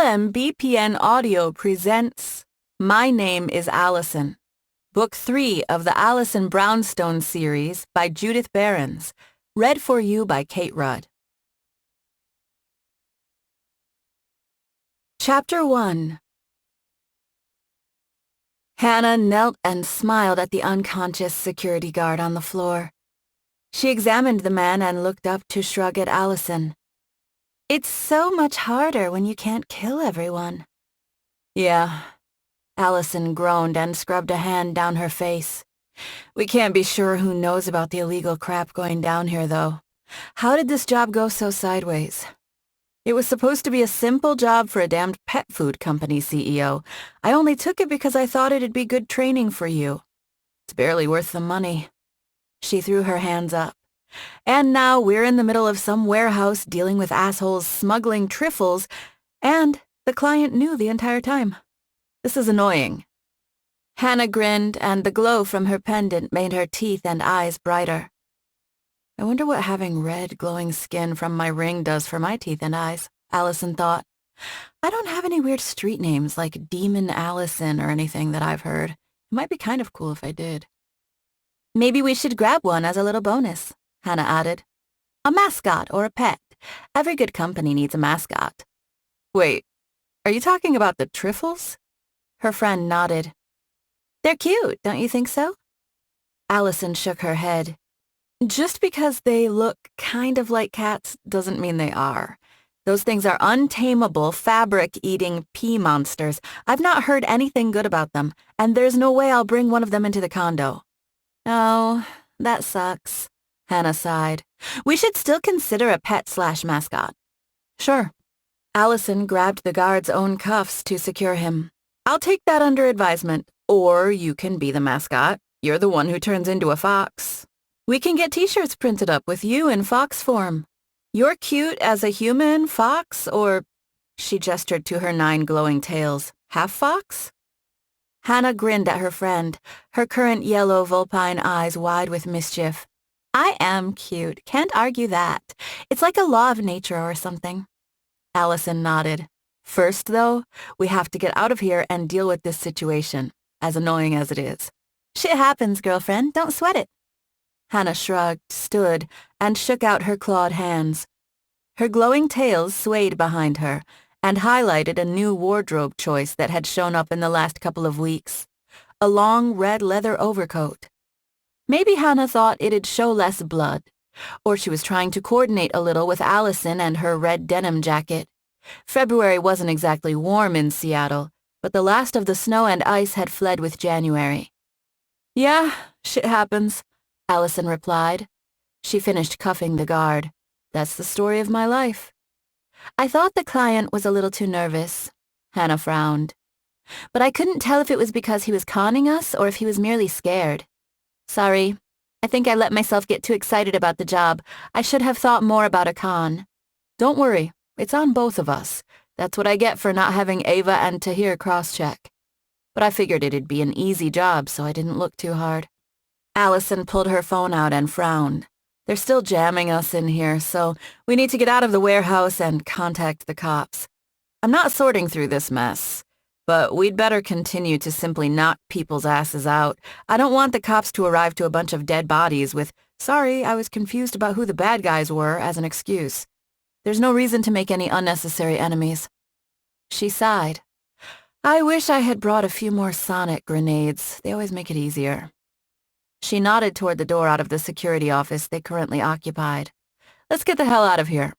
LMBPN Audio presents My Name is Alison, Book 3 of the Alison Brownstone series by Judith Beren, read for you by Kate Rudd. Chapter 1. Hana knelt and smiled at the unconscious security guard on the floor. She examined the man and looked up to shrug at Alison. "It's so much harder when you can't kill everyone." "Yeah," Alison groaned and scrubbed a hand down her face. "We can't be sure who knows about the illegal crap going down here, though. How did this job go so sideways? It was supposed to be a simple job for a damned pet food company CEO. I only took it because I thought it'd be good training for you. It's barely worth the money." She threw her hands up. "And now we're in the middle of some warehouse dealing with assholes smuggling trifles, and the client knew the entire time. This is annoying." Hana grinned, and the glow from her pendant made her teeth and eyes brighter. "I wonder what having red, glowing skin from my ring does for my teeth and eyes," Alison thought. "I don't have any weird street names like Demon Allison or anything that I've heard. It might be kind of cool if I did." "Maybe we should grab one as a little bonus," Hana added. "A mascot or a pet. Every good company needs a mascot." "Wait, are you talking about the Trifles?" Her friend nodded. "They're cute, don't you think so?" Alison shook her head. "Just because they look kind of like cats doesn't mean they are. Those things are untamable, fabric-eating pea monsters. I've not heard anything good about them, and there's no way I'll bring one of them into the condo." "Oh, that sucks," Hana sighed. "We should still consider a pet/mascot." "Sure." Alison grabbed the guard's own cuffs to secure him. "I'll take that under advisement. Or you can be the mascot. You're the one who turns into a fox. We can get t-shirts printed up with you in fox form. You're cute as a human fox, or..." She gestured to her 9 glowing tails. "Half fox?" Hana grinned at her friend, her current yellow vulpine eyes wide with mischief. "I am cute. Can't argue that. It's like a law of nature or something." Alison nodded. "First, though, we have to get out of here and deal with this situation, as annoying as it is." "Shit happens, girlfriend. Don't sweat it." Hana shrugged, stood, and shook out her clawed hands. Her glowing tails swayed behind her and highlighted a new wardrobe choice that had shown up in the last couple of weeks: a long red leather overcoat. Maybe Hana thought it'd show less blood, or she was trying to coordinate a little with Alison and her red denim jacket. February wasn't exactly warm in Seattle, but the last of the snow and ice had fled with January. "Yeah, shit happens," Alison replied. She finished cuffing the guard. "That's the story of my life." "I thought the client was a little too nervous," Hana frowned. "But I couldn't tell if it was because he was conning us or if he was merely scared. Sorry, I think I let myself get too excited about the job. I should have thought more about a con." "Don't worry, it's on both of us. That's what I get for not having Ava and Tahir cross-check. But I figured it'd be an easy job, so I didn't look too hard." Alison pulled her phone out and frowned. "They're still jamming us in here, so we need to get out of the warehouse and contact the cops. I'm not sorting through this mess, but we'd better continue to simply knock people's asses out. I don't want the cops to arrive to a bunch of dead bodies with, 'Sorry, I was confused about who the bad guys were,' as an excuse. There's no reason to make any unnecessary enemies." She sighed. "I wish I had brought a few more sonic grenades. They always make it easier." She nodded toward the door out of the security office they currently occupied. "Let's get the hell out of here."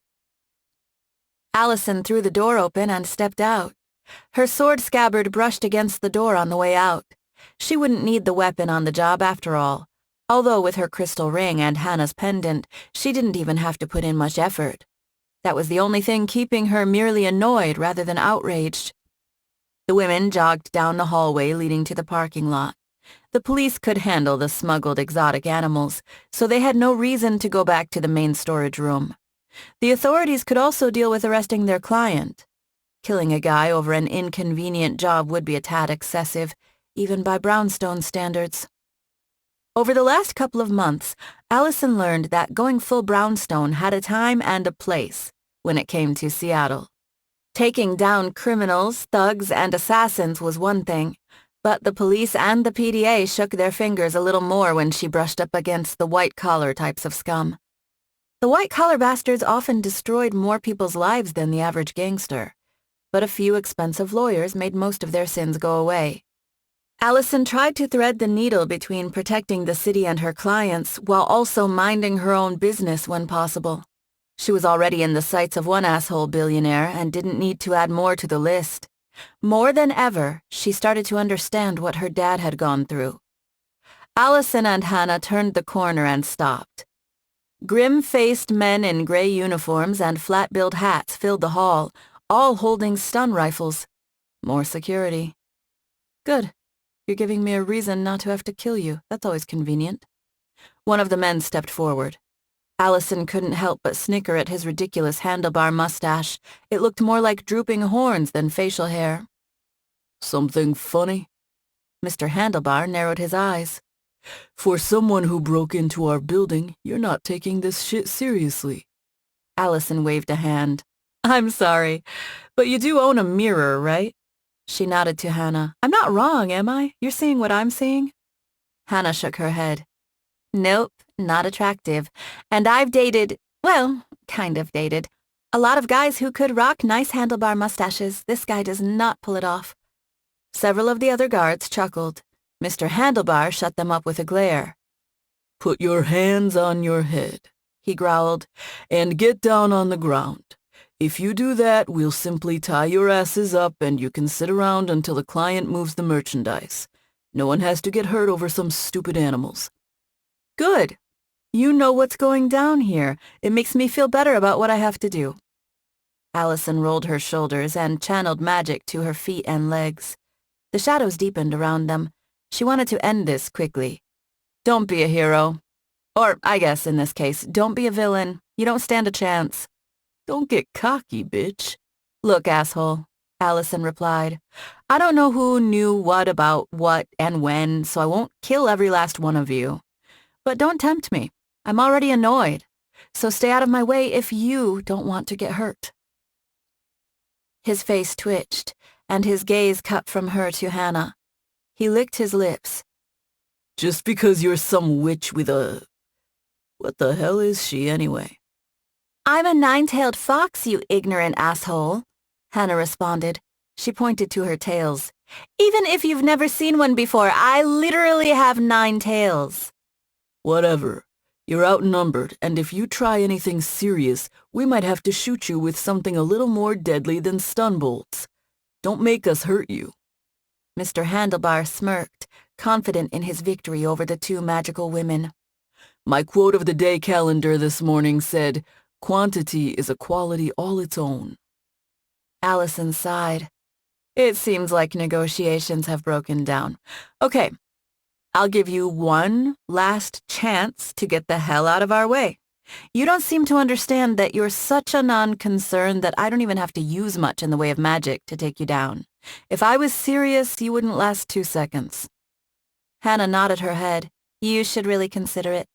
Alison threw the door open and stepped out. Her sword scabbard brushed against the door on the way out. She wouldn't need the weapon on the job after all, although with her crystal ring and Hana's pendant, she didn't even have to put in much effort. That was the only thing keeping her merely annoyed rather than outraged. The women jogged down the hallway leading to the parking lot. The police could handle the smuggled exotic animals, so they had no reason to go back to the main storage room. The authorities could also deal with arresting their client. Killing a guy over an inconvenient job would be a tad excessive, even by Brownstone standards. Over the last couple of months, Alison learned that going full Brownstone had a time and a place when it came to Seattle. Taking down criminals, thugs, and assassins was one thing, but the police and the PDA shook their fingers a little more when she brushed up against the white-collar types of scum. The white-collar bastards often destroyed more people's lives than the average gangster, but a few expensive lawyers made most of their sins go away. Alison tried to thread the needle between protecting the city and her clients while also minding her own business when possible. She was already in the sights of one asshole billionaire and didn't need to add more to the list. More than ever, she started to understand what her dad had gone through. Alison and Hana turned the corner and stopped. Grim-faced men in gray uniforms and flat-billed hats filled the hall, all holding stun rifles. More security. Good. You're giving me a reason not to have to kill you. That's always convenient. One of the men stepped forward. Alison couldn't help but snicker at his ridiculous handlebar mustache. It looked more like drooping horns than facial hair. Something funny? Mr. Handlebar narrowed his eyes. For someone who broke into our building, you're not taking this shit seriously. Alison waved a hand. I'm sorry, but you do own a mirror, right? She nodded to Hana. I'm not wrong, am I? You're seeing what I'm seeing? Hana shook her head. Nope, not attractive. And I've dated, well, kind of dated, a lot of guys who could rock nice handlebar mustaches. This guy does not pull it off. Several of the other guards chuckled. Mr. Handlebar shut them up with a glare. Put your hands on your head, he growled, and get down on the ground. If you do that, we'll simply tie your asses up and you can sit around until the client moves the merchandise. No one has to get hurt over some stupid animals. Good. You know what's going down here. It makes me feel better about what I have to do. Alison rolled her shoulders and channeled magic to her feet and legs. The shadows deepened around them. She wanted to end this quickly. Don't be a hero. Or, I guess in this case, don't be a villain. You don't stand a chance. Don't get cocky, bitch. Look, asshole, Alison replied. I don't know who knew what about what and when, so I won't kill every last one of you. But don't tempt me. I'm already annoyed. So stay out of my way if you don't want to get hurt. His face twitched, and his gaze cut from her to Hana. He licked his lips. Just because you're some witch with a... What the hell is she, anyway? I'm a nine-tailed fox, you ignorant asshole, Hana responded. She pointed to her tails. Even if you've never seen one before, I literally have 9 tails. Whatever. You're outnumbered, and if you try anything serious, we might have to shoot you with something a little more deadly than stun bolts. Don't make us hurt you. Mr. Handlebar smirked, confident in his victory over the 2 magical women. My quote of the day calendar this morning said, "Quantity is a quality all its own." Alison sighed. It seems like negotiations have broken down. Okay, I'll give you one last chance to get the hell out of our way. You don't seem to understand that you're such a non-concern that I don't even have to use much in the way of magic to take you down. If I was serious, you wouldn't last 2 seconds. Hana nodded her head. You should really consider it.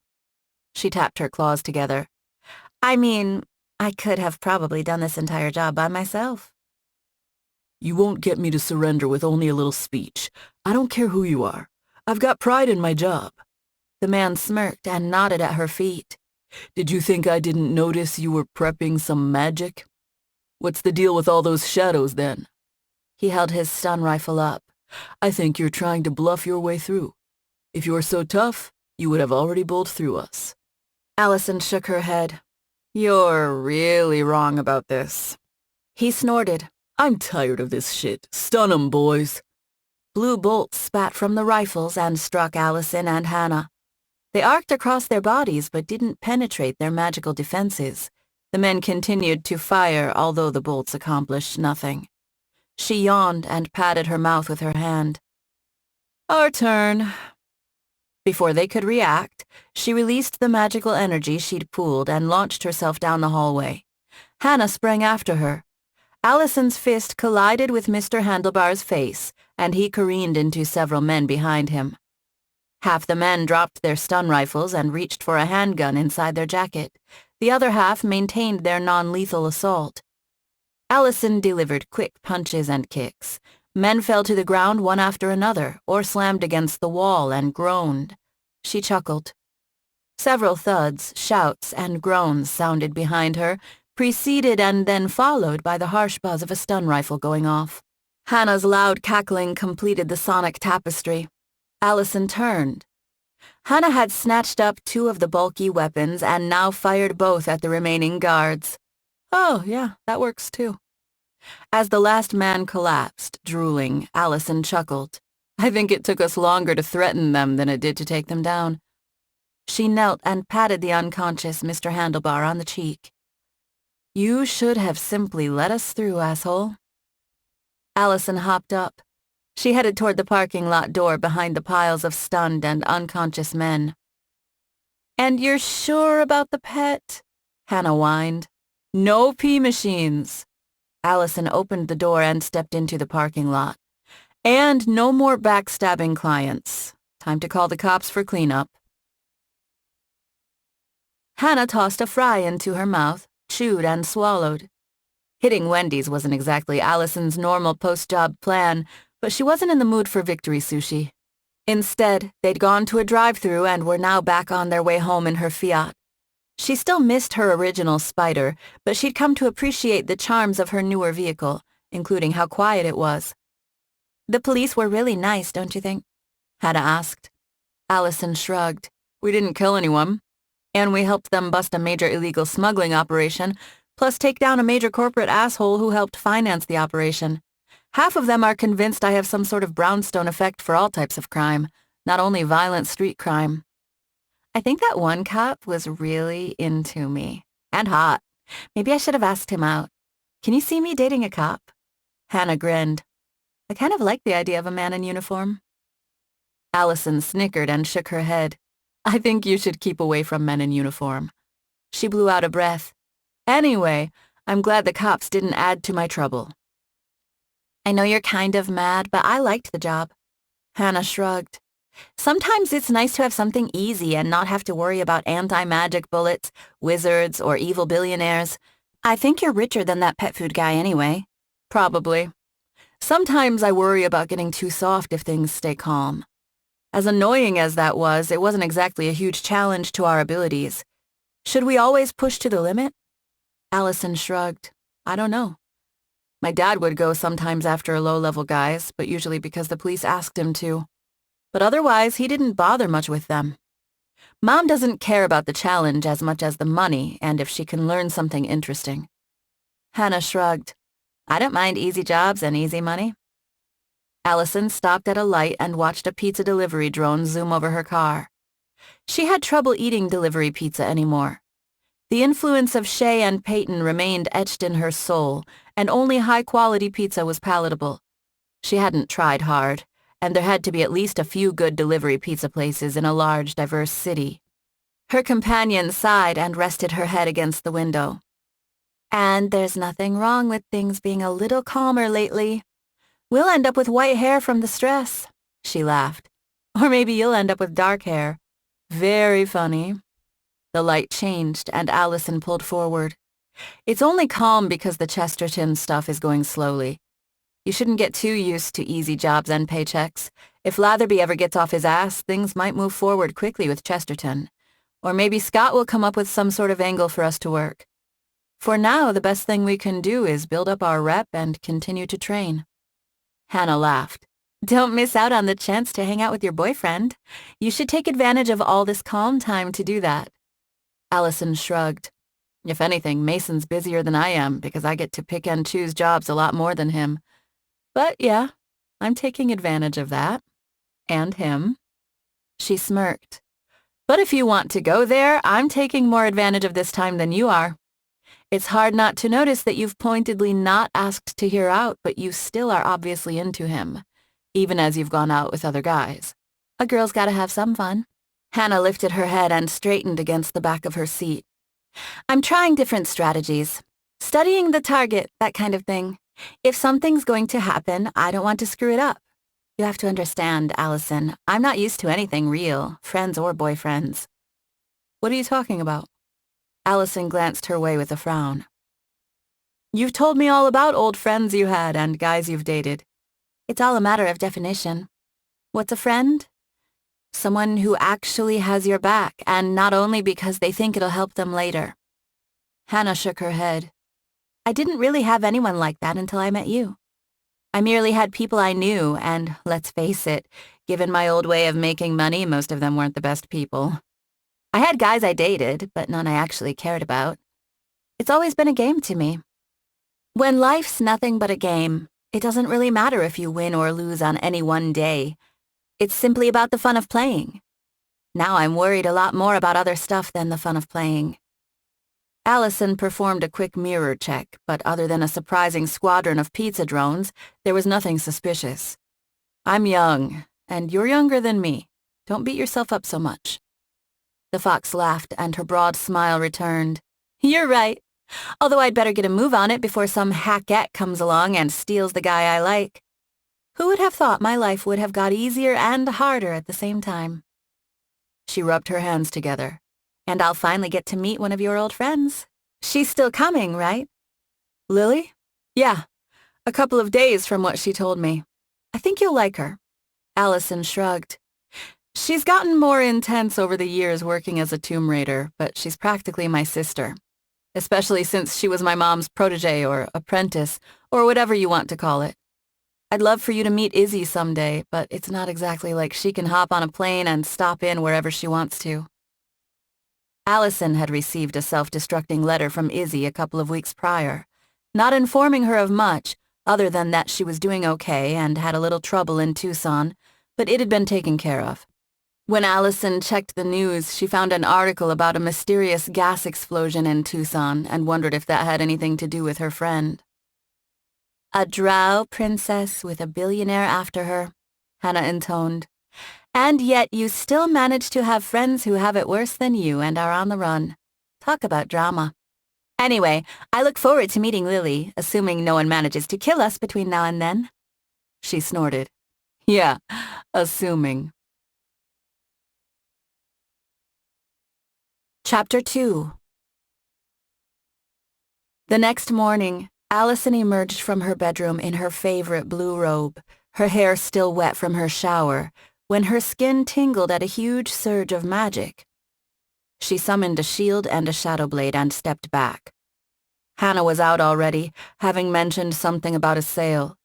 She tapped her claws together. I mean, I could have probably done this entire job by myself. You won't get me to surrender with only a little speech. I don't care who you are. I've got pride in my job. The man smirked and nodded at her feet. Did you think I didn't notice you were prepping some magic? What's the deal with all those shadows, then? He held his stun rifle up. I think you're trying to bluff your way through. If you're so tough, you would have already bowled through us. Alison shook her head. You're really wrong about this. He snorted. I'm tired of this shit. Stun 'em, boys. Blue bolts spat from the rifles and struck Alison and Hana. They arced across their bodies but didn't penetrate their magical defenses. The men continued to fire, although the bolts accomplished nothing. She yawned and patted her mouth with her hand. Our turn. Before they could react, she released the magical energy she'd pooled and launched herself down the hallway. Hana sprang after her. Alison's fist collided with Mr. Handlebar's face, and he careened into several men behind him. Half the men dropped their stun rifles and reached for a handgun inside their jacket. The other half maintained their non-lethal assault. Alison delivered quick punches and kicks. Men fell to the ground one after another, or slammed against the wall and groaned. She chuckled. Several thuds, shouts, and groans sounded behind her, preceded and then followed by the harsh buzz of a stun rifle going off. Hana's loud cackling completed the sonic tapestry. Alison turned. Hana had snatched up two of the bulky weapons and now fired both at the remaining guards. Oh, yeah, that works too. As the last man collapsed, drooling, Alison chuckled. I think it took us longer to threaten them than it did to take them down. She knelt and patted the unconscious Mr. Handlebar on the cheek. You should have simply let us through, asshole. Alison hopped up. She headed toward the parking lot door behind the piles of stunned and unconscious men. And you're sure about the pet? Hana whined. No pee machines. Alison opened the door and stepped into the parking lot. And no more backstabbing clients. Time to call the cops for cleanup. Hana tossed a fry into her mouth, chewed and swallowed. Hitting Wendy's wasn't exactly Alison's normal post-job plan, but she wasn't in the mood for victory sushi. Instead, they'd gone to a drive-thru and were now back on their way home in her Fiat. She still missed her original Spider, but she'd come to appreciate the charms of her newer vehicle, including how quiet it was. The police were really nice, don't you think? Hana asked. Alison shrugged. We didn't kill anyone. And we helped them bust a major illegal smuggling operation, plus take down a major corporate asshole who helped finance the operation. Half of them are convinced I have some sort of Brownstone effect for all types of crime, not only violent street crime. I think that one cop was really into me. And hot. Maybe I should have asked him out. Can you see me dating a cop? Hana grinned. I kind of like the idea of a man in uniform. Alison snickered and shook her head. I think you should keep away from men in uniform. She blew out a breath. Anyway, I'm glad the cops didn't add to my trouble. I know you're kind of mad, but I liked the job. Hana shrugged. Sometimes it's nice to have something easy and not have to worry about anti-magic bullets, wizards, or evil billionaires. I think you're richer than that pet food guy anyway. Probably. Sometimes I worry about getting too soft if things stay calm. As annoying as that was, it wasn't exactly a huge challenge to our abilities. Should we always push to the limit? Alison shrugged. I don't know. My dad would go sometimes after low-level guys, but usually because the police asked him to. But otherwise, he didn't bother much with them. Mom doesn't care about the challenge as much as the money and if she can learn something interesting. Hana shrugged. I don't mind easy jobs and easy money. Alison stopped at a light and watched a pizza delivery drone zoom over her car. She had trouble eating delivery pizza anymore. The influence of Shay and Peyton remained etched in her soul, and only high-quality pizza was palatable. She hadn't tried hard, and there had to be at least a few good delivery pizza places in a large, diverse city. Her companion sighed and rested her head against the window. And there's nothing wrong with things being a little calmer lately. We'll end up with white hair from the stress, she laughed. Or maybe you'll end up with dark hair. Very funny. The light changed and Alison pulled forward. It's only calm because the Chesterton stuff is going slowly. You shouldn't get too used to easy jobs and paychecks. If Latherby ever gets off his ass, things might move forward quickly with Chesterton. Or maybe Scott will come up with some sort of angle for us to work. For now, the best thing we can do is build up our rep and continue to train. Hana laughed. Don't miss out on the chance to hang out with your boyfriend. You should take advantage of all this calm time to do that. Alison shrugged. If anything, Mason's busier than I am because I get to pick and choose jobs a lot more than him. But yeah, I'm taking advantage of that. And him. She smirked. But if you want to go there, I'm taking more advantage of this time than you are. It's hard not to notice that you've pointedly not asked to hear out, but you still are obviously into him, even as you've gone out with other guys. A girl's gotta have some fun. Hana lifted her head and straightened against the back of her seat. I'm trying different strategies. Studying the target, that kind of thing. If something's going to happen, I don't want to screw it up. You have to understand, Alison, I'm not used to anything real, friends or boyfriends. What are you talking about? Alison glanced her way with a frown. You've told me all about old friends you had and guys you've dated. It's all a matter of definition. What's a friend? Someone who actually has your back, and not only because they think it'll help them later. Hana shook her head. I didn't really have anyone like that until I met you. I merely had people I knew, and let's face it, given my old way of making money, most of them weren't the best people. I had guys I dated, but none I actually cared about. It's always been a game to me. When life's nothing but a game, it doesn't really matter if you win or lose on any one day. It's simply about the fun of playing. Now I'm worried a lot more about other stuff than the fun of playing. Alison performed a quick mirror check, but other than a surprising squadron of pizza drones, there was nothing suspicious. I'm young, and you're younger than me. Don't beat yourself up so much. The fox laughed, and her broad smile returned. You're right. Although I'd better get a move on it before some hackette comes along and steals the guy I like. Who would have thought my life would have got easier and harder at the same time? She rubbed her hands together. And I'll finally get to meet one of your old friends. She's still coming, right? Lily? Yeah, a couple of days from what she told me. I think you'll like her. Alison shrugged. She's gotten more intense over the years working as a tomb raider, but she's practically my sister. Especially since she was my mom's protege or apprentice, or whatever you want to call it. I'd love for you to meet Izzy someday, but it's not exactly like she can hop on a plane and stop in wherever she wants to. Alison had received a self-destructing letter from Izzy a couple of weeks prior, not informing her of much, other than that she was doing okay and had a little trouble in Tucson, but it had been taken care of. When Alison checked the news, she found an article about a mysterious gas explosion in Tucson and wondered if that had anything to do with her friend. A drow princess with a billionaire after her, Hana intoned. And yet you still manage to have friends who have it worse than you and are on the run. Talk about drama. Anyway, I look forward to meeting Lily, assuming no one manages to kill us between now and then. She snorted. Yeah, assuming. Chapter 2. The next morning, Alison emerged from her bedroom in her favorite blue robe, her hair still wet from her shower, when her skin tingled at a huge surge of magic. She summoned a shield and a shadow blade and stepped back. Hana was out already, having mentioned something about a sale.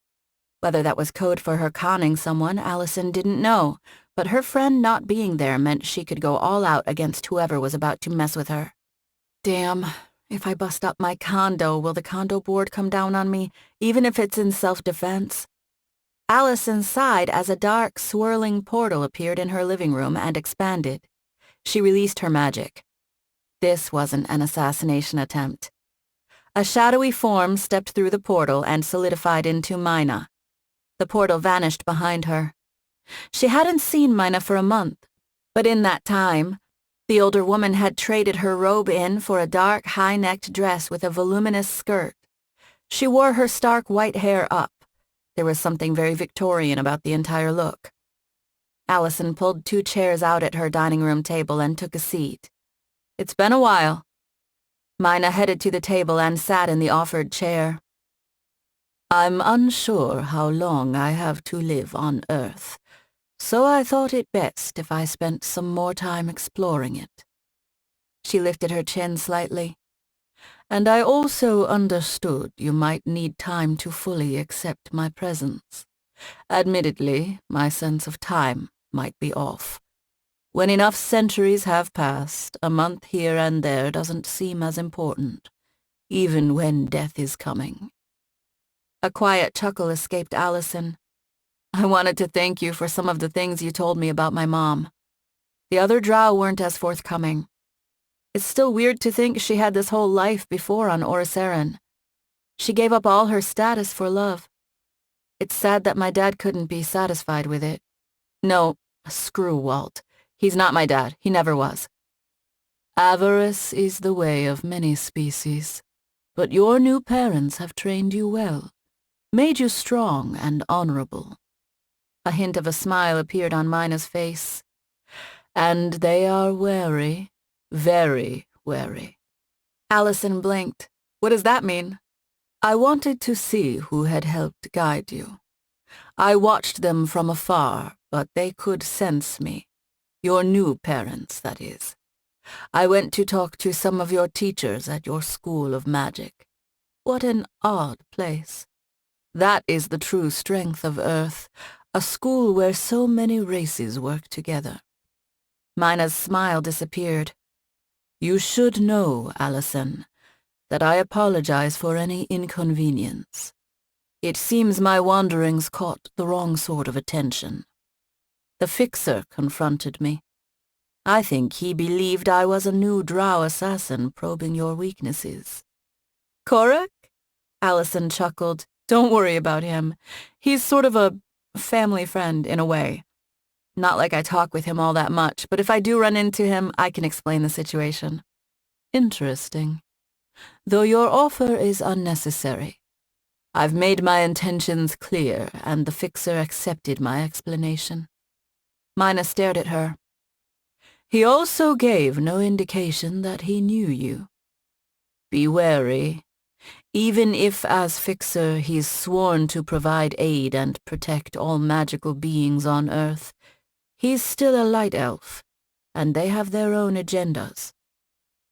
Whether that was code for her conning someone, Alison didn't know, but her friend not being there meant she could go all out against whoever was about to mess with her. Damn. If I bust up my condo, will the condo board come down on me, even if it's in self-defense? Alison sighed as a dark, swirling portal appeared in her living room and expanded. She released her magic. This wasn't an assassination attempt. A shadowy form stepped through the portal and solidified into Mina. The portal vanished behind her. She hadn't seen Mina for a month, but in that time, the older woman had traded her robe in for a dark, high-necked dress with a voluminous skirt. She wore her stark white hair up. There was something very Victorian about the entire look. Alison pulled 2 chairs out at her dining room table and took a seat. It's been a while. Mina headed to the table and sat in the offered chair. I'm unsure how long I have to live on Earth, so I thought it best if I spent some more time exploring it. She lifted her chin slightly. And I also understood you might need time to fully accept my presence. Admittedly, my sense of time might be off. When enough centuries have passed, a month here and there doesn't seem as important, even when death is coming. A quiet chuckle escaped Alison. I wanted to thank you for some of the things you told me about my mom. The other drow weren't as forthcoming. It's still weird to think she had this whole life before on Orosaren. She gave up all her status for love. It's sad that my dad couldn't be satisfied with it. No, screw Walt. He's not my dad. He never was. Avarice is the way of many species, but your new parents have trained you well, made you strong and honorable. A hint of a smile appeared on Mina's face. And they are wary. Very wary. Alison blinked. What does that mean? I wanted to see who had helped guide you. I watched them from afar, but they could sense me. Your new parents, that is. I went to talk to some of your teachers at your school of magic. What an odd place. That is the true strength of Earth, a school where so many races work together. Mina's smile disappeared. You should know, Alison, that I apologize for any inconvenience. It seems my wanderings caught the wrong sort of attention. The fixer confronted me. I think he believed I was a new drow assassin probing your weaknesses. Korak? Alison chuckled. Don't worry about him. He's sort of a family friend in a way. Not like I talk with him all that much, but if I do run into him, I can explain the situation. Interesting. Though your offer is unnecessary. I've made my intentions clear, and the fixer accepted my explanation. Mina stared at her. He also gave no indication that he knew you. Be wary. Even if, as fixer, he's sworn to provide aid and protect all magical beings on Earth, he's still a light elf, and they have their own agendas.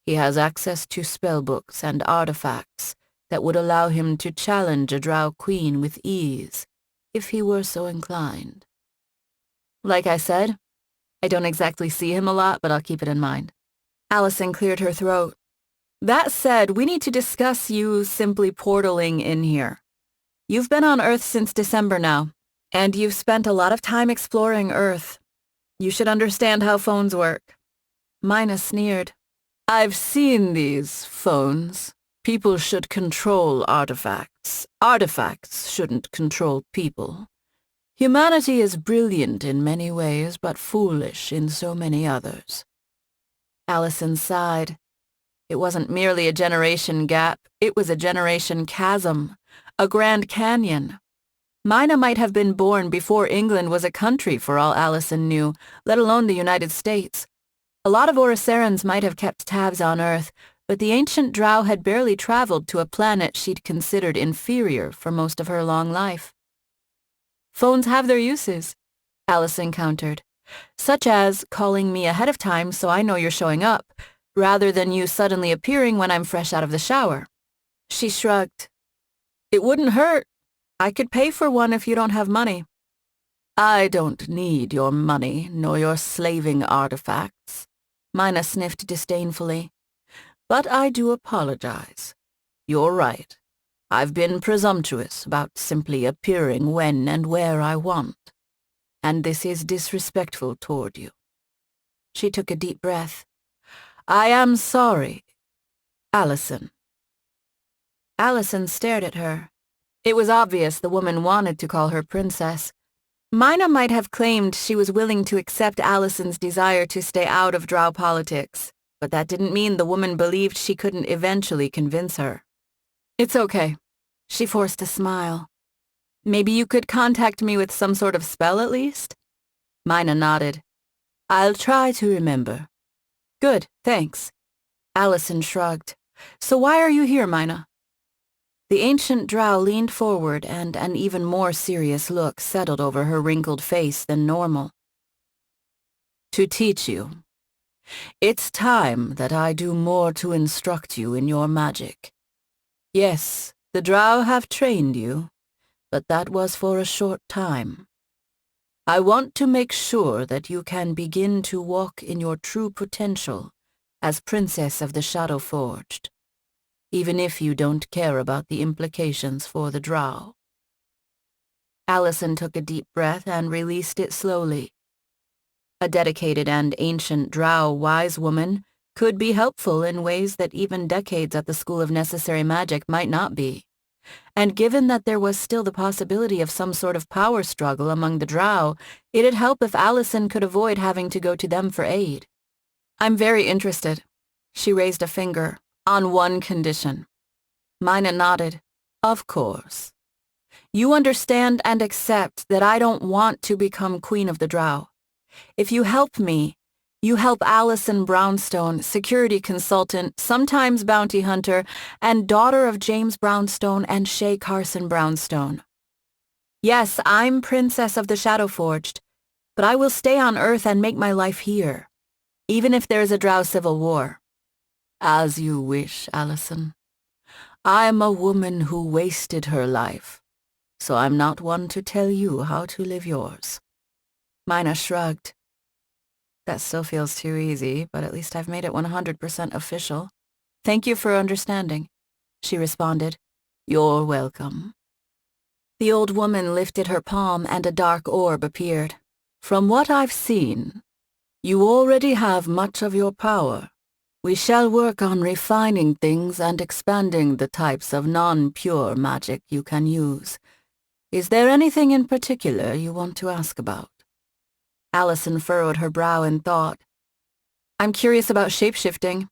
He has access to spellbooks and artifacts that would allow him to challenge a drow queen with ease, if he were so inclined. Like I said, I don't exactly see him a lot, but I'll keep it in mind. Alison cleared her throat. That said, we need to discuss you simply portaling in here. You've been on Earth since December now, and you've spent a lot of time exploring Earth. You should understand how phones work. Mina sneered. I've seen these phones. People should control artifacts. Artifacts shouldn't control people. Humanity is brilliant in many ways, but foolish in so many others. Alison sighed. It wasn't merely a generation gap, it was a generation chasm, a Grand Canyon. Mina might have been born before England was a country for all Alison knew, let alone the United States. A lot of Oricerans might have kept tabs on Earth, but the ancient drow had barely traveled to a planet she'd considered inferior for most of her long life. Phones have their uses, Alison countered, such as calling me ahead of time so I know you're showing up, rather than you suddenly appearing when I'm fresh out of the shower. She shrugged. It wouldn't hurt. I could pay for one if you don't have money. I don't need your money, nor your slaving artifacts. Mina sniffed disdainfully. But I do apologize. You're right. I've been presumptuous about simply appearing when and where I want. And this is disrespectful toward you. She took a deep breath. I am sorry, Alison. Alison stared at her. It was obvious the woman wanted to call her princess. Mina might have claimed she was willing to accept Alison's desire to stay out of drow politics, but that didn't mean the woman believed she couldn't eventually convince her. It's okay. She forced a smile. Maybe you could contact me with some sort of spell at least? Mina nodded. I'll try to remember. Good, thanks. Alison shrugged. So why are you here, Mina? The ancient drow leaned forward, and an even more serious look settled over her wrinkled face than normal. To teach you. It's time that I do more to instruct you in your magic. Yes, the drow have trained you, but that was for a short time. I want to make sure that you can begin to walk in your true potential as Princess of the Shadow Forged, even if you don't care about the implications for the drow. Alison took a deep breath and released it slowly. A dedicated and ancient drow wise woman could be helpful in ways that even decades at the School of Necessary Magic might not be. And given that there was still the possibility of some sort of power struggle among the drow, it'd help if Alison could avoid having to go to them for aid. I'm very interested. She raised a finger. On one condition. Mina nodded. Of course. You understand and accept that I don't want to become Queen of the Drow. If you help me, You help Alison Brownstone, security consultant, sometimes bounty hunter, and daughter of James Brownstone and Shay Carson Brownstone. Yes, I'm Princess of the Shadowforged, but I will stay on Earth and make my life here, even if there is a Drow civil war. As you wish, Alison. I'm a woman who wasted her life, so I'm not one to tell you how to live yours. Mina shrugged. That still feels too easy, but at least I've made it 100% official. Thank you for understanding, she responded. You're welcome. The old woman lifted her palm and a dark orb appeared. From what I've seen, you already have much of your power. We shall work on refining things and expanding the types of non-pure magic you can use. Is there anything in particular you want to ask about? Alison furrowed her brow in thought. I'm curious about shapeshifting.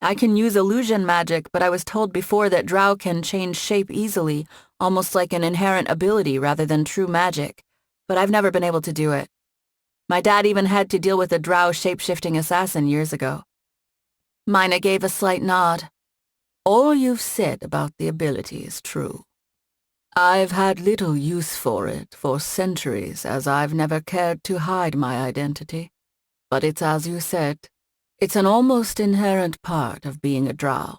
I can use illusion magic, but I was told before that Drow can change shape easily, almost like an inherent ability rather than true magic, but I've never been able to do it. My dad even had to deal with a Drow shapeshifting assassin years ago. Mina gave a slight nod. All you've said about the ability is true. I've had little use for it for centuries, as I've never cared to hide my identity. But it's as you said, it's an almost inherent part of being a Drow.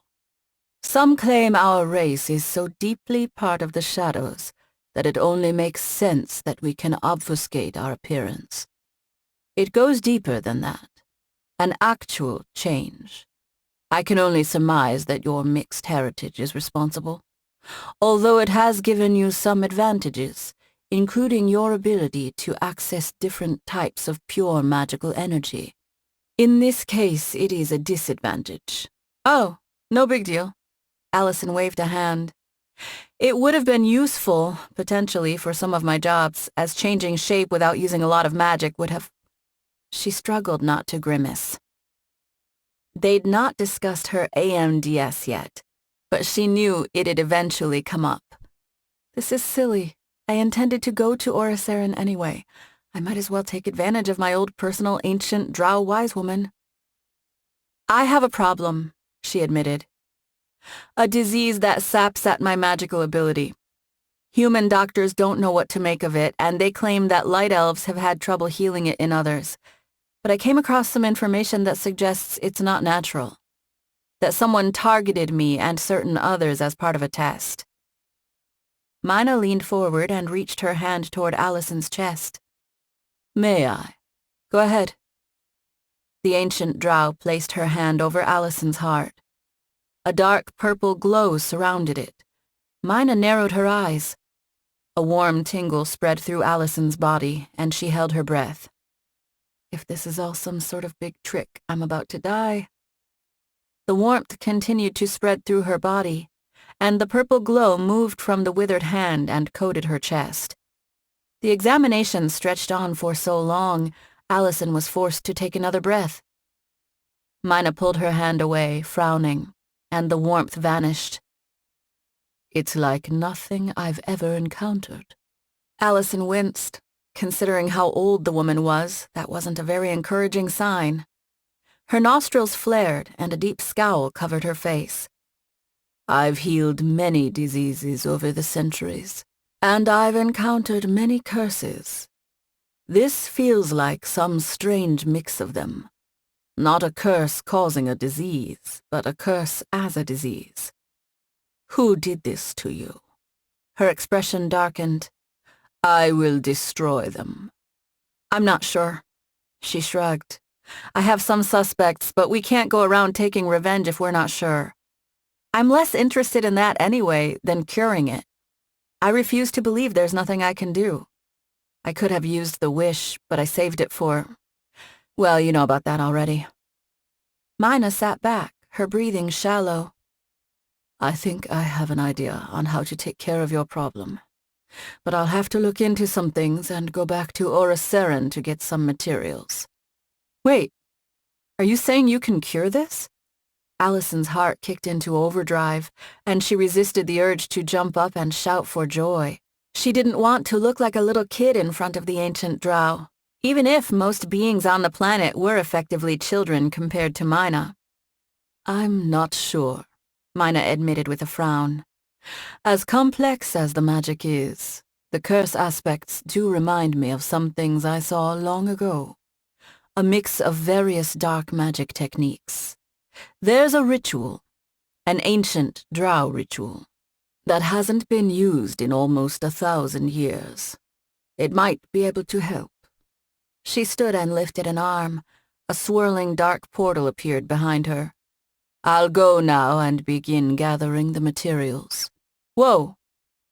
Some claim our race is so deeply part of the shadows that it only makes sense that we can obfuscate our appearance. It goes deeper than that, an actual change. I can only surmise that your mixed heritage is responsible, although it has given you some advantages, including your ability to access different types of pure magical energy. In this case, it is a disadvantage. Oh, no big deal. Alison waved a hand. It would have been useful, potentially, for some of my jobs, as changing shape without using a lot of magic would have... She struggled not to grimace. They'd not discussed her AMDS yet, but she knew it'd eventually come up. This is silly. I intended to go to Orosaren anyway. I might as well take advantage of my old personal ancient Drow wise woman. I have a problem, she admitted. A disease that saps at my magical ability. Human doctors don't know what to make of it, and they claim that light elves have had trouble healing it in others. But I came across some information that suggests it's not natural. That someone targeted me and certain others as part of a test. Mina leaned forward and reached her hand toward Alison's chest. May I? Go ahead. The ancient Drow placed her hand over Alison's heart. A dark purple glow surrounded it. Mina narrowed her eyes. A warm tingle spread through Alison's body, and she held her breath. If this is all some sort of big trick, I'm about to die. The warmth continued to spread through her body, and the purple glow moved from the withered hand and coated her chest. The examination stretched on for so long, Alison was forced to take another breath. Mina pulled her hand away, frowning, and the warmth vanished. It's like nothing I've ever encountered. Alison winced. Considering how old the woman was, that wasn't a very encouraging sign. Her nostrils flared, and a deep scowl covered her face. I've healed many diseases over the centuries, and I've encountered many curses. This feels like some strange mix of them. Not a curse causing a disease, but a curse as a disease. Who did this to you? Her expression darkened. I will destroy them. I'm not sure. She shrugged. I have some suspects, but we can't go around taking revenge if we're not sure. I'm less interested in that anyway than curing it. I refuse to believe there's nothing I can do. I could have used the wish, but I saved it for... Well, you know about that already. Mina sat back, her breathing shallow. I think I have an idea on how to take care of your problem. But I'll have to look into some things and go back to Orosaren to get some materials. Wait, are you saying you can cure this? Alison's heart kicked into overdrive, and she resisted the urge to jump up and shout for joy. She didn't want to look like a little kid in front of the ancient Drow. even if most beings on the planet were effectively children compared to Mina. I'm not sure, Mina admitted with a frown. As complex as the magic is, the curse aspects do remind me of some things I saw long ago. A mix of various dark magic techniques. There's a ritual, an ancient drow ritual, that hasn't been used in almost 1,000 years. It might be able to help. She stood and lifted an arm. A swirling dark portal appeared behind her. I'll go now and begin gathering the materials. Whoa!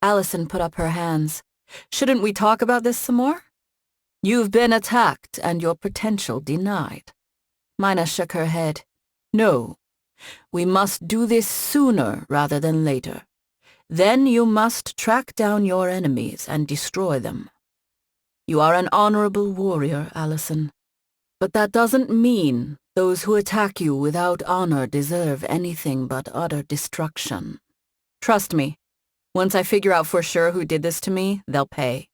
Alison put up her hands. Shouldn't we talk about this some more? You've been attacked and your potential denied. Mina shook her head. No. We must do this sooner rather than later. Then you must track down your enemies and destroy them. You are an honorable warrior, Alison. But that doesn't mean those who attack you without honor deserve anything but utter destruction. Trust me. Once I figure out for sure who did this to me, they'll pay.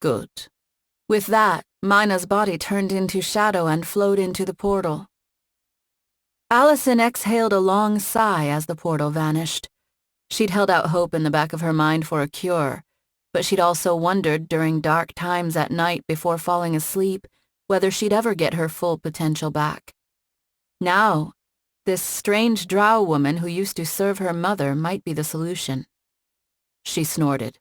Good. With that, Mina's body turned into shadow and flowed into the portal. Alison exhaled a long sigh as the portal vanished. She'd held out hope in the back of her mind for a cure, but she'd also wondered during dark times at night before falling asleep whether she'd ever get her full potential back. Now, this strange drow woman who used to serve her mother might be the solution. She snorted.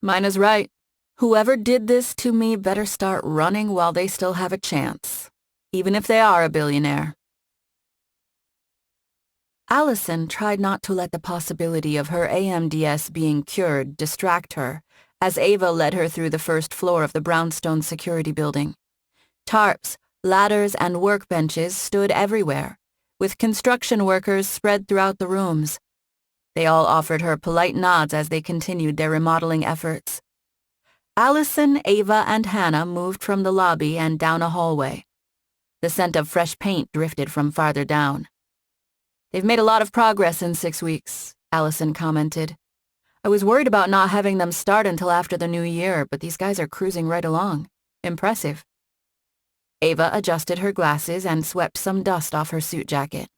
Mina's right. Whoever did this to me better start running while they still have a chance, even if they are a billionaire. Alison tried not to let the possibility of her AMDS being cured distract her, as Ava led her through the first floor of the Brownstone Security building. Tarps, ladders, and workbenches stood everywhere, with construction workers spread throughout the rooms. They all offered her polite nods as they continued their remodeling efforts. Alison, Ava, and Hana moved from the lobby and down a hallway. The scent of fresh paint drifted from farther down. They've made a lot of progress in 6 weeks, Alison commented. I was worried about not having them start until after the new year, but these guys are cruising right along. Impressive. Ava adjusted her glasses and swept some dust off her suit jacket.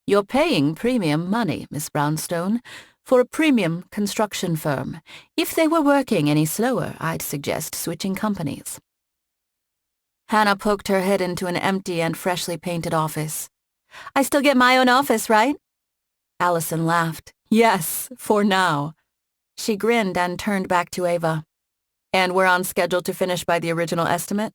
You're paying premium money, Miss Brownstone, for a premium construction firm. If they were working any slower, I'd suggest switching companies. Hana poked her head into an empty and freshly painted office. I still get my own office, right? Alison laughed. Yes, for now. She grinned and turned back to Ava. And we're on schedule to finish by the original estimate?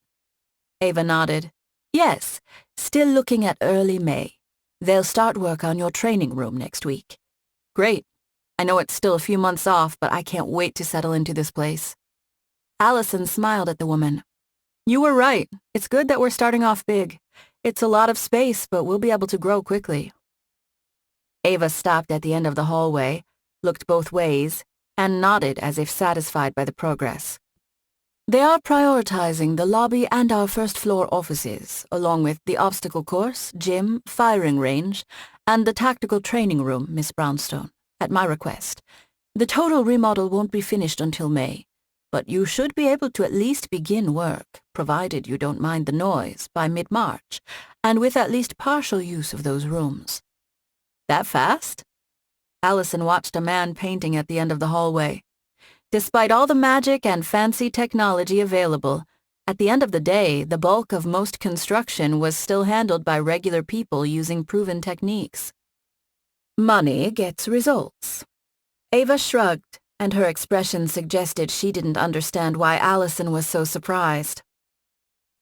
Ava nodded. Yes, still looking at early May. They'll start work on your training room next week. Great. I know it's still a few months off, but I can't wait to settle into this place. Alison smiled at the woman. You were right. It's good that we're starting off big. It's a lot of space, but we'll be able to grow quickly. Ava stopped at the end of the hallway, looked both ways, and nodded as if satisfied by the progress. They are prioritizing the lobby and our first-floor offices, along with the obstacle course, gym, firing range, and the tactical training room, Miss Brownstone, at my request. The total remodel won't be finished until May, but you should be able to at least begin work, provided you don't mind the noise, by mid-March, and with at least partial use of those rooms. That fast? Alison watched a man painting at the end of the hallway. Despite all the magic and fancy technology available, at the end of the day, the bulk of most construction was still handled by regular people using proven techniques. Money gets results. Ava shrugged, and her expression suggested she didn't understand why Alison was so surprised.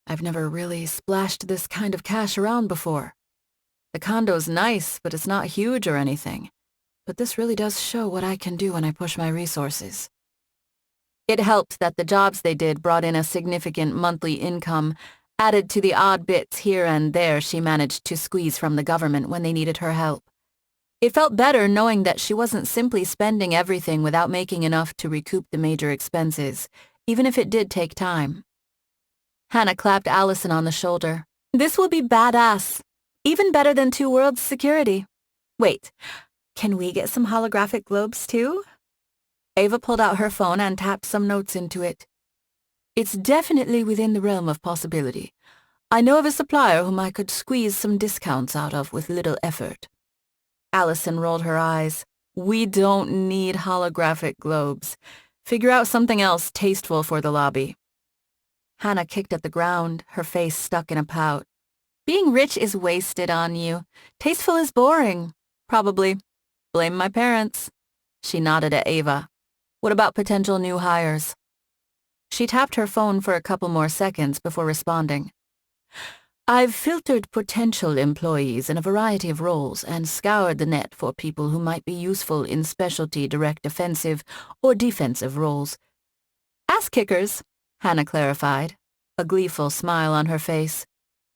I've never really splashed this kind of cash around before. The condo's nice, but it's not huge or anything. But this really does show what I can do when I push my resources. It helped that the jobs they did brought in a significant monthly income, added to the odd bits here and there she managed to squeeze from the government when they needed her help. It felt better knowing that she wasn't simply spending everything without making enough to recoup the major expenses, even if it did take time. Hana clapped Alison on the shoulder. This will be badass. Even better than Two Worlds Security. Wait, can we get some holographic globes too? Ava pulled out her phone and tapped some notes into it. It's definitely within the realm of possibility. I know of a supplier whom I could squeeze some discounts out of with little effort. Alison rolled her eyes. We don't need holographic globes. Figure out something else tasteful for the lobby. Hana kicked at the ground, her face stuck in a pout. Being rich is wasted on you. Tasteful is boring. Probably. Blame my parents. She nodded at Ava. What about potential new hires? She tapped her phone for a couple more seconds before responding. I've filtered potential employees in a variety of roles and scoured the net for people who might be useful in specialty direct offensive or defensive roles. Ass kickers, Hana clarified, a gleeful smile on her face.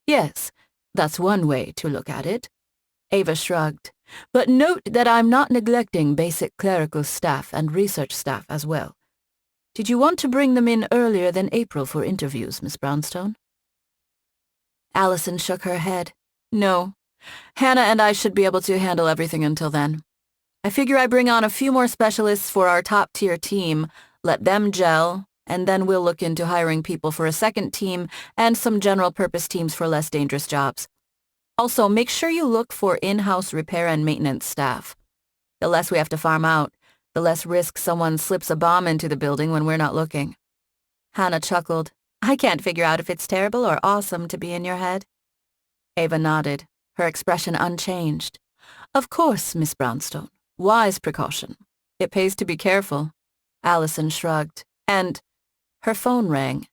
Yes, that's one way to look at it. Ava shrugged. But note that I'm not neglecting basic clerical staff and research staff as well. Did you want to bring them in earlier than April for interviews, Miss Brownstone? Alison shook her head. No. Hana and I should be able to handle everything until then. I figure I bring on a few more specialists for our top-tier team, let them gel, and then we'll look into hiring people for a second team and some general-purpose teams for less dangerous jobs. Also, make sure you look for in-house repair and maintenance staff. The less we have to farm out, the less risk someone slips a bomb into the building when we're not looking. Hana chuckled. I can't figure out if it's terrible or awesome to be in your head. Ava nodded, her expression unchanged. Of course, Miss Brownstone. Wise precaution. It pays to be careful. Alison shrugged, and her phone rang.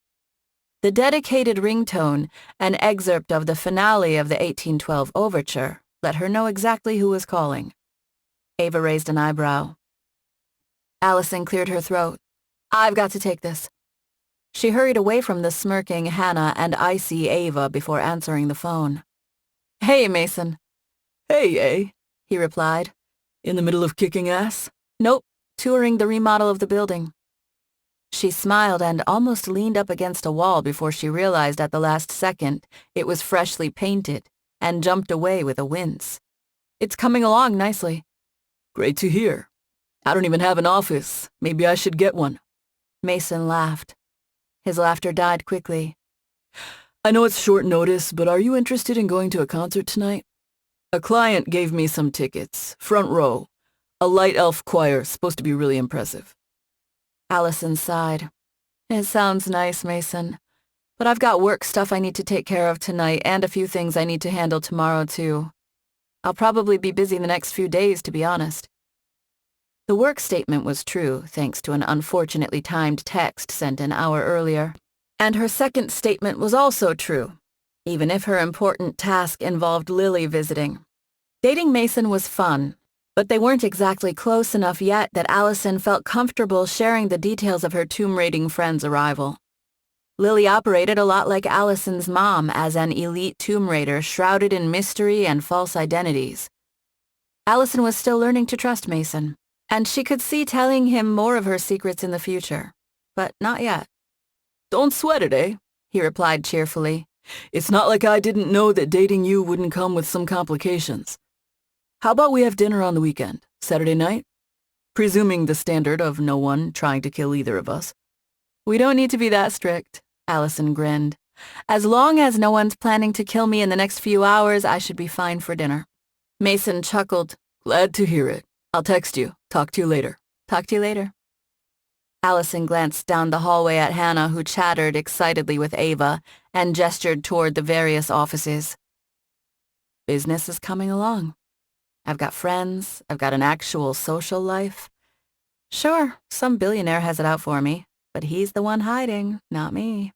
The dedicated ringtone, an excerpt of the finale of the 1812 overture, let her know exactly who was calling. Ava raised an eyebrow. Alison cleared her throat. I've got to take this. She hurried away from the smirking Hana and icy Ava before answering the phone. Hey, Mason. Hey, eh? He replied. In the middle of kicking ass? Nope, touring the remodel of the building. She smiled and almost leaned up against a wall before she realized at the last second it was freshly painted and jumped away with a wince. It's coming along nicely. Great to hear. I don't even have an office. Maybe I should get one. Mason laughed. His laughter died quickly. I know it's short notice, but are you interested in going to a concert tonight? A client gave me some tickets, front row. A light elf choir, supposed to be really impressive. Alison sighed. It sounds nice, Mason. But I've got work stuff I need to take care of tonight and a few things I need to handle tomorrow, too. I'll probably be busy the next few days, to be honest. The work statement was true, thanks to an unfortunately timed text sent an hour earlier. And her second statement was also true, even if her important task involved Lily visiting. Dating Mason was fun, but they weren't exactly close enough yet that Alison felt comfortable sharing the details of her tomb-raiding friend's arrival. Lily operated a lot like Alison's mom as an elite tomb raider shrouded in mystery and false identities. Alison was still learning to trust Mason, and she could see telling him more of her secrets in the future, but not yet. Don't sweat it, eh? He replied cheerfully. It's not like I didn't know that dating you wouldn't come with some complications. How about we have dinner on the weekend, Saturday night? Presuming the standard of no one trying to kill either of us. We don't need to be that strict, Alison grinned. As long as no one's planning to kill me in the next few hours, I should be fine for dinner. Mason chuckled. Glad to hear it. I'll text you. Talk to you later. Talk to you later. Alison glanced down the hallway at Hana, who chattered excitedly with Ava, and gestured toward the various offices. Business is coming along. I've got friends, I've got an actual social life. Sure, some billionaire has it out for me, but he's the one hiding, not me.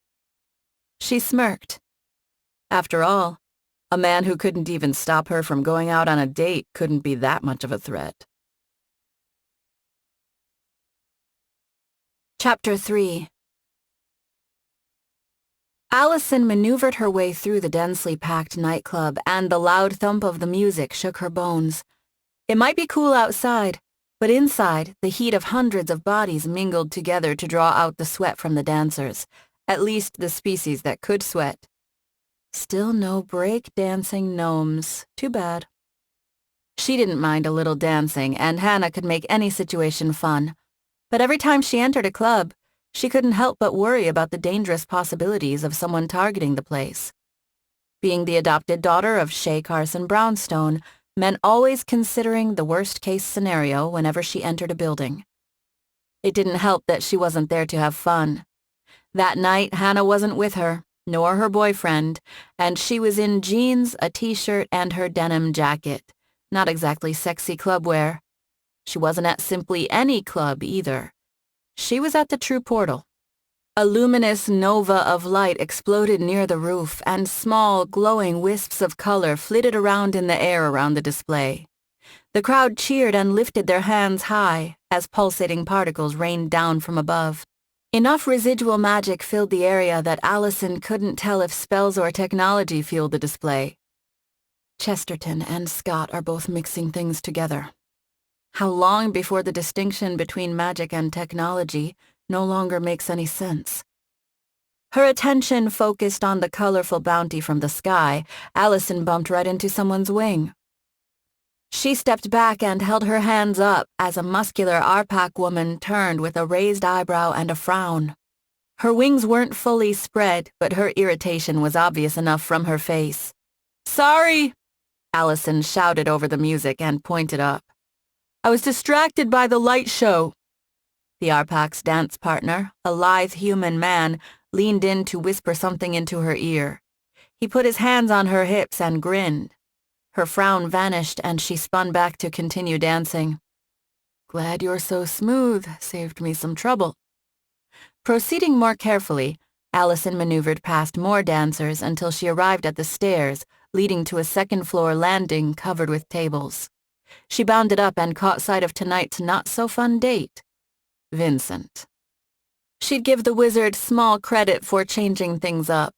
She smirked. After all, a man who couldn't even stop her from going out on a date couldn't be that much of a threat. Chapter 3. Alison maneuvered her way through the densely packed nightclub, and the loud thump of the music shook her bones. It might be cool outside, but inside, the heat of hundreds of bodies mingled together to draw out the sweat from the dancers, at least the species that could sweat. Still no break-dancing gnomes. Too bad. She didn't mind a little dancing, and Hana could make any situation fun. But every time she entered a club, She couldn't help but worry about the dangerous possibilities of someone targeting the place. Being the adopted daughter of Carson Brownstone meant always considering the worst-case scenario whenever she entered a building. It didn't help that she wasn't there to have fun. That night, Hana wasn't with her, nor her boyfriend, and she was in jeans, a t-shirt, and her denim jacket. Not exactly sexy club wear. She wasn't at simply any club either. She was at the True Portal. A luminous nova of light exploded near the roof, and small, glowing wisps of color flitted around in the air around the display. The crowd cheered and lifted their hands high as pulsating particles rained down from above. Enough residual magic filled the area that Alison couldn't tell if spells or technology fueled the display. Chesterton and Scott are both mixing things together. How long before the distinction between magic and technology no longer makes any sense? Her attention focused on the colorful bounty from the sky. Alison bumped right into someone's wing. She stepped back and held her hands up as a muscular Arpak woman turned with a raised eyebrow and a frown. Her wings weren't fully spread, but her irritation was obvious enough from her face. "Sorry!" Alison shouted over the music and pointed up. "I was distracted by the light show." The Arpak's dance partner, a lithe human man, leaned in to whisper something into her ear. He put his hands on her hips and grinned. Her frown vanished and she spun back to continue dancing. "Glad you're so smooth, saved me some trouble." Proceeding more carefully, Alison maneuvered past more dancers until she arrived at the stairs, leading to a second-floor landing covered with tables. She bounded up and caught sight of tonight's not-so-fun date. Vincent. She'd give the wizard small credit for changing things up.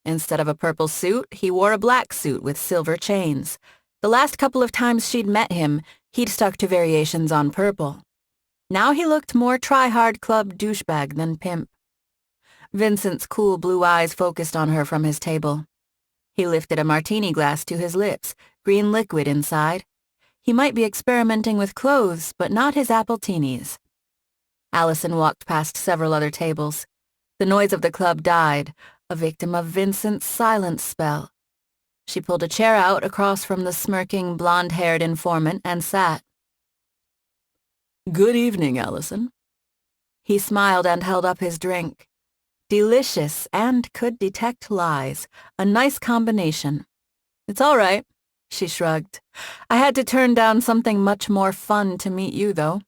Instead of a purple suit, he wore a black suit with silver chains. The last couple of times she'd met him, he'd stuck to variations on purple. Now he looked more try-hard club douchebag than pimp. Vincent's cool blue eyes focused on her from his table. He lifted a martini glass to his lips, green liquid inside. He might be experimenting with clothes, but not his appletinis. Alison walked past several other tables. The noise of the club died, a victim of Vincent's silence spell. She pulled a chair out across from the smirking, blonde-haired informant and sat. "Good evening, Alison." He smiled and held up his drink. Delicious and could detect lies. A nice combination. "It's all right," she shrugged. "I had to turn down something much more fun to meet you, though."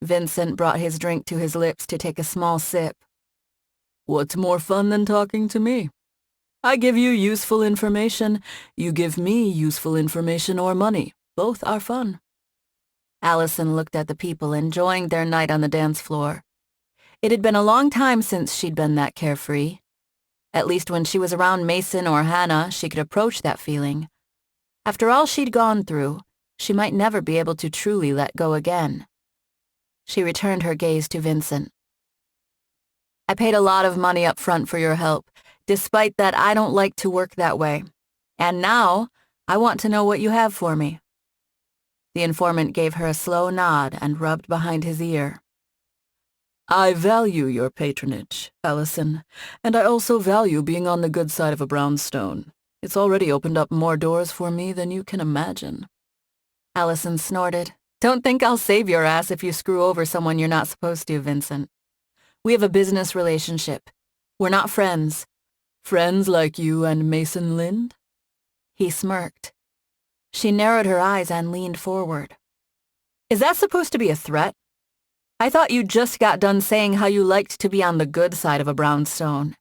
Vincent brought his drink to his lips to take a small sip. "What's more fun than talking to me? I give you useful information, you give me useful information or money. Both are fun." Alison looked at the people enjoying their night on the dance floor. It had been a long time since she'd been that carefree. At least when she was around Mason or Hana, she could approach that feeling. After all she'd gone through, she might never be able to truly let go again. She returned her gaze to Vincent. "I paid a lot of money up front for your help. Despite that, I don't like to work that way. And now, I want to know what you have for me." The informant gave her a slow nod and rubbed behind his ear. "I value your patronage, Alison, and I also value being on the good side of a Brownstone. It's already opened up more doors for me than you can imagine." Alison snorted. "Don't think I'll save your ass if you screw over someone you're not supposed to, Vincent. We have a business relationship. We're not friends." "Friends like you and Mason Lind?" He smirked. She narrowed her eyes and leaned forward. "Is that supposed to be a threat? I thought you just got done saying how you liked to be on the good side of a Brownstone.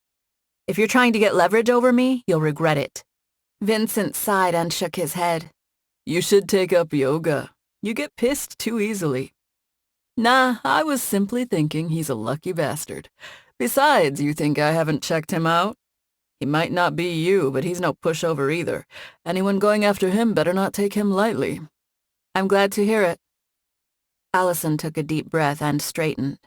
If you're trying to get leverage over me, you'll regret it." Vincent sighed and shook his head. "You should take up yoga. You get pissed too easily." "Nah, I was simply thinking he's a lucky bastard. Besides, you think I haven't checked him out? He might not be you, but he's no pushover either. Anyone going after him better not take him lightly." "I'm glad to hear it." Alison took a deep breath and straightened.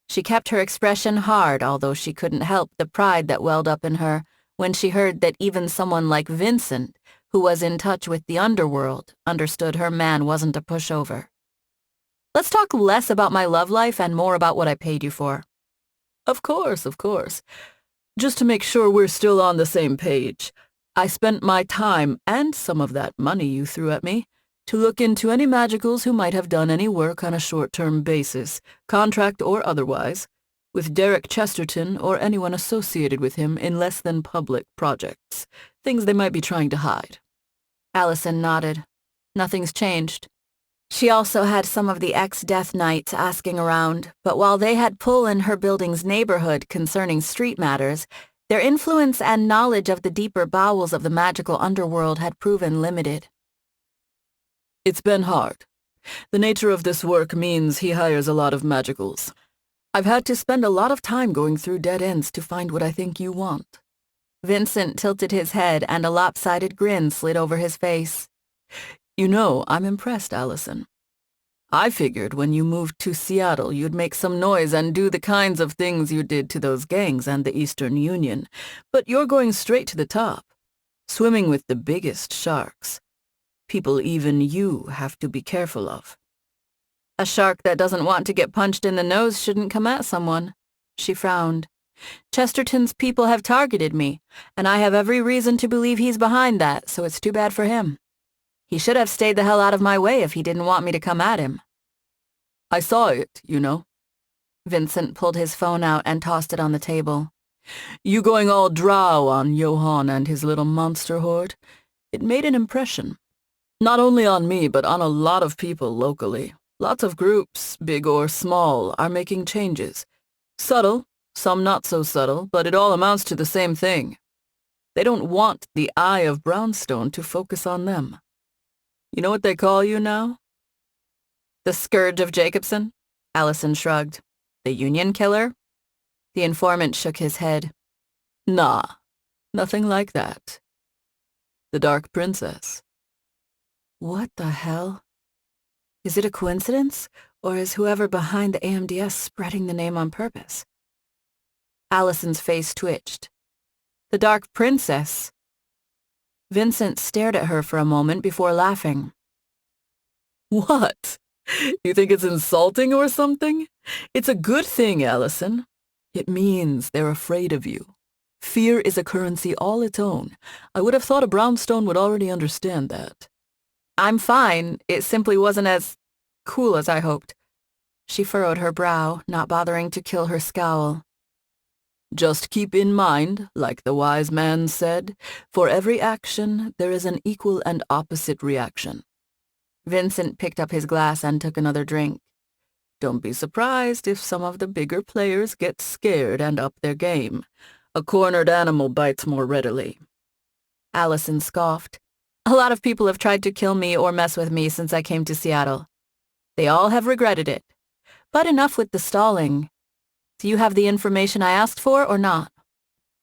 She kept her expression hard, although she couldn't help the pride that welled up in her when she heard that even someone like Vincent, who was in touch with the underworld, understood her man wasn't a pushover. "Let's talk less about my love life and more about what I paid you for." Of course, of course. Just to make sure we're still on the same page, I spent my time and some of that money you threw at me to look into any magicals who might have done any work on a short-term basis, contract or otherwise, with Derek Chesterton or anyone associated with him in less than public projects, things they might be trying to hide. Alison nodded. Nothing's changed. She also had some of the ex-Death Knights asking around, but while they had pull in her building's neighborhood concerning street matters, their influence and knowledge of the deeper bowels of the magical underworld had proven limited. It's been hard. The nature of this work means he hires a lot of magicals. I've had to spend a lot of time going through dead ends to find what I think you want. Vincent tilted his head and a lopsided grin slid over his face. You know, I'm impressed, Alison. I figured when you moved to Seattle you'd make some noise and do the kinds of things you did to those gangs and the Eastern Union, but you're going straight to the top, swimming with the biggest sharks. People even you have to be careful of. A shark that doesn't want to get punched in the nose shouldn't come at someone. She frowned. Chesterton's people have targeted me, and I have every reason to believe he's behind that, so it's too bad for him. He should have stayed the hell out of my way if he didn't want me to come at him. I saw it, you know. Vincent pulled his phone out and tossed it on the table. You going all drow on Johann and his little monster horde? It made an impression. Not only on me, but on a lot of people locally. Lots of groups, big or small, are making changes. Subtle, some not so subtle, but it all amounts to the same thing. They don't want the eye of Brownstone to focus on them. You know what they call you now? The Scourge of Jacobson? Alison shrugged. The Union Killer? The informant shook his head. Nah, nothing like that. The Dark Princess. What the hell? Is it a coincidence, or is whoever behind the AMDS spreading the name on purpose? Alison's face twitched. The Dark Princess? Vincent stared at her for a moment before laughing. What? You think it's insulting or something? It's a good thing, Alison. It means they're afraid of you. Fear is a currency all its own. I would have thought a Brownstone would already understand that. I'm fine. It simply wasn't as cool as I hoped. She furrowed her brow, not bothering to kill her scowl. Just keep in mind, like the wise man said, for every action there is an equal and opposite reaction. Vincent picked up his glass and took another drink. Don't be surprised if some of the bigger players get scared and up their game. A cornered animal bites more readily. Alison scoffed. A lot of people have tried to kill me or mess with me since I came to Seattle. They all have regretted it. But enough with the stalling. Do you have the information I asked for or not?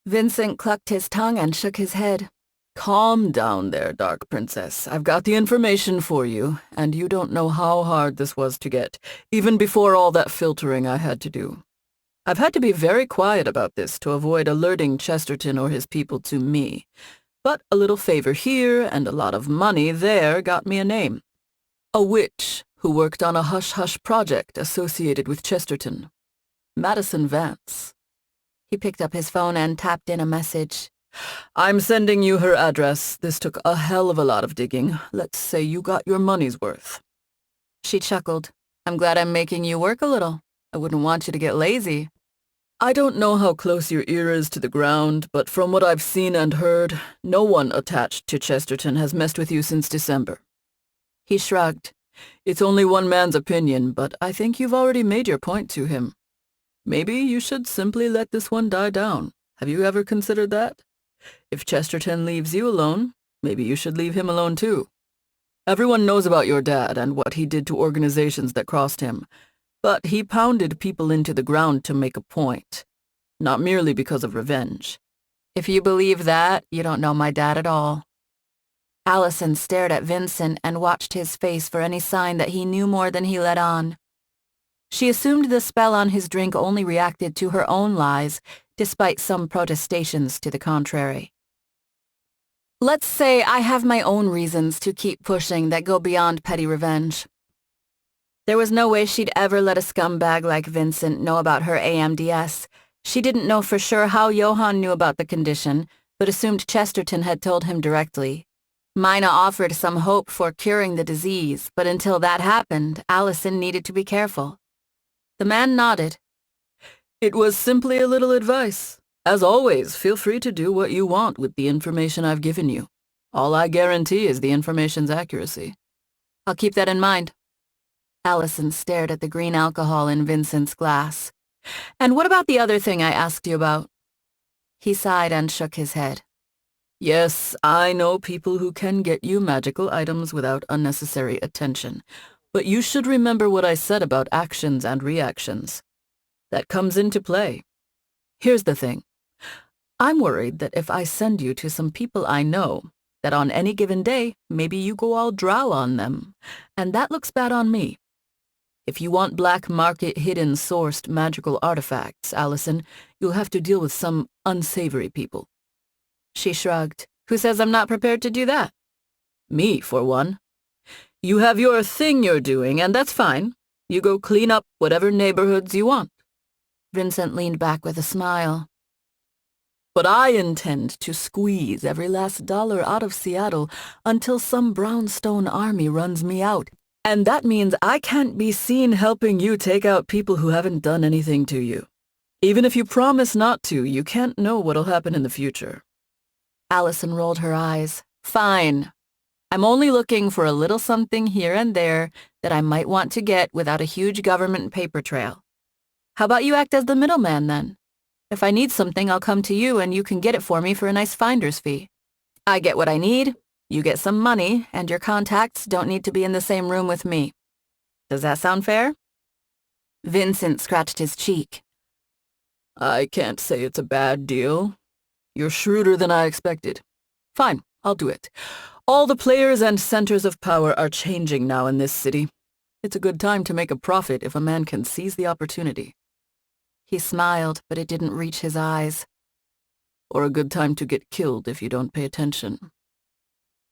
Vincent clucked his tongue and shook his head. Calm down there, Dark Princess. I've got the information for you, and you don't know how hard this was to get, even before all that filtering I had to do. I've had to be very quiet about this to avoid alerting Chesterton or his people to me. But a little favor here and a lot of money there got me a name. A witch who worked on a hush-hush project associated with Chesterton. Madison Vance. He picked up his phone and tapped in a message. I'm sending you her address. This took a hell of a lot of digging. Let's say you got your money's worth. She chuckled. I'm glad I'm making you work a little. I wouldn't want you to get lazy. I don't know how close your ear is to the ground, but from what I've seen and heard, no one attached to Chesterton has messed with you since December. He shrugged. It's only one man's opinion, but I think you've already made your point to him. Maybe you should simply let this one die down. Have you ever considered that? If Chesterton leaves you alone, maybe you should leave him alone too. Everyone knows about your dad and what he did to organizations that crossed him, but he pounded people into the ground to make a point, not merely because of revenge. If you believe that, you don't know my dad at all. Alison stared at Vincent and watched his face for any sign that he knew more than he let on. She assumed the spell on his drink only reacted to her own lies, despite some protestations to the contrary. Let's say I have my own reasons to keep pushing that go beyond petty revenge. There was no way she'd ever let a scumbag like Vincent know about her AMDS. She didn't know for sure how Johann knew about the condition, but assumed Chesterton had told him directly. Mina offered some hope for curing the disease, but until that happened, Alison needed to be careful. The man nodded. It was simply a little advice. As always, feel free to do what you want with the information I've given you. All I guarantee is the information's accuracy. I'll keep that in mind. Alison stared at the green alcohol in Vincent's glass. And what about the other thing I asked you about? He sighed and shook his head. Yes, I know people who can get you magical items without unnecessary attention, but you should remember what I said about actions and reactions. That comes into play. Here's the thing. I'm worried that if I send you to some people I know, that on any given day, maybe you go all drow on them, and that looks bad on me. If you want black market hidden sourced magical artifacts, Alison, you'll have to deal with some unsavory people. She shrugged. Who says I'm not prepared to do that? Me, for one. You have your thing you're doing, and that's fine. You go clean up whatever neighborhoods you want. Vincent leaned back with a smile. But I intend to squeeze every last dollar out of Seattle until some Brownstone army runs me out. And that means I can't be seen helping you take out people who haven't done anything to you. Even if you promise not to, you can't know what'll happen in the future. Alison rolled her eyes. Fine. I'm only looking for a little something here and there that I might want to get without a huge government paper trail. How about you act as the middleman, then? If I need something, I'll come to you and you can get it for me for a nice finder's fee. I get what I need, you get some money, and your contacts don't need to be in the same room with me. Does that sound fair? Vincent scratched his cheek. I can't say it's a bad deal. You're shrewder than I expected. Fine, I'll do it. All the players and centers of power are changing now in this city. It's a good time to make a profit if a man can seize the opportunity. He smiled, but it didn't reach his eyes. Or a good time to get killed if you don't pay attention.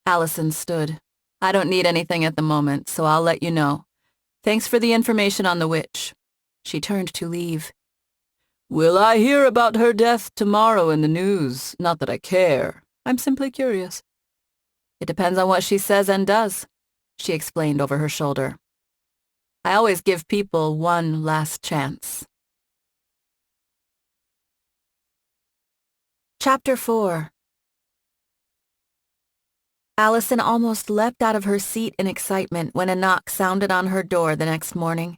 Alison stood. I don't need anything at the moment, so I'll let you know. Thanks for the information on the witch. She turned to leave. Will I hear about her death tomorrow in the news? Not that I care. I'm simply curious. It depends on what she says and does, she explained over her shoulder. I always give people one last chance. Chapter 4. Alison almost leapt out of her seat in excitement when a knock sounded on her door the next morning.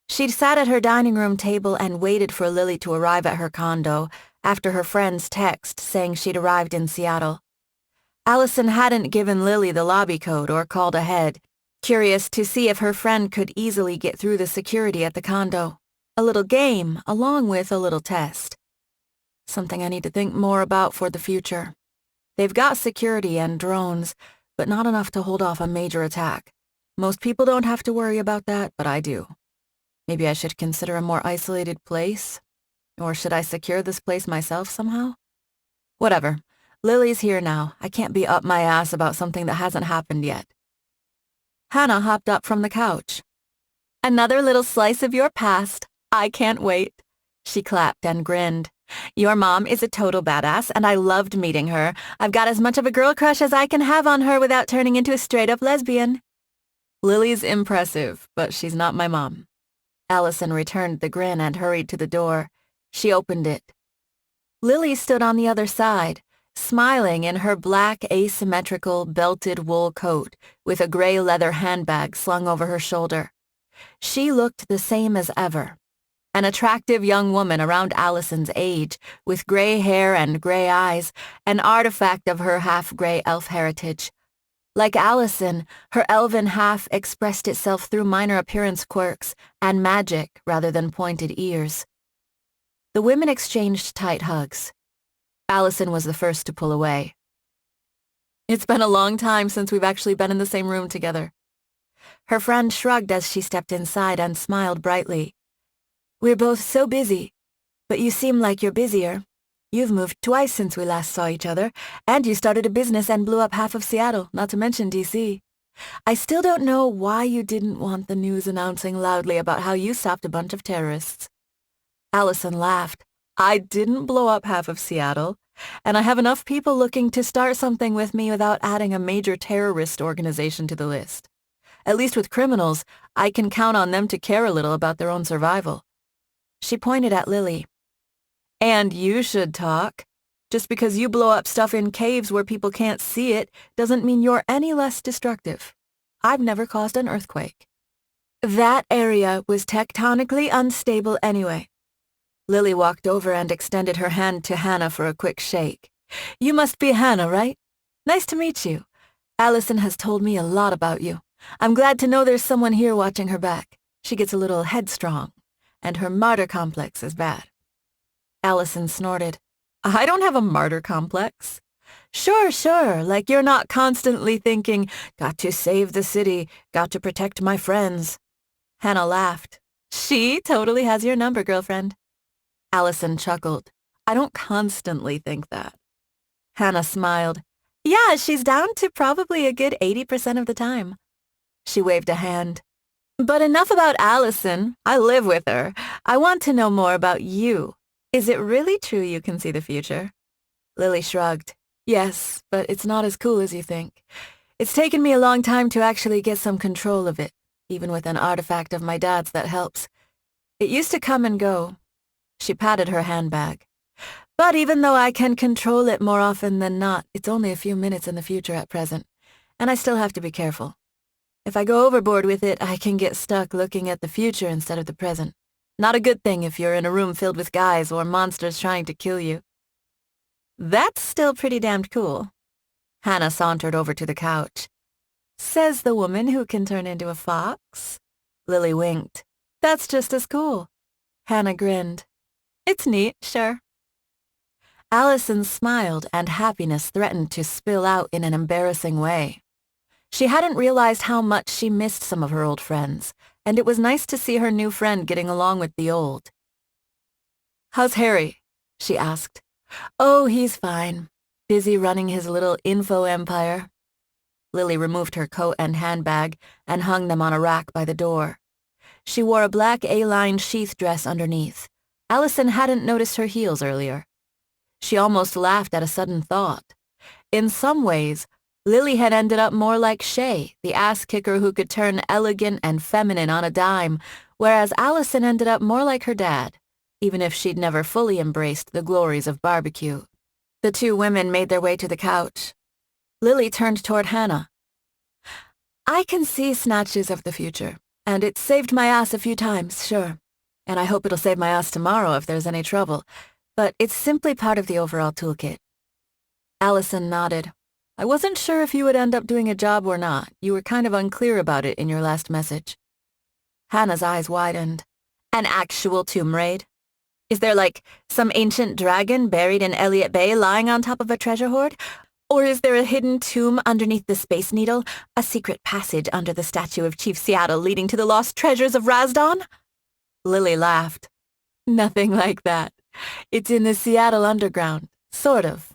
She'd sat at her dining room table and waited for Lily to arrive at her condo after her friend's text saying she'd arrived in Seattle. Alison hadn't given Lily the lobby code or called ahead, curious to see if her friend could easily get through the security at the condo. A little game, along with a little test. Something I need to think more about for the future. They've got security and drones, but not enough to hold off a major attack. Most people don't have to worry about that, but I do. Maybe I should consider a more isolated place? Or should I secure this place myself somehow? Whatever. Lily's here now. I can't be up my ass about something that hasn't happened yet. Hana hopped up from the couch. Another little slice of your past. I can't wait. She clapped and grinned. Your mom is a total badass, and I loved meeting her. I've got as much of a girl crush as I can have on her without turning into a straight-up lesbian. Lily's impressive, but she's not my mom. Alison returned the grin and hurried to the door. She opened it. Lily stood on the other side, smiling in her black asymmetrical belted wool coat with a gray leather handbag slung over her shoulder. She looked the same as ever. An attractive young woman around Alison's age, with gray hair and gray eyes, an artifact of her half-gray elf heritage. Like Alison, her elven half expressed itself through minor appearance quirks and magic rather than pointed ears. The women exchanged tight hugs. Alison was the first to pull away. It's been a long time since we've actually been in the same room together. Her friend shrugged as she stepped inside and smiled brightly. We're both so busy, but you seem like you're busier. You've moved twice since we last saw each other, and you started a business and blew up half of Seattle, not to mention D.C. I still don't know why you didn't want the news announcing loudly about how you stopped a bunch of terrorists. Alison laughed. I didn't blow up half of Seattle, and I have enough people looking to start something with me without adding a major terrorist organization to the list. At least with criminals, I can count on them to care a little about their own survival. She pointed at Lily. And you should talk. Just because you blow up stuff in caves where people can't see it doesn't mean you're any less destructive. I've never caused an earthquake. That area was tectonically unstable anyway. Lily walked over and extended her hand to Hana for a quick shake. You must be Hana, right? Nice to meet you. Alison has told me a lot about you. I'm glad to know there's someone here watching her back. She gets a little headstrong, and her martyr complex is bad. Alison snorted. I don't have a martyr complex. Sure, like you're not constantly thinking, got to save the city, got to protect my friends. Hana laughed. She totally has your number, girlfriend. Alison chuckled. I don't constantly think that. Hana smiled. Yeah, she's down to probably a good 80% of the time. She waved a hand. But enough about Alison. I live with her. I want to know more about you. Is it really true you can see the future? Lily shrugged. Yes, but it's not as cool as you think. It's taken me a long time to actually get some control of it, even with an artifact of my dad's that helps. It used to come and go. She patted her handbag. But even though I can control it more often than not, it's only a few minutes in the future at present, and I still have to be careful. If I go overboard with it, I can get stuck looking at the future instead of the present. Not a good thing if you're in a room filled with guys or monsters trying to kill you. That's still pretty damned cool. Hana sauntered over to the couch. Says the woman who can turn into a fox. Lily winked. That's just as cool. Hana grinned. It's neat, sure. Alison smiled, and happiness threatened to spill out in an embarrassing way. She hadn't realized how much she missed some of her old friends, and it was nice to see her new friend getting along with the old. How's Harry? She asked. Oh, he's fine. Busy running his little info empire. Lily removed her coat and handbag and hung them on a rack by the door. She wore a black A-line sheath dress underneath. Alison hadn't noticed her heels earlier. She almost laughed at a sudden thought. In some ways, Lily had ended up more like Shay, the ass-kicker who could turn elegant and feminine on a dime, whereas Alison ended up more like her dad, even if she'd never fully embraced the glories of barbecue. The two women made their way to the couch. Lily turned toward Hana. I can see snatches of the future, and it's saved my ass a few times, sure. And I hope it'll save my ass tomorrow if there's any trouble, but it's simply part of the overall toolkit. Alison nodded. I wasn't sure if you would end up doing a job or not. You were kind of unclear about it in your last message. Hana's eyes widened. An actual tomb raid? Is there like some ancient dragon buried in Elliott Bay lying on top of a treasure hoard? Or is there a hidden tomb underneath the Space Needle? A secret passage under the statue of Chief Seattle leading to the lost treasures of Razdon? Lily laughed. Nothing like that. It's in the Seattle Underground, sort of.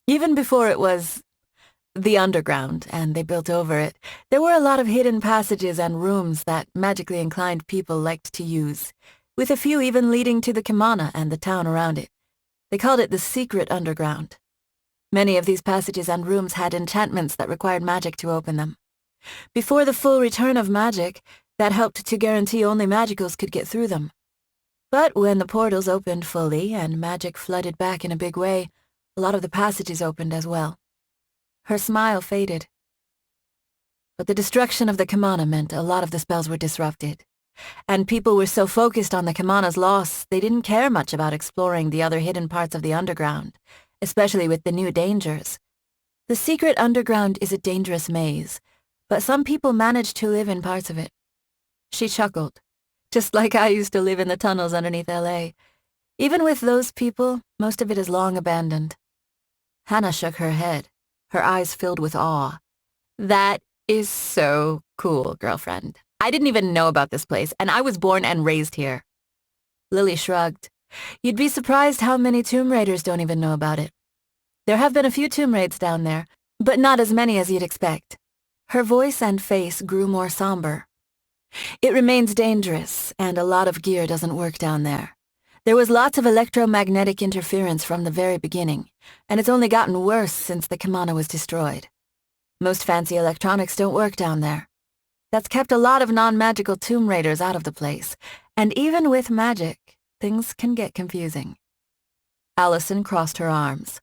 Even before it was the underground, and they built over it, there were a lot of hidden passages and rooms that magically inclined people liked to use, with a few even leading to the Kimana and the town around it. They called it the secret underground. Many of these passages and rooms had enchantments that required magic to open them. Before the full return of magic, that helped to guarantee only magicals could get through them. But when the portals opened fully and magic flooded back in a big way, a lot of the passages opened as well. Her smile faded. But the destruction of the Kimana meant a lot of the spells were disrupted. And people were so focused on the Kimana's loss, they didn't care much about exploring the other hidden parts of the underground, especially with the new dangers. The secret underground is a dangerous maze, but some people manage to live in parts of it. She chuckled. Just like I used to live in the tunnels underneath LA. Even with those people, most of it is long abandoned. Hana shook her head, her eyes filled with awe. That is so cool, girlfriend. I didn't even know about this place, and I was born and raised here. Lily shrugged. You'd be surprised how many tomb raiders don't even know about it. There have been a few tomb raids down there, but not as many as you'd expect. Her voice and face grew more somber. It remains dangerous, and a lot of gear doesn't work down there. There was lots of electromagnetic interference from the very beginning, and it's only gotten worse since the kimono was destroyed. Most fancy electronics don't work down there. That's kept a lot of non-magical tomb raiders out of the place, and even with magic, things can get confusing. Alison crossed her arms.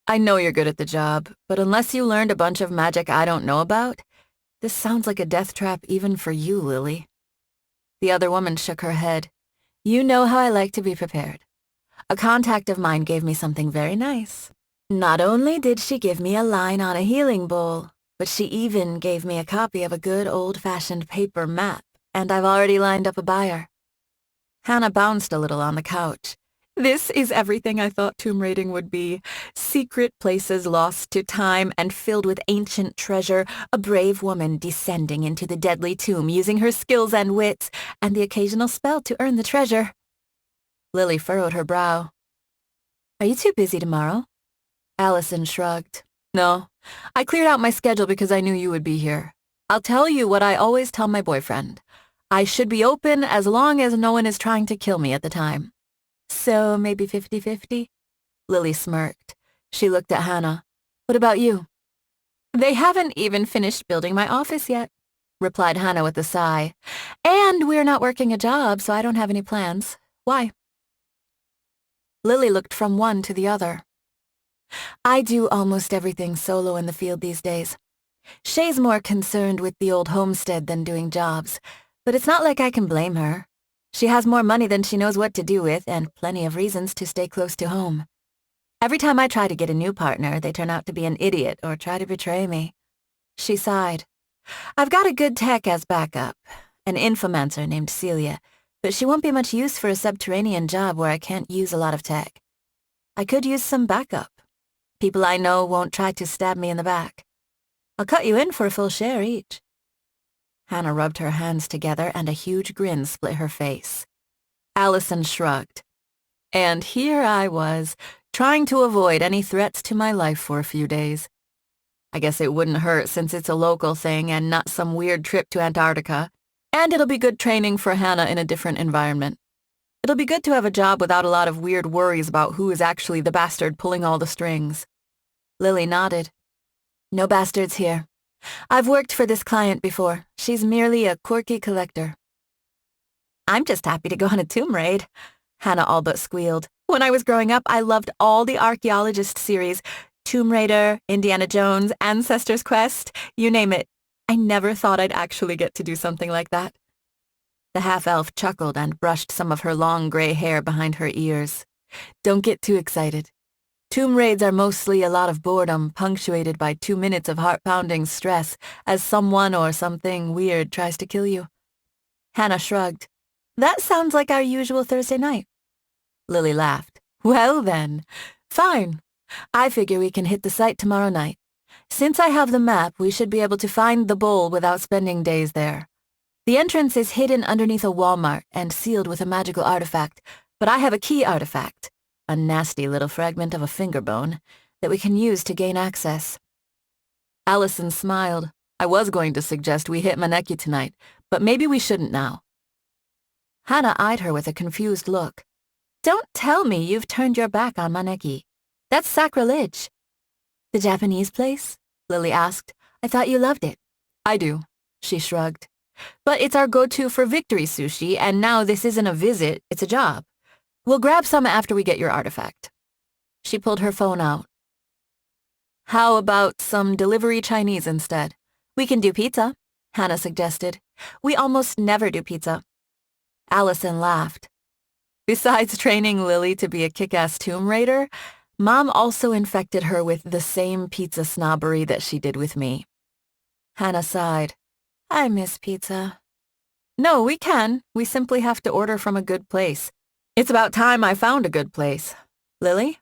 I know you're good at the job, but unless you learned a bunch of magic I don't know about, this sounds like a death trap even for you, Lily. The other woman shook her head. You know how I like to be prepared. A contact of mine gave me something very nice. Not only did she give me a line on a healing bowl, but she even gave me a copy of a good old-fashioned paper map, and I've already lined up a buyer. Hana bounced a little on the couch. This is everything I thought tomb raiding would be. Secret places lost to time and filled with ancient treasure, a brave woman descending into the deadly tomb using her skills and wits, and the occasional spell to earn the treasure. Lily furrowed her brow. Are you too busy tomorrow? Alison shrugged. No, I cleared out my schedule because I knew you would be here. I'll tell you what I always tell my boyfriend. I should be open as long as no one is trying to kill me at the time. So maybe 50-50? Lily smirked. She looked at Hana. What about you? They haven't even finished building my office yet, replied Hana with a sigh. And we're not working a job, so I don't have any plans. Why? Lily looked from one to the other. I do almost everything solo in the field these days. Shay's more concerned with the old homestead than doing jobs, but it's not like I can blame her. She has more money than she knows what to do with, and plenty of reasons to stay close to home. Every time I try to get a new partner, they turn out to be an idiot or try to betray me. She sighed. I've got a good tech as backup, an infomancer named Celia, but she won't be much use for a subterranean job where I can't use a lot of tech. I could use some backup. People I know won't try to stab me in the back. I'll cut you in for a full share each. Hana rubbed her hands together and a huge grin split her face. Alison shrugged. And here I was, trying to avoid any threats to my life for a few days. I guess it wouldn't hurt since it's a local thing and not some weird trip to Antarctica, and it'll be good training for Hana in a different environment. It'll be good to have a job without a lot of weird worries about who is actually the bastard pulling all the strings. Lily nodded. No bastards here. I've worked for this client before. She's merely a quirky collector. I'm just happy to go on a tomb raid, Hana all but squealed. When I was growing up, I loved all the archaeologist series. Tomb Raider, Indiana Jones, Ancestor's Quest, you name it. I never thought I'd actually get to do something like that. The half-elf chuckled and brushed some of her long gray hair behind her ears. Don't get too excited. Tomb raids are mostly a lot of boredom, punctuated by 2 minutes of heart-pounding stress as someone or something weird tries to kill you. Hana shrugged. That sounds like our usual Thursday night. Lily laughed. Well then, fine. I figure we can hit the site tomorrow night. Since I have the map, we should be able to find the bowl without spending days there. The entrance is hidden underneath a Walmart and sealed with a magical artifact, but I have a key artifact. A nasty little fragment of a finger bone that we can use to gain access. Alison smiled. I was going to suggest we hit Maneki tonight, but maybe we shouldn't now. Hana eyed her with a confused look. Don't tell me you've turned your back on Maneki. That's sacrilege. The Japanese place? Lily asked. I thought you loved it. I do, she shrugged. But it's our go-to for victory sushi, and now this isn't a visit, it's a job. We'll grab some after we get your artifact. She pulled her phone out. How about some delivery Chinese instead? We can do pizza, Hana suggested. We almost never do pizza. Alison laughed. Besides training Lily to be a kick-ass tomb raider, Mom also infected her with the same pizza snobbery that she did with me. Hana sighed. I miss pizza. No, we can. We simply have to order from a good place. It's about time I found a good place. Lily?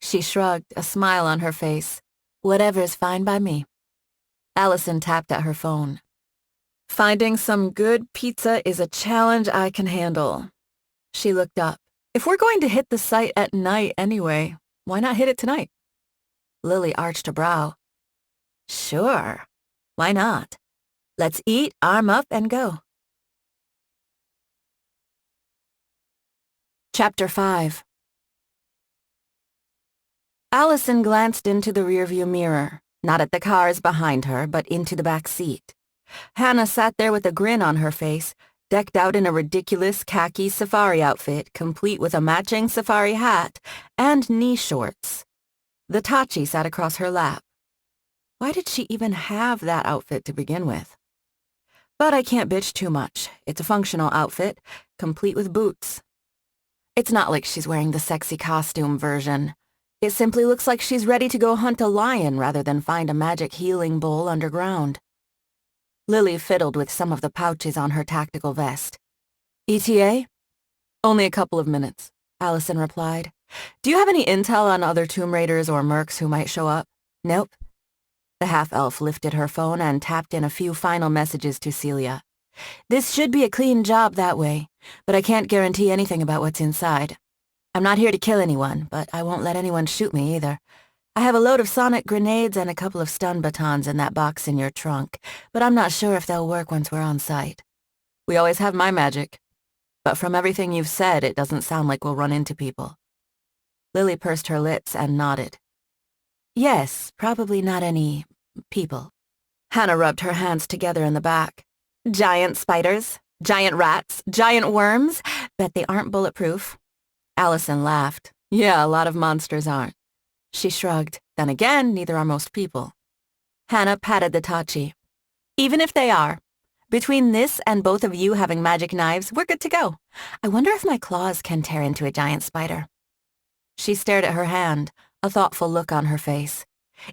She shrugged, a smile on her face. Whatever's fine by me. Alison tapped at her phone. Finding some good pizza is a challenge I can handle. She looked up. If we're going to hit the site at night anyway, why not hit it tonight? Lily arched a brow. Sure. Why not? Let's eat, arm up, and go. Chapter 5. Alison glanced into the rearview mirror, not at the cars behind her, but into the back seat. Hana sat there with a grin on her face, decked out in a ridiculous khaki safari outfit, complete with a matching safari hat and knee shorts. The Tachi sat across her lap. Why did she even have that outfit to begin with? But I can't bitch too much. It's a functional outfit, complete with boots. It's not like she's wearing the sexy costume version. It simply looks like she's ready to go hunt a lion rather than find a magic healing bowl underground. Lily fiddled with some of the pouches on her tactical vest. ETA? Only a couple of minutes, Alison replied. Do you have any intel on other Tomb Raiders or mercs who might show up? Nope. The half-elf lifted her phone and tapped in a few final messages to Celia. This should be a clean job that way, but I can't guarantee anything about what's inside. I'm not here to kill anyone, but I won't let anyone shoot me either. I have a load of sonic grenades and a couple of stun batons in that box in your trunk, but I'm not sure if they'll work once we're on site. We always have my magic, but from everything you've said, it doesn't sound like we'll run into people. Lily pursed her lips and nodded. Yes, probably not any people. Hana rubbed her hands together in the back. Giant spiders, giant rats, giant worms. Bet they aren't bulletproof. Alison laughed. Yeah, a lot of monsters aren't. She shrugged. Then again, neither are most people. Hana patted the Tachi. Even if they are, between this and both of you having magic knives, we're good to go. I wonder if my claws can tear into a giant spider. She stared at her hand, a thoughtful look on her face.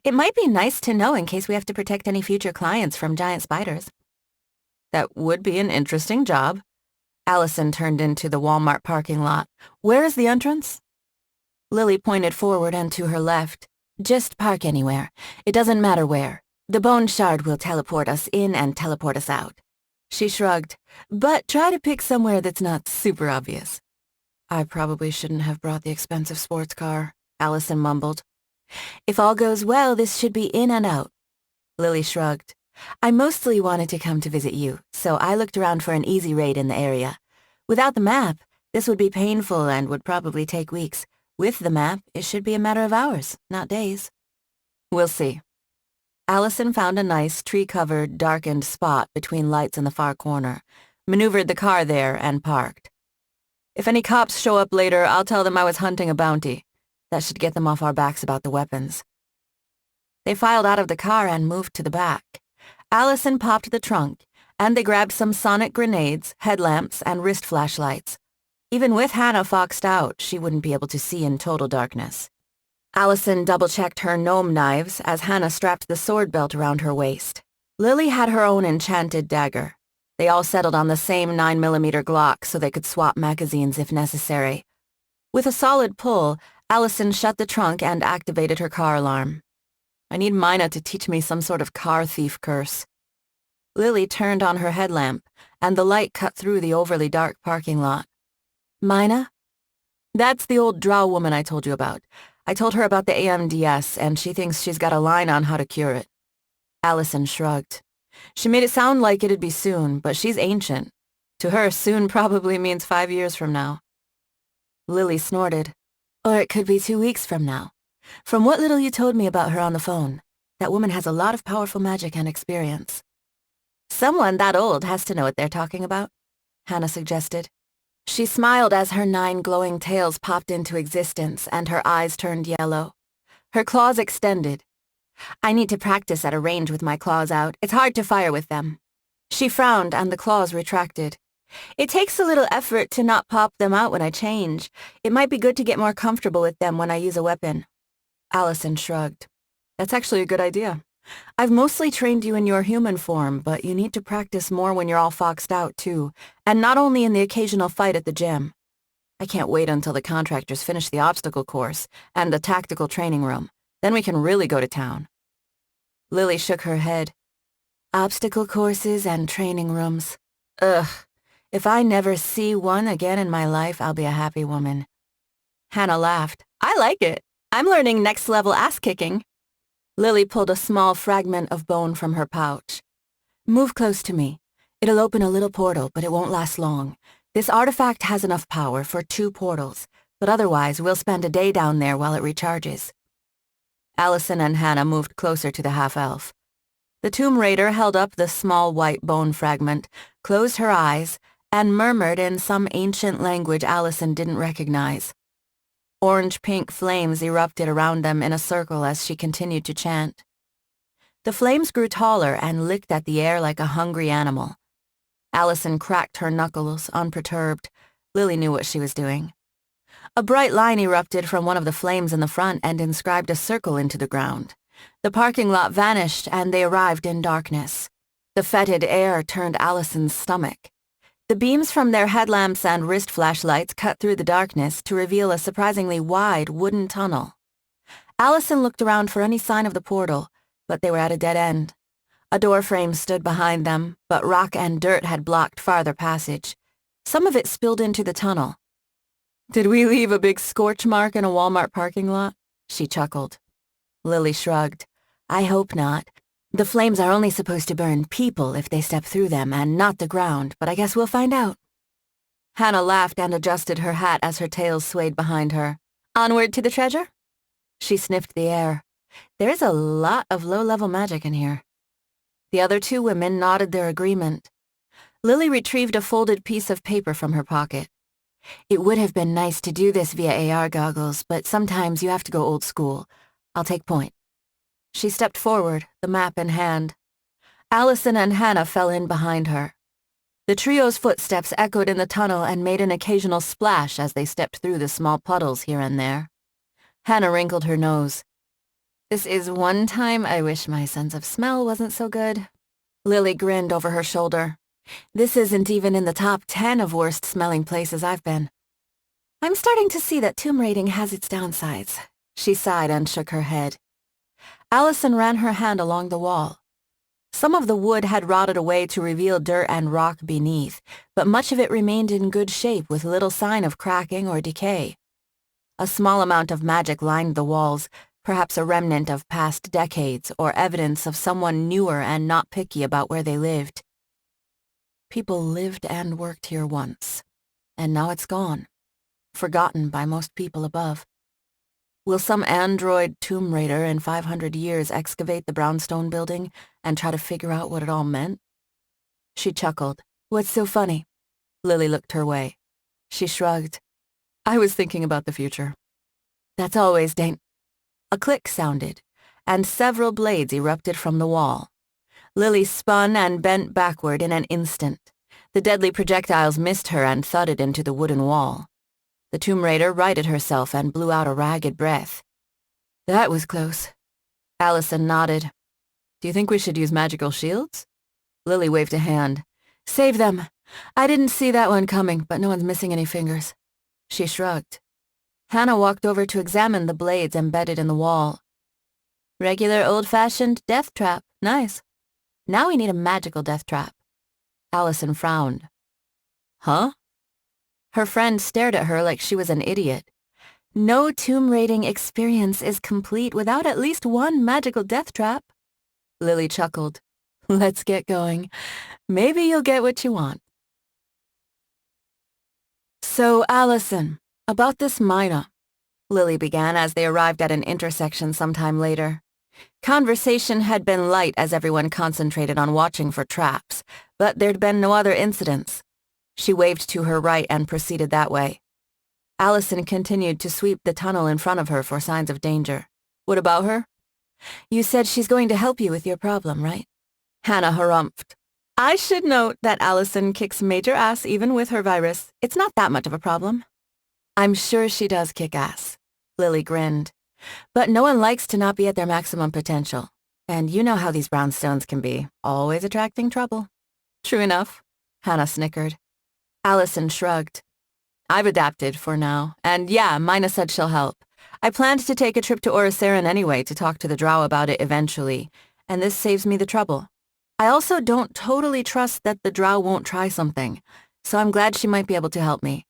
It might be nice to know in case we have to protect any future clients from giant spiders. That would be an interesting job. Alison turned into the Walmart parking lot. Where is the entrance? Lily pointed forward and to her left. Just park anywhere. It doesn't matter where. The bone shard will teleport us in and teleport us out. She shrugged. But try to pick somewhere that's not super obvious. I probably shouldn't have brought the expensive sports car, Alison mumbled. If all goes well, this should be in and out. Lily shrugged. I mostly wanted to come to visit you, so I looked around for an easy raid in the area. Without the map, this would be painful and would probably take weeks. With the map, it should be a matter of hours, not days. We'll see. Alison found a nice, tree-covered, darkened spot between lights in the far corner, maneuvered the car there, and parked. If any cops show up later, I'll tell them I was hunting a bounty. That should get them off our backs about the weapons. They filed out of the car and moved to the back. Alison popped the trunk, and they grabbed some sonic grenades, headlamps, and wrist flashlights. Even with Hana foxed out, she wouldn't be able to see in total darkness. Alison double-checked her gnome knives as Hana strapped the sword belt around her waist. Lily had her own enchanted dagger. They all settled on the same 9mm Glock so they could swap magazines if necessary. With a solid pull, Alison shut the trunk and activated her car alarm. I need Mina to teach me some sort of car thief curse. Lily turned on her headlamp, and the light cut through the overly dark parking lot. Mina? That's the old drow woman I told you about. I told her about the AMDS, and she thinks she's got a line on how to cure it. Alison shrugged. She made it sound like it'd be soon, but she's ancient. To her, soon probably means 5 years from now. Lily snorted. Or it could be 2 weeks from now. From what little you told me about her on the phone, that woman has a lot of powerful magic and experience. Someone that old has to know what they're talking about, Hana suggested. She smiled as her 9 glowing tails popped into existence and her eyes turned yellow. Her claws extended. I need to practice at a range with my claws out. It's hard to fire with them. She frowned and the claws retracted. It takes a little effort to not pop them out when I change. It might be good to get more comfortable with them when I use a weapon. Alison shrugged. That's actually a good idea. I've mostly trained you in your human form, but you need to practice more when you're all foxed out, too, and not only in the occasional fight at the gym. I can't wait until the contractors finish the obstacle course and the tactical training room. Then we can really go to town. Lily shook her head. Obstacle courses and training rooms. Ugh. If I never see one again in my life, I'll be a happy woman. Hana laughed. I like it. I'm learning next-level ass-kicking. Lily pulled a small fragment of bone from her pouch. Move close to me. It'll open a little portal, but it won't last long. This artifact has enough power for 2 portals, but otherwise we'll spend a day down there while it recharges." Alison and Hana moved closer to the half-elf. The Tomb Raider held up the small white bone fragment, closed her eyes, and murmured in some ancient language Alison didn't recognize. Orange-pink flames erupted around them in a circle as she continued to chant. The flames grew taller and licked at the air like a hungry animal. Alison cracked her knuckles, unperturbed. Lily knew what she was doing. A bright line erupted from one of the flames in the front and inscribed a circle into the ground. The parking lot vanished and they arrived in darkness. The fetid air turned Alison's stomach. The beams from their headlamps and wrist flashlights cut through the darkness to reveal a surprisingly wide wooden tunnel. Alison looked around for any sign of the portal, but they were at a dead end. A door frame stood behind them, but rock and dirt had blocked farther passage. Some of it spilled into the tunnel. "Did we leave a big scorch mark in a Walmart parking lot?" she chuckled. Lily shrugged. "I hope not. The flames are only supposed to burn people if they step through them and not the ground, but I guess we'll find out." Hana laughed and adjusted her hat as her tail swayed behind her. "Onward to the treasure?" She sniffed the air. "There is a lot of low-level magic in here." The other 2 women nodded their agreement. Lily retrieved a folded piece of paper from her pocket. "It would have been nice to do this via AR goggles, but sometimes you have to go old school. I'll take point." She stepped forward, the map in hand. Alison and Hana fell in behind her. The trio's footsteps echoed in the tunnel and made an occasional splash as they stepped through the small puddles here and there. Hana wrinkled her nose. "This is one time I wish my sense of smell wasn't so good." Lily grinned over her shoulder. "This isn't even in the top 10 of worst-smelling places I've been." "I'm starting to see that tomb raiding has its downsides." She sighed and shook her head. Alison ran her hand along the wall. Some of the wood had rotted away to reveal dirt and rock beneath, but much of it remained in good shape with little sign of cracking or decay. A small amount of magic lined the walls, perhaps a remnant of past decades or evidence of someone newer and not picky about where they lived. People lived and worked here once, and now it's gone, forgotten by most people above. Will some android tomb raider in 500 years excavate the Brownstone building and try to figure out what it all meant? She chuckled. "What's so funny?" Lily looked her way. She shrugged. "I was thinking about the future." "That's always A click sounded, and several blades erupted from the wall. Lily spun and bent backward in an instant. The deadly projectiles missed her and thudded into the wooden wall. The Tomb Raider righted herself and blew out a ragged breath. "That was close." Alison nodded. "Do you think we should use magical shields?" Lily waved a hand. "Save them. I didn't see that one coming, but no one's missing any fingers." She shrugged. Hana walked over to examine the blades embedded in the wall. "Regular old-fashioned death trap. Nice. Now we need a magical death trap." Alison frowned. "Huh?" Her friend stared at her like she was an idiot. "No tomb raiding experience is complete without at least one magical death trap." Lily chuckled. "Let's get going. Maybe you'll get what you want." "So, Alison, about this mina," Lily began as they arrived at an intersection sometime later. Conversation had been light as everyone concentrated on watching for traps, but there'd been no other incidents. She waved to her right and proceeded that way. Alison continued to sweep the tunnel in front of her for signs of danger. "What about her?" "You said she's going to help you with your problem, right?" Hana harumphed. "I should note that Alison kicks major ass even with her virus. It's not that much of a problem." "I'm sure she does kick ass." Lily grinned. "But no one likes to not be at their maximum potential. And you know how these brownstones can be, always attracting trouble." "True enough," Hana snickered. Alison shrugged. "I've adapted for now, and yeah, Mina said she'll help. I planned to take a trip to Orosaren anyway to talk to the drow about it eventually, and this saves me the trouble. I also don't totally trust that the drow won't try something, so I'm glad she might be able to help me."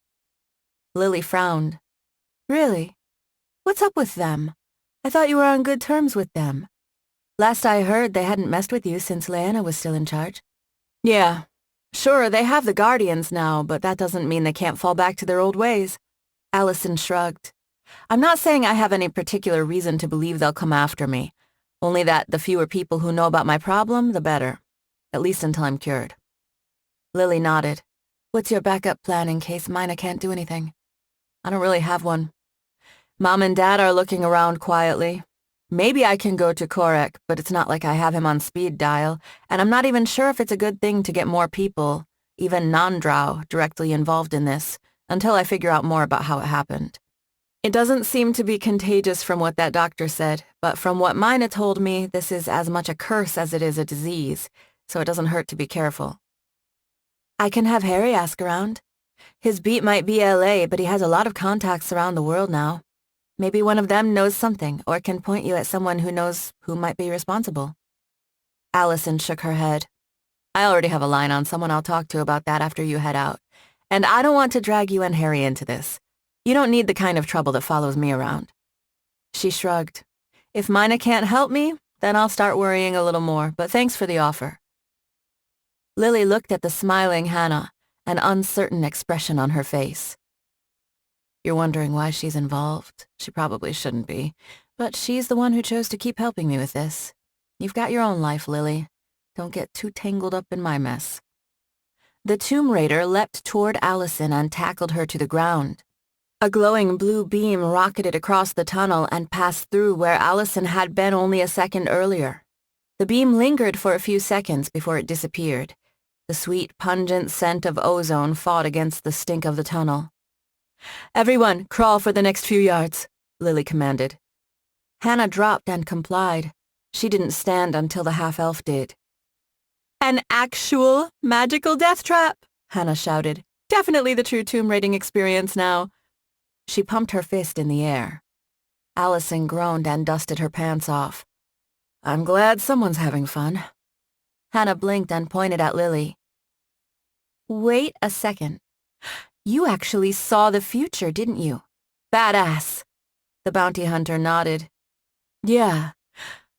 Lily frowned. "Really? What's up with them? I thought you were on good terms with them. Last I heard, they hadn't messed with you since Leanna was still in charge." "Yeah, Sure, they have the Guardians now, but that doesn't mean they can't fall back to their old ways. Alison shrugged. I'm not saying I have any particular reason to believe they'll come after me, only that the fewer people who know about my problem, the better, at least until I'm cured. Lily nodded. What's your backup plan in case Mina can't do anything? I don't really have one. Mom and Dad are looking around quietly. Maybe I can go to Korek, but it's not like I have him on speed dial, and I'm not even sure if it's a good thing to get more people, even non-drow, directly involved in this, until I figure out more about how it happened. It doesn't seem to be contagious from what that doctor said, but from what Mina told me, this is as much a curse as it is a disease, so it doesn't hurt to be careful. I can have Harry ask around. His beat might be LA, but he has a lot of contacts around the world now. Maybe one of them knows something, or can point you at someone who knows who might be responsible. Alison shook her head. I already have a line on someone I'll talk to about that after you head out. And I don't want to drag you and Harry into this. You don't need the kind of trouble that follows me around. She shrugged. If Mina can't help me, then I'll start worrying a little more, but thanks for the offer. Lily looked at the smiling Hana, an uncertain expression on her face. You're wondering why she's involved. She probably shouldn't be, but she's the one who chose to keep helping me with this. You've got your own life, Lily. Don't get too tangled up in my mess. The Tomb Raider leapt toward Alison and tackled her to the ground. A glowing blue beam rocketed across the tunnel and passed through where Alison had been only a second earlier. The beam lingered for a few seconds before it disappeared. The sweet, pungent scent of ozone fought against the stink of the tunnel. Everyone, crawl for the next few yards, Lily commanded. Hana dropped and complied. She didn't stand until the half-elf did. An actual magical death trap, Hana shouted. Definitely the true tomb raiding experience now. She pumped her fist in the air. Alison groaned and dusted her pants off. I'm glad someone's having fun. Hana blinked and pointed at Lily. Wait a second. You actually saw the future, didn't you? Badass. The bounty hunter nodded. Yeah.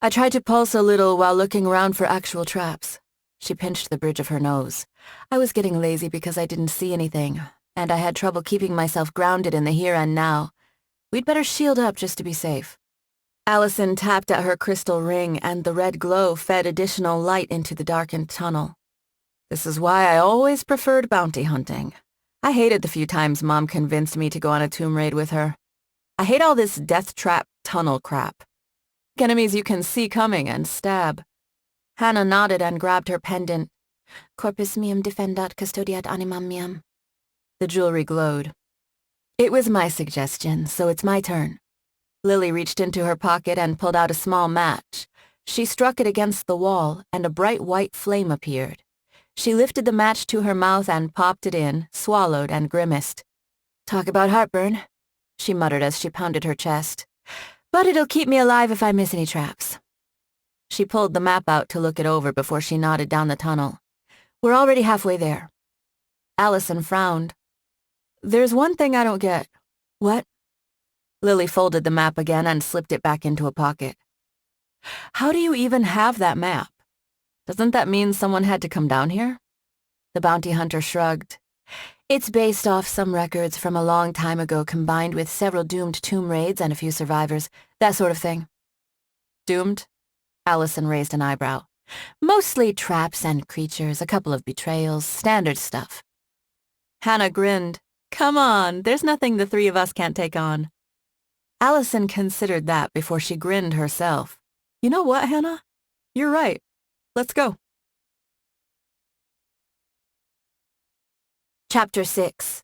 I tried to pulse a little while looking around for actual traps. She pinched the bridge of her nose. I was getting lazy because I didn't see anything, and I had trouble keeping myself grounded in the here and now. We'd better shield up just to be safe. Alison tapped at her crystal ring, and the red glow fed additional light into the darkened tunnel. This is why I always preferred bounty hunting. I hated the few times Mom convinced me to go on a tomb raid with her. I hate all this death trap tunnel crap. Enemies you can see coming and stab. Hana nodded and grabbed her pendant. Corpus meum defendat custodiat animam meum. The jewelry glowed. It was my suggestion, so it's my turn. Lily reached into her pocket and pulled out a small match. She struck it against the wall, and a bright white flame appeared. She lifted the match to her mouth and popped it in, swallowed, and grimaced. Talk about heartburn, she muttered as she pounded her chest. But it'll keep me alive if I miss any traps. She pulled the map out to look it over before she nodded down the tunnel. We're already halfway there. Alison frowned. There's one thing I don't get. What? Lily folded the map again and slipped it back into a pocket. How do you even have that map? Doesn't that mean someone had to come down here? The bounty hunter shrugged. It's based off some records from a long time ago combined with several doomed tomb raids and a few survivors, that sort of thing. Doomed? Alison raised an eyebrow. Mostly traps and creatures, a couple of betrayals, standard stuff. Hana grinned. Come on, there's nothing the three of us can't take on. Alison considered that before she grinned herself. You know what, Hana? You're right. Let's go. Chapter 6.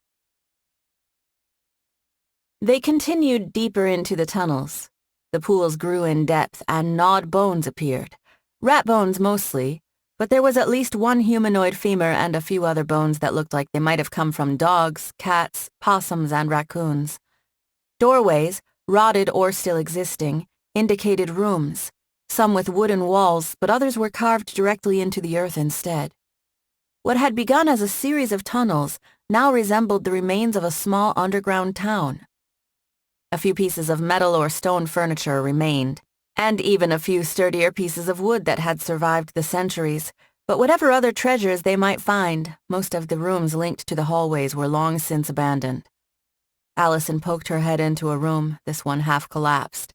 They continued deeper into the tunnels. The pools grew in depth and gnawed bones appeared. Rat bones mostly, but there was at least one humanoid femur and a few other bones that looked like they might have come from dogs, cats, possums, and raccoons. Doorways, rotted or still existing, indicated rooms, some with wooden walls, but others were carved directly into the earth instead. What had begun as a series of tunnels now resembled the remains of a small underground town. A few pieces of metal or stone furniture remained, and even a few sturdier pieces of wood that had survived the centuries, But whatever other treasures they might find, most of the rooms linked to the hallways were long since abandoned. Alison poked her head into a room, this one half collapsed.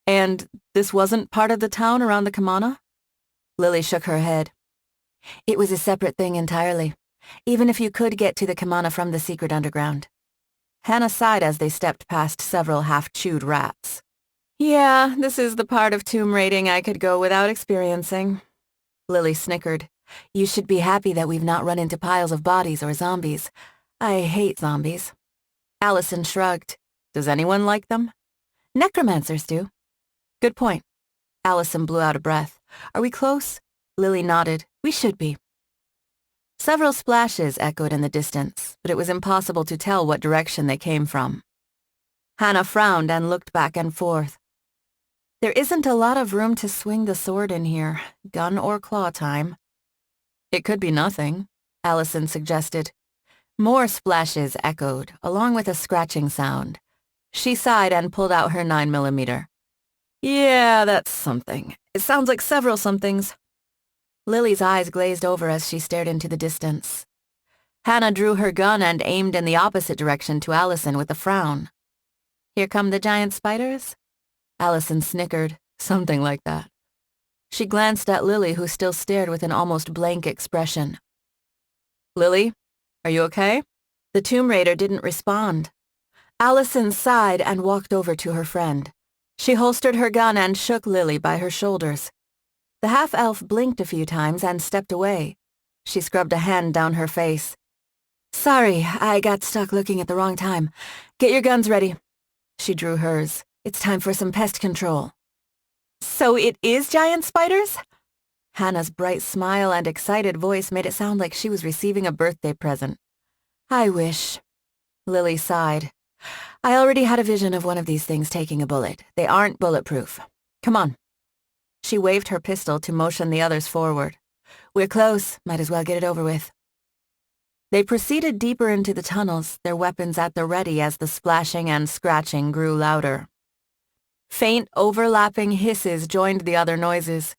And this wasn't part of the town around the Kamana? Lily shook her head. It was a separate thing entirely, even if you could get to the Kamana from the secret underground. Hana sighed as they stepped past several half-chewed rats. Yeah, this is the part of tomb raiding I could go without experiencing. Lily snickered. You should be happy that we've not run into piles of bodies or zombies. I hate zombies. Alison shrugged. Does anyone like them? Necromancers do. Good point. Alison blew out a breath. Are we close? Lily nodded. We should be. Several splashes echoed in the distance, but it was impossible to tell what direction they came from. Hana frowned and looked back and forth. There isn't a lot of room to swing the sword in here, gun or claw time. It could be nothing, Alison suggested. More splashes echoed, along with a scratching sound. She sighed and pulled out her 9mm. Yeah, that's something. It sounds like several somethings. Lily's eyes glazed over as she stared into the distance. Hana drew her gun and aimed in the opposite direction to Alison with a frown. Here come the giant spiders? Alison snickered. Something like that. She glanced at Lily, who still stared with an almost blank expression. Lily, are you okay? The tomb raider didn't respond. Alison sighed and walked over to her friend. She holstered her gun and shook Lily by her shoulders. The half-elf blinked a few times and stepped away. She scrubbed a hand down her face. Sorry, I got stuck looking at the wrong time. Get your guns ready. She drew hers. It's time for some pest control. So it is giant spiders? Hana's bright smile and excited voice made it sound like she was receiving a birthday present. I wish. Lily sighed. I already had a vision of one of these things taking a bullet. They aren't bulletproof. Come on. She waved her pistol to motion the others forward. We're close. Might as well get it over with. They proceeded deeper into the tunnels, their weapons at the ready as the splashing and scratching grew louder. Faint, overlapping hisses joined the other noises.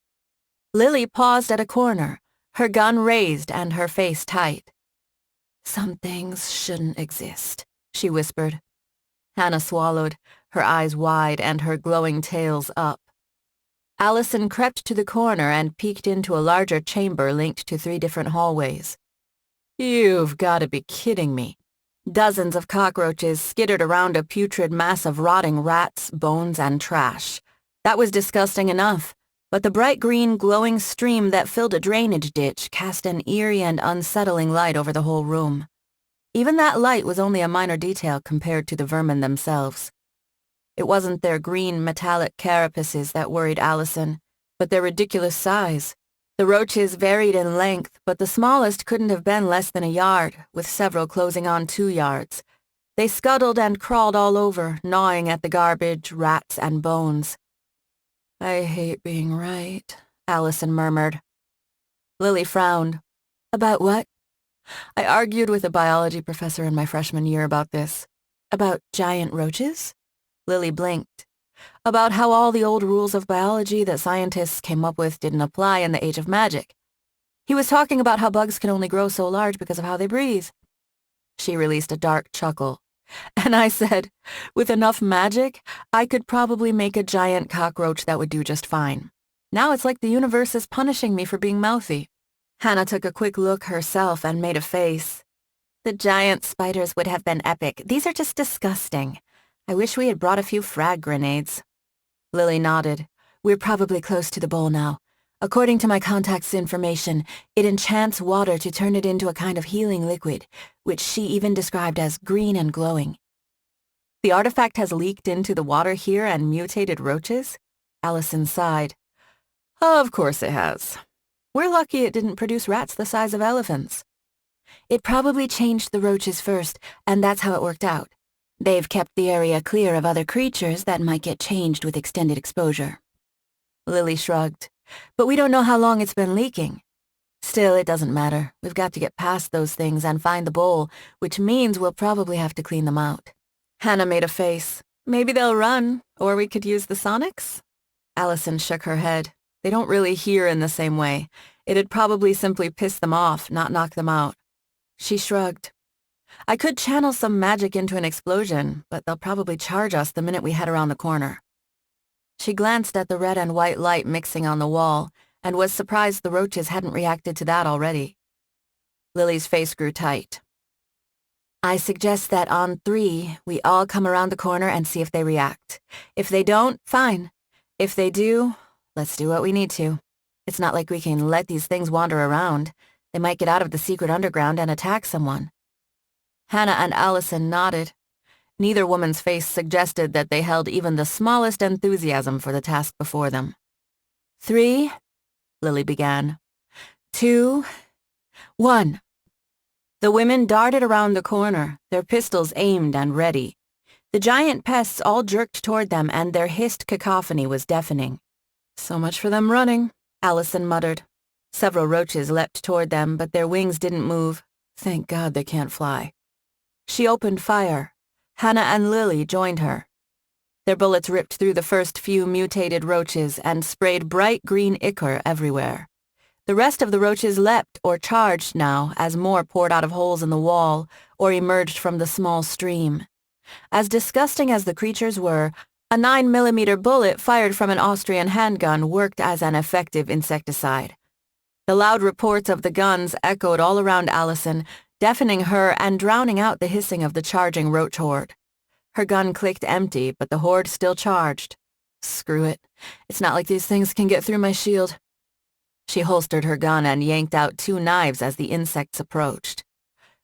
Lily paused at a corner, her gun raised and her face tight. Some things shouldn't exist, she whispered. Hana swallowed, her eyes wide and her glowing tails up. Alison crept to the corner and peeked into a larger chamber linked to 3 different hallways. You've got to be kidding me. Dozens of cockroaches skittered around a putrid mass of rotting rats, bones, and trash. That was disgusting enough, but the bright green glowing stream that filled a drainage ditch cast an eerie and unsettling light over the whole room. Even that light was only a minor detail compared to the vermin themselves. It wasn't their green metallic carapaces that worried Alison, but their ridiculous size. The roaches varied in length, but the smallest couldn't have been less than a yard, with several closing on 2 yards. They scuttled and crawled all over, gnawing at the garbage, rats, and bones. I hate being right, Alison murmured. Lily frowned. About what? I argued with a biology professor in my freshman year about this. About giant roaches? Lily blinked. About how all the old rules of biology that scientists came up with didn't apply in the age of magic. He was talking about how bugs can only grow so large because of how they breathe. She released a dark chuckle. And I said, with enough magic, I could probably make a giant cockroach that would do just fine. Now it's like the universe is punishing me for being mouthy. Hana took a quick look herself and made a face. The giant spiders would have been epic. These are just disgusting. I wish we had brought a few frag grenades. Lily nodded. We're probably close to the bowl now. According to my contact's information, it enchants water to turn it into a kind of healing liquid, which she even described as green and glowing. The artifact has leaked into the water here and mutated roaches? Alison sighed. Of course it has. We're lucky it didn't produce rats the size of elephants. It probably changed the roaches first, and that's how it worked out. They've kept the area clear of other creatures that might get changed with extended exposure. Lily shrugged. But we don't know how long it's been leaking. Still, it doesn't matter. We've got to get past those things and find the bowl, which means we'll probably have to clean them out. Hana made a face. Maybe they'll run, or we could use the sonics? Alison shook her head. They don't really hear in the same way. It'd probably simply piss them off, not knock them out. She shrugged. I could channel some magic into an explosion, but they'll probably charge us the minute we head around the corner. She glanced at the red and white light mixing on the wall and was surprised the roaches hadn't reacted to that already. Lily's face grew tight. I suggest that on 3, we all come around the corner and see if they react. If they don't, fine. If they do, let's do what we need to. It's not like we can let these things wander around. They might get out of the secret underground and attack someone. Hana and Alison nodded. Neither woman's face suggested that they held even the smallest enthusiasm for the task before them. 3, Lily began. 2, 1. The women darted around the corner, their pistols aimed and ready. The giant pests all jerked toward them, and their hissed cacophony was deafening. So much for them running, Alison muttered. Several roaches leapt toward them, but their wings didn't move. Thank God they can't fly. She opened fire. Hana and Lily joined her. Their bullets ripped through the first few mutated roaches and sprayed bright green ichor everywhere. The rest of the roaches leapt or charged now as more poured out of holes in the wall or emerged from the small stream. As disgusting as the creatures were, a 9mm bullet fired from an Austrian handgun worked as an effective insecticide. The loud reports of the guns echoed all around Alison, deafening her and drowning out the hissing of the charging roach horde. Her gun clicked empty, but the horde still charged. Screw it. It's not like these things can get through my shield. She holstered her gun and yanked out 2 knives as the insects approached.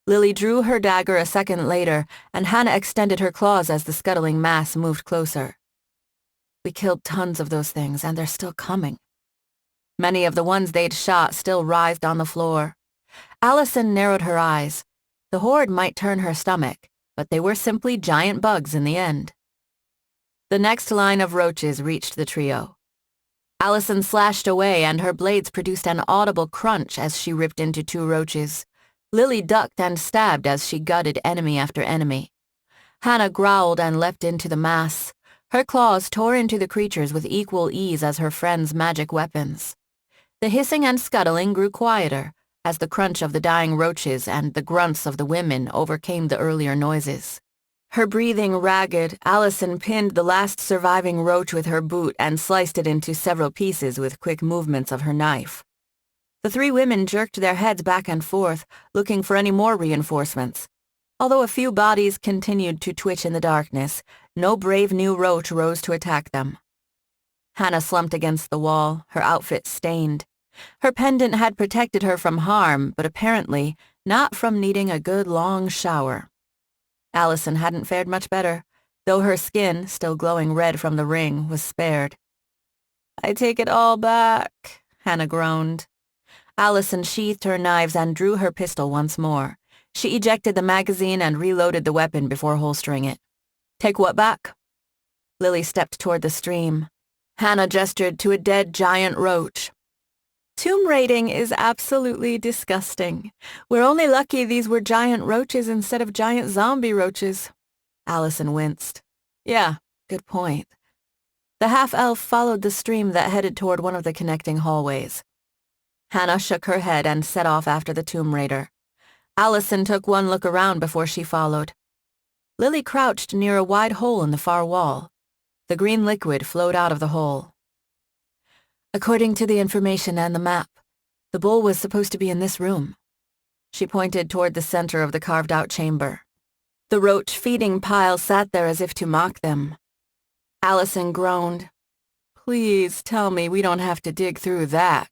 Lily drew her dagger a second later, and Hana extended her claws as the scuttling mass moved closer. We killed tons of those things, and they're still coming. Many of the ones they'd shot still writhed on the floor. Alison narrowed her eyes. The horde might turn her stomach, but they were simply giant bugs in the end. The next line of roaches reached the trio. Alison slashed away, and her blades produced an audible crunch as she ripped into 2 roaches. Lily ducked and stabbed as she gutted enemy after enemy. Hana growled and leapt into the mass. Her claws tore into the creatures with equal ease as her friends' magic weapons. The hissing and scuttling grew quieter as the crunch of the dying roaches and the grunts of the women overcame the earlier noises. Her breathing ragged, Alison pinned the last surviving roach with her boot and sliced it into several pieces with quick movements of her knife. The 3 women jerked their heads back and forth, looking for any more reinforcements. Although a few bodies continued to twitch in the darkness, no brave new roach rose to attack them. Hana slumped against the wall, her outfit stained. Her pendant had protected her from harm, but apparently not from needing a good long shower. Alison hadn't fared much better, though her skin, still glowing red from the ring, was spared. I take it all back, Hana groaned. Alison sheathed her knives and drew her pistol once more. She ejected the magazine and reloaded the weapon before holstering it. Take what back? Lily stepped toward the stream. Hana gestured to a dead giant roach. Tomb raiding is absolutely disgusting. We're only lucky these were giant roaches instead of giant zombie roaches. Alison winced. Yeah, good point. The half-elf followed the stream that headed toward one of the connecting hallways. Hana shook her head and set off after the tomb raider. Alison took one look around before she followed. Lily crouched near a wide hole in the far wall. The green liquid flowed out of the hole. According to the information and the map, the bowl was supposed to be in this room. She pointed toward the center of the carved-out chamber. The roach feeding pile sat there as if to mock them. Alison groaned. Please tell me we don't have to dig through that.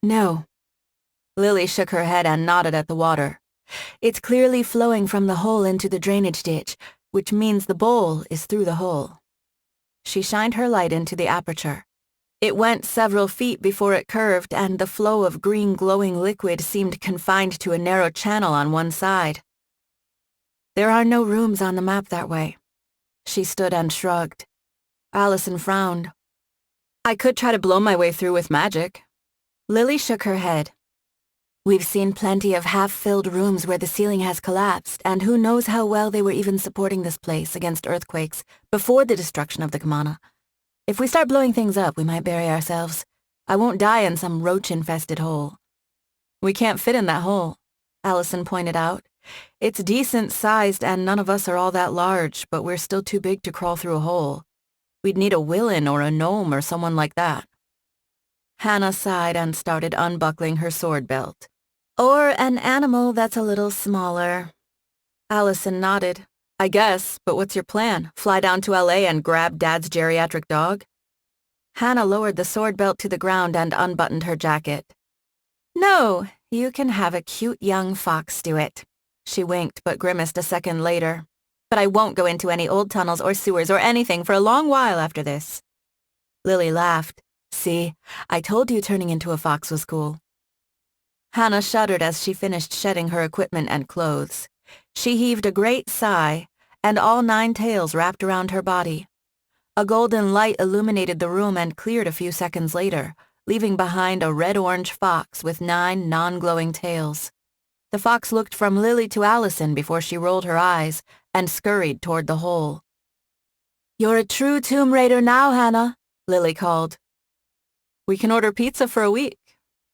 No. Lily shook her head and nodded at the water. It's clearly flowing from the hole into the drainage ditch, which means the bowl is through the hole. She shined her light into the aperture. It went several feet before it curved, and the flow of green glowing liquid seemed confined to a narrow channel on one side. There are no rooms on the map that way. She stood and shrugged. Alison frowned. I could try to blow my way through with magic. Lily shook her head. We've seen plenty of half-filled rooms where the ceiling has collapsed, and who knows how well they were even supporting this place against earthquakes before the destruction of the Kamana. If we start blowing things up, we might bury ourselves. I won't die in some roach-infested hole. We can't fit in that hole, Alison pointed out. It's decent-sized and none of us are all that large, but we're still too big to crawl through a hole. We'd need a villain or a gnome or someone like that. Hana sighed and started unbuckling her sword belt. Or an animal that's a little smaller. Alison nodded. I guess, but what's your plan? Fly down to LA and grab Dad's geriatric dog? Hana lowered the sword belt to the ground and unbuttoned her jacket. No, you can have a cute young fox do it. She winked but grimaced a second later. But I won't go into any old tunnels or sewers or anything for a long while after this. Lily laughed. See, I told you turning into a fox was cool. Hana shuddered as she finished shedding her equipment and clothes. She heaved a great sigh, and all 9 tails wrapped around her body. A golden light illuminated the room and cleared a few seconds later, leaving behind a red-orange fox with 9 non-glowing tails. The fox looked from Lily to Alison before she rolled her eyes and scurried toward the hole. You're a true Tomb Raider now, Hana, Lily called. We can order pizza for a week,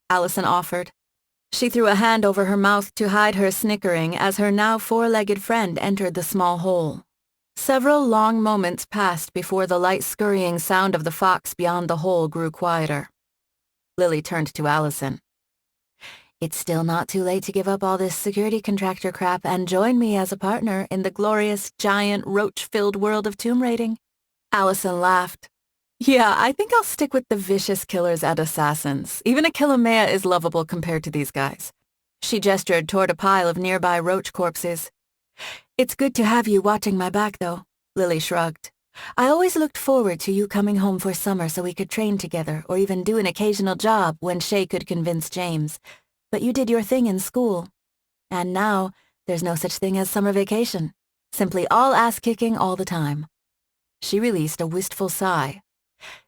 Alison offered. She threw a hand over her mouth to hide her snickering as her now 4-legged friend entered the small hole. Several long moments passed before the light scurrying sound of the fox beyond the hole grew quieter. Lily turned to Alison. It's still not too late to give up all this security contractor crap and join me as a partner in the glorious, giant, roach-filled world of tomb raiding. Alison laughed. Yeah, I think I'll stick with the vicious killers and assassins. Even a Kilomea is lovable compared to these guys. She gestured toward a pile of nearby roach corpses. It's good to have you watching my back, though, Lily shrugged. I always looked forward to you coming home for summer so we could train together or even do an occasional job when Shay could convince James. But you did your thing in school. And now, there's no such thing as summer vacation. Simply all ass-kicking all the time. She released a wistful sigh.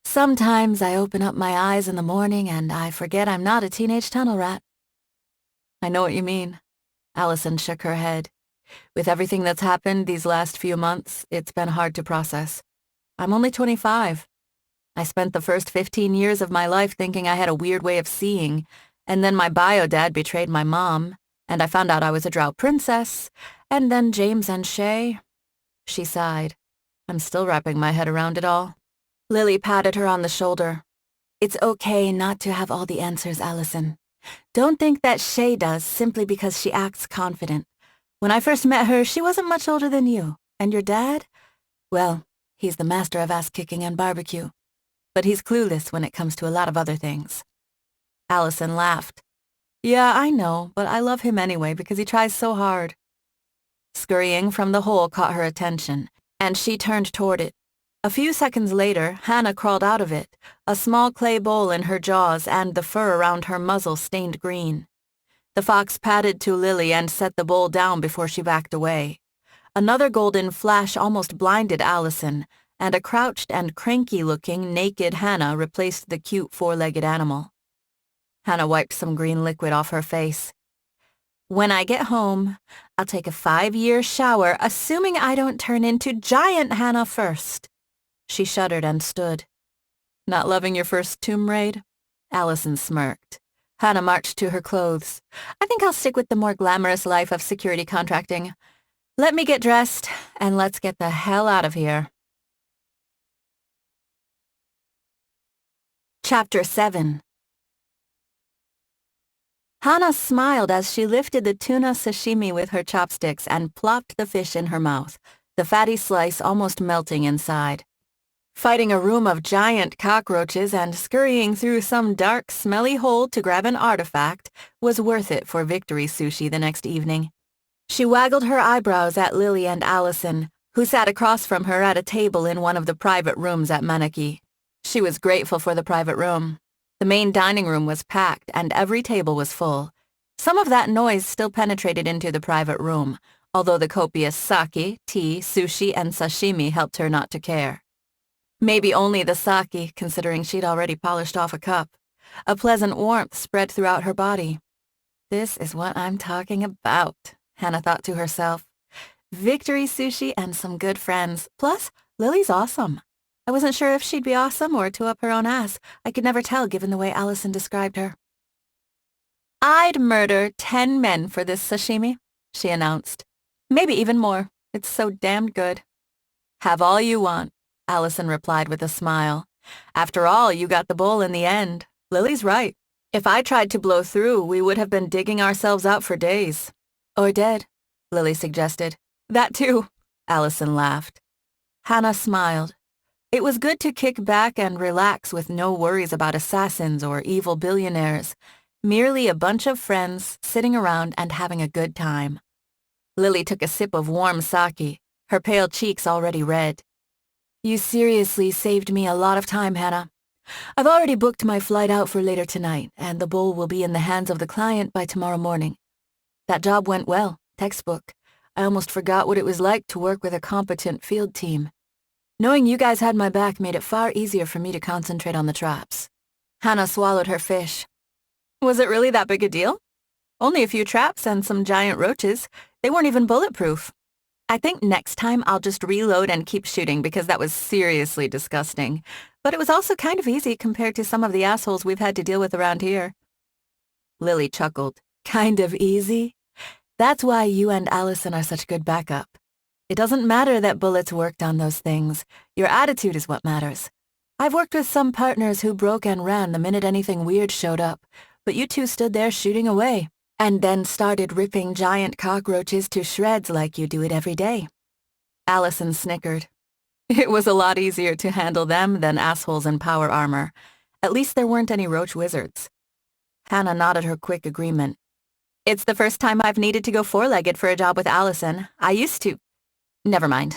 Sometimes I open up my eyes in the morning and I forget I'm not a teenage tunnel rat. I know what you mean. Alison shook her head. With everything that's happened these last few months, it's been hard to process. I'm only 25. I spent the first 15 years of my life thinking I had a weird way of seeing, and then my bio dad betrayed my mom, and I found out I was a drow princess, and then James and Shay. She sighed. I'm still wrapping my head around it all. Lily patted her on the shoulder. It's okay not to have all the answers, Alison. Don't think that Shay does simply because she acts confident. When I first met her, she wasn't much older than you. And your dad? Well, he's the master of ass-kicking and barbecue. But he's clueless when it comes to a lot of other things. Alison laughed. Yeah, I know, but I love him anyway because he tries so hard. Scurrying from the hole caught her attention, and she turned toward it. A few seconds later, Hana crawled out of it, a small clay bowl in her jaws and the fur around her muzzle stained green. The fox padded to Lily and set the bowl down before she backed away. Another golden flash almost blinded Alison, and a crouched and cranky-looking, naked Hana replaced the cute 4-legged animal. Hana wiped some green liquid off her face. When I get home, I'll take a 5-year shower, assuming I don't turn into giant Hana first. She shuddered and stood. Not loving your first tomb raid? Alison smirked. Hana marched to her clothes. I think I'll stick with the more glamorous life of security contracting. Let me get dressed, and let's get the hell out of here. Chapter 7. Hana smiled as she lifted the tuna sashimi with her chopsticks and plopped the fish in her mouth, the fatty slice almost melting inside. Fighting a room of giant cockroaches and scurrying through some dark, smelly hole to grab an artifact was worth it for victory sushi the next evening. She waggled her eyebrows at Lily and Alison, who sat across from her at a table in one of the private rooms at Maneki. She was grateful for the private room. The main dining room was packed and every table was full. Some of that noise still penetrated into the private room, although the copious sake, tea, sushi, and sashimi helped her not to care. Maybe only the sake, considering she'd already polished off a cup. A pleasant warmth spread throughout her body. This is what I'm talking about, Hana thought to herself. Victory sushi and some good friends. Plus, Lily's awesome. I wasn't sure if she'd be awesome or to up her own ass. I could never tell given the way Alison described her. I'd murder 10 men for this sashimi, she announced. Maybe even more. It's so damned good. Have all you want, Alison replied with a smile. After all, you got the bowl in the end. Lily's right. If I tried to blow through, we would have been digging ourselves out for days. Or dead, Lily suggested. That too, Alison laughed. Hana smiled. It was good to kick back and relax with no worries about assassins or evil billionaires. Merely a bunch of friends sitting around and having a good time. Lily took a sip of warm sake, her pale cheeks already red. You seriously saved me a lot of time, Hana. I've already booked my flight out for later tonight, and the bowl will be in the hands of the client by tomorrow morning. That job went well, textbook. I almost forgot what it was like to work with a competent field team. Knowing you guys had my back made it far easier for me to concentrate on the traps. Hana swallowed her fish. Was it really that big a deal? Only a few traps and some giant roaches. They weren't even bulletproof. I think next time I'll just reload and keep shooting because that was seriously disgusting. But it was also kind of easy compared to some of the assholes we've had to deal with around here. Lily chuckled. Kind of easy? That's why you and Alison are such good backup. It doesn't matter that bullets worked on those things. Your attitude is what matters. I've worked with some partners who broke and ran the minute anything weird showed up, but you two stood there shooting away, and then started ripping giant cockroaches to shreds like you do it every day. Alison snickered. It was a lot easier to handle them than assholes in power armor. At least there weren't any roach wizards. Hana nodded her quick agreement. It's the first time I've needed to go four-legged for a job with Alison. I used to. Never mind.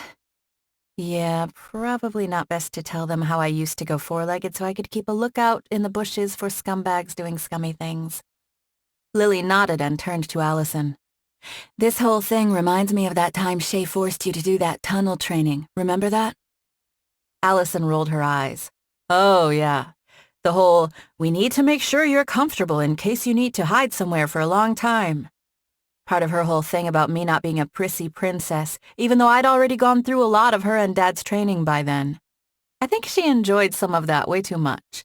Yeah, probably not best to tell them how I used to go four-legged so I could keep a lookout in the bushes for scumbags doing scummy things. Lily nodded and turned to Alison. This whole thing reminds me of that time Shay forced you to do that tunnel training. Remember that? Alison rolled her eyes. Oh, yeah. The whole, we need to make sure you're comfortable in case you need to hide somewhere for a long time. Part of her whole thing about me not being a prissy princess, even though I'd already gone through a lot of her and Dad's training by then. I think she enjoyed some of that way too much.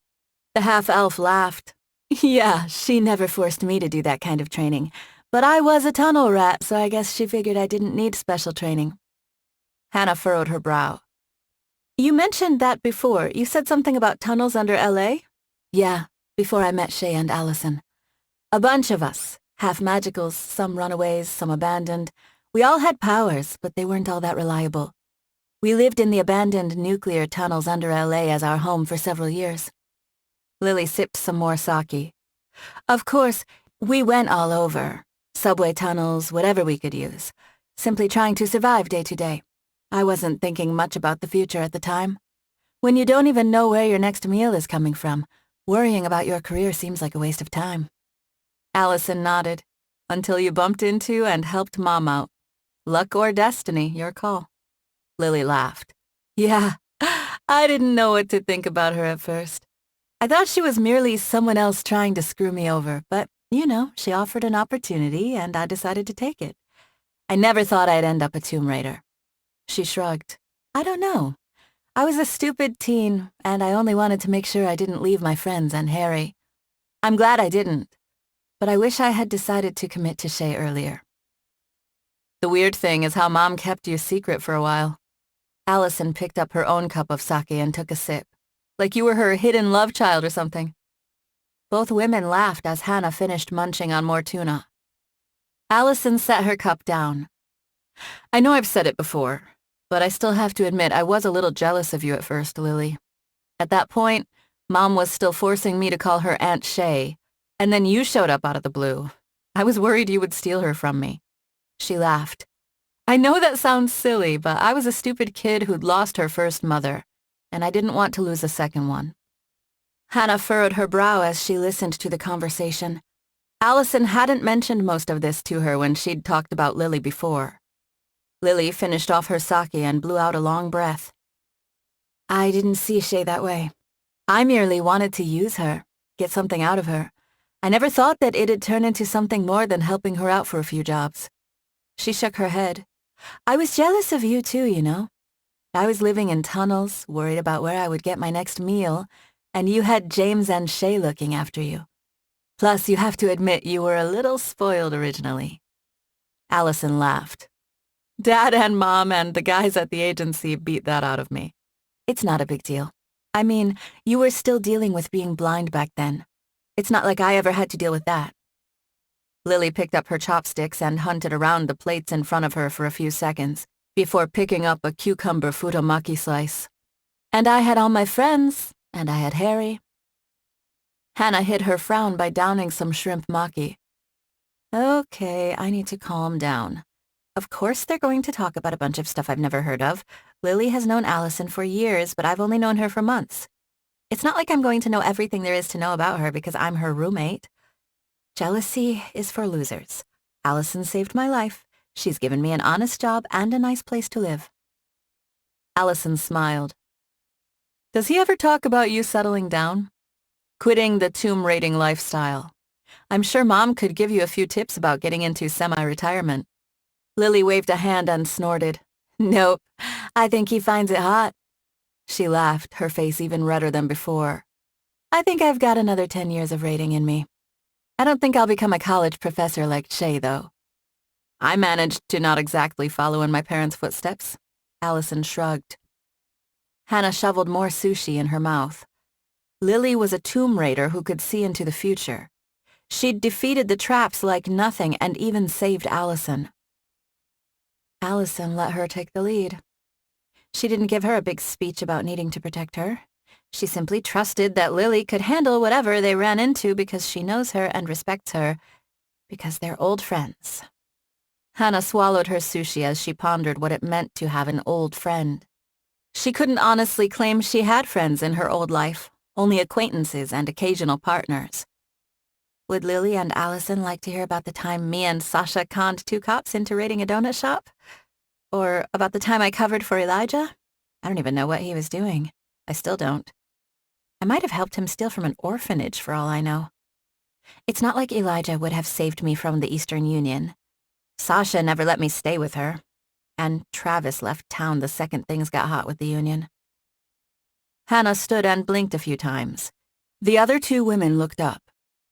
The half-elf laughed. Yeah, she never forced me to do that kind of training, but I was a tunnel rat, so I guess she figured I didn't need special training. Hana furrowed her brow. You mentioned that before. You said something about tunnels under L.A.? Yeah, before I met Shay and Alison. A bunch of us. Half magicals, some runaways, some abandoned. We all had powers, but they weren't all that reliable. We lived in the abandoned nuclear tunnels under L.A. as our home for several years. Lily sipped some more sake. Of course, we went all over. Subway tunnels, whatever we could use. Simply trying to survive day to day. I wasn't thinking much about the future at the time. When you don't even know where your next meal is coming from, worrying about your career seems like a waste of time. Alison nodded. Until you bumped into and helped Mom out. Luck or destiny, your call. Lily laughed. Yeah, I didn't know what to think about her at first. I thought she was merely someone else trying to screw me over, but, she offered an opportunity and I decided to take it. I never thought I'd end up a Tomb Raider. She shrugged. I don't know. I was a stupid teen, and I only wanted to make sure I didn't leave my friends and Harry. I'm glad I didn't. But I wish I had decided to commit to Shay earlier. The weird thing is how Mom kept you secret for a while. Alison picked up her own cup of sake and took a sip, like you were her hidden love child or something. Both women laughed as Hana finished munching on more tuna. Alison set her cup down. I know I've said it before, but I still have to admit I was a little jealous of you at first, Lily. At that point, Mom was still forcing me to call her Aunt Shay, and then you showed up out of the blue. I was worried you would steal her from me. She laughed. I know that sounds silly, but I was a stupid kid who'd lost her first mother, and I didn't want to lose a second one. Hana furrowed her brow as she listened to the conversation. Alison hadn't mentioned most of this to her when she'd talked about Lily before. Lily finished off her sake and blew out a long breath. I didn't see Shay that way. I merely wanted to use her, get something out of her. I never thought that it'd turn into something more than helping her out for a few jobs. She shook her head. I was jealous of you too, I was living in tunnels, worried about where I would get my next meal, and you had James and Shay looking after you. Plus, you have to admit you were a little spoiled originally. Alison laughed. Dad and Mom and the guys at the agency beat that out of me. It's not a big deal. I mean, you were still dealing with being blind back then. It's not like I ever had to deal with that. Lily picked up her chopsticks and hunted around the plates in front of her for a few seconds before picking up a cucumber futomaki slice. And I had all my friends, and I had Harry. Hana hid her frown by downing some shrimp maki. Okay, I need to calm down. Of course they're going to talk about a bunch of stuff I've never heard of. Lily has known Alison for years, but I've only known her for months. It's not like I'm going to know everything there is to know about her because I'm her roommate. Jealousy is for losers. Alison saved my life. She's given me an honest job and a nice place to live. Alison smiled. Does he ever talk about you settling down? Quitting the tomb raiding lifestyle. I'm sure Mom could give you a few tips about getting into semi-retirement. Lily waved a hand and snorted. Nope, I think he finds it hot. She laughed, her face even redder than before. I think I've got another 10 years of raiding in me. I don't think I'll become a college professor like Shay, though. I managed to not exactly follow in my parents' footsteps. Alison shrugged. Hana shoveled more sushi in her mouth. Lily was a tomb raider who could see into the future. She'd defeated the traps like nothing and even saved Alison. Alison let her take the lead. She didn't give her a big speech about needing to protect her. She simply trusted that Lily could handle whatever they ran into because she knows her and respects her, because they're old friends. Hana swallowed her sushi as she pondered what it meant to have an old friend. She couldn't honestly claim she had friends in her old life, only acquaintances and occasional partners. Would Lily and Alison like to hear about the time me and Sasha conned 2 cops into raiding a donut shop? Or about the time I covered for Elijah? I don't even know what he was doing. I still don't. I might have helped him steal from an orphanage for all I know. It's not like Elijah would have saved me from the Eastern Union. Sasha never let me stay with her. And Travis left town the second things got hot with the Union. Hana stood and blinked a few times. The other 2 women looked up.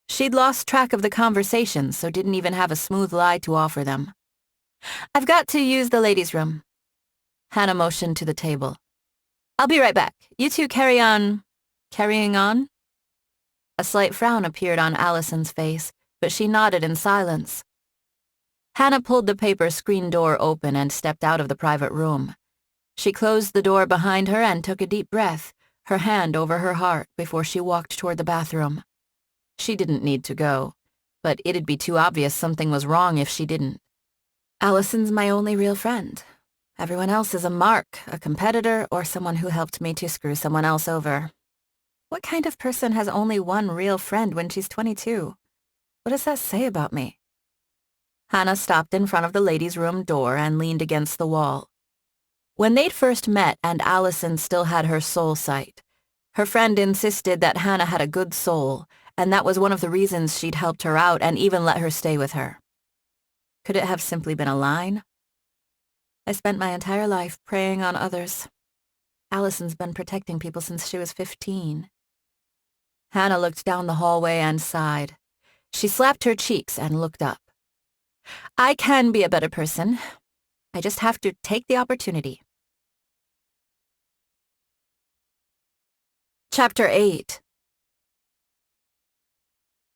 She'd lost track of the conversation, so didn't even have a smooth lie to offer them. I've got to use the ladies' room. Hana motioned to the table. I'll be right back. You 2 carry on. Carrying on? A slight frown appeared on Alison's face, but she nodded in silence. Hana pulled the paper screen door open and stepped out of the private room. She closed the door behind her and took a deep breath, her hand over her heart before she walked toward the bathroom. She didn't need to go, but it'd be too obvious something was wrong if she didn't. Alison's my only real friend. Everyone else is a mark, a competitor, or someone who helped me to screw someone else over. What kind of person has only one real friend when she's 22? What does that say about me? Hana stopped in front of the ladies' room door and leaned against the wall. When they'd first met and Alison still had her soul sight, her friend insisted that Hana had a good soul, and that was one of the reasons she'd helped her out and even let her stay with her. Could it have simply been a line? I spent my entire life preying on others. Alison's been protecting people since she was 15. Hana looked down the hallway and sighed. She slapped her cheeks and looked up. I can be a better person. I just have to take the opportunity. Chapter 8.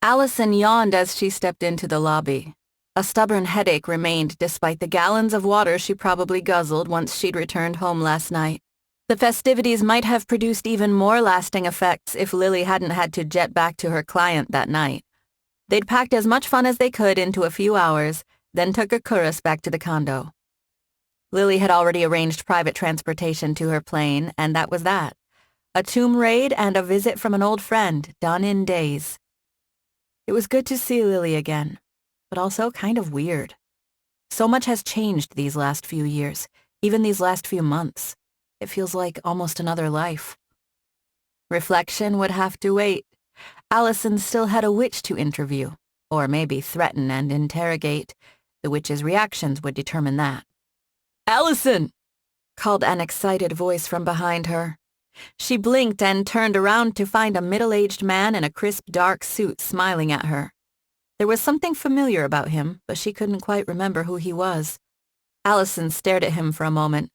Alison yawned as she stepped into the lobby. A stubborn headache remained despite the gallons of water she probably guzzled once she'd returned home last night. The festivities might have produced even more lasting effects if Lily hadn't had to jet back to her client that night. They'd packed as much fun as they could into a few hours, then took a chorus back to the condo. Lily had already arranged private transportation to her plane, and that was that. A tomb raid and a visit from an old friend, done in days. It was good to see Lily again, but also kind of weird. So much has changed these last few years, even these last few months. It feels like almost another life. Reflection would have to wait. Alison still had a witch to interview, or maybe threaten and interrogate. The witch's reactions would determine that. "Alison!" called an excited voice from behind her. She blinked and turned around to find a middle-aged man in a crisp dark suit smiling at her. There was something familiar about him, but she couldn't quite remember who he was. Alison stared at him for a moment.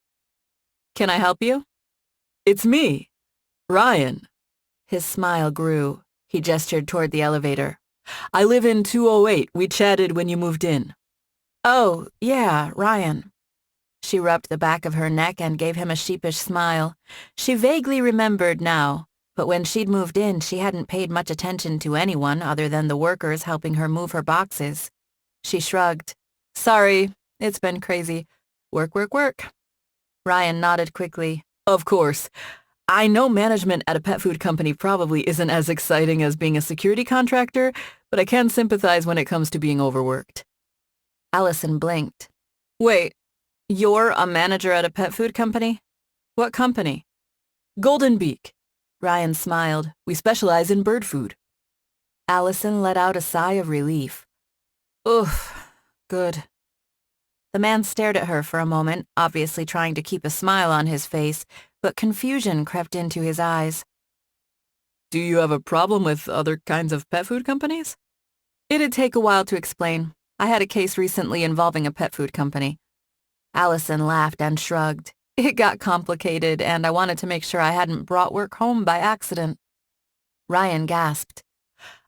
"Can I help you?" "It's me, Ryan." His smile grew. He gestured toward the elevator. "I live in 208. We chatted when you moved in." "Oh, yeah, Ryan." She rubbed the back of her neck and gave him a sheepish smile. She vaguely remembered now, but when she'd moved in, she hadn't paid much attention to anyone other than the workers helping her move her boxes. She shrugged. "Sorry, it's been crazy. Work, work, work." Ryan nodded quickly. "Of course. I know management at a pet food company probably isn't as exciting as being a security contractor, but I can sympathize when it comes to being overworked." Alison blinked. "Wait, you're a manager at a pet food company? What company?" "Golden Beak." Ryan smiled. "We specialize in bird food." Alison let out a sigh of relief. "Oof, good." The man stared at her for a moment, obviously trying to keep a smile on his face, but confusion crept into his eyes. "Do you have a problem with other kinds of pet food companies?" It'd take a while to explain. I had a case recently involving a pet food company. Alison laughed and shrugged. It got complicated, and I wanted to make sure I hadn't brought work home by accident. Ryan gasped.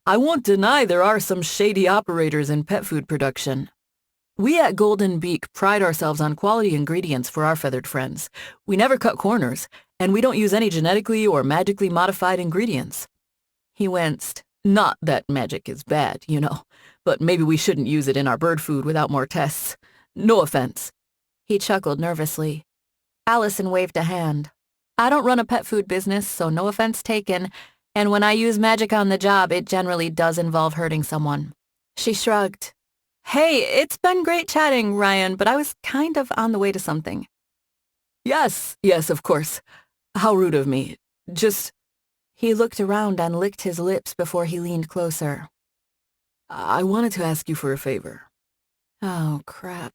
"I won't deny there are some shady operators in pet food production. We at Golden Beak pride ourselves on quality ingredients for our feathered friends. We never cut corners, and we don't use any genetically or magically modified ingredients." He winced. "Not that magic is bad, you know, but maybe we shouldn't use it in our bird food without more tests. No offense." He chuckled nervously. Alison waved a hand. "I don't run a pet food business, so no offense taken, and when I use magic on the job, it generally does involve hurting someone." She shrugged. "Hey, it's been great chatting, Ryan, but I was kind of on the way to something." Yes, of course. How rude of me. Just..." He looked around and licked his lips before he leaned closer. "I wanted to ask you for a favor." Oh, crap.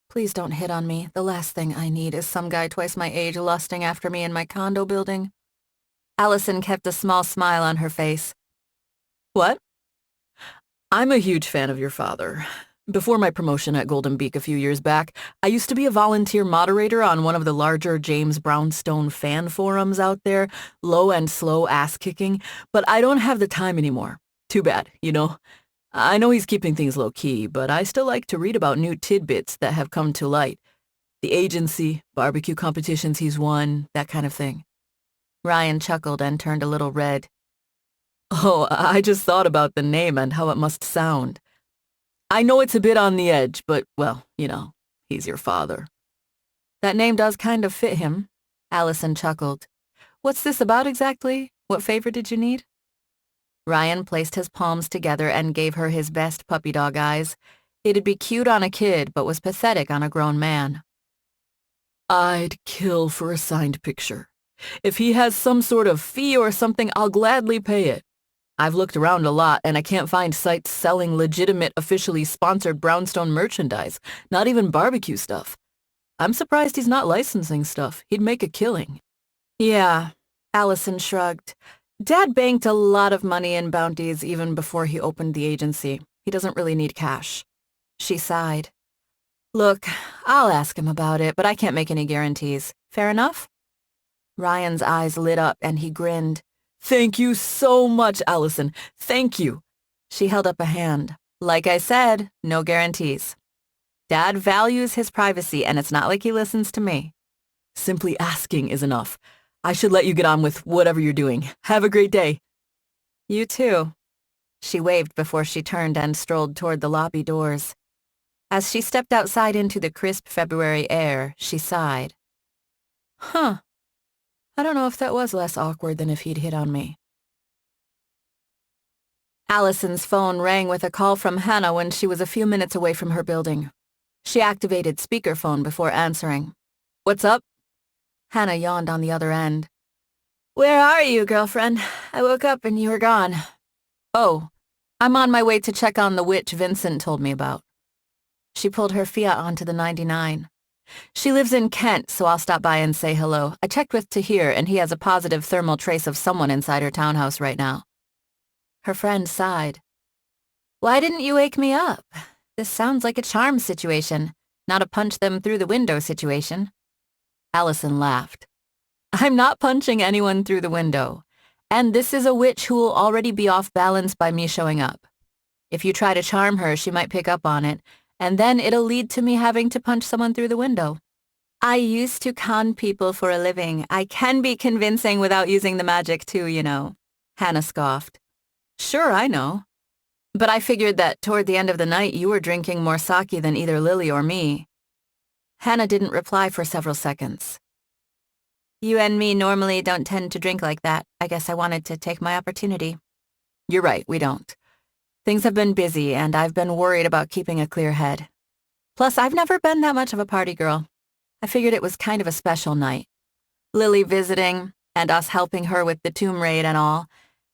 Please don't hit on me. The last thing I need is some guy twice my age lusting after me in my condo building. Alison kept a small smile on her face. "What?" "I'm a huge fan of your father. Before my promotion at Golden Beak a few years back, I used to be a volunteer moderator on one of the larger James Brownstone fan forums out there, low and slow ass-kicking, but I don't have the time anymore. Too bad, you know? I know he's keeping things low-key, but I still like to read about new tidbits that have come to light. The agency, barbecue competitions he's won, that kind of thing." Ryan chuckled and turned a little red. "Oh, I just thought about the name and how it must sound. I know it's a bit on the edge, but, well, you know, he's your father." "That name does kind of fit him." Alison chuckled. "What's this about exactly? What favor did you need?" Ryan placed his palms together and gave her his best puppy dog eyes. It'd be cute on a kid, but was pathetic on a grown man. "I'd kill for a signed picture. If he has some sort of fee or something, I'll gladly pay it. I've looked around a lot, and I can't find sites selling legitimate, officially sponsored Brownstone merchandise, not even barbecue stuff. I'm surprised he's not licensing stuff. He'd make a killing." "Yeah," Alison shrugged. "Dad banked a lot of money in bounties even before he opened the agency. He doesn't really need cash." She sighed. "Look, I'll ask him about it, but I can't make any guarantees. Fair enough?" Ryan's eyes lit up and he grinned. "Thank you so much, Alison. Thank you." She held up a hand. "Like I said, no guarantees. Dad values his privacy, and it's not like he listens to me." "Simply asking is enough. I should let you get on with whatever you're doing. Have a great day." "You too." She waved before she turned and strolled toward the lobby doors. As she stepped outside into the crisp February air, she sighed. "Huh. I don't know if that was less awkward than if he'd hit on me." Alison's phone rang with a call from Hana when she was a few minutes away from her building. She activated speakerphone before answering. "What's up?" Hana yawned on the other end. "Where are you, girlfriend? I woke up and you were gone." "Oh, I'm on my way to check on the witch Vincent told me about." She pulled her Fiat onto the 99. She lives in Kent, so I'll stop by and say hello. I checked with Tahir, and he has a positive thermal trace of someone inside her townhouse right now. Her friend sighed. Why didn't you wake me up? This sounds like a charm situation, not a punch them through the window situation. Alison laughed. I'm not punching anyone through the window, and this is a witch who will already be off balance by me showing up. If you try to charm her, she might pick up on it, and then it'll lead to me having to punch someone through the window. I used to con people for a living. I can be convincing without using the magic too, you know. Hana scoffed. Sure, I know. But I figured that toward the end of the night you were drinking more sake than either Lily or me. Hana didn't reply for several seconds. You and me normally don't tend to drink like that. I guess I wanted to take my opportunity. You're right, we don't. Things have been busy, and I've been worried about keeping a clear head. Plus, I've never been that much of a party girl. I figured it was kind of a special night. Lily visiting, and us helping her with the tomb raid and all.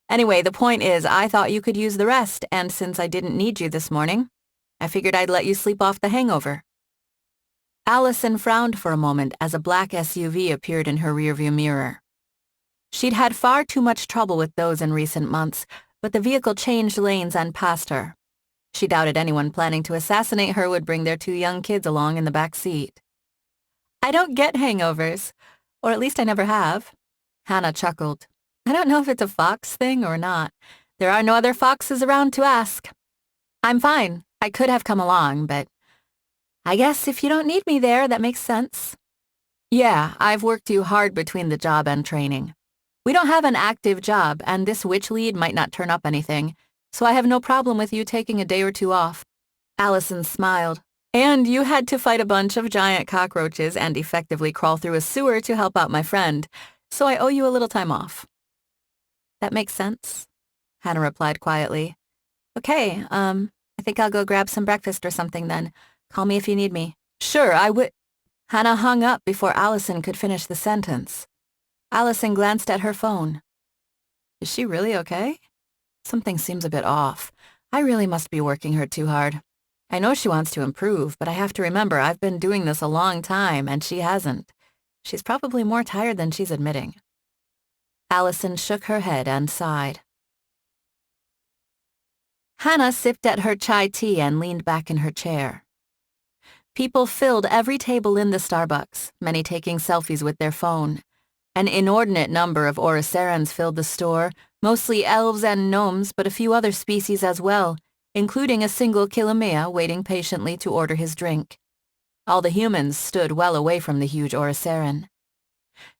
Anyway, the point is, I thought you could use the rest, and since I didn't need you this morning, I figured I'd let you sleep off the hangover. Alison frowned for a moment as a black SUV appeared in her rearview mirror. She'd had far too much trouble with those in recent months, but the vehicle changed lanes and passed her. She doubted anyone planning to assassinate her would bring their 2 young kids along in the back seat. I don't get hangovers, or at least I never have. Hana chuckled. I don't know if it's a fox thing or not. There are no other foxes around to ask. I'm fine. I could have come along, but I guess if you don't need me there, that makes sense. Yeah, I've worked you hard between the job and training. We don't have an active job, and this witch lead might not turn up anything, so I have no problem with you taking a day or 2 off. Alison smiled. And you had to fight a bunch of giant cockroaches and effectively crawl through a sewer to help out my friend, so I owe you a little time off. That makes sense, Hana replied quietly. Okay, I think I'll go grab some breakfast or something then. Call me if you need me. Sure, I would. Hana hung up before Alison could finish the sentence. Alison glanced at her phone. Is she really okay? Something seems a bit off. I really must be working her too hard. I know she wants to improve, but I have to remember I've been doing this a long time, and she hasn't. She's probably more tired than she's admitting. Alison shook her head and sighed. Hana sipped at her chai tea and leaned back in her chair. People filled every table in the Starbucks, many taking selfies with their phone. An inordinate number of Orosarans filled the store, mostly elves and gnomes, but a few other species as well, including a single Kilomea waiting patiently to order his drink. All the humans stood well away from the huge Orosaran.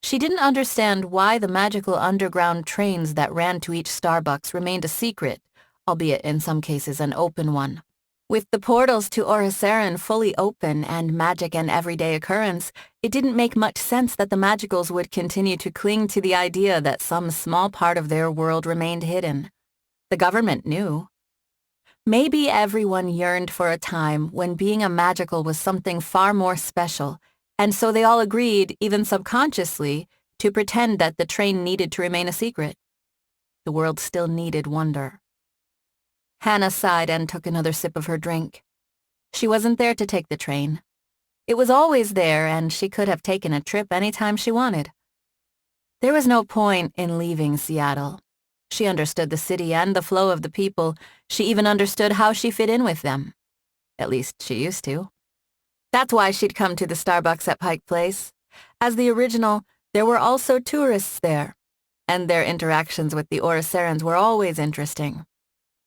She didn't understand why the magical underground trains that ran to each Starbucks remained a secret, albeit in some cases an open one. With the portals to Orosaran fully open and magic an everyday occurrence, it didn't make much sense that the magicals would continue to cling to the idea that some small part of their world remained hidden. The government knew. Maybe everyone yearned for a time when being a magical was something far more special, and so they all agreed, even subconsciously, to pretend that the train needed to remain a secret. The world still needed wonder. Hana sighed and took another sip of her drink. She wasn't there to take the train. It was always there, and she could have taken a trip any time she wanted. There was no point in leaving Seattle. She understood the city and the flow of the people. She even understood how she fit in with them. At least she used to. That's why she'd come to the Starbucks at Pike Place. As the original, there were also tourists there, and their interactions with the Orosarans were always interesting.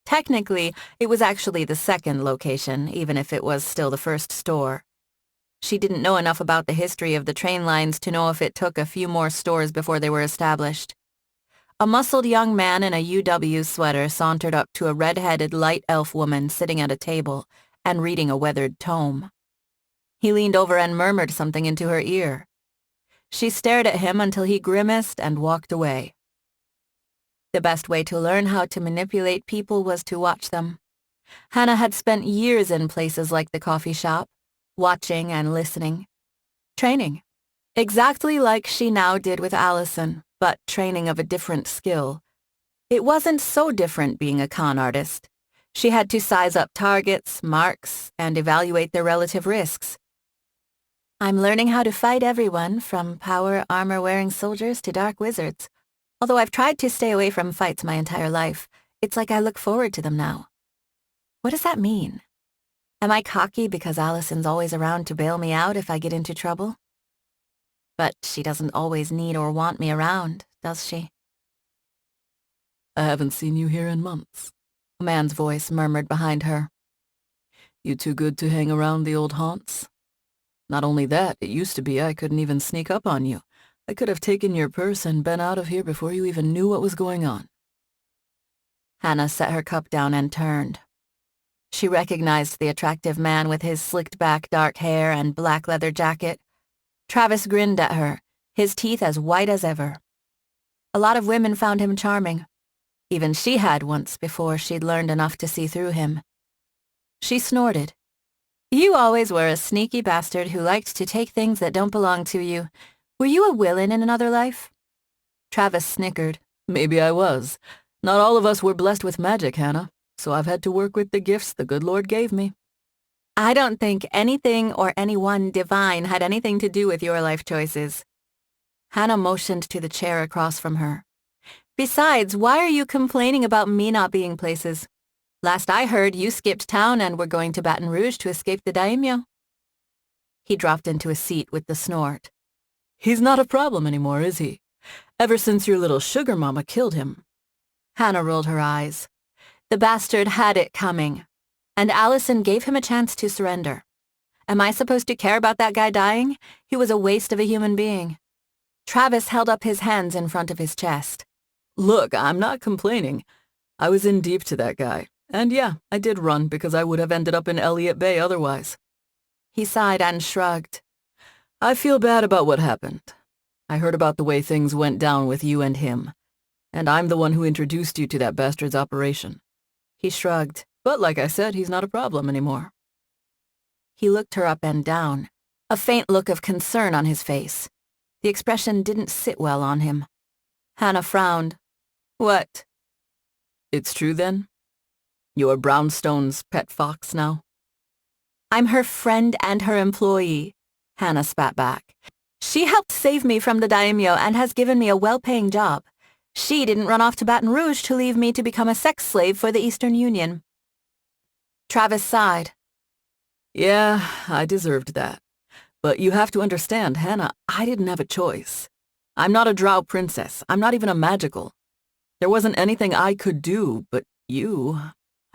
Technically, it was actually the second location, even if it was still the first store. She didn't know enough about the history of the train lines to know if it took a few more stores before they were established. A muscled young man in a UW sweater sauntered up to a red-headed light elf woman sitting at a table and reading a weathered tome. He leaned over and murmured something into her ear. She stared at him until he grimaced and walked away. The best way to learn how to manipulate people was to watch them. Hana had spent years in places like the coffee shop, watching and listening. Training. Exactly like she now did with Alison, but training of a different skill. It wasn't so different being a con artist. She had to size up targets, marks, and evaluate their relative risks. I'm learning how to fight everyone, from power armor-wearing soldiers to dark wizards. Although I've tried to stay away from fights my entire life, it's like I look forward to them now. What does that mean? Am I cocky because Alison's always around to bail me out if I get into trouble? But she doesn't always need or want me around, does she? I haven't seen you here in months, A man's voice murmured behind her. You too good to hang around the old haunts? Not only that, it used to be I couldn't even sneak up on you. I could have taken your purse and been out of here before you even knew what was going on. Hana set her cup down and turned. She recognized the attractive man with his slicked-back dark hair and black leather jacket. Travis grinned at her, his teeth as white as ever. A lot of women found him charming. Even she had once before she'd learned enough to see through him. She snorted. You always were a sneaky bastard who liked to take things that don't belong to you. Were you a villain in another life? Travis snickered. Maybe I was. Not all of us were blessed with magic, Hana, so I've had to work with the gifts the good Lord gave me. I don't think anything or anyone divine had anything to do with your life choices. Hana motioned to the chair across from her. Besides, why are you complaining about me not being places? Last I heard, you skipped town and were going to Baton Rouge to escape the daimyo. He dropped into a seat with the snort. He's not a problem anymore, is he? Ever since your little sugar mama killed him. Hana rolled her eyes. The bastard had it coming, and Alison gave him a chance to surrender. Am I supposed to care about that guy dying? He was a waste of a human being. Travis held up his hands in front of his chest. Look, I'm not complaining. I was in deep to that guy. And yeah, I did run because I would have ended up in Elliott Bay otherwise. He sighed and shrugged. I feel bad about what happened. I heard about the way things went down with you and him. And I'm the one who introduced you to that bastard's operation. He shrugged. But like I said, he's not a problem anymore. He looked her up and down, a faint look of concern on his face. The expression didn't sit well on him. Hana frowned. What? It's true then? You're Brownstone's pet fox now? I'm her friend and her employee, Hana spat back. She helped save me from the daimyo and has given me a well-paying job. She didn't run off to Baton Rouge to leave me to become a sex slave for the Eastern Union. Travis sighed. Yeah, I deserved that. But you have to understand, Hana, I didn't have a choice. I'm not a drow princess. I'm not even a magical. There wasn't anything I could do, but you...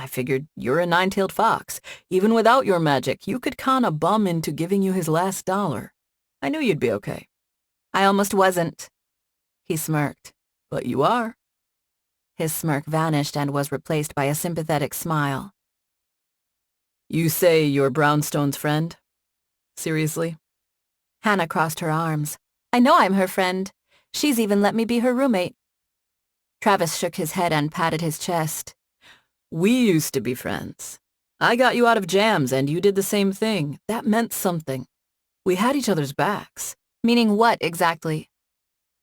I figured you're a nine-tailed fox. Even without your magic, you could con a bum into giving you his last dollar. I knew you'd be okay. I almost wasn't. He smirked. But you are. His smirk vanished and was replaced by a sympathetic smile. You say you're Brownstone's friend? Seriously? Hana crossed her arms. I know I'm her friend. She's even let me be her roommate. Travis shook his head and patted his chest. We used to be friends. I got you out of jams and you did the same thing. That meant something. We had each other's backs. Meaning what exactly?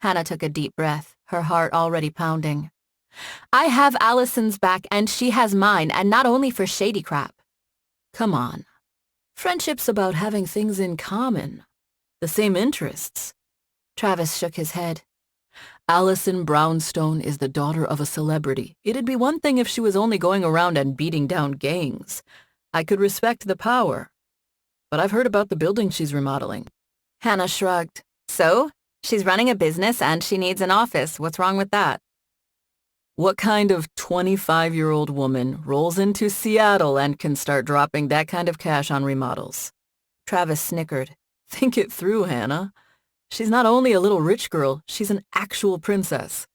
Hana took a deep breath, her heart already pounding. I have Alison's back and she has mine, and not only for shady crap. Come on. Friendship's about having things in common. The same interests. Travis shook his head. Alison Brownstone is the daughter of a celebrity. It'd be one thing if she was only going around and beating down gangs. I could respect the power. But I've heard about the building she's remodeling. Hana shrugged. So? She's running a business and she needs an office. What's wrong with that? What kind of 25-year-old woman rolls into Seattle and can start dropping that kind of cash on remodels? Travis snickered. Think it through, Hana. She's not only a little rich girl, she's an actual princess.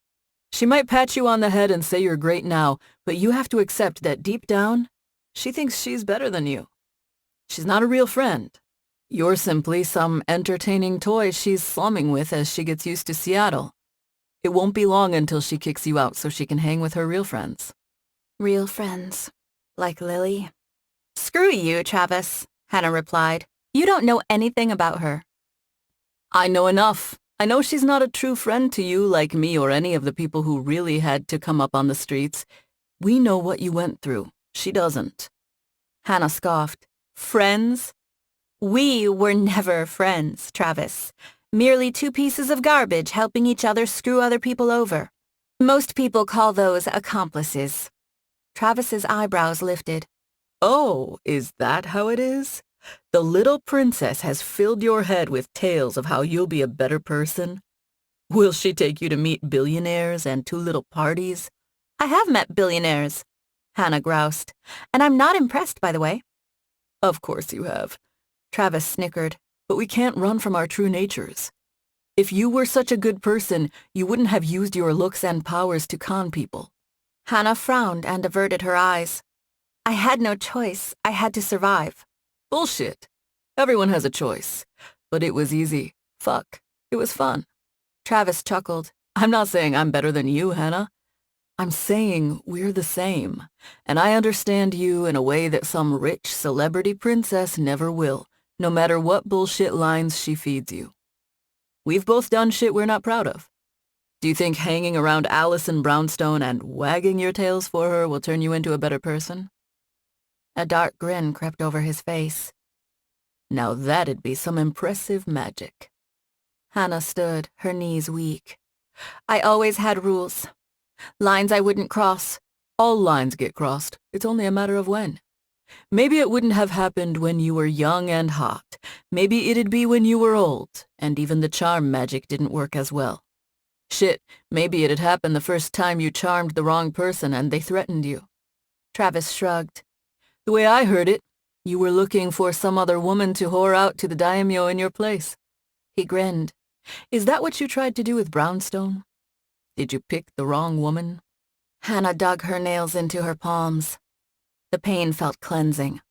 She might pat you on the head and say you're great now, but you have to accept that deep down, she thinks she's better than you. She's not a real friend. You're simply some entertaining toy she's slumming with as she gets used to Seattle. It won't be long until she kicks you out so she can hang with her real friends. Real friends. Like Lily? Screw you, Travis, Hana replied. You don't know anything about her. I know enough. I know she's not a true friend to you like me or any of the people who really had to come up on the streets. We know what you went through. She doesn't. Hana scoffed. Friends? We were never friends, Travis. Merely two pieces of garbage helping each other screw other people over. Most people call those accomplices. Travis's eyebrows lifted. Oh, is that how it is? The little princess has filled your head with tales of how you'll be a better person? Will she take you to meet billionaires and too little parties? I have met billionaires, Hana groused. And I'm not impressed, by the way. Of course you have. Travis snickered. But we can't run from our true natures. If you were such a good person, you wouldn't have used your looks and powers to con people. Hana frowned and averted her eyes. I had no choice. I had to survive. Bullshit. Everyone has a choice. But it was easy. Fuck. It was fun. Travis chuckled. I'm not saying I'm better than you, Hana. I'm saying we're the same. And I understand you in a way that some rich celebrity princess never will, no matter what bullshit lines she feeds you. We've both done shit we're not proud of. Do you think hanging around Alison Brownstone and wagging your tails for her will turn you into a better person? A dark grin crept over his face. Now that'd be some impressive magic. Hana stood, her knees weak. I always had rules. Lines I wouldn't cross. All lines get crossed. It's only a matter of when. Maybe it wouldn't have happened when you were young and hot. Maybe it'd be when you were old, and even the charm magic didn't work as well. Shit, maybe it'd happen the first time you charmed the wrong person and they threatened you. Travis shrugged. The way I heard it, you were looking for some other woman to whore out to the daimyo in your place. He grinned. Is that what you tried to do with Brownstone? Did you pick the wrong woman? Hana dug her nails into her palms. The pain felt cleansing.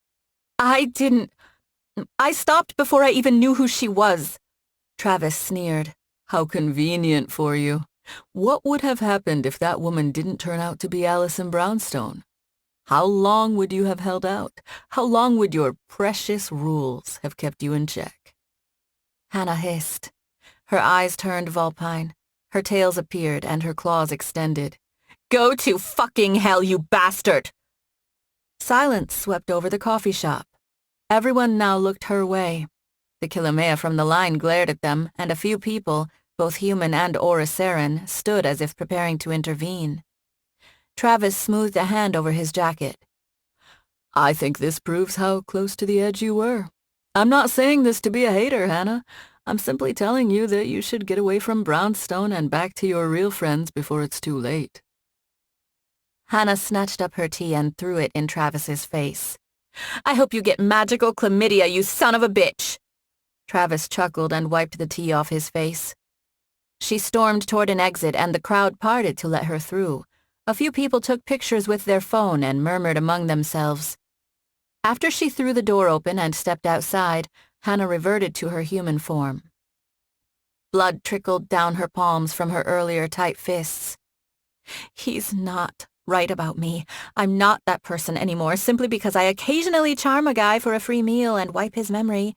I stopped before I even knew who she was. Travis sneered. How convenient for you. What would have happened if that woman didn't turn out to be Alison Brownstone? How long would you have held out? How long would your precious rules have kept you in check? Hana hissed. Her eyes turned vulpine. Her tails appeared and her claws extended. Go to fucking hell, you bastard! Silence swept over the coffee shop. Everyone now looked her way. The Kilomea from the line glared at them, and a few people, both human and Oricerian, stood as if preparing to intervene. Travis smoothed a hand over his jacket. I think this proves how close to the edge you were. I'm not saying this to be a hater, Hana. I'm simply telling you that you should get away from Brownstone and back to your real friends before it's too late. Hana snatched up her tea and threw it in Travis's face. I hope you get magical chlamydia, you son of a bitch! Travis chuckled and wiped the tea off his face. She stormed toward an exit and the crowd parted to let her through. A few people took pictures with their phone and murmured among themselves. After she threw the door open and stepped outside, Hana reverted to her human form. Blood trickled down her palms from her earlier tight fists. He's not right about me. I'm not that person anymore simply because I occasionally charm a guy for a free meal and wipe his memory.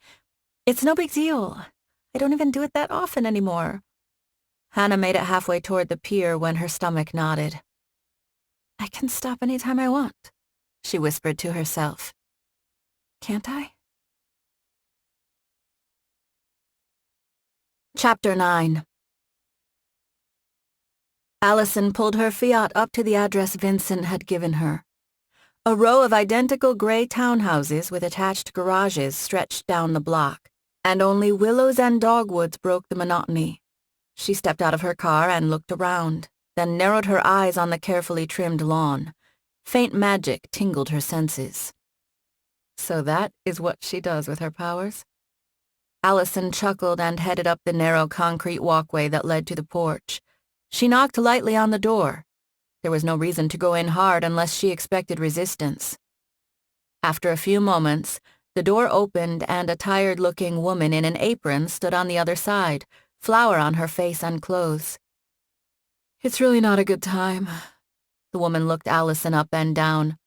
It's no big deal. I don't even do it that often anymore. Hana made it halfway toward the pier when her stomach nodded. I can stop anytime I want, she whispered to herself. Can't I? Chapter 9. Alison pulled her Fiat up to the address Vincent had given her. A row of identical gray townhouses with attached garages stretched down the block, and only willows and dogwoods broke the monotony. She stepped out of her car and looked around, then narrowed her eyes on the carefully trimmed lawn. Faint magic tingled her senses. So that is what she does with her powers? Alison chuckled and headed up the narrow concrete walkway that led to the porch. She knocked lightly on the door. There was no reason to go in hard unless she expected resistance. After a few moments, the door opened and a tired-looking woman in an apron stood on the other side, flour on her face and clothes. It's really not a good time. The woman looked Alison up and down.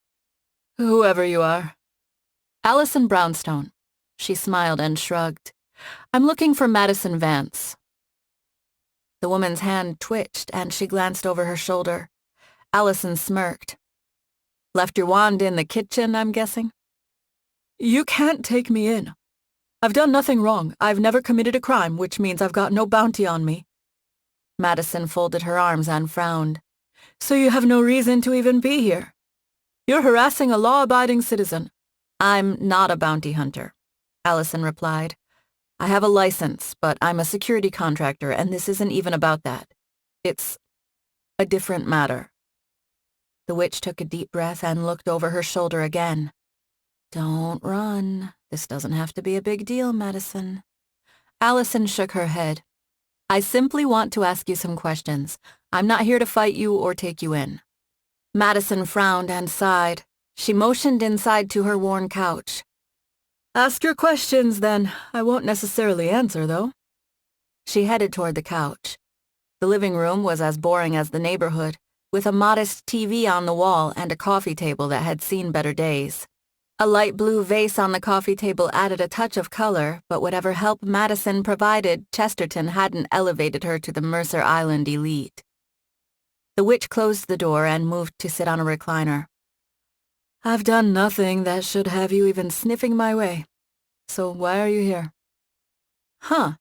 Whoever you are. Alison Brownstone. She smiled and shrugged. I'm looking for Madison Vance. The woman's hand twitched and she glanced over her shoulder. Alison smirked. Left your wand in the kitchen, I'm guessing? You can't take me in. I've done nothing wrong. I've never committed a crime, which means I've got no bounty on me. Madison folded her arms and frowned. So you have no reason to even be here. You're harassing a law-abiding citizen. I'm not a bounty hunter, Alison replied. I have a license, but I'm a security contractor, and this isn't even about that. It's a different matter. The witch took a deep breath and looked over her shoulder again. Don't run. This doesn't have to be a big deal, Madison. Alison shook her head. I simply want to ask you some questions. I'm not here to fight you or take you in. Madison frowned and sighed. She motioned inside to her worn couch. Ask your questions, then. I won't necessarily answer, though. She headed toward the couch. The living room was as boring as the neighborhood, with a modest TV on the wall and a coffee table that had seen better days. A light blue vase on the coffee table added a touch of color, but whatever help Madison provided, Chesterton hadn't elevated her to the Mercer Island elite. The witch closed the door and moved to sit on a recliner. I've done nothing that should have you even sniffing my way. So why are you here? Huh.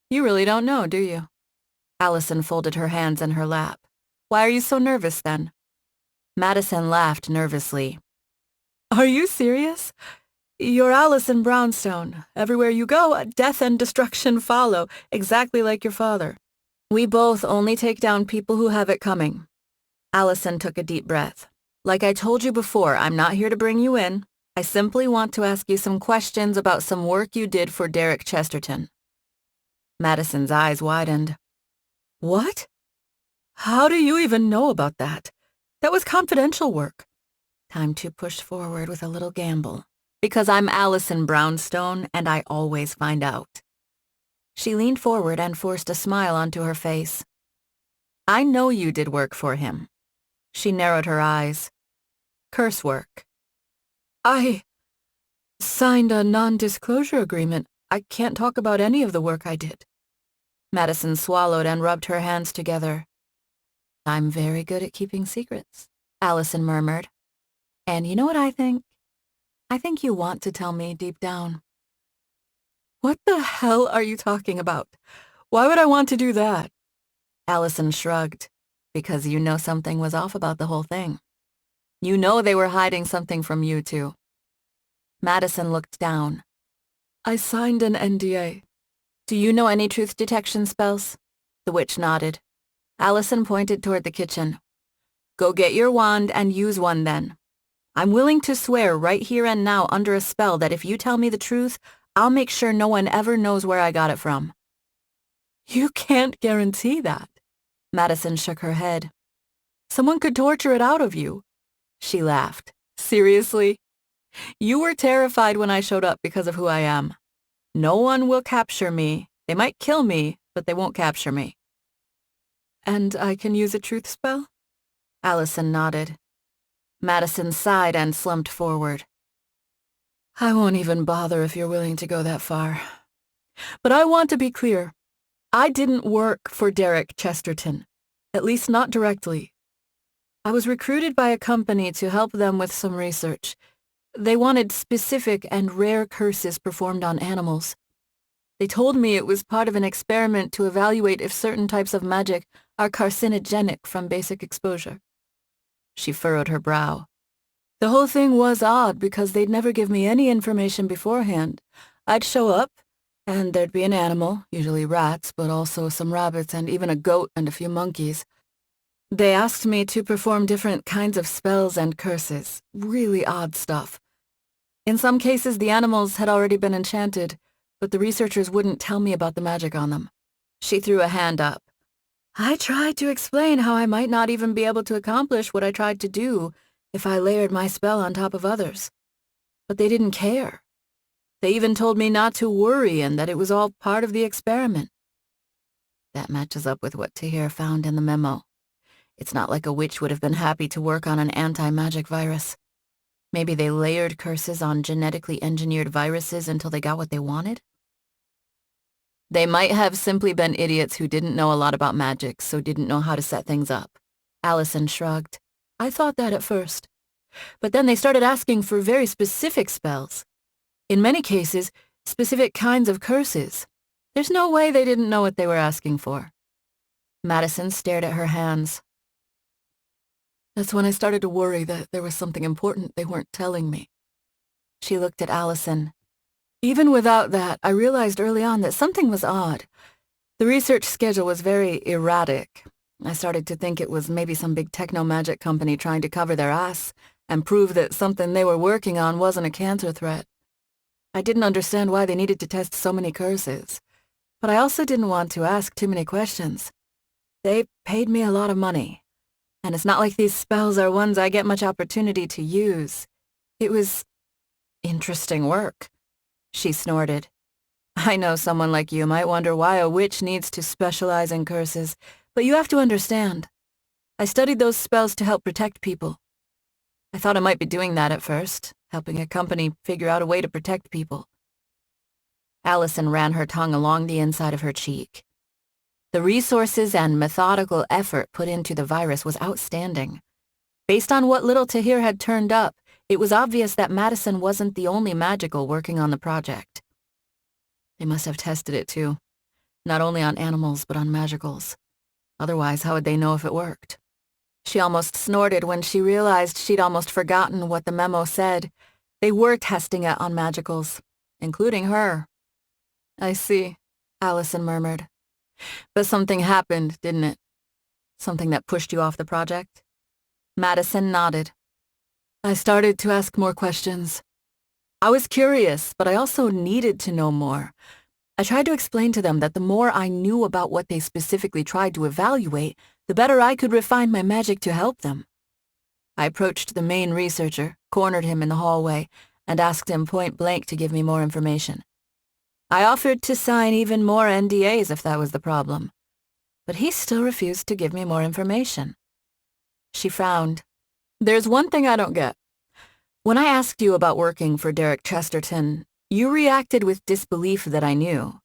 You really don't know, do you? Alison folded her hands in her lap. Why are you so nervous, then? Madison laughed nervously. Are you serious? You're Alison Brownstone. Everywhere you go, death and destruction follow, exactly like your father. We both only take down people who have it coming. Alison took a deep breath. Like I told you before, I'm not here to bring you in. I simply want to ask you some questions about some work you did for Derek Chesterton. Madison's eyes widened. What? How do you even know about that? That was confidential work. Time to push forward with a little gamble. Because I'm Alison Brownstone, and I always find out. She leaned forward and forced a smile onto her face. I know you did work for him. She narrowed her eyes. Curse work. I signed a non-disclosure agreement. I can't talk about any of the work I did. Madison swallowed and rubbed her hands together. I'm very good at keeping secrets, Alison murmured. And you know what I think? I think you want to tell me deep down. What the hell are you talking about? Why would I want to do that? Alison shrugged. Because you know something was off about the whole thing. You know they were hiding something from you, too. Madison looked down. I signed an NDA. Do you know any truth detection spells? The witch nodded. Alison pointed toward the kitchen. Go get your wand and use one then. I'm willing to swear right here and now under a spell that if you tell me the truth, I'll make sure no one ever knows where I got it from. You can't guarantee that. Madison shook her head. Someone could torture it out of you. She laughed. Seriously? You were terrified when I showed up because of who I am. No one will capture me. They might kill me, but they won't capture me. And I can use a truth spell? Alison nodded. Madison sighed and slumped forward. I won't even bother if you're willing to go that far. But I want to be clear. I didn't work for Derek Chesterton, at least not directly. I was recruited by a company to help them with some research. They wanted specific and rare curses performed on animals. They told me it was part of an experiment to evaluate if certain types of magic are carcinogenic from basic exposure. She furrowed her brow. The whole thing was odd because they'd never give me any information beforehand. I'd show up, and there'd be an animal, usually rats, but also some rabbits and even a goat and a few monkeys. They asked me to perform different kinds of spells and curses, really odd stuff. In some cases, the animals had already been enchanted, but the researchers wouldn't tell me about the magic on them. She threw a hand up. I tried to explain how I might not even be able to accomplish what I tried to do if I layered my spell on top of others. But they didn't care. They even told me not to worry and that it was all part of the experiment. That matches up with what Tahir found in the memo. It's not like a witch would have been happy to work on an anti-magic virus. Maybe they layered curses on genetically engineered viruses until they got what they wanted? They might have simply been idiots who didn't know a lot about magic, so didn't know how to set things up. Alison shrugged. I thought that at first. But then they started asking for very specific spells. In many cases, Specific kinds of curses. There's no way they didn't know what they were asking for. Madison stared at her hands. That's when I started to worry that there was something important they weren't telling me. She looked at Alison. Even without that, I realized early on that something was odd. The research schedule was very erratic. I started to think it was maybe some big techno-magic company trying to cover their ass and prove that something they were working on wasn't a cancer threat. I didn't understand why they needed to test so many curses, but I also didn't want to ask too many questions. They paid me a lot of money, and it's not like these spells are ones I get much opportunity to use. It was interesting work. She snorted. I know someone like you might wonder why a witch needs to specialize in curses, but you have to understand. I studied those spells to help protect people. I thought I might be doing that at first, helping a company figure out a way to protect people. Alison ran her tongue along the inside of her cheek. The resources and methodical effort put into the virus was outstanding. Based on what little Tahir had turned up, it was obvious that Madison wasn't the only magical working on the project. They must have tested it too, not only on animals but on magicals. Otherwise, how would they know if it worked? She almost snorted when she realized she'd almost forgotten what the memo said. They were testing it on magicals, including her. I see, Alison murmured. But something happened, didn't it? Something that pushed you off the project? Madison nodded. I started to ask more questions. I was curious, but I also needed to know more. I tried to explain to them that the more I knew about what they specifically tried to evaluate, the better I could refine my magic to help them. I approached the main researcher, cornered him in the hallway, and asked him point blank to give me more information. I offered to sign even more NDAs if that was the problem, but he still refused to give me more information. She frowned. There's one thing I don't get. When I asked you about working for Derek Chesterton, you reacted with disbelief that I knew.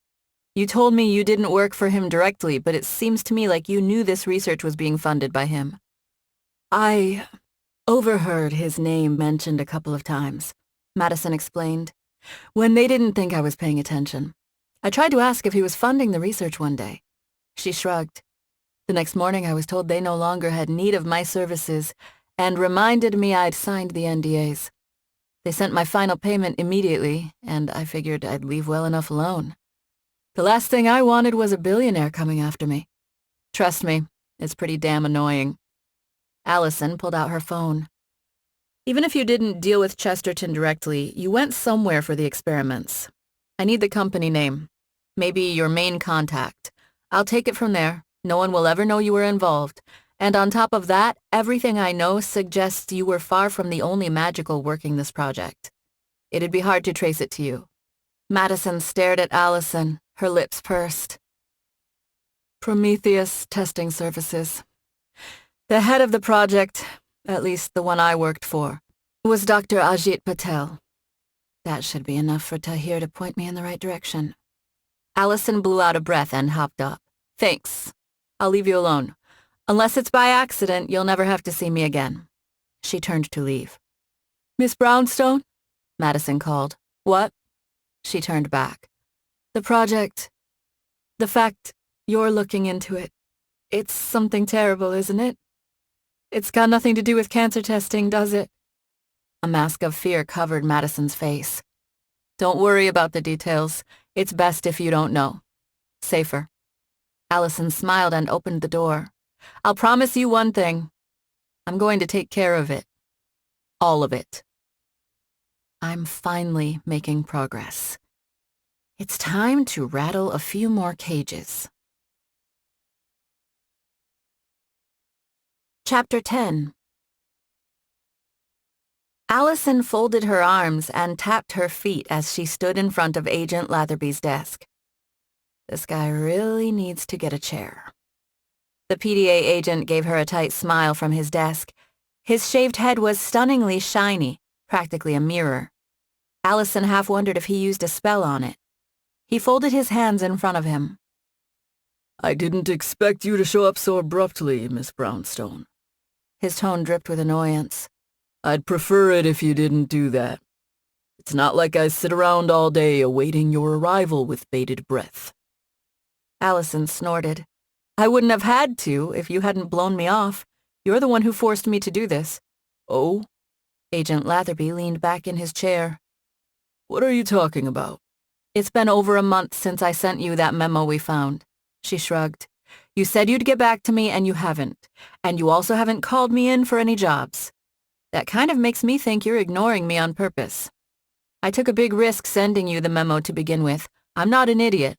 You told me you didn't work for him directly, but it seems to me like you knew this research was being funded by him. I overheard his name mentioned a couple of times, Madison explained, when they didn't think I was paying attention. I tried to ask if he was funding the research one day. She shrugged. The next morning I was told they no longer had need of my services and reminded me I'd signed the NDAs. They sent my final payment immediately, and I figured I'd leave well enough alone. The last thing I wanted was a billionaire coming after me. Trust me, it's pretty damn annoying. Alison pulled out her phone. Even if you didn't deal with Chesterton directly, you went somewhere for the experiments. I need the company name. Maybe your main contact. I'll take it from there. No one will ever know you were involved. And on top of that, everything I know suggests you were far from the only magical working this project. It'd be hard to trace it to you. Madison stared at Alison, her lips pursed. Prometheus Testing Services. The head of the project, at least the one I worked for, was Dr. Ajit Patel. That should be enough for Tahir to point me in the right direction. Alison blew out a breath and hopped up. Thanks. I'll leave you alone. Unless it's by accident, you'll never have to see me again. She turned to leave. Miss Brownstone? Madison called. What? She turned back. The project. The fact you're looking into it. It's something terrible, isn't it? It's got nothing to do with cancer testing, does it? A mask of fear covered Madison's face. Don't worry about the details. It's best if you don't know. Safer. Alison smiled and opened the door. I'll promise you one thing. I'm going to take care of it. All of it. I'm finally making progress. It's time to rattle a few more cages. Chapter 10. Alison folded her arms and tapped her feet as she stood in front of Agent Latherby's desk. This guy really needs to get a chair. The PDA agent gave her a tight smile from his desk. His shaved head was stunningly shiny, practically a mirror. Alison half wondered if he used a spell on it. He folded his hands in front of him. I didn't expect you to show up so abruptly, Miss Brownstone. His tone dripped with annoyance. I'd prefer it if you didn't do that. It's not like I sit around all day awaiting your arrival with bated breath. Alison snorted. I wouldn't have had to if you hadn't blown me off. You're the one who forced me to do this. Oh? Agent Latherby leaned back in his chair. What are you talking about? It's been over a month since I sent you that memo we found. She shrugged. You said you'd get back to me and you haven't. And you also haven't called me in for any jobs. That kind of makes me think you're ignoring me on purpose. I took a big risk sending you the memo to begin with. I'm not an idiot.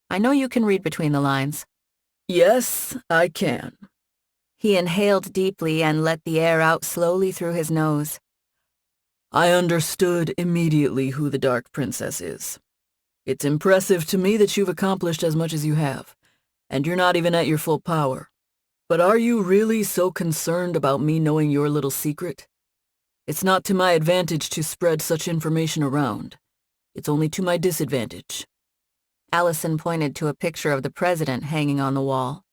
I know you can read between the lines. Yes, I can. He inhaled deeply and let the air out slowly through his nose. I understood immediately who the Dark Princess is. It's impressive to me that you've accomplished as much as you have, and you're not even at your full power. But are you really so concerned about me knowing your little secret? It's not to my advantage to spread such information around. It's only to my disadvantage. Alison pointed to a picture of the president hanging on the wall.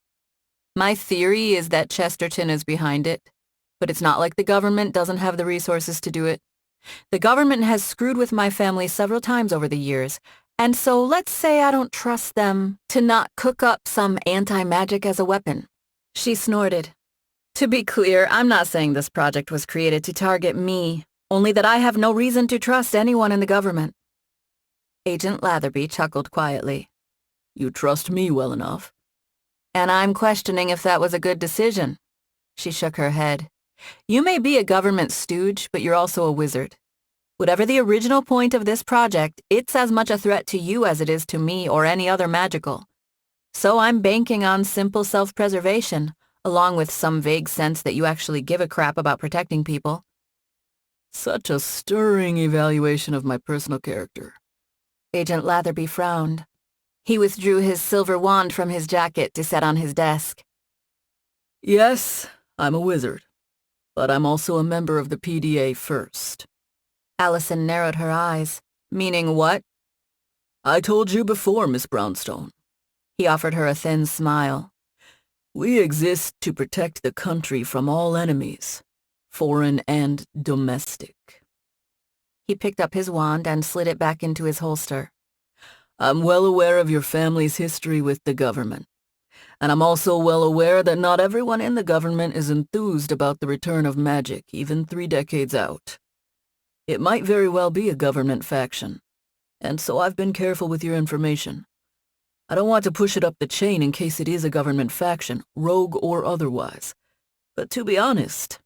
My theory is that Chesterton is behind it, but it's not like the government doesn't have the resources to do it. The government has screwed with my family several times over the years, and so let's say I don't trust them to not cook up some anti-magic as a weapon. She snorted. To be clear, I'm not saying this project was created to target me, only that I have no reason to trust anyone in the government. Agent Latherby chuckled quietly. You trust me well enough. And I'm questioning if that was a good decision. She shook her head. You may be a government stooge, but you're also a wizard. Whatever the original point of this project, it's as much a threat to you as it is to me or any other magical. So I'm banking on simple self-preservation, along with some vague sense that you actually give a crap about protecting people. Such a stirring evaluation of my personal character. Agent Latherby frowned. He withdrew his silver wand from his jacket to set on his desk. Yes, I'm a wizard, but I'm also a member of the PDA first. Alison narrowed her eyes. Meaning what? I told you before, Miss Brownstone. He offered her a thin smile. We exist to protect the country from all enemies, foreign and domestic. He picked up his wand and slid it back into his holster. I'm well aware of your family's history with the government, and I'm also well aware that not everyone in the government is enthused about the return of magic, even 3 decades out. It might very well be a government faction, and so I've been careful with your information. I don't want to push it up the chain in case it is a government faction, rogue or otherwise. But to be honest,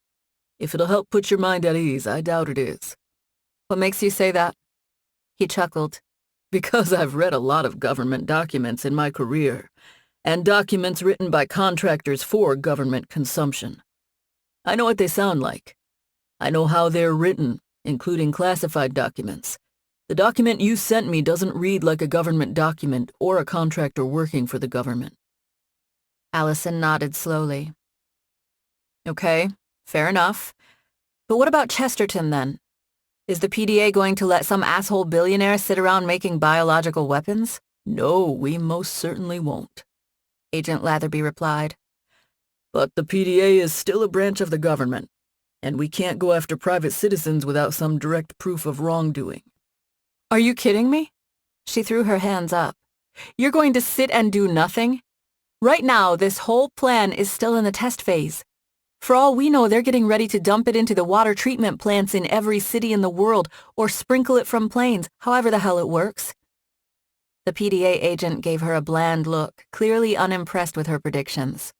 if it'll help put your mind at ease, I doubt it is. What makes you say that? He chuckled. Because I've read a lot of government documents in my career, and documents written by contractors for government consumption. I know what they sound like. I know how they're written, including classified documents. The document you sent me doesn't read like a government document or a contractor working for the government. Alison nodded slowly. Okay, fair enough. But what about Chesterton then? Is the PDA going to let some asshole billionaire sit around making biological weapons? No, we most certainly won't, Agent Latherby replied. But the PDA is still a branch of the government, and we can't go after private citizens without some direct proof of wrongdoing. Are you kidding me? She threw her hands up. You're going to sit and do nothing? Right now, this whole plan is still in the test phase. For all we know, they're getting ready to dump it into the water treatment plants in every city in the world or sprinkle it from planes, however the hell it works. The PDA agent gave her a bland look, clearly unimpressed with her predictions.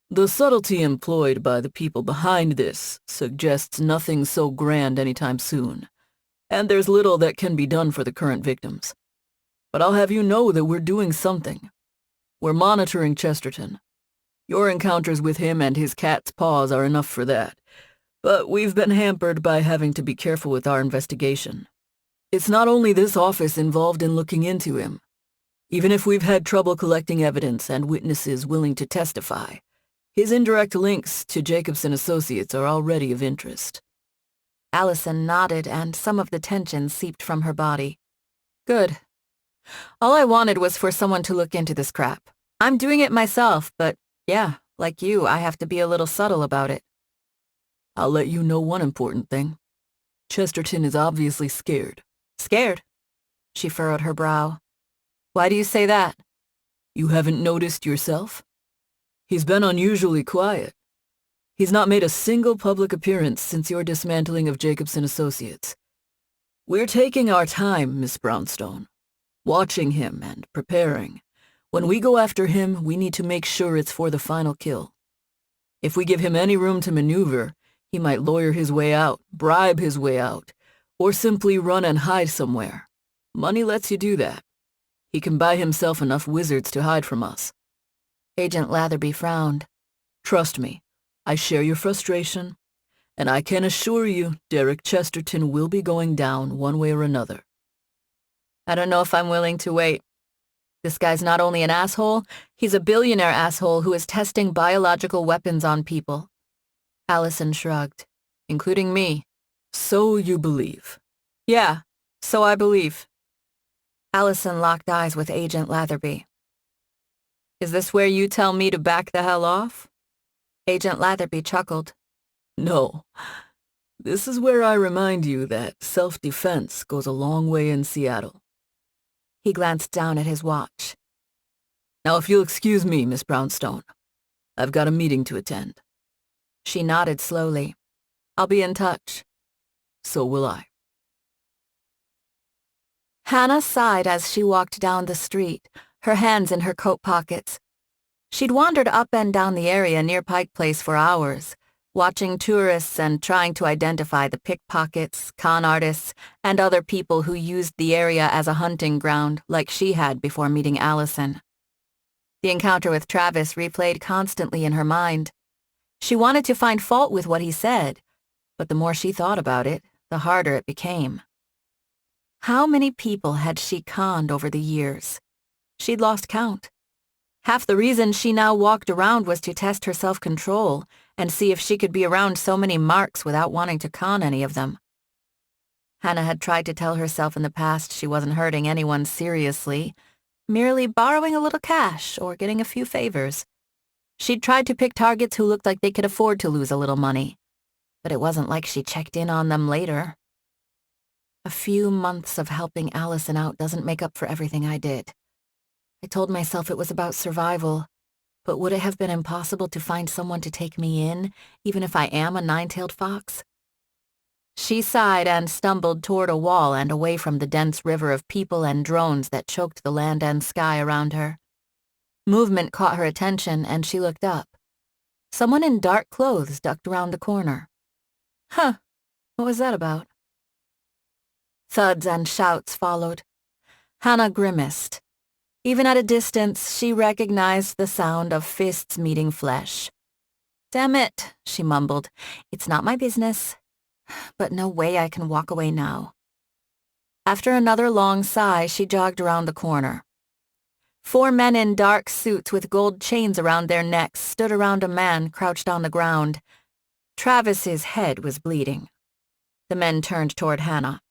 The subtlety employed by the people behind this suggests nothing so grand anytime soon, and there's little that can be done for the current victims. But I'll have you know that we're doing something. We're monitoring Chesterton. Your encounters with him and his cat's paws are enough for that, but we've been hampered by having to be careful with our investigation. It's not only this office involved in looking into him. Even if we've had trouble collecting evidence and witnesses willing to testify, his indirect links to Jacobson Associates are already of interest. Alison nodded, and some of the tension seeped from her body. Good. All I wanted was for someone to look into this crap. I'm doing it myself, but yeah, like you, I have to be a little subtle about it. I'll let you know one important thing. Chesterton is obviously scared. Scared? She furrowed her brow. Why do you say that? You haven't noticed yourself? He's been unusually quiet. He's not made a single public appearance since your dismantling of Jacobson Associates. We're taking our time, Miss Brownstone. Watching him and preparing. When we go after him, we need to make sure it's for the final kill. If we give him any room to maneuver, he might lawyer his way out, bribe his way out, or simply run and hide somewhere. Money lets you do that. He can buy himself enough wizards to hide from us. Agent Latherby frowned. Trust me, I share your frustration, and I can assure you Derek Chesterton will be going down one way or another. I don't know if I'm willing to wait. This guy's not only an asshole, he's a billionaire asshole who is testing biological weapons on people. Alison shrugged. Including me. So you believe? Yeah, so I believe. Alison locked eyes with Agent Latherby. Is this where you tell me to back the hell off? Agent Latherby chuckled. No. This is where I remind you that self-defense goes a long way in Seattle. He glanced down at his watch. Now, if you'll excuse me, Miss Brownstone, I've got a meeting to attend. She nodded slowly. I'll be in touch. So will I. Hana sighed as she walked down the street, her hands in her coat pockets. She'd wandered up and down the area near Pike Place for hours, watching tourists and trying to identify the pickpockets, con artists, and other people who used the area as a hunting ground like she had before meeting Alison. The encounter with Travis replayed constantly in her mind. She wanted to find fault with what he said, but the more she thought about it, the harder it became. How many people had she conned over the years? She'd lost count. Half the reason she now walked around was to test her self-control and see if she could be around so many marks without wanting to con any of them. Hana had tried to tell herself in the past she wasn't hurting anyone seriously, merely borrowing a little cash or getting a few favors. She'd tried to pick targets who looked like they could afford to lose a little money, but it wasn't like she checked in on them later. A few months of helping Alison out doesn't make up for everything I did. I told myself it was about survival, but would it have been impossible to find someone to take me in, even if I am a nine-tailed fox? She sighed and stumbled toward a wall and away from the dense river of people and drones that choked the land and sky around her. Movement caught her attention, and she looked up. Someone in dark clothes ducked around the corner. Huh, what was that about? Thuds and shouts followed. Hana grimaced. Even at a distance, she recognized the sound of fists meeting flesh. Damn it, she mumbled. It's not my business. But no way I can walk away now. After another long sigh, she jogged around the corner. 4 men in dark suits with gold chains around their necks stood around a man crouched on the ground. Travis's head was bleeding. The men turned toward Hana.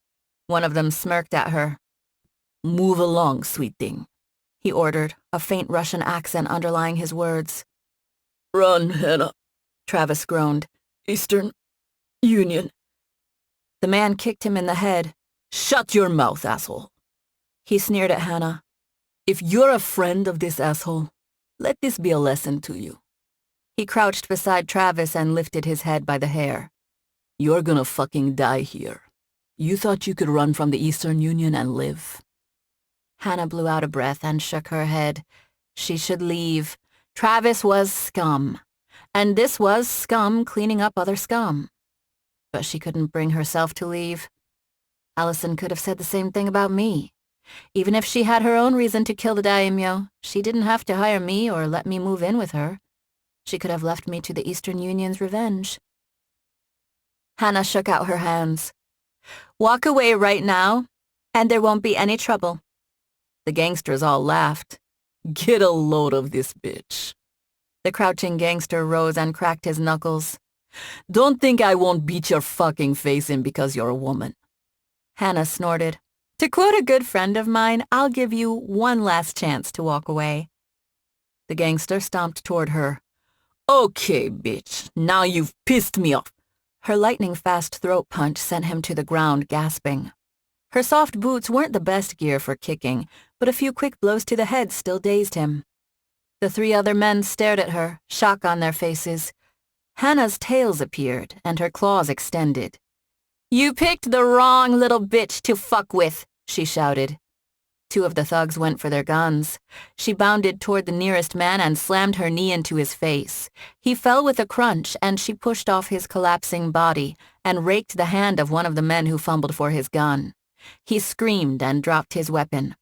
One of them smirked at her. Move along, sweet thing, he ordered, a faint Russian accent underlying his words. Run, Hana, Travis groaned. Eastern Union. The man kicked him in the head. Shut your mouth, asshole. He sneered at Hana. If you're a friend of this asshole, let this be a lesson to you. He crouched beside Travis and lifted his head by the hair. You're gonna fucking die here. You thought you could run from the Eastern Union and live? Hana blew out a breath and shook her head. She should leave. Travis was scum. And this was scum cleaning up other scum. But she couldn't bring herself to leave. Alison could have said the same thing about me. Even if she had her own reason to kill the daimyo, she didn't have to hire me or let me move in with her. She could have left me to the Eastern Union's revenge. Hana shook out her hands. Walk away right now, and there won't be any trouble. The gangsters all laughed. Get a load of this bitch. The crouching gangster rose and cracked his knuckles. Don't think I won't beat your fucking face in because you're a woman. Hana snorted. To quote a good friend of mine, I'll give you one last chance to walk away. The gangster stomped toward her. Okay, bitch, now you've pissed me off. Her lightning-fast throat punch sent him to the ground gasping. Her soft boots weren't the best gear for kicking, but a few quick blows to the head still dazed him. The 3 other men stared at her, shock on their faces. Hana's tails appeared, and her claws extended. "You picked the wrong little bitch to fuck with," she shouted. 2 of the thugs went for their guns. She bounded toward the nearest man and slammed her knee into his face. He fell with a crunch, and she pushed off his collapsing body and raked the hand of one of the men who fumbled for his gun. He screamed and dropped his weapon.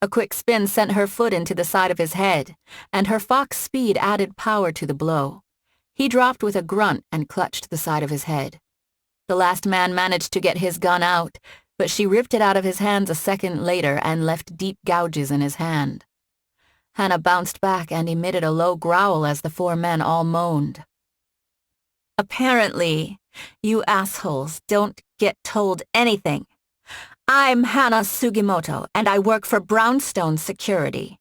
A quick spin sent her foot into the side of his head, and her fox speed added power to the blow. He dropped with a grunt and clutched the side of his head. The last man managed to get his gun out, but she ripped it out of his hands a second later and left deep gouges in his hand. Hana bounced back and emitted a low growl as the 4 men all moaned. "Apparently, you assholes don't get told anything. I'm Hana Sugimoto, and I work for Brownstone Security."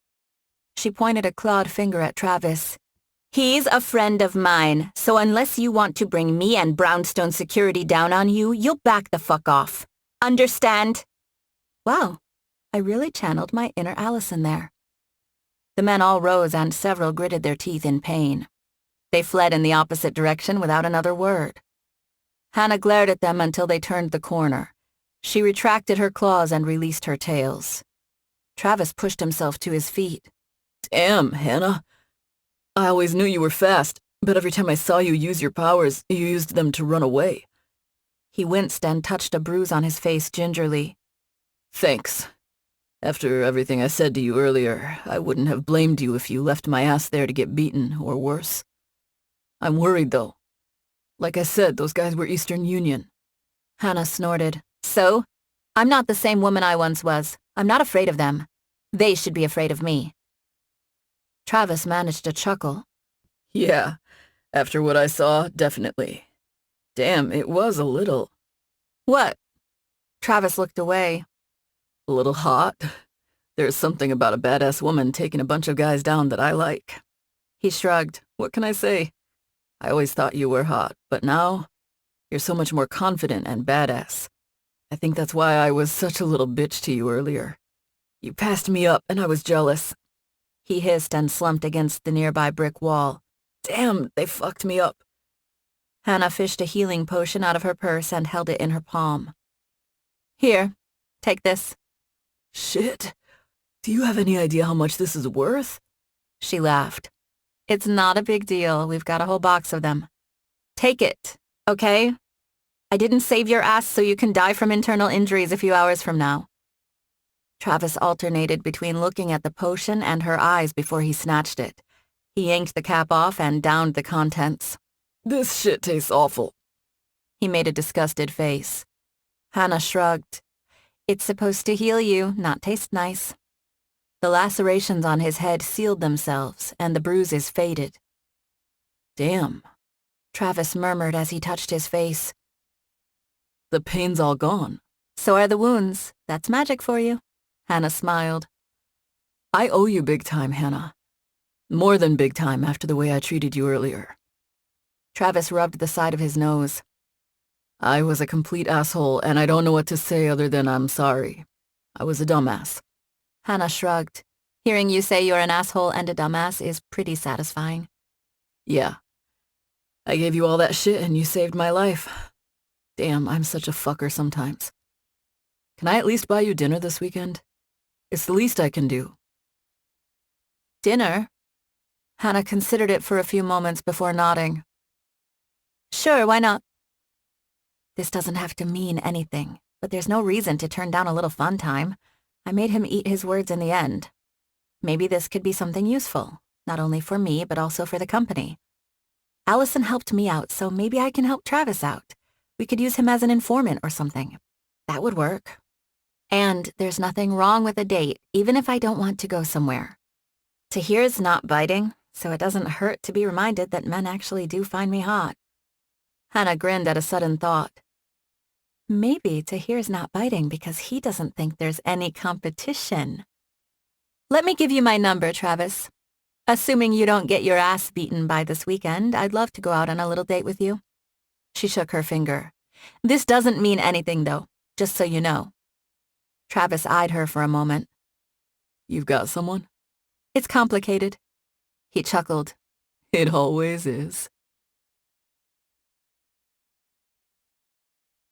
She pointed a clawed finger at Travis. "He's a friend of mine, so unless you want to bring me and Brownstone Security down on you, you'll back the fuck off. Understand?" Wow, I really channeled my inner Alison there. The men all rose and several gritted their teeth in pain. They fled in the opposite direction without another word. Hana glared at them until they turned the corner. She retracted her claws and released her tails. Travis pushed himself to his feet. Damn, Hana. I always knew you were fast, but every time I saw you use your powers, you used them to run away. He winced and touched a bruise on his face gingerly. Thanks. After everything I said to you earlier, I wouldn't have blamed you if you left my ass there to get beaten, or worse. I'm worried, though. Like I said, those guys were Eastern Union. Hana snorted. So? I'm not the same woman I once was. I'm not afraid of them. They should be afraid of me. Travis managed a chuckle. Yeah, after what I saw, definitely. Damn, it was a little. What? Travis looked away. A little hot. There's something about a badass woman taking a bunch of guys down that I like. He shrugged. What can I say? I always thought you were hot, but now, you're so much more confident and badass. I think that's why I was such a little bitch to you earlier. You passed me up and I was jealous. He hissed and slumped against the nearby brick wall. Damn, they fucked me up. Hana fished a healing potion out of her purse and held it in her palm. Here, take this. Shit. Do you have any idea how much this is worth? She laughed. It's not a big deal. We've got a whole box of them. Take it, okay? I didn't save your ass so you can die from internal injuries a few hours from now. Travis alternated between looking at the potion and her eyes before he snatched it. He yanked the cap off and downed the contents. This shit tastes awful. He made a disgusted face. Hana shrugged. It's supposed to heal you, not taste nice. The lacerations on his head sealed themselves, and the bruises faded. Damn, Travis murmured as he touched his face. The pain's all gone. So are the wounds. That's magic for you. Hana smiled. I owe you big time, Hana. More than big time after the way I treated you earlier. Travis rubbed the side of his nose. I was a complete asshole, and I don't know what to say other than I'm sorry. I was a dumbass. Hana shrugged. Hearing you say you're an asshole and a dumbass is pretty satisfying. Yeah. I gave you all that shit and you saved my life. Damn, I'm such a fucker sometimes. Can I at least buy you dinner this weekend? It's the least I can do. Dinner? Hana considered it for a few moments before nodding. Sure, why not? This doesn't have to mean anything, but there's no reason to turn down a little fun time. I made him eat his words in the end. Maybe this could be something useful, not only for me, but also for the company. Alison helped me out, so maybe I can help Travis out. We could use him as an informant or something. That would work. And there's nothing wrong with a date, even if I don't want to go somewhere. Tahir's not biting, so it doesn't hurt to be reminded that men actually do find me hot. Hana grinned at a sudden thought. Maybe Tahir's not biting because he doesn't think there's any competition. Let me give you my number, Travis. Assuming you don't get your ass beaten by this weekend, I'd love to go out on a little date with you. She shook her finger. This doesn't mean anything, though, just so you know. Travis eyed her for a moment. You've got someone? It's complicated. He chuckled. It always is.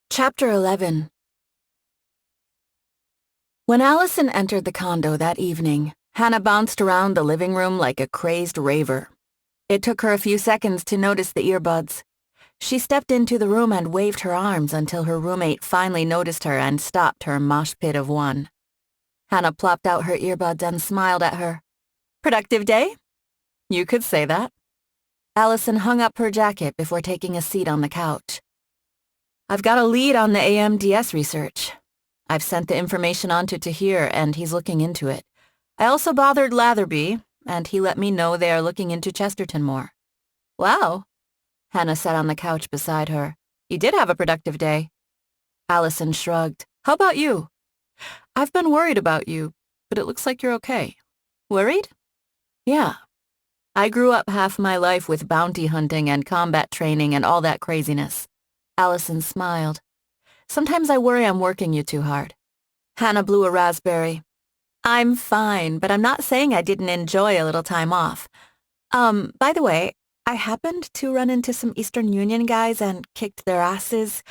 Chapter 11. When Alison entered the condo that evening, Hana bounced around the living room like a crazed raver. It took her a few seconds to notice the earbuds. She stepped into the room and waved her arms until her roommate finally noticed her and stopped her mosh pit of one. Hana plopped out her earbuds and smiled at her. Productive day? You could say that. Alison hung up her jacket before taking a seat on the couch. I've got a lead on the AMDS research. I've sent the information on to Tahir, and he's looking into it. I also bothered Latherby, and he let me know they are looking into Chesterton more. Wow. Hana sat on the couch beside her. You did have a productive day. Alison shrugged. How about you? I've been worried about you, but it looks like you're okay. Worried? Yeah. I grew up half my life with bounty hunting and combat training and all that craziness. Alison smiled. Sometimes I worry I'm working you too hard. Hana blew a raspberry. I'm fine, but I'm not saying I didn't enjoy a little time off. By the way, I happened to run into some Eastern Union guys and kicked their asses,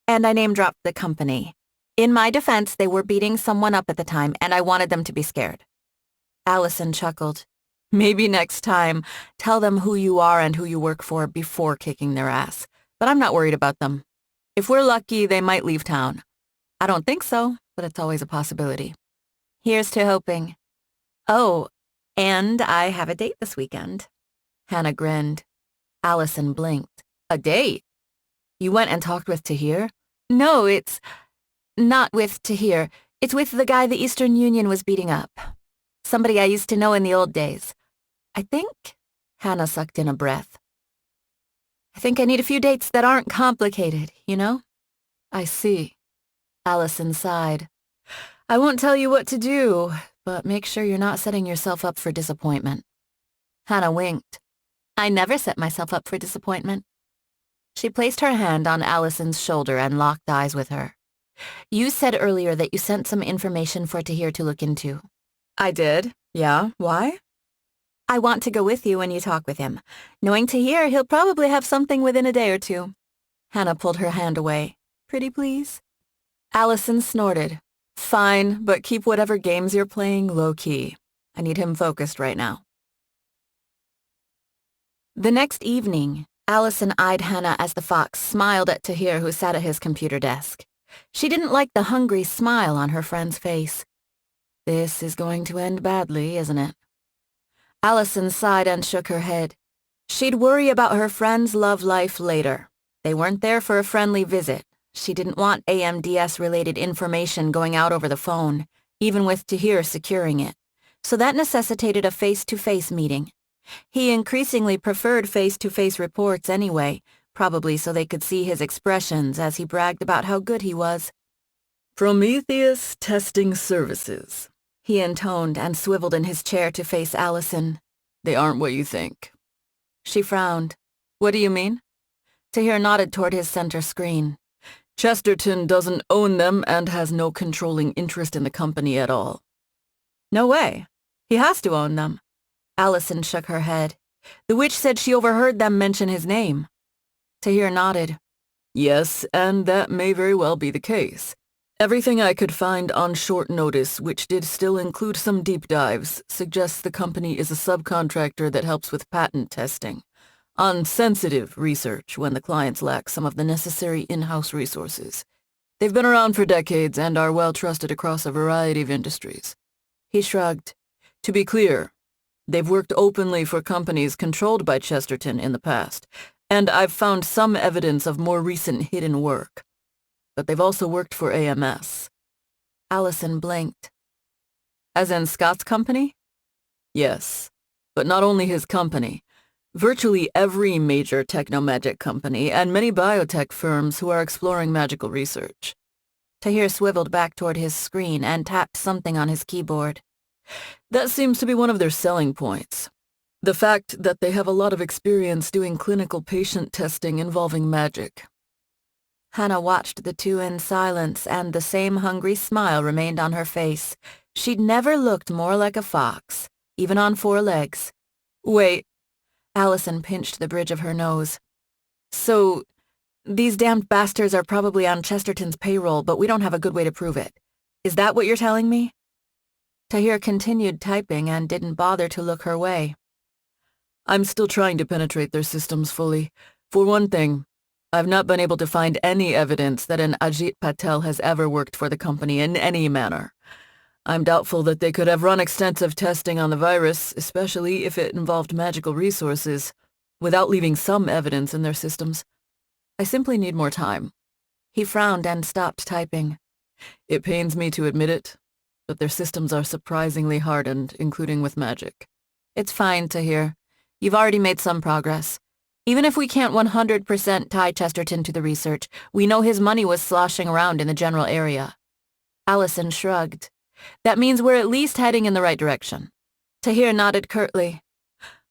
and I name-dropped the company. In my defense, they were beating someone up at the time, and I wanted them to be scared. Alison chuckled. Maybe next time, tell them who you are and who you work for before kicking their ass. But I'm not worried about them. If we're lucky, they might leave town. I don't think so, but it's always a possibility. Here's to hoping. Oh, and I have a date this weekend. Hana grinned. Alison blinked. A date? You went and talked with Tahir? No, it's not with Tahir. It's with the guy the Eastern Union was beating up. Somebody I used to know in the old days. I think... Hana sucked in a breath. I think I need a few dates that aren't complicated, you know? I see. Alison sighed. I won't tell you what to do, but make sure you're not setting yourself up for disappointment. Hana winked. I never set myself up for disappointment. She placed her hand on Alison's shoulder and locked eyes with her. You said earlier that you sent some information for Tahir to look into. I did. Yeah, why? I want to go with you when you talk with him. Knowing Tahir, he'll probably have something within a day or two. Hana pulled her hand away. Pretty please? Alison snorted. Fine, but keep whatever games you're playing low-key. I need him focused right now. The next evening, Alison eyed Hana as the fox smiled at Tahir, who sat at his computer desk. She didn't like the hungry smile on her friend's face. This is going to end badly, isn't it? Alison sighed and shook her head. She'd worry about her friend's love life later. They weren't there for a friendly visit. She didn't want AMDS-related information going out over the phone, even with Tahir securing it. So that necessitated a face-to-face meeting. He increasingly preferred face-to-face reports anyway, probably so they could see his expressions as he bragged about how good he was. Prometheus Testing Services. He intoned and swiveled in his chair to face Alison. They aren't what you think. She frowned. What do you mean? Tahir nodded toward his center screen. Chesterton doesn't own them and has no controlling interest in the company at all. No way. He has to own them. Alison shook her head. The witch said she overheard them mention his name. Tahir nodded. Yes, and that may very well be the case. Everything I could find on short notice, which did still include some deep dives, suggests the company is a subcontractor that helps with patent testing, on sensitive research when the clients lack some of the necessary in-house resources. They've been around for decades and are well trusted across a variety of industries. He shrugged. To be clear, they've worked openly for companies controlled by Chesterton in the past, and I've found some evidence of more recent hidden work. But they've also worked for AMS. Alison blinked. As in Scott's company? Yes, but not only his company. Virtually every major technomagic company and many biotech firms who are exploring magical research. Tahir swiveled back toward his screen and tapped something on his keyboard. That seems to be one of their selling points. The fact that they have a lot of experience doing clinical patient testing involving magic. Hana watched the two in silence, and the same hungry smile remained on her face. She'd never looked more like a fox, even on four legs. Wait, Alison pinched the bridge of her nose. So, these damned bastards are probably on Chesterton's payroll, but we don't have a good way to prove it. Is that what you're telling me? Tahir continued typing and didn't bother to look her way. I'm still trying to penetrate their systems fully. For one thing, I've not been able to find any evidence that an Ajit Patel has ever worked for the company in any manner. I'm doubtful that they could have run extensive testing on the virus, especially if it involved magical resources, without leaving some evidence in their systems. I simply need more time. He frowned and stopped typing. It pains me to admit it, but their systems are surprisingly hardened, including with magic. It's fine, Tahir. You've already made some progress. Even if we can't 100% tie Chesterton to the research, we know his money was sloshing around in the general area. Alison shrugged. That means we're at least heading in the right direction. Tahir nodded curtly.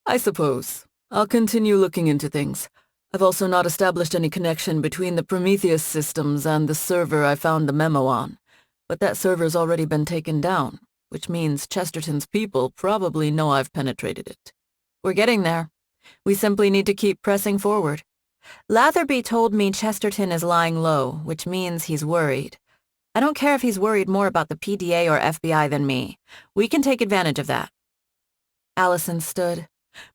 I suppose. I'll continue looking into things. I've also not established any connection between the Prometheus systems and the server I found the memo on. But that server's already been taken down, which means Chesterton's people probably know I've penetrated it. We're getting there. We simply need to keep pressing forward. Latherby told me Chesterton is lying low, which means he's worried. I don't care if he's worried more about the PDA or FBI than me. We can take advantage of that. Alison stood.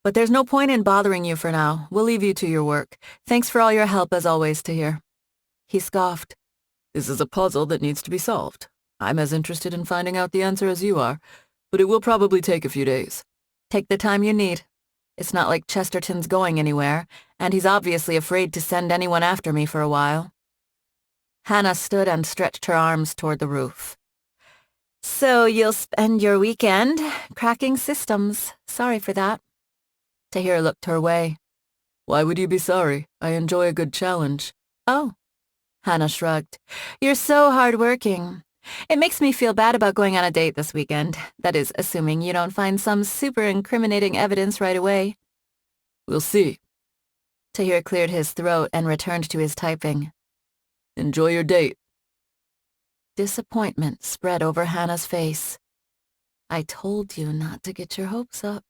But there's no point in bothering you for now. We'll leave you to your work. Thanks for all your help as always, Tahir. He scoffed. This is a puzzle that needs to be solved. I'm as interested in finding out the answer as you are, but it will probably take a few days. Take the time you need. It's not like Chesterton's going anywhere, and he's obviously afraid to send anyone after me for a while. Hana stood and stretched her arms toward the roof. So you'll spend your weekend cracking systems. Sorry for that. Tahir looked her way. Why would you be sorry? I enjoy a good challenge. Oh. Hana shrugged. You're so hardworking. It makes me feel bad about going on a date this weekend. That is, assuming you don't find some super incriminating evidence right away. We'll see. Tahir cleared his throat and returned to his typing. Enjoy your date. Disappointment spread over Hana's face. I told you not to get your hopes up.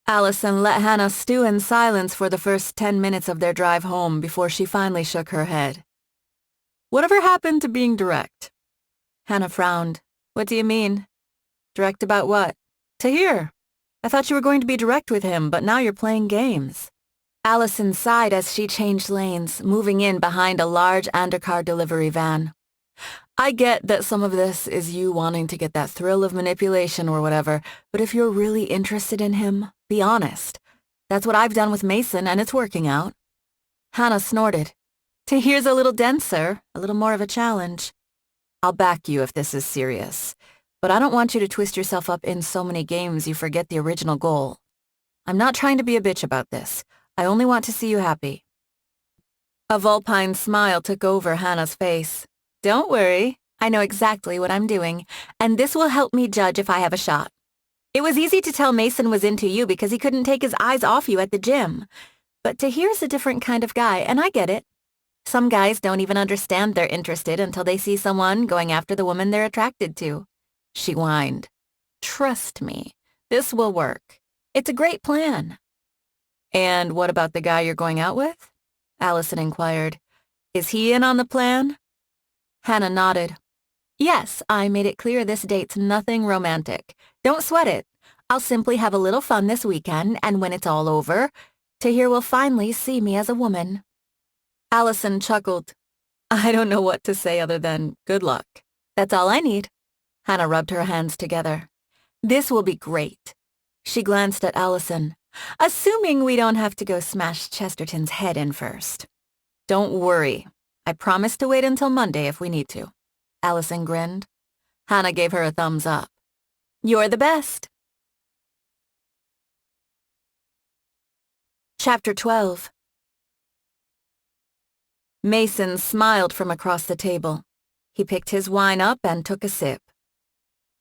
Alison let Hana stew in silence for the first 10 minutes of their drive home before she finally shook her head. Whatever happened to being direct? Hana frowned. What do you mean? Direct about what? Tahir. I thought you were going to be direct with him, but now you're playing games. Alison sighed as she changed lanes, moving in behind a large undercar delivery van. I get that some of this is you wanting to get that thrill of manipulation or whatever, but if you're really interested in him, be honest. That's what I've done with Mason, and it's working out. Hana snorted. Tahir's a little denser, a little more of a challenge. I'll back you if this is serious, but I don't want you to twist yourself up in so many games you forget the original goal. I'm not trying to be a bitch about this. I only want to see you happy. A vulpine smile took over Hana's face. Don't worry. I know exactly what I'm doing, and this will help me judge if I have a shot. It was easy to tell Mason was into you because he couldn't take his eyes off you at the gym. But Tahir's a different kind of guy, and I get it. Some guys don't even understand they're interested until they see someone going after the woman they're attracted to. She whined. Trust me, this will work. It's a great plan. And what about the guy you're going out with? Alison inquired. Is he in on the plan? Hana nodded. Yes, I made it clear this date's nothing romantic. Don't sweat it. I'll simply have a little fun this weekend, and when it's all over, Tahir will finally see me as a woman. Alison chuckled. I don't know what to say other than good luck. That's all I need. Hana rubbed her hands together. This will be great. She glanced at Alison. Assuming we don't have to go smash Chesterton's head in first. Don't worry. I promise to wait until Monday if we need to. Alison grinned. Hana gave her a thumbs up. You're the best. Chapter 12. Mason smiled from across the table. He picked his wine up and took a sip.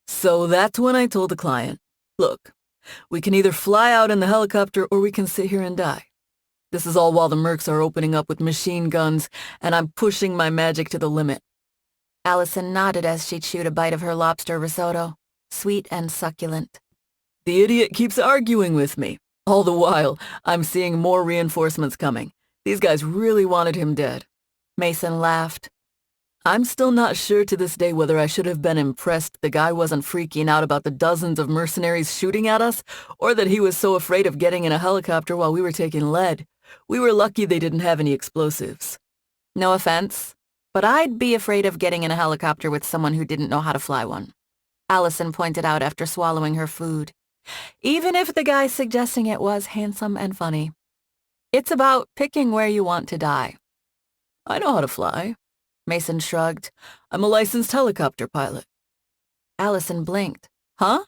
So that's when I told the client, look, we can either fly out in the helicopter or we can sit here and die. This is all while the mercs are opening up with machine guns, and I'm pushing my magic to the limit. Alison nodded as she chewed a bite of her lobster risotto, sweet and succulent. The idiot keeps arguing with me. All the while, I'm seeing more reinforcements coming. These guys really wanted him dead. Mason laughed. I'm still not sure to this day whether I should have been impressed the guy wasn't freaking out about the dozens of mercenaries shooting at us, or that he was so afraid of getting in a helicopter while we were taking lead. We were lucky they didn't have any explosives. No offense, but I'd be afraid of getting in a helicopter with someone who didn't know how to fly one, Alison pointed out after swallowing her food. Even if the guy suggesting it was handsome and funny. It's about picking where you want to die. I know how to fly. Mason shrugged. I'm a licensed helicopter pilot. Alison blinked. Huh?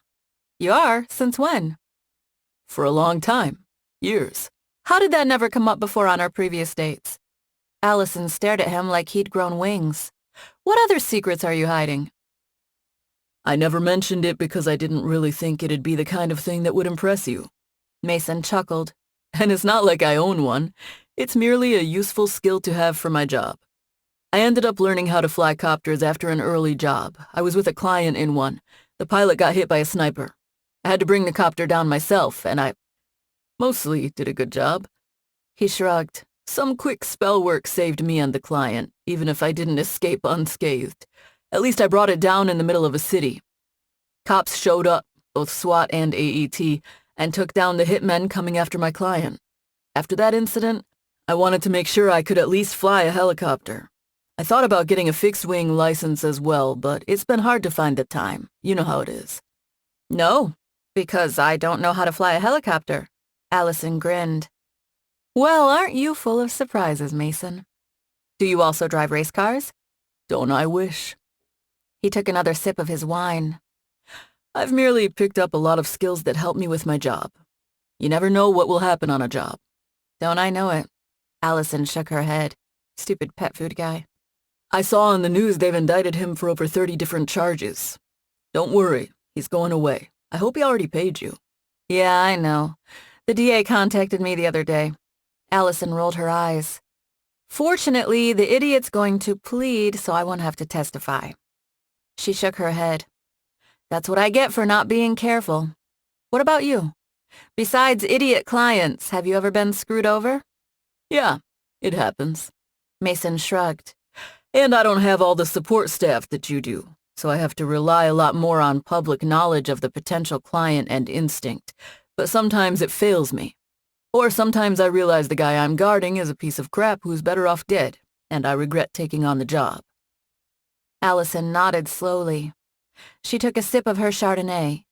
You are? Since when? For a long time. Years. How did that never come up before on our previous dates? Alison stared at him like he'd grown wings. What other secrets are you hiding? I never mentioned it because I didn't really think it'd be the kind of thing that would impress you. Mason chuckled. And it's not like I own one. It's merely a useful skill to have for my job. I ended up learning how to fly copters after an early job. I was with a client in one. The pilot got hit by a sniper. I had to bring the copter down myself, and I mostly did a good job. He shrugged. Some quick spell work saved me and the client, even if I didn't escape unscathed. At least I brought it down in the middle of a city. Cops showed up, both SWAT and AET, and took down the hitmen coming after my client. After that incident, I wanted to make sure I could at least fly a helicopter. I thought about getting a fixed-wing license as well, but it's been hard to find the time. You know how it is. No, because I don't know how to fly a helicopter. Alison grinned. Well, aren't you full of surprises, Mason? Do you also drive race cars? Don't I wish? He took another sip of his wine. I've merely picked up a lot of skills that help me with my job. You never know what will happen on a job. Don't I know it? Alison shook her head. Stupid pet food guy. I saw on the news they've indicted him for over 30 different charges. Don't worry, he's going away. I hope he already paid you. Yeah, I know. The DA contacted me the other day. Alison rolled her eyes. Fortunately, the idiot's going to plead, so I won't have to testify. She shook her head. That's what I get for not being careful. What about you? Besides idiot clients, have you ever been screwed over? Yeah, it happens. Mason shrugged. And I don't have all the support staff that you do, so I have to rely a lot more on public knowledge of the potential client and instinct. But sometimes it fails me. Or sometimes I realize the guy I'm guarding is a piece of crap who's better off dead, and I regret taking on the job. Alison nodded slowly. She took a sip of her Chardonnay.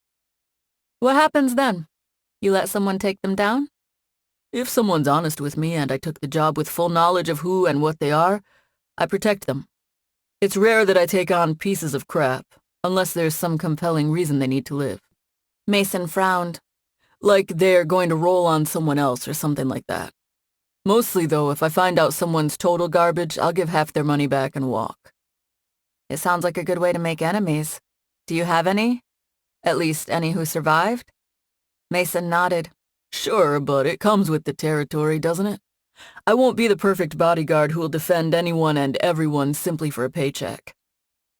What happens then? You let someone take them down? If someone's honest with me and I took the job with full knowledge of who and what they are, I protect them. It's rare that I take on pieces of crap, unless there's some compelling reason they need to live. Mason frowned. Like they're going to roll on someone else or something like that. Mostly, though, if I find out someone's total garbage, I'll give half their money back and walk. It sounds like a good way to make enemies. Do you have any? At least any who survived? Mason nodded. Sure, but it comes with the territory, doesn't it? I won't be the perfect bodyguard who'll defend anyone and everyone simply for a paycheck.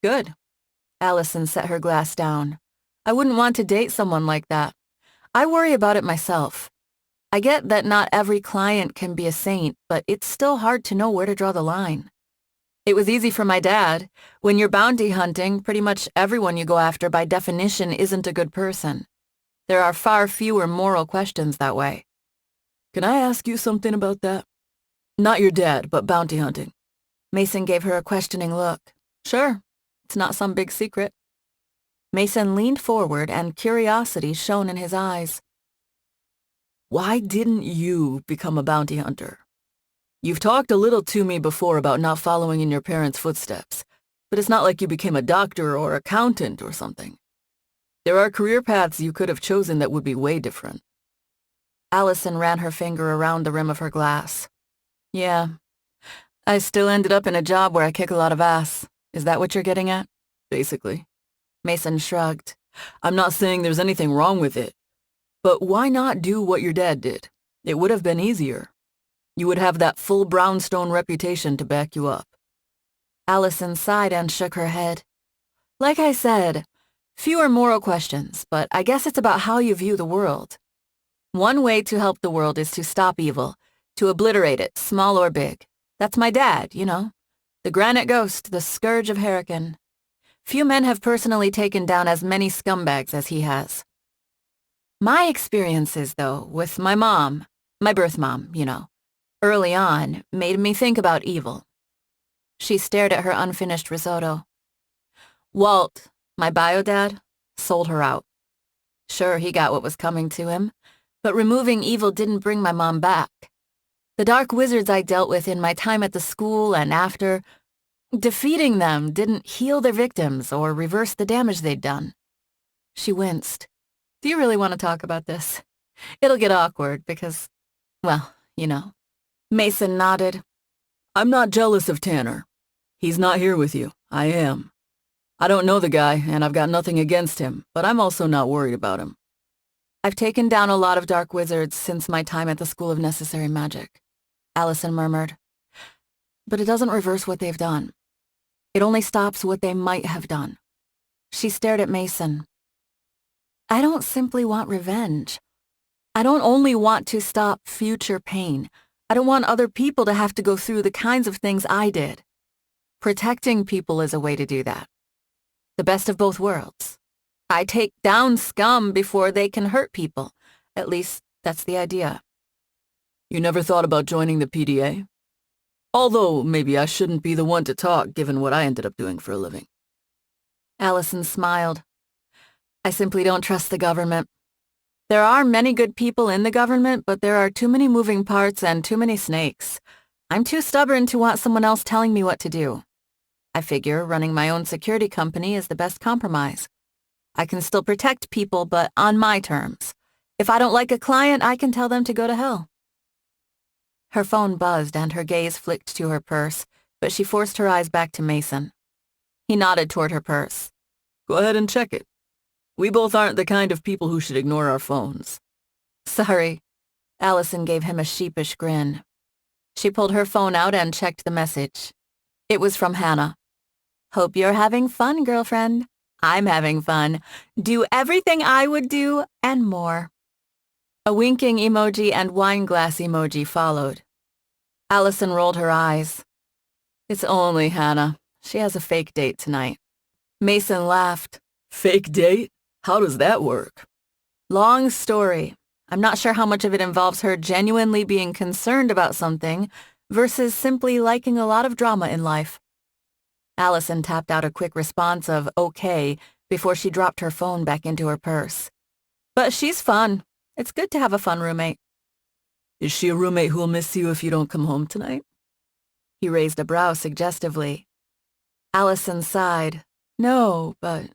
Good. Alison set her glass down. I wouldn't want to date someone like that. I worry about it myself. I get that not every client can be a saint, but it's still hard to know where to draw the line. It was easy for my dad. When you're bounty hunting, pretty much everyone you go after by definition isn't a good person. There are far fewer moral questions that way. Can I ask you something about that? Not your dad, but bounty hunting. Mason gave her a questioning look. Sure. It's not some big secret. Mason leaned forward and curiosity shone in his eyes. Why didn't you become a bounty hunter? You've talked a little to me before about not following in your parents' footsteps, but it's not like you became a doctor or accountant or something. There are career paths you could have chosen that would be way different. Alison ran her finger around the rim of her glass. Yeah. I still ended up in a job where I kick a lot of ass. Is that what you're getting at? Basically. Mason shrugged. I'm not saying there's anything wrong with it. But why not do what your dad did? It would have been easier. You would have that full Brownstone reputation to back you up. Alison sighed and shook her head. Like I said, fewer moral questions, but I guess it's about how you view the world. One way to help the world is to stop evil, to obliterate it, small or big. That's my dad, you know. The granite ghost, the scourge of Hurricane. Few men have personally taken down as many scumbags as he has. My experiences, though, with my mom, my birth mom, you know, early on, made me think about evil. She stared at her unfinished risotto. Walt, my bio dad, sold her out. Sure, he got what was coming to him, but removing evil didn't bring my mom back. The dark wizards I dealt with in my time at the school and after, defeating them didn't heal their victims or reverse the damage they'd done. She winced. Do you really want to talk about this? It'll get awkward because, well, you know. Mason nodded. I'm not jealous of Tanner. He's not here with you. I am. I don't know the guy, and I've got nothing against him, but I'm also not worried about him. I've taken down a lot of dark wizards since my time at the School of Necessary Magic, Alison murmured. But it doesn't reverse what they've done. It only stops what they might have done. She stared at Mason. I don't simply want revenge. I don't only want to stop future pain. I don't want other people to have to go through the kinds of things I did. Protecting people is a way to do that. The best of both worlds. I take down scum before they can hurt people. At least, that's the idea. You never thought about joining the PDA? Although, maybe I shouldn't be the one to talk, given what I ended up doing for a living. Alison smiled. I simply don't trust the government. There are many good people in the government, but there are too many moving parts and too many snakes. I'm too stubborn to want someone else telling me what to do. I figure running my own security company is the best compromise. I can still protect people, but on my terms. If I don't like a client, I can tell them to go to hell. Her phone buzzed and her gaze flicked to her purse, but she forced her eyes back to Mason. He nodded toward her purse. Go ahead and check it. We both aren't the kind of people who should ignore our phones. Sorry. Alison gave him a sheepish grin. She pulled her phone out and checked the message. It was from Hana. Hope you're having fun, girlfriend. I'm having fun. Do everything I would do and more. A winking emoji and wine glass emoji followed. Alison rolled her eyes. It's only Hana. She has a fake date tonight. Mason laughed. Fake date? How does that work? Long story. I'm not sure how much of it involves her genuinely being concerned about something versus simply liking a lot of drama in life. Alison tapped out a quick response of okay before she dropped her phone back into her purse. But she's fun. It's good to have a fun roommate. Is she a roommate who'll miss you if you don't come home tonight? He raised a brow suggestively. Alison sighed. No, but...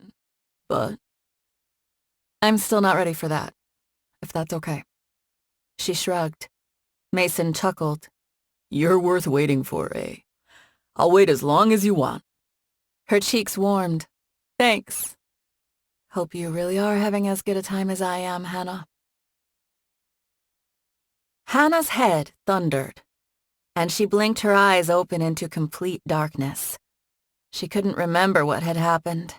I'm still not ready for that, if that's okay. She shrugged. Mason chuckled. You're worth waiting for, eh? I'll wait as long as you want. Her cheeks warmed. Thanks. Hope you really are having as good a time as I am, Hana. Hana's head thundered, and she blinked her eyes open into complete darkness. She couldn't remember what had happened.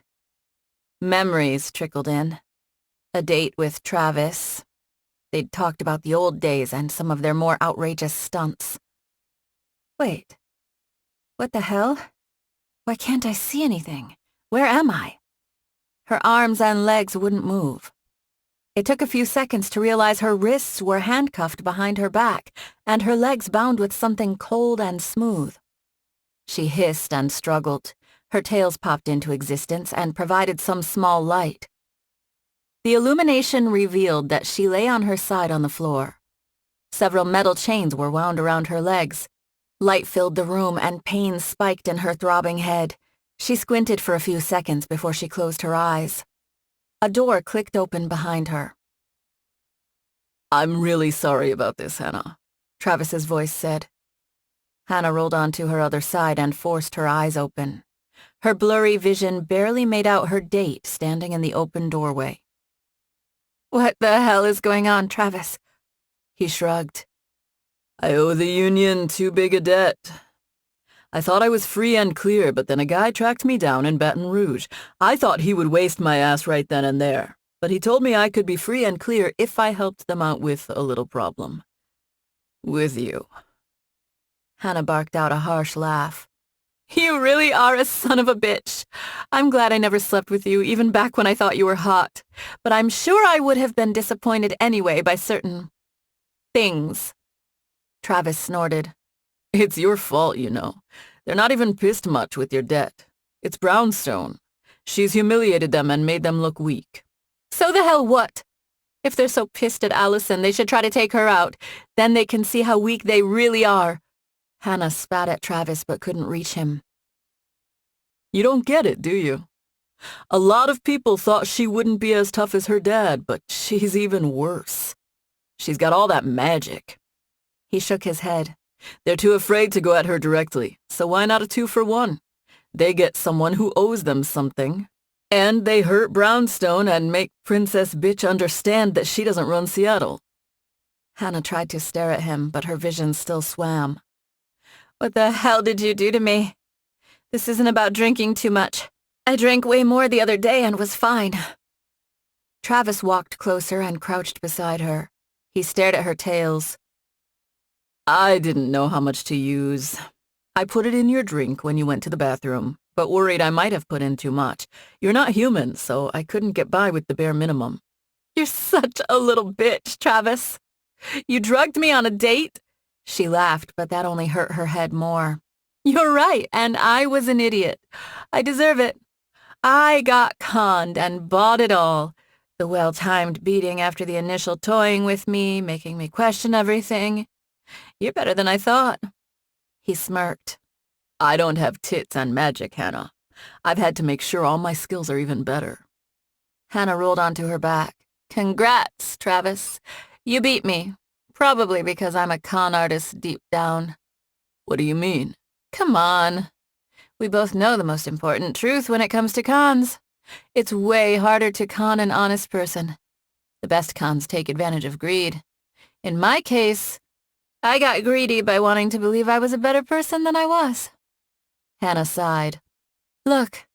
Memories trickled in. A date with Travis. They'd talked about the old days and some of their more outrageous stunts. Wait. What the hell? Why can't I see anything? Where am I? Her arms and legs wouldn't move. It took a few seconds to realize her wrists were handcuffed behind her back and her legs bound with something cold and smooth. She hissed and struggled. Her tails popped into existence and provided some small light. The illumination revealed that she lay on her side on the floor. Several metal chains were wound around her legs. Light filled the room and pain spiked in her throbbing head. She squinted for a few seconds before she closed her eyes. A door clicked open behind her. I'm really sorry about this, Hana, Travis's voice said. Hana rolled onto her other side and forced her eyes open. Her blurry vision barely made out her date standing in the open doorway. What the hell is going on, Travis? He shrugged. I owe the union too big a debt. I thought I was free and clear, but then a guy tracked me down in Baton Rouge. I thought he would waste my ass right then and there, but he told me I could be free and clear if I helped them out with a little problem. With you. Hana barked out a harsh laugh. You really are a son of a bitch. I'm glad I never slept with you, even back when I thought you were hot. But I'm sure I would have been disappointed anyway by certain things. Travis snorted. It's your fault, you know. They're not even pissed much with your debt. It's Brownstone. She's humiliated them and made them look weak. So the hell what? If they're so pissed at Alison, they should try to take her out. Then they can see how weak they really are. Hana spat at Travis but couldn't reach him. You don't get it, do you? A lot of people thought she wouldn't be as tough as her dad, but she's even worse. She's got all that magic. He shook his head. They're too afraid to go at her directly, so why not a 2-for-1? They get someone who owes them something, and they hurt Brownstone and make Princess Bitch understand that she doesn't run Seattle. Hana tried to stare at him, but her vision still swam. What the hell did you do to me? This isn't about drinking too much. I drank way more the other day and was fine. Travis walked closer and crouched beside her. He stared at her tails. I didn't know how much to use. I put it in your drink when you went to the bathroom, but worried I might have put in too much. You're not human, so I couldn't get by with the bare minimum. You're such a little bitch, Travis. You drugged me on a date? She laughed, but that only hurt her head more. You're right, and I was an idiot. I deserve it. I got conned and bought it all. The well-timed beating after the initial toying with me, making me question everything. You're better than I thought. He smirked. I don't have tits and magic, Hana. I've had to make sure all my skills are even better. Hana rolled onto her back. Congrats, Travis. You beat me. Probably because I'm a con artist deep down. What do you mean? Come on. We both know the most important truth when it comes to cons. It's way harder to con an honest person. The best cons take advantage of greed. In my case, I got greedy by wanting to believe I was a better person than I was. Hana sighed. Look,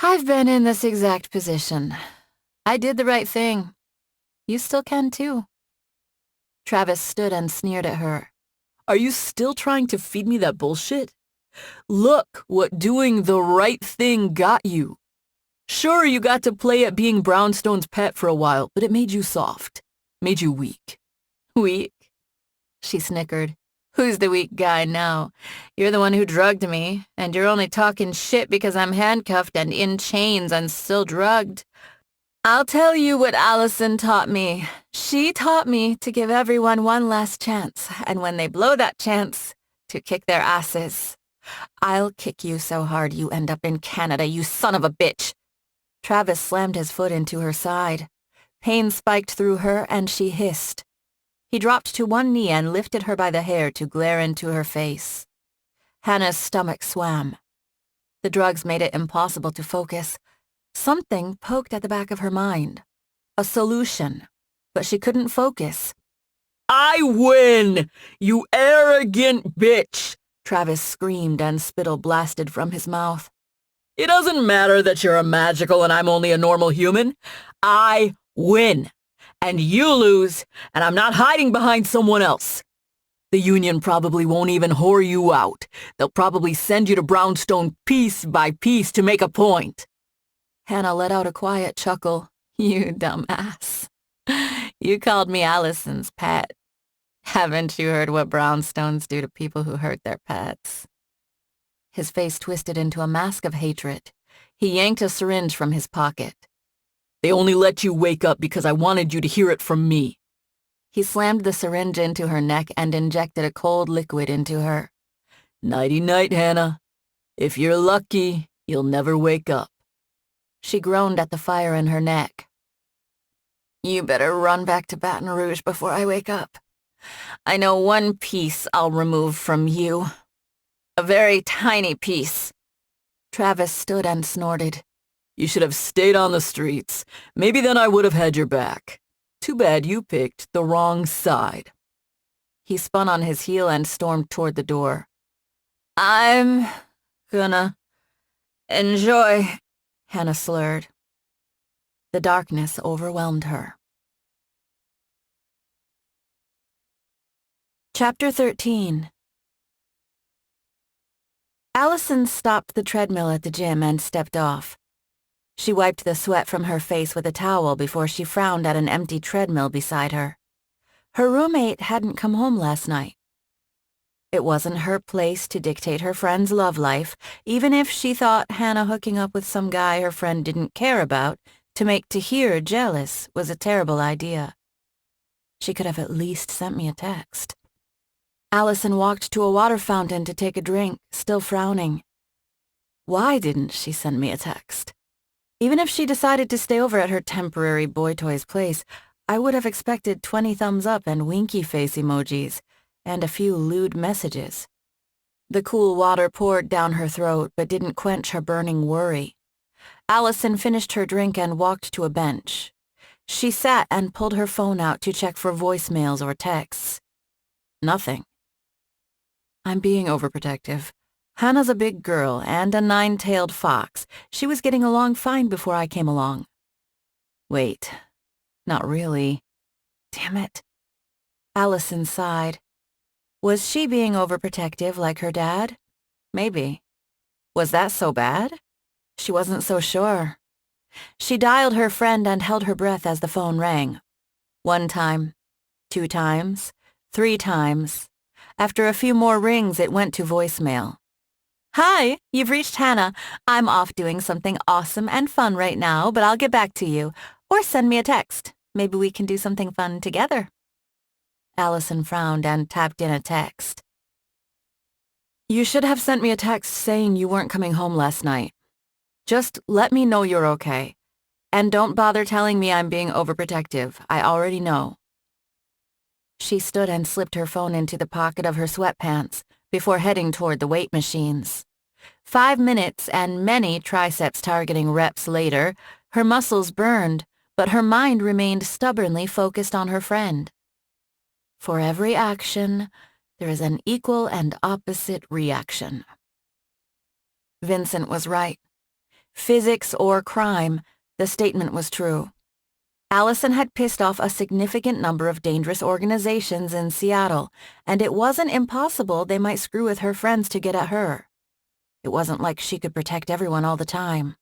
I've been in this exact position. I did the right thing. You still can too. Travis stood and sneered at her. Are you still trying to feed me that bullshit? Look what doing the right thing got you. Sure, you got to play at being Brownstone's pet for a while, but it made you soft. Made you weak. Weak? She snickered. Who's the weak guy now? You're the one who drugged me, and you're only talking shit because I'm handcuffed and in chains and still drugged. I'll tell you what Alison taught me. She taught me to give everyone one last chance, and when they blow that chance, to kick their asses. I'll kick you so hard you end up in Canada, you son of a bitch. Travis slammed his foot into her side. Pain spiked through her, and she hissed. He dropped to one knee and lifted her by the hair to glare into her face. Hana's stomach swam. The drugs made it impossible to focus. Something poked at the back of her mind. A solution. But she couldn't focus. I win! You arrogant bitch! Travis screamed and spittle blasted from his mouth. It doesn't matter that you're a magical and I'm only a normal human. I win. And you lose, and I'm not hiding behind someone else. The union probably won't even whore you out. They'll probably send you to Brownstone piece by piece to make a point. Hana let out a quiet chuckle. You dumbass. You called me Alison's pet. Haven't you heard what brownstones do to people who hurt their pets? His face twisted into a mask of hatred. He yanked a syringe from his pocket. They only let you wake up because I wanted you to hear it from me. He slammed the syringe into her neck and injected a cold liquid into her. Nighty-night, Hana. If you're lucky, you'll never wake up. She groaned at the fire in her neck. You better run back to Baton Rouge before I wake up. I know one piece I'll remove from you. A very tiny piece. Travis stood and snorted. You should have stayed on the streets. Maybe then I would have had your back. Too bad you picked the wrong side. He spun on his heel and stormed toward the door. I'm gonna enjoy, Hana slurred. The darkness overwhelmed her. Chapter 13. Alison stopped the treadmill at the gym and stepped off. She wiped the sweat from her face with a towel before she frowned at an empty treadmill beside her. Her roommate hadn't come home last night. It wasn't her place to dictate her friend's love life, even if she thought Hana hooking up with some guy her friend didn't care about to make Tahir jealous was a terrible idea. She could have at least sent me a text. Alison walked to a water fountain to take a drink, still frowning. Why didn't she send me a text? Even if she decided to stay over at her temporary boy toys place, I would have expected 20 thumbs up and winky face emojis, and a few lewd messages. The cool water poured down her throat but didn't quench her burning worry. Alison finished her drink and walked to a bench. She sat and pulled her phone out to check for voicemails or texts. Nothing. I'm being overprotective. Hana's a big girl and a 9-tailed fox. She was getting along fine before I came along. Wait, not really. Damn it. Alison sighed. Was she being overprotective like her dad? Maybe. Was that so bad? She wasn't so sure. She dialed her friend and held her breath as the phone rang. 1 time, 2 times, 3 times. After a few more rings, it went to voicemail. Hi, you've reached Hana. I'm off doing something awesome and fun right now, but I'll get back to you. Or send me a text. Maybe we can do something fun together. Alison frowned and tapped in a text. You should have sent me a text saying you weren't coming home last night. Just let me know you're okay. And don't bother telling me I'm being overprotective. I already know. She stood and slipped her phone into the pocket of her sweatpants before heading toward the weight machines. 5 minutes and many triceps targeting reps later, her muscles burned, but her mind remained stubbornly focused on her friend. For every action, there is an equal and opposite reaction. Vincent was right. Physics or crime, the statement was true. Alison had pissed off a significant number of dangerous organizations in Seattle, and it wasn't impossible they might screw with her friends to get at her. It wasn't like she could protect everyone all the time.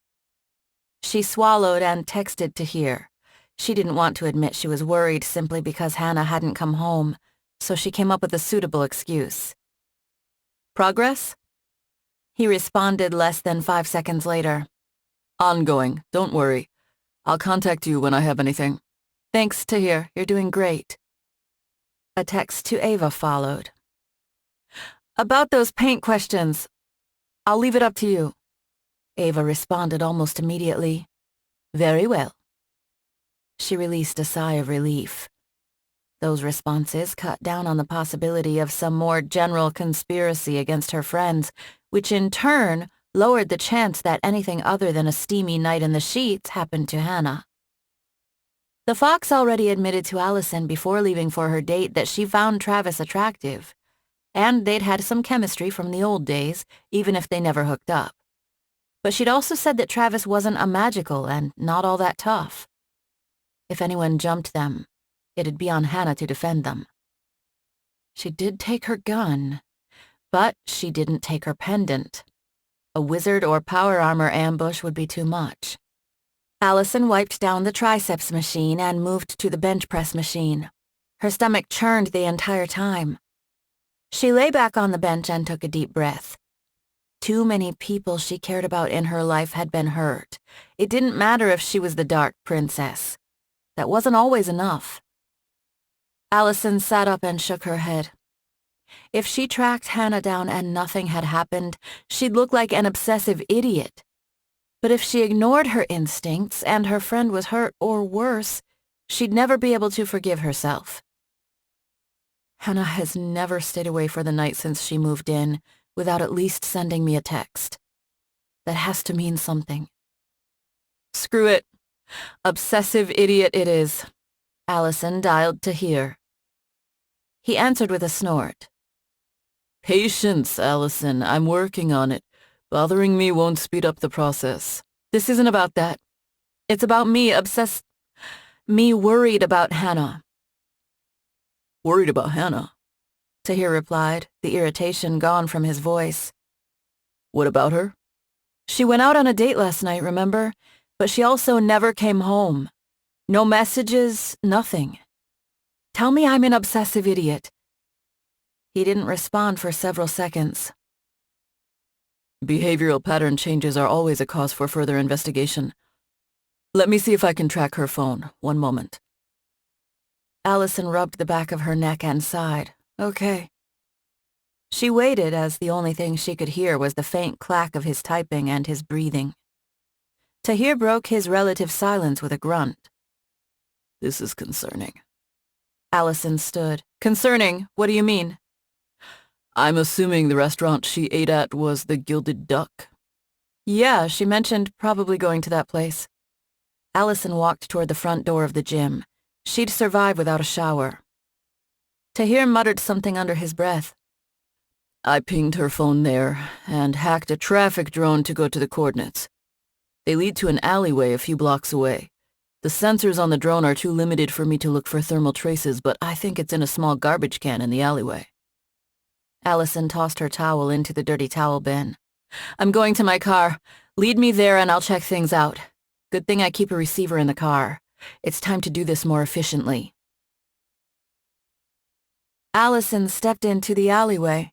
She swallowed and texted Tahir. She didn't want to admit she was worried simply because Hana hadn't come home, so she came up with a suitable excuse. Progress? He responded less than 5 seconds later. Ongoing, don't worry. I'll contact you when I have anything. Thanks, Tahir, you're doing great. A text to Ava followed. About those paint questions, I'll leave it up to you. Ava responded almost immediately. Very well. She released a sigh of relief. Those responses cut down on the possibility of some more general conspiracy against her friends, which in turn lowered the chance that anything other than a steamy night in the sheets happened to Hana. The fox already admitted to Alison before leaving for her date that she found Travis attractive, and they'd had some chemistry from the old days, even if they never hooked up. But she'd also said that Travis wasn't a magical and not all that tough. If anyone jumped them, it'd be on Hana to defend them. She did take her gun, but she didn't take her pendant. A wizard or power armor ambush would be too much. Alison wiped down the triceps machine and moved to the bench press machine. Her stomach churned the entire time. She lay back on the bench and took a deep breath. Too many people she cared about in her life had been hurt. It didn't matter if she was the Dark Princess. That wasn't always enough. Alison sat up and shook her head. If she tracked Hana down and nothing had happened, she'd look like an obsessive idiot. But if she ignored her instincts and her friend was hurt or worse, she'd never be able to forgive herself. Hana has never stayed away for the night since she moved in without at least sending me a text. That has to mean something. Screw it. Obsessive idiot it is. Alison dialed Tahir. He answered with a snort. Patience, Alison. I'm working on it. Bothering me won't speed up the process. This isn't about that. It's about me me worried about Hana. Worried about Hana? Tahir replied, the irritation gone from his voice. What about her? She went out on a date last night, remember? But she also never came home. No messages, nothing. Tell me I'm an obsessive idiot. He didn't respond for several seconds. Behavioral pattern changes are always a cause for further investigation. Let me see if I can track her phone. One moment. Alison rubbed the back of her neck and sighed. Okay. She waited as the only thing she could hear was the faint clack of his typing and his breathing. Tahir broke his relative silence with a grunt. This is concerning. Alison stood. Concerning? What do you mean? I'm assuming the restaurant she ate at was the Gilded Duck. Yeah, she mentioned probably going to that place. Alison walked toward the front door of the gym. She'd survive without a shower. Tahir muttered something under his breath. I pinged her phone there and hacked a traffic drone to go to the coordinates. They lead to an alleyway a few blocks away. The sensors on the drone are too limited for me to look for thermal traces, but I think it's in a small garbage can in the alleyway. Alison tossed her towel into the dirty towel bin. I'm going to my car. Lead me there and I'll check things out. Good thing I keep a receiver in the car. It's time to do this more efficiently. Alison stepped into the alleyway,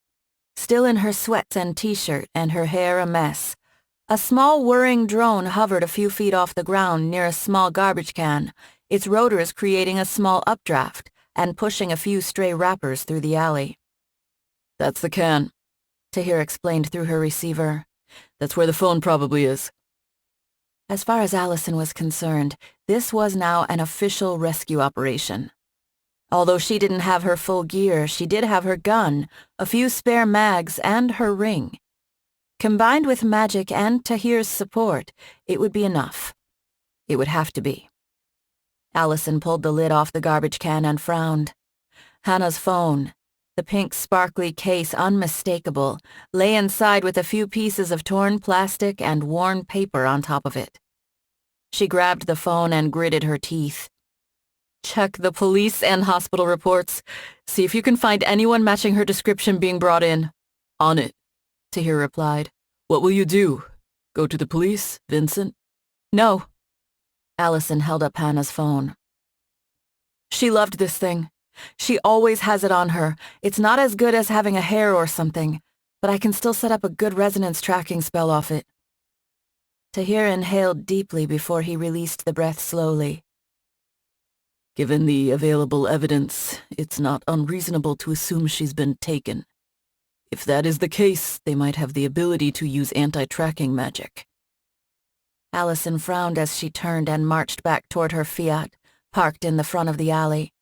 still in her sweats and t-shirt and her hair a mess. A small whirring drone hovered a few feet off the ground near a small garbage can, its rotors creating a small updraft and pushing a few stray wrappers through the alley. That's the can, Tahir explained through her receiver. That's where the phone probably is. As far as Alison was concerned, this was now an official rescue operation. Although she didn't have her full gear, she did have her gun, a few spare mags, and her ring. Combined with magic and Tahir's support, it would be enough. It would have to be. Alison pulled the lid off the garbage can and frowned. Hana's phone, the pink sparkly case unmistakable, lay inside with a few pieces of torn plastic and worn paper on top of it. She grabbed the phone and gritted her teeth. Check the police and hospital reports. See if you can find anyone matching her description being brought in. On it, Tahir replied. What will you do? Go to the police, Vincent? No. Alison held up Hana's phone. She loved this thing. She always has it on her. It's not as good as having a hair or something, but I can still set up a good resonance tracking spell off it. Tahir inhaled deeply before he released the breath slowly. Given the available evidence, it's not unreasonable to assume she's been taken. If that is the case, they might have the ability to use anti-tracking magic. Alison frowned as she turned and marched back toward her Fiat, parked in the front of the alley.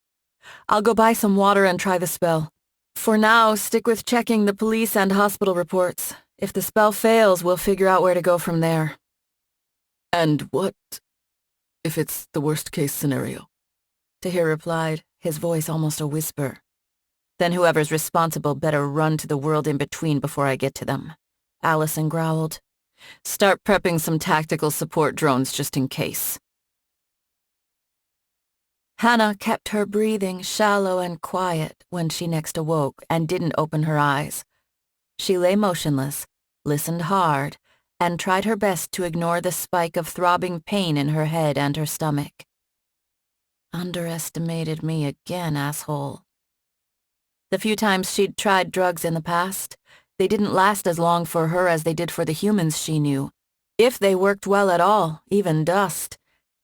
I'll go buy some water and try the spell. For now, stick with checking the police and hospital reports. If the spell fails, we'll figure out where to go from there. And what if it's the worst-case scenario? Tahir replied, his voice almost a whisper. Then whoever's responsible better run to the world in between before I get to them. Alison growled. Start prepping some tactical support drones just in case. Hana kept her breathing shallow and quiet when she next awoke and didn't open her eyes. She lay motionless, listened hard, and tried her best to ignore the spike of throbbing pain in her head and her stomach. Underestimated me again, asshole. The few times she'd tried drugs in the past, they didn't last as long for her as they did for the humans she knew. If they worked well at all, even dust.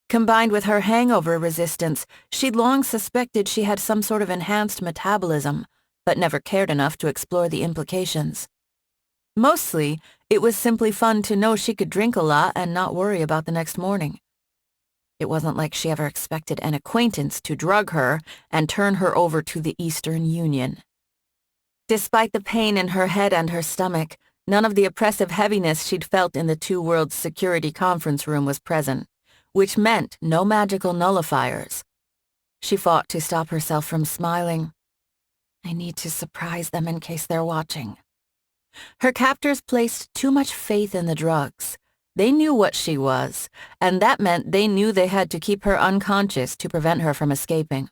Combined with her hangover resistance, she'd long suspected she had some sort of enhanced metabolism, but never cared enough to explore the implications. Mostly, it was simply fun to know she could drink a lot and not worry about the next morning. It wasn't like she ever expected an acquaintance to drug her and turn her over to the Eastern Union. Despite the pain in her head and her stomach, none of the oppressive heaviness she'd felt in the Two Worlds Security conference room was present, which meant no magical nullifiers. She fought to stop herself from smiling. I need to surprise them in case they're watching. Her captors placed too much faith in the drugs. They knew what she was, and that meant they knew they had to keep her unconscious to prevent her from escaping.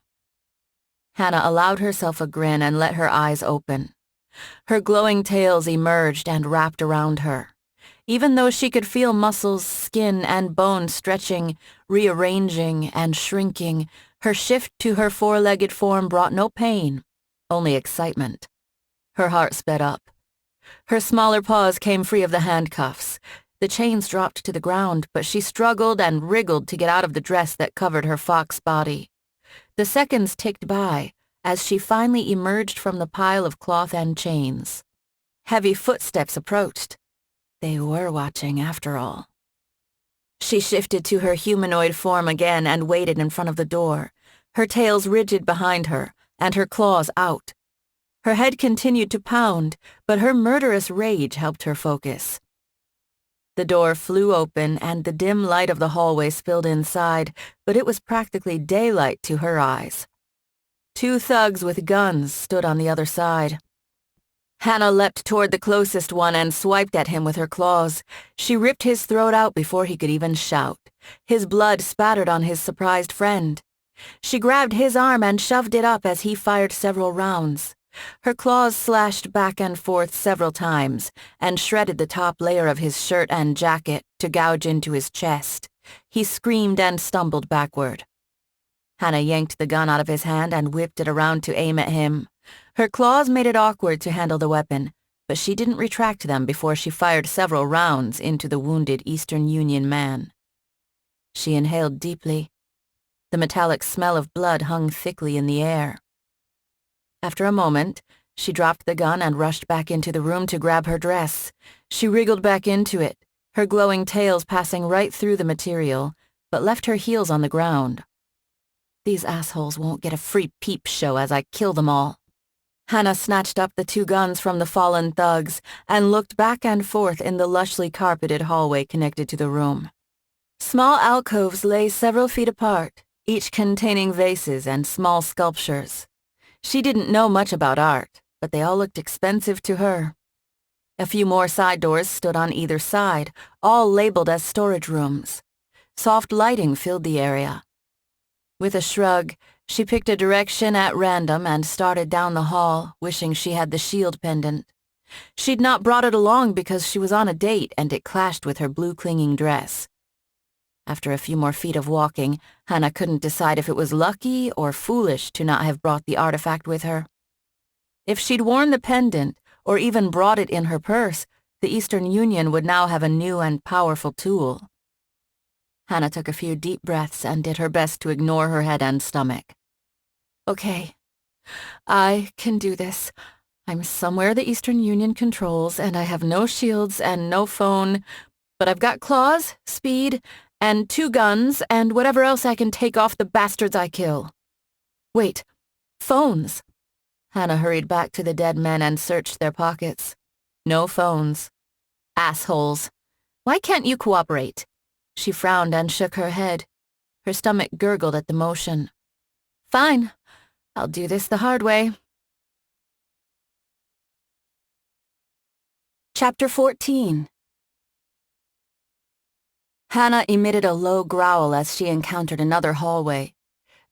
Hana allowed herself a grin and let her eyes open. Her glowing tails emerged and wrapped around her. Even though she could feel muscles, skin, and bone stretching, rearranging, and shrinking, her shift to her four-legged form brought no pain, only excitement. Her heart sped up. Her smaller paws came free of the handcuffs. The chains dropped to the ground, but she struggled and wriggled to get out of the dress that covered her fox body. The seconds ticked by as she finally emerged from the pile of cloth and chains. Heavy footsteps approached. They were watching after all. She shifted to her humanoid form again and waited in front of the door, her tails rigid behind her and her claws out. Her head continued to pound, but her murderous rage helped her focus. The door flew open and the dim light of the hallway spilled inside, but it was practically daylight to her eyes. 2 thugs with guns stood on the other side. Hana leapt toward the closest one and swiped at him with her claws. She ripped his throat out before he could even shout. His blood spattered on his surprised friend. She grabbed his arm and shoved it up as he fired several rounds. Her claws slashed back and forth several times and shredded the top layer of his shirt and jacket to gouge into his chest. He screamed and stumbled backward. Hana yanked the gun out of his hand and whipped it around to aim at him. Her claws made it awkward to handle the weapon, but she didn't retract them before she fired several rounds into the wounded Eastern Union man. She inhaled deeply. The metallic smell of blood hung thickly in the air. After a moment, she dropped the gun and rushed back into the room to grab her dress. She wriggled back into it, her glowing tails passing right through the material, but left her heels on the ground. These assholes won't get a free peep show as I kill them all. Hana snatched up the 2 guns from the fallen thugs and looked back and forth in the lushly carpeted hallway connected to the room. Small alcoves lay several feet apart, each containing vases and small sculptures. She didn't know much about art, but they all looked expensive to her. A few more side doors stood on either side, all labeled as storage rooms. Soft lighting filled the area. With a shrug, she picked a direction at random and started down the hall, wishing she had the shield pendant. She'd not brought it along because she was on a date and it clashed with her blue clinging dress. After a few more feet of walking, Hana couldn't decide if it was lucky or foolish to not have brought the artifact with her. If she'd worn the pendant, or even brought it in her purse, the Eastern Union would now have a new and powerful tool. Hana took a few deep breaths and did her best to ignore her head and stomach. Okay, I can do this. I'm somewhere the Eastern Union controls, and I have no shields and no phone, but I've got claws, speed, and 2 guns, and whatever else I can take off the bastards I kill. Wait, phones. Hana hurried back to the dead men and searched their pockets. No phones. Assholes. Why can't you cooperate? She frowned and shook her head. Her stomach gurgled at the motion. Fine. I'll do this the hard way. Chapter 14. Hana emitted a low growl as she encountered another hallway.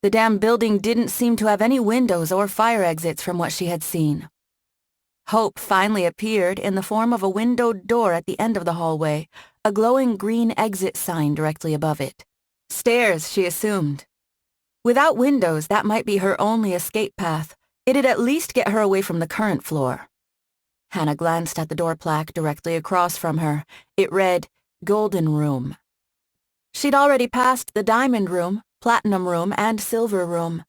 The damn building didn't seem to have any windows or fire exits from what she had seen. Hope finally appeared in the form of a windowed door at the end of the hallway, a glowing green exit sign directly above it. Stairs, she assumed. Without windows, that might be her only escape path. It'd at least get her away from the current floor. Hana glanced at the door plaque directly across from her. It read, Golden Room. She'd already passed the Diamond Room, Platinum Room, and Silver Room.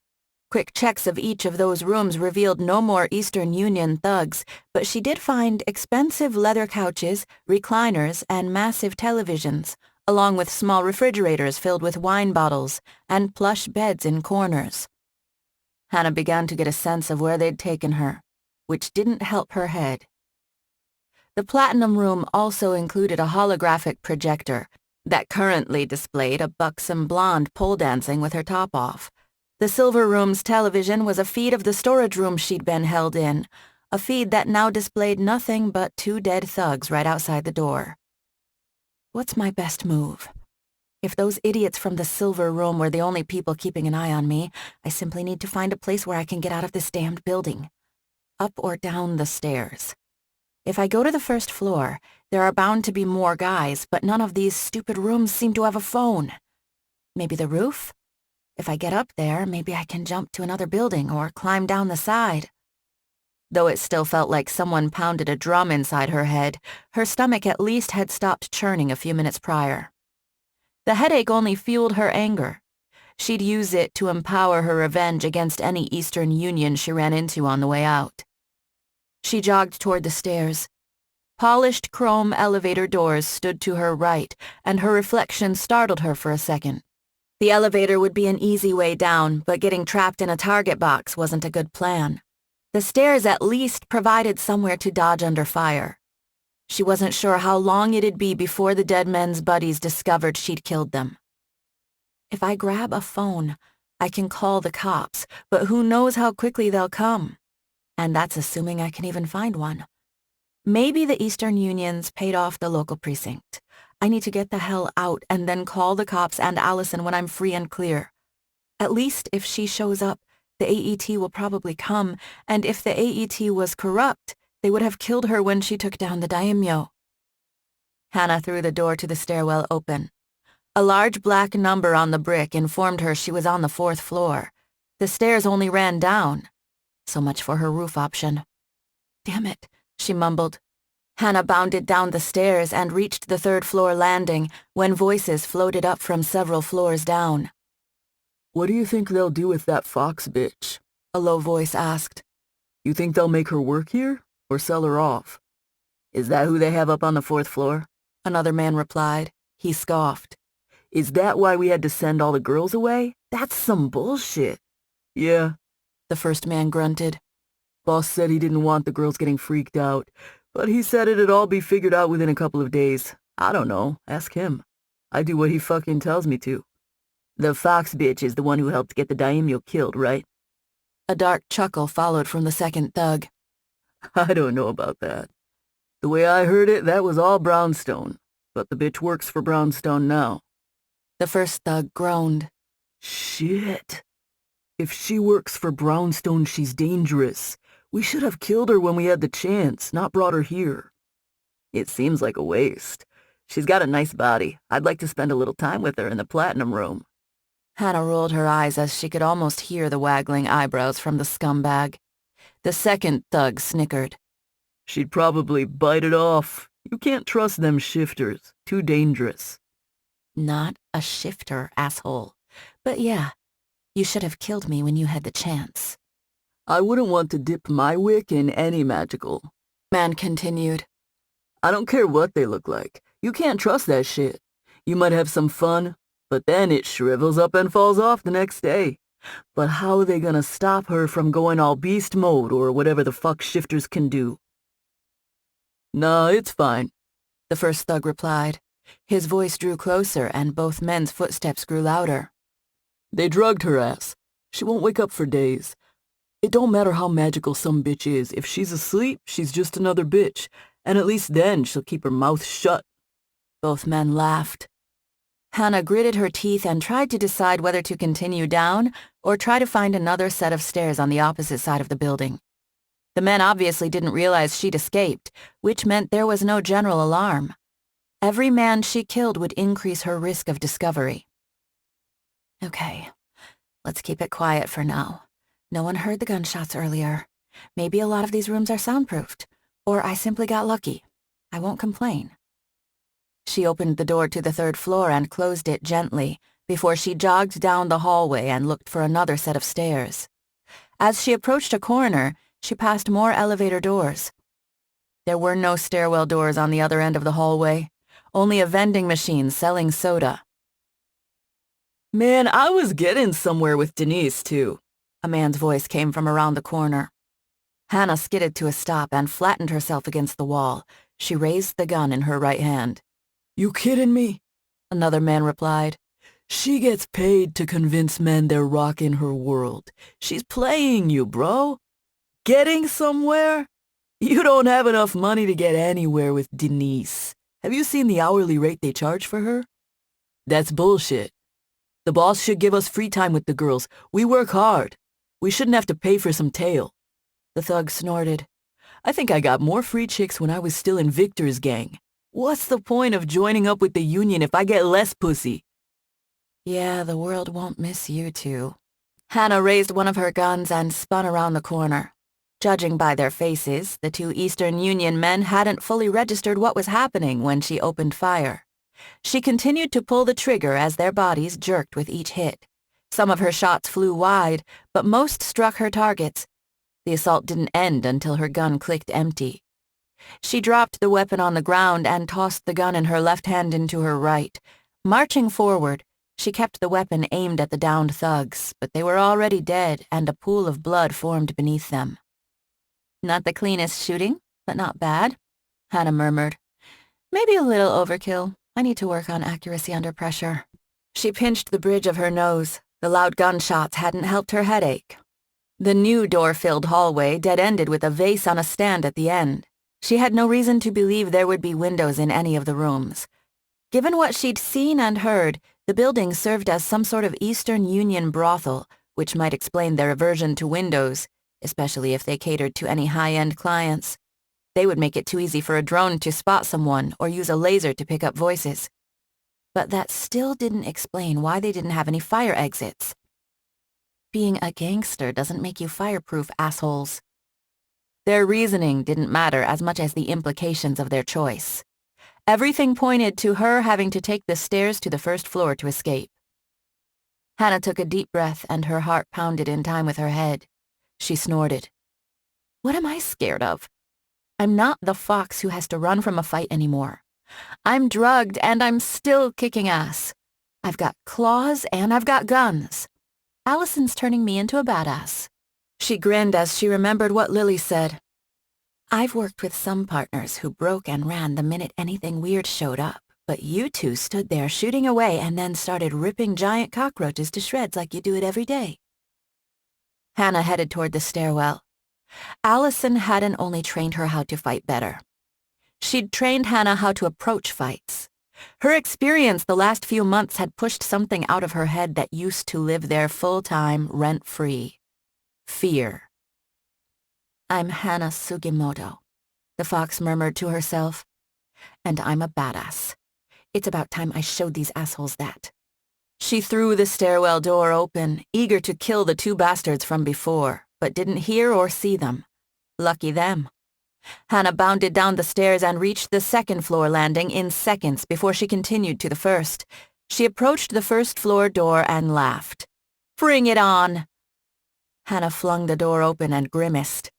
Quick checks of each of those rooms revealed no more Eastern Union thugs, but she did find expensive leather couches, recliners, and massive televisions, along with small refrigerators filled with wine bottles and plush beds in corners. Hana began to get a sense of where they'd taken her, which didn't help her head. The Platinum Room also included a holographic projector that currently displayed a buxom blonde pole dancing with her top off. The silver room's television was a feed of the storage room she'd been held in, a feed that now displayed nothing but 2 dead thugs right outside the door. What's my best move? If those idiots from the silver room were the only people keeping an eye on me, I simply need to find a place where I can get out of this damned building. Up or down the stairs. If I go to the first floor, there are bound to be more guys, but none of these stupid rooms seem to have a phone. Maybe the roof? If I get up there, maybe I can jump to another building or climb down the side. Though it still felt like someone pounded a drum inside her head, her stomach at least had stopped churning a few minutes prior. The headache only fueled her anger. She'd use it to empower her revenge against any Eastern Union she ran into on the way out. She jogged toward the stairs. Polished chrome elevator doors stood to her right, and her reflection startled her for a second. The elevator would be an easy way down, but getting trapped in a target box wasn't a good plan. The stairs at least provided somewhere to dodge under fire. She wasn't sure how long it'd be before the dead men's buddies discovered she'd killed them. If I grab a phone, I can call the cops, but who knows how quickly they'll come. And that's assuming I can even find one. Maybe the Eastern Union's paid off the local precinct. I need to get the hell out and then call the cops and Alison when I'm free and clear. At least if she shows up, the AET will probably come, and if the AET was corrupt, they would have killed her when she took down the daimyo. Hana threw the door to the stairwell open. A large black number on the brick informed her she was on the 4th floor. The stairs only ran down. So much for her roof option. Damn it, she mumbled. Hana bounded down the stairs and reached the 3rd floor landing when voices floated up from several floors down. "What do you think they'll do with that Fox bitch?" a low voice asked. "You think they'll make her work here, or sell her off?" "Is that who they have up on the 4th floor?" another man replied. He scoffed. "Is that why we had to send all the girls away? That's some bullshit." "Yeah," the first man grunted. "Boss said he didn't want the girls getting freaked out, but he said it'd all be figured out within a couple of days. I don't know, ask him. I do what he fucking tells me to. The Fox bitch is the one who helped get the daimyo killed, right?" A dark chuckle followed from the second thug. "I don't know about that. The way I heard it, that was all Brownstone, but the bitch works for Brownstone now." The first thug groaned. "Shit. If she works for Brownstone, she's dangerous. We should have killed her when we had the chance, not brought her here." "It seems like a waste. She's got a nice body. I'd like to spend a little time with her in the platinum room." Hana rolled her eyes as she could almost hear the waggling eyebrows from the scumbag. The second thug snickered. "She'd probably bite it off. You can't trust them shifters. Too dangerous." Not a shifter, asshole. But yeah, you should have killed me when you had the chance. "I wouldn't want to dip my wick in any magical," man continued. "I don't care what they look like. You can't trust that shit. You might have some fun, but then it shrivels up and falls off the next day. But how are they gonna stop her from going all beast mode or whatever the fuck shifters can do?" "Nah, it's fine," the first thug replied. His voice drew closer and both men's footsteps grew louder. "They drugged her ass. She won't wake up for days. It don't matter how magical some bitch is. If she's asleep, she's just another bitch, and at least then she'll keep her mouth shut." Both men laughed. Hana gritted her teeth and tried to decide whether to continue down or try to find another set of stairs on the opposite side of the building. The men obviously didn't realize she'd escaped, which meant there was no general alarm. Every man she killed would increase her risk of discovery. Okay, let's keep it quiet for now. No one heard the gunshots earlier. Maybe a lot of these rooms are soundproofed, or I simply got lucky. I won't complain. She opened the door to the 3rd floor and closed it gently before she jogged down the hallway and looked for another set of stairs. As she approached a corner, she passed more elevator doors. There were no stairwell doors on the other end of the hallway, only a vending machine selling soda. "Man, I was getting somewhere with Denise, too." A man's voice came from around the corner. Hana skidded to a stop and flattened herself against the wall. She raised the gun in her right hand. "You kidding me?" Another man replied. She gets paid to convince men they're rocking her world. She's playing you, bro. Getting somewhere? You don't have enough money to get anywhere with Denise. Have you seen the hourly rate they charge for her? That's bullshit. The boss should give us free time with the girls. We work hard. We shouldn't have to pay for some tail. The thug snorted. I think I got more free chicks when I was still in Victor's gang. What's the point of joining up with the union if I get less pussy? Yeah, the world won't miss you two. Hana raised one of her guns and spun around the corner. Judging by their faces, the two Eastern Union men hadn't fully registered what was happening when she opened fire. She continued to pull the trigger as their bodies jerked with each hit. Some of her shots flew wide, but most struck her targets. The assault didn't end until her gun clicked empty. She dropped the weapon on the ground and tossed the gun in her left hand into her right. Marching forward, she kept the weapon aimed at the downed thugs, but they were already dead and a pool of blood formed beneath them. Not the cleanest shooting, but not bad, Hana murmured. Maybe a little overkill. I need to work on accuracy under pressure. She pinched the bridge of her nose. The loud gunshots hadn't helped her headache. The new door-filled hallway dead-ended with a vase on a stand at the end. She had no reason to believe there would be windows in any of the rooms. Given what she'd seen and heard, the building served as some sort of Eastern Union brothel, which might explain their aversion to windows, especially if they catered to any high-end clients. They would make it too easy for a drone to spot someone or use a laser to pick up voices. But that still didn't explain why they didn't have any fire exits. Being a gangster doesn't make you fireproof, assholes. Their reasoning didn't matter as much as the implications of their choice. Everything pointed to her having to take the stairs to the first floor to escape. Hana took a deep breath and her heart pounded in time with her head. She snorted. What am I scared of? I'm not the fox who has to run from a fight anymore. I'm drugged and I'm still kicking ass. I've got claws and I've got guns. Alison's turning me into a badass. She grinned as she remembered what Lily said. I've worked with some partners who broke and ran the minute anything weird showed up, but you two stood there shooting away and then started ripping giant cockroaches to shreds like you do it every day. Hana headed toward the stairwell. Alison hadn't only trained her how to fight better. She'd trained Hana how to approach fights. Her experience the last few months had pushed something out of her head that used to live there full-time, rent-free. Fear. I'm Hana Sugimoto, the fox murmured to herself. And I'm a badass. It's about time I showed these assholes that. She threw the stairwell door open, eager to kill the two bastards from before, but didn't hear or see them. Lucky them. Hana bounded down the stairs and reached the second-floor landing in seconds before she continued to the first. She approached the first-floor door and laughed. Bring it on! Hana flung the door open and grimaced.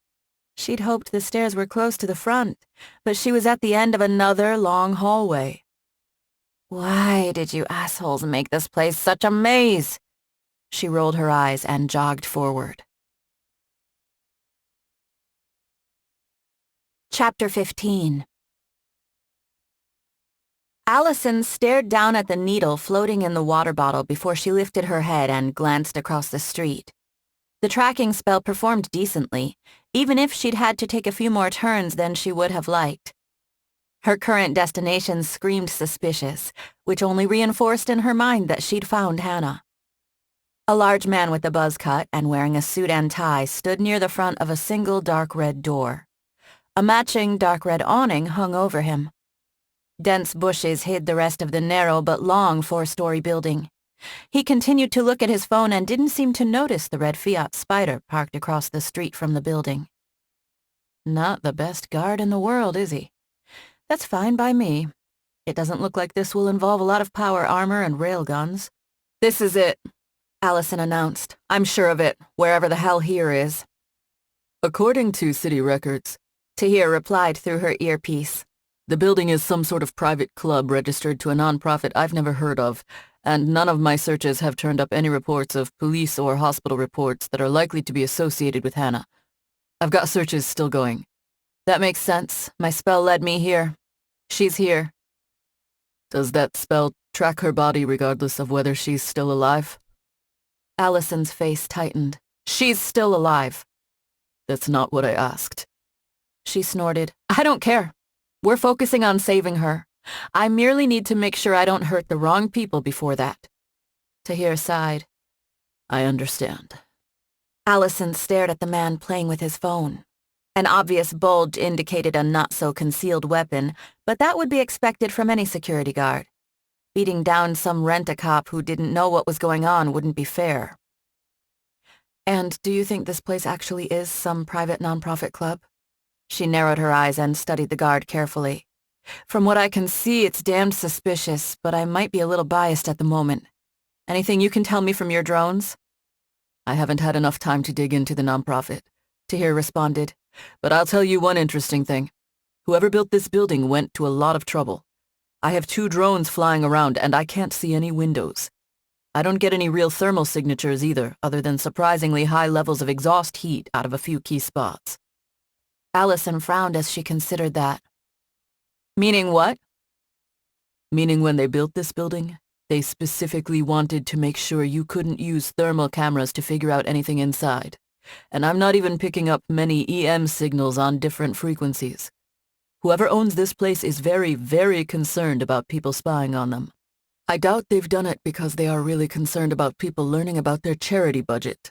She'd hoped the stairs were close to the front, but she was at the end of another long hallway. Why did you assholes make this place such a maze? She rolled her eyes and jogged forward. Chapter 15. Alison stared down at the needle floating in the water bottle before she lifted her head and glanced across the street. The tracking spell performed decently, even if she'd had to take a few more turns than she would have liked. Her current destination screamed suspicious, which only reinforced in her mind that she'd found Hana. A large man with a buzz cut and wearing a suit and tie stood near the front of a single dark red door. A matching dark red awning hung over him. Dense bushes hid the rest of the narrow but long 4-story building. He continued to look at his phone and didn't seem to notice the red Fiat Spider parked across the street from the building. Not the best guard in the world, is he? That's fine by me. It doesn't look like this will involve a lot of power armor and railguns. This is it, Alison announced. I'm sure of it, wherever the hell here is. According to city records, Tahir replied through her earpiece. The building is some sort of private club registered to a nonprofit I've never heard of, and none of my searches have turned up any reports of police or hospital reports that are likely to be associated with Hana. I've got searches still going. That makes sense. My spell led me here. She's here. Does that spell Track her body regardless of whether she's still alive? Allison's face tightened. She's still alive. That's not what I asked. She snorted. I don't care. We're focusing on saving her. I merely need to make sure I don't hurt the wrong people before that. Tahir sighed. I understand. Allison stared at the man playing with his phone. An obvious bulge indicated a not-so-concealed weapon, but that would be expected from any security guard. Beating down some rent-a-cop who didn't know what was going on wouldn't be fair. And do you think this place actually is some private nonprofit club? She narrowed her eyes and studied the guard carefully. From what I can see, it's damned suspicious, but I might be a little biased at the moment. Anything you can tell me from your drones? I haven't had enough time to dig into the nonprofit, Tahir responded. But I'll tell you one interesting thing. Whoever built this building went to a lot of trouble. I have 2 drones flying around and I can't see any windows. I don't get any real thermal signatures either, other than surprisingly high levels of exhaust heat out of a few key spots. Allison frowned as she considered that. Meaning what? Meaning when they built this building, they specifically wanted to make sure you couldn't use thermal cameras to figure out anything inside. And I'm not even picking up many EM signals on different frequencies. Whoever owns this place is very, very concerned about people spying on them. I doubt they've done it because they are really concerned about people learning about their charity budget.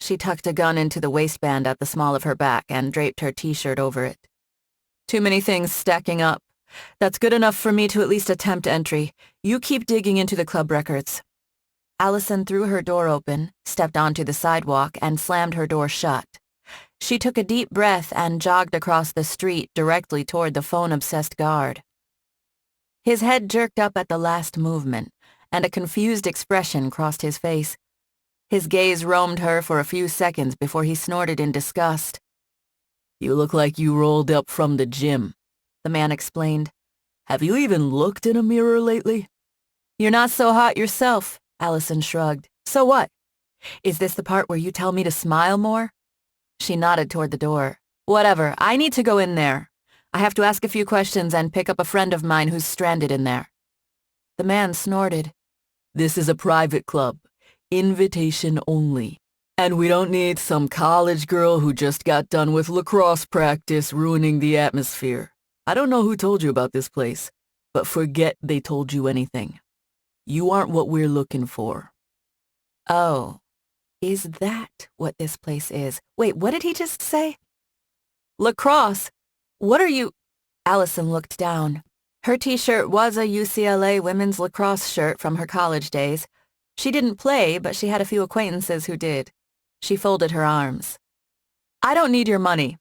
She tucked a gun into the waistband at the small of her back and draped her t-shirt over it. Too many things stacking up. That's good enough for me to at least attempt entry. You keep digging into the club records. Allison threw her door open, stepped onto the sidewalk, and slammed her door shut. She took a deep breath and jogged across the street directly toward the phone-obsessed guard. His head jerked up at the last movement, and a confused expression crossed his face. His gaze roamed her for a few seconds before he snorted in disgust. You look like you rolled up from the gym, the man explained. Have you even looked in a mirror lately? You're not so hot yourself, Allison shrugged. So what? Is this the part where you tell me to smile more? She nodded toward the door. Whatever, I need to go in there. I have to ask a few questions and pick up a friend of mine who's stranded in there. The man snorted. This is a private club. Invitation only. And we don't need some college girl who just got done with lacrosse practice ruining the atmosphere. I don't know who told you about this place, but forget they told you anything. You aren't what we're looking for. Oh, is that what this place is? Wait, what did he just say? Lacrosse? What are you... Allison looked down. Her t-shirt was a UCLA women's lacrosse shirt from her college days. She didn't play, but she had a few acquaintances who did. She folded her arms. I don't need your money.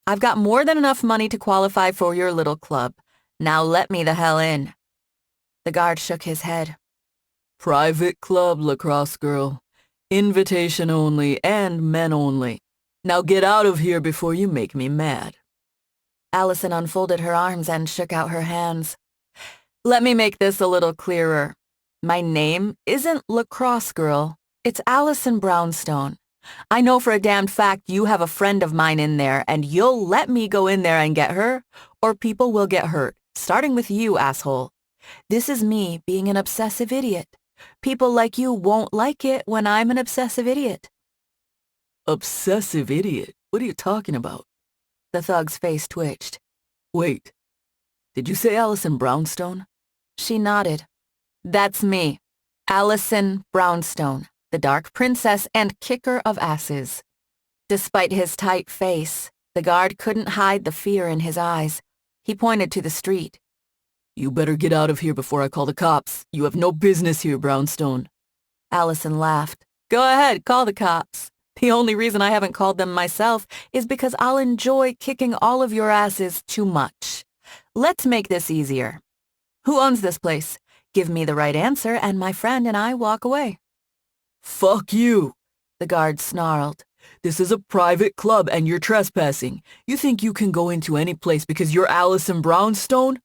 I've got more than enough money to qualify for your little club. Now let me the hell in. The guard shook his head. Private club, lacrosse girl. Invitation only and men only. Now get out of here before you make me mad. Allison unfolded her arms and shook out her hands. Let me make this a little clearer. My name isn't Lacrosse Girl. It's Alison Brownstone. I know for a damned fact you have a friend of mine in there, and you'll let me go in there and get her, or people will get hurt, starting with you, asshole. This is me being an obsessive idiot. People like you won't like it when I'm an obsessive idiot. Obsessive idiot? What are you talking about? The thug's face twitched. Wait, did you say Alison Brownstone? She nodded. That's me, Alison Brownstone, the Dark Princess and kicker of asses. Despite his tight face, the guard couldn't hide the fear in his eyes. He pointed to the street. You better get out of here before I call the cops. You have no business here, Brownstone. Allison laughed. Go ahead, call the cops. The only reason I haven't called them myself is because I'll enjoy kicking all of your asses too much. Let's make this easier. Who owns this place? Give me the right answer and my friend and I walk away. Fuck you, the guard snarled. This is a private club and you're trespassing. You think you can go into any place because you're Alison Brownstone?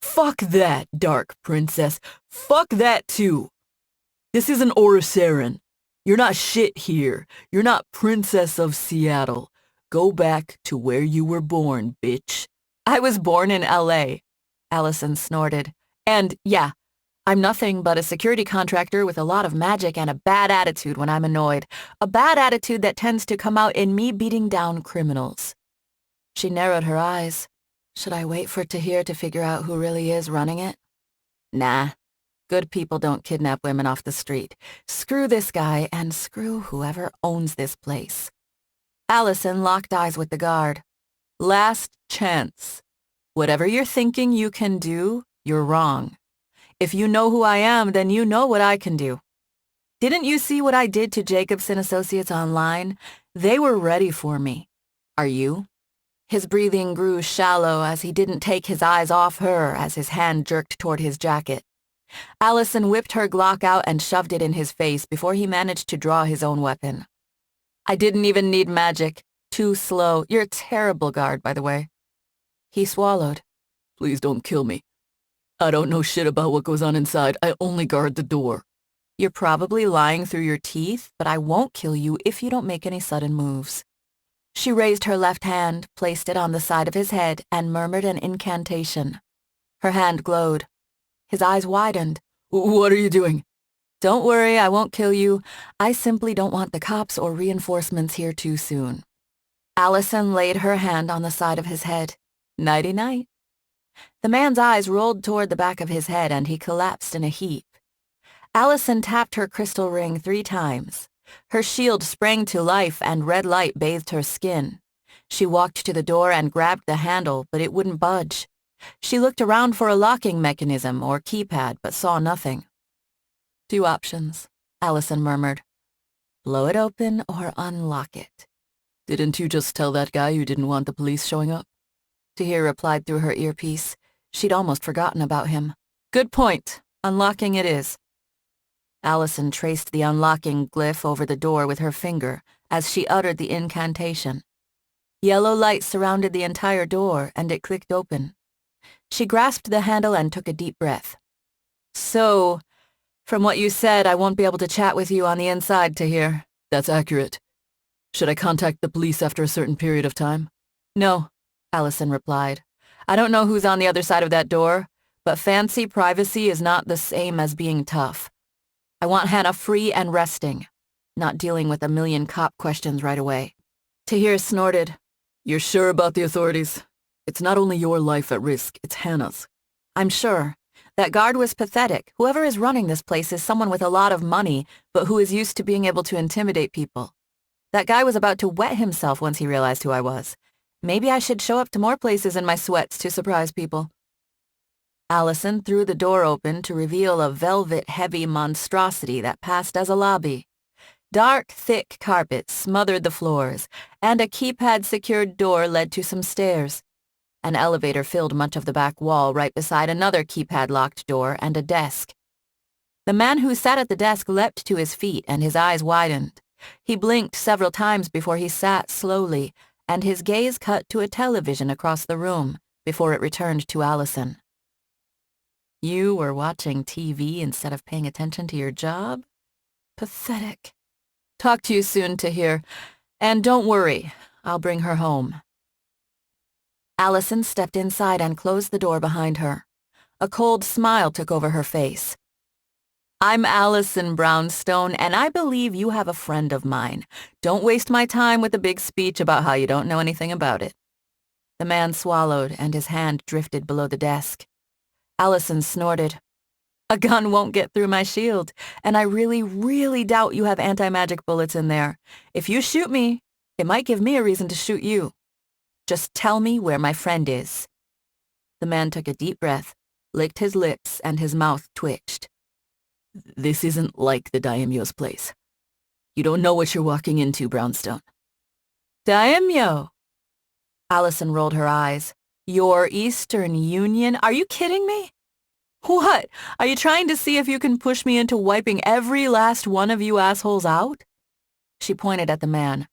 Fuck that, Dark Princess. Fuck that too. This isn't Orosaren. You're not shit here. You're not Princess of Seattle. Go back to where you were born, bitch. I was born in L.A., Allison snorted. And, yeah, I'm nothing but a security contractor with a lot of magic and a bad attitude when I'm annoyed. A bad attitude that tends to come out in me beating down criminals. She narrowed her eyes. Should I wait for Tahir to figure out who really is running it? Nah. Good people don't kidnap women off the street. Screw this guy and screw whoever owns this place. Alison locked eyes with the guard. Last chance. Whatever you're thinking you can do, you're wrong. If you know who I am, then you know what I can do. Didn't you see what I did to Jacobson Associates online? They were ready for me. Are you? His breathing grew shallow as he didn't take his eyes off her as his hand jerked toward his jacket. Alison whipped her Glock out and shoved it in his face before he managed to draw his own weapon. I didn't even need magic. Too slow. You're a terrible guard, by the way. He swallowed. Please don't kill me. I don't know shit about what goes on inside. I only guard the door. You're probably lying through your teeth, but I won't kill you if you don't make any sudden moves. She raised her left hand, placed it on the side of his head, and murmured an incantation. Her hand glowed. His eyes widened. What are you doing? Don't worry, I won't kill you. I simply don't want the cops or reinforcements here too soon. Alison laid her hand on the side of his head. Nighty-night. The man's eyes rolled toward the back of his head and he collapsed in a heap. Alison tapped her crystal ring 3 times. Her shield sprang to life and red light bathed her skin. She walked to the door and grabbed the handle, but it wouldn't budge. She looked around for a locking mechanism or keypad, but saw nothing. 2 options, Alison murmured. Blow it open or unlock it. Didn't you just tell that guy you didn't want the police showing up? Tahir replied through her earpiece. She'd almost forgotten about him. Good point. Unlocking it is. Alison traced the unlocking glyph over the door with her finger as she uttered the incantation. Yellow light surrounded the entire door and it clicked open. She grasped the handle and took a deep breath. So, from what you said, I won't be able to chat with you on the inside, Tahir. That's accurate. Should I contact the police after a certain period of time? No, Alison replied. I don't know who's on the other side of that door, but fancy privacy is not the same as being tough. I want Hana free and resting, not dealing with a million cop questions right away. Tahir snorted. You're sure about the authorities? It's not only your life at risk, it's Hana's. I'm sure. That guard was pathetic. Whoever is running this place is someone with a lot of money, but who is used to being able to intimidate people. That guy was about to wet himself once he realized who I was. Maybe I should show up to more places in my sweats to surprise people. Alison threw the door open to reveal a velvet-heavy monstrosity that passed as a lobby. Dark, thick carpet smothered the floors, and a keypad-secured door led to some stairs. An elevator filled much of the back wall right beside another keypad-locked door and a desk. The man who sat at the desk leapt to his feet and his eyes widened. He blinked several times before he sat slowly, and his gaze cut to a television across the room before it returned to Alison. You were watching TV instead of paying attention to your job? Pathetic. Talk to you soon, Tahir. And don't worry, I'll bring her home. Alison stepped inside and closed the door behind her. A cold smile took over her face. I'm Alison Brownstone, and I believe you have a friend of mine. Don't waste my time with a big speech about how you don't know anything about it. The man swallowed, and his hand drifted below the desk. Alison snorted. A gun won't get through my shield, and I really, really doubt you have anti-magic bullets in there. If you shoot me, it might give me a reason to shoot you. Just tell me where my friend is. The man took a deep breath, licked his lips, and his mouth twitched. This isn't like the daimyo's place. You don't know what you're walking into, Brownstone. Daimyo? Alison rolled her eyes. Your Eastern Union? Are you kidding me? What? Are you trying to see if you can push me into wiping every last one of you assholes out? She pointed at the man.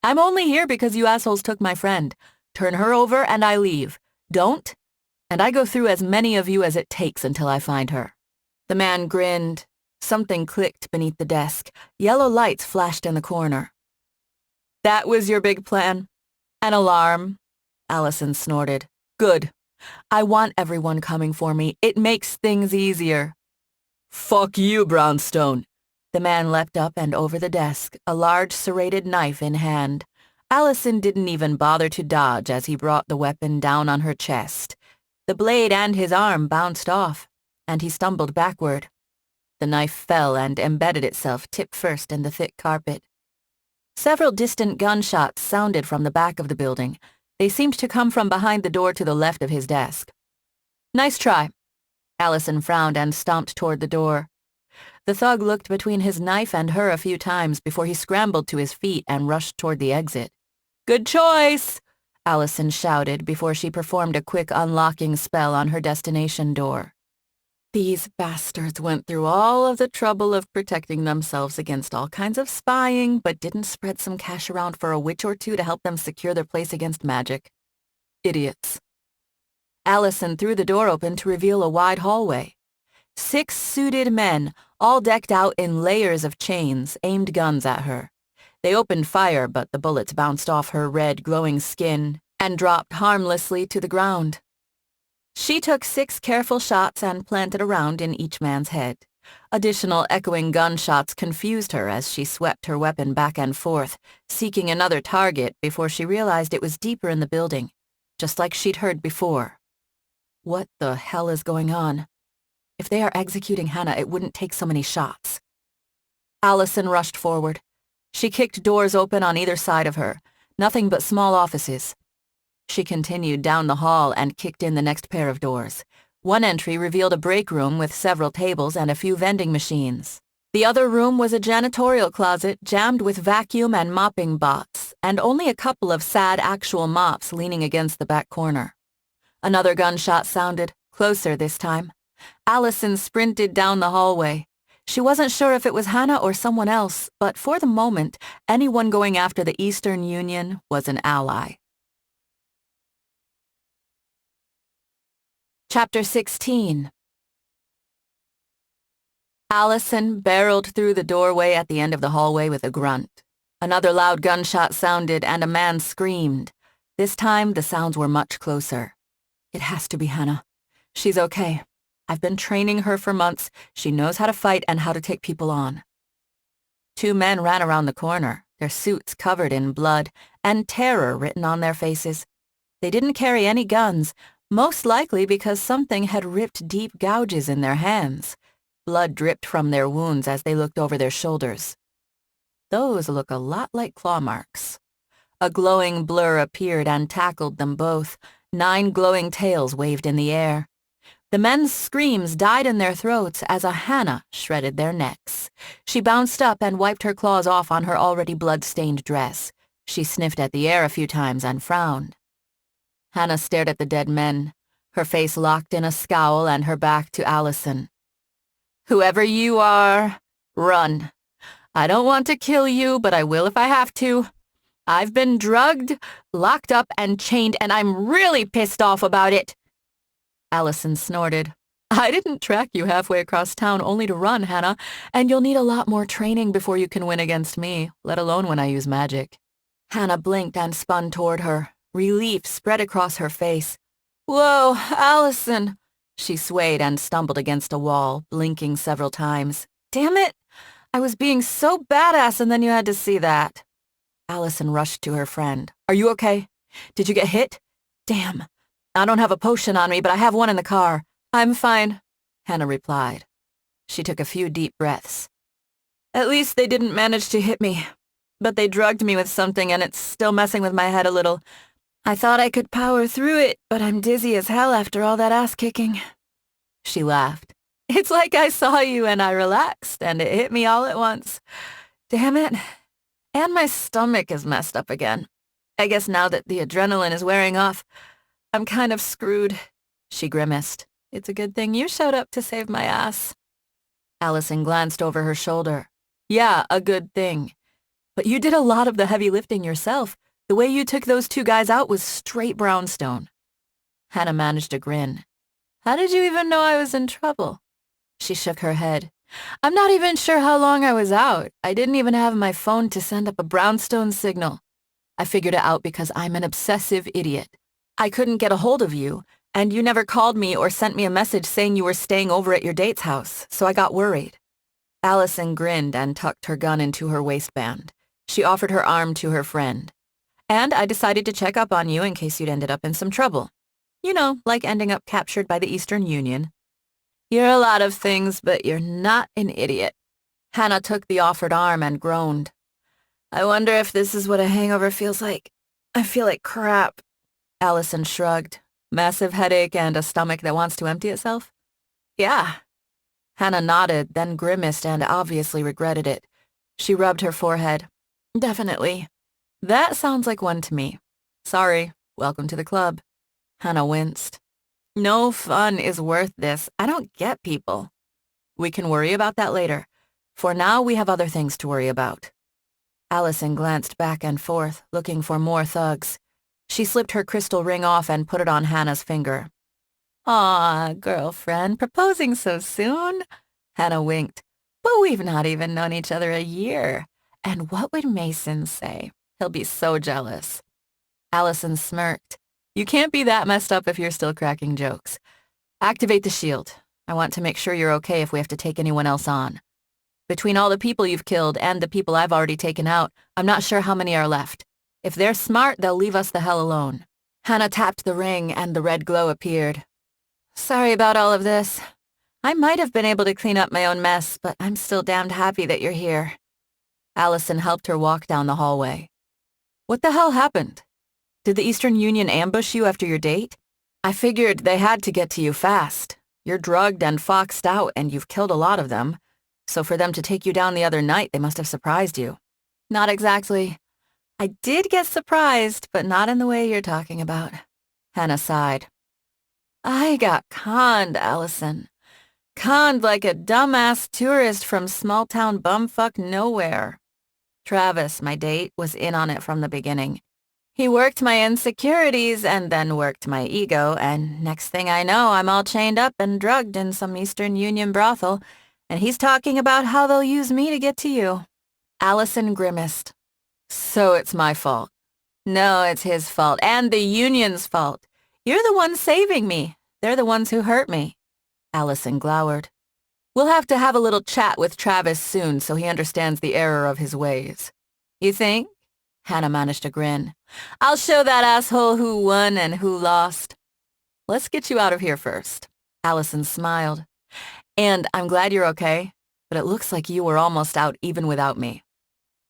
I'm only here because you assholes took my friend. Turn her over and I leave. Don't, and I go through as many of you as it takes until I find her. The man grinned. Something clicked beneath the desk. Yellow lights flashed in the corner. That was your big plan? An alarm? Alison snorted. Good. I want everyone coming for me. It makes things easier. Fuck you, Brownstone. The man leapt up and over the desk, a large serrated knife in hand. Alison didn't even bother to dodge as he brought the weapon down on her chest. The blade and his arm bounced off, and he stumbled backward. The knife fell and embedded itself tip first in the thick carpet. Several distant gunshots sounded from the back of the building. They seemed to come from behind the door to the left of his desk. Nice try. Alison frowned and stomped toward the door. The thug looked between his knife and her a few times before he scrambled to his feet and rushed toward the exit. Good choice, Alison shouted before she performed a quick unlocking spell on her destination door. These bastards went through all of the trouble of protecting themselves against all kinds of spying, but didn't spread some cash around for a witch or two to help them secure their place against magic. Idiots. Alison threw the door open to reveal a wide hallway. 6 suited men, all decked out in layers of chains, aimed guns at her. They opened fire, but the bullets bounced off her red, glowing skin and dropped harmlessly to the ground. She took 6 careful shots and planted a round in each man's head. Additional echoing gunshots confused her as she swept her weapon back and forth, seeking another target before she realized it was deeper in the building, just like she'd heard before. What the hell is going on? If they are executing Hana, it wouldn't take so many shots. Alison rushed forward. She kicked doors open on either side of her, nothing but small offices. She continued down the hall and kicked in the next pair of doors. One entry revealed a break room with several tables and a few vending machines. The other room was a janitorial closet jammed with vacuum and mopping bots, and only a couple of sad actual mops leaning against the back corner. Another gunshot sounded, closer this time. Alison sprinted down the hallway. She wasn't sure if it was Hana or someone else, but for the moment, anyone going after the Eastern Union was an ally. Chapter 16. Alison barreled through the doorway at the end of the hallway with a grunt. Another loud gunshot sounded and a man screamed. This time, the sounds were much closer. It has to be Hana. She's okay. I've been training her for months. She knows how to fight and how to take people on. 2 men ran around the corner, their suits covered in blood and terror written on their faces. They didn't carry any guns, most likely because something had ripped deep gouges in their hands. Blood dripped from their wounds as they looked over their shoulders. Those look a lot like claw marks. A glowing blur appeared and tackled them both. 9 glowing tails waved in the air. The men's screams died in their throats as a Hana shredded their necks. She bounced up and wiped her claws off on her already blood-stained dress. She sniffed at the air a few times and frowned. Hana stared at the dead men, her face locked in a scowl and her back to Alison. Whoever you are, run. I don't want to kill you, but I will if I have to. I've been drugged, locked up, and chained, and I'm really pissed off about it. Alison snorted. I didn't track you halfway across town only to run, Hana, and you'll need a lot more training before you can win against me, let alone when I use magic. Hana blinked and spun toward her. Relief spread across her face. Whoa, Alison! She swayed and stumbled against a wall, blinking several times. Damn it! I was being so badass and then you had to see that. Alison rushed to her friend. Are you okay? Did you get hit? Damn. I don't have a potion on me, but I have one in the car. I'm fine, Hana replied. She took a few deep breaths. At least they didn't manage to hit me. But they drugged me with something and it's still messing with my head a little. I thought I could power through it, but I'm dizzy as hell after all that ass-kicking. She laughed. It's like I saw you and I relaxed and it hit me all at once. Damn it. And my stomach is messed up again. I guess now that the adrenaline is wearing off, I'm kind of screwed, she grimaced. It's a good thing you showed up to save my ass. Alison glanced over her shoulder. Yeah, a good thing. But you did a lot of the heavy lifting yourself. The way you took those 2 guys out was straight Brownstone. Hana managed a grin. How did you even know I was in trouble? She shook her head. I'm not even sure how long I was out. I didn't even have my phone to send up a Brownstone signal. I figured it out because I'm an obsessive idiot. I couldn't get a hold of you, And you never called me or sent me a message saying you were staying over at your date's house, so I got worried. Alison grinned and tucked her gun into her waistband. She offered her arm to her friend. And I decided to check up on you in case you'd ended up in some trouble. You know, like ending up captured by the Eastern Union. You're a lot of things, but you're not an idiot. Hana took the offered arm and groaned. I wonder if this is what a hangover feels like. I feel like crap. Alison shrugged. Massive headache and a stomach that wants to empty itself? Yeah. Hana nodded, then grimaced and obviously regretted it. She rubbed her forehead. Definitely. That sounds like one to me. Sorry. Welcome to the club. Hana winced. No fun is worth this. I don't get people. We can worry about that later. For now, we have other things to worry about. Alison glanced back and forth, looking for more thugs. She slipped her crystal ring off and put it on Hana's finger. Aw, girlfriend, proposing so soon? Hana winked. But we've not even known each other a year. And what would Mason say? He'll be so jealous. Alison smirked. You can't be that messed up if you're still cracking jokes. Activate the shield. I want to make sure you're okay if we have to take anyone else on. Between all the people you've killed and the people I've already taken out, I'm not sure how many are left. If they're smart, they'll leave us the hell alone. Hana tapped the ring and the red glow appeared. Sorry about all of this. I might have been able to clean up my own mess, but I'm still damned happy that you're here. Alison helped her walk down the hallway. What the hell happened? Did the Eastern Union ambush you after your date? I figured they had to get to you fast. You're drugged and foxed out, and you've killed a lot of them. So for them to take you down the other night, they must have surprised you. Not exactly. I did get surprised, but not in the way you're talking about. Hana sighed. I got conned, Alison. Conned like a dumbass tourist from small-town bumfuck nowhere. Travis, my date, was in on it from the beginning. He worked my insecurities and then worked my ego, and next thing I know, I'm all chained up and drugged in some Eastern Union brothel, and he's talking about how they'll use me to get to you. Alison grimaced. So it's my fault. No, it's his fault, and the Union's fault. You're the one saving me. They're the ones who hurt me. Alison glowered. We'll have to have a little chat with Travis soon so he understands the error of his ways. You think? Hana managed a grin. I'll show that asshole who won and who lost. Let's get you out of here first. Alison smiled. And I'm glad you're okay, but it looks like you were almost out even without me.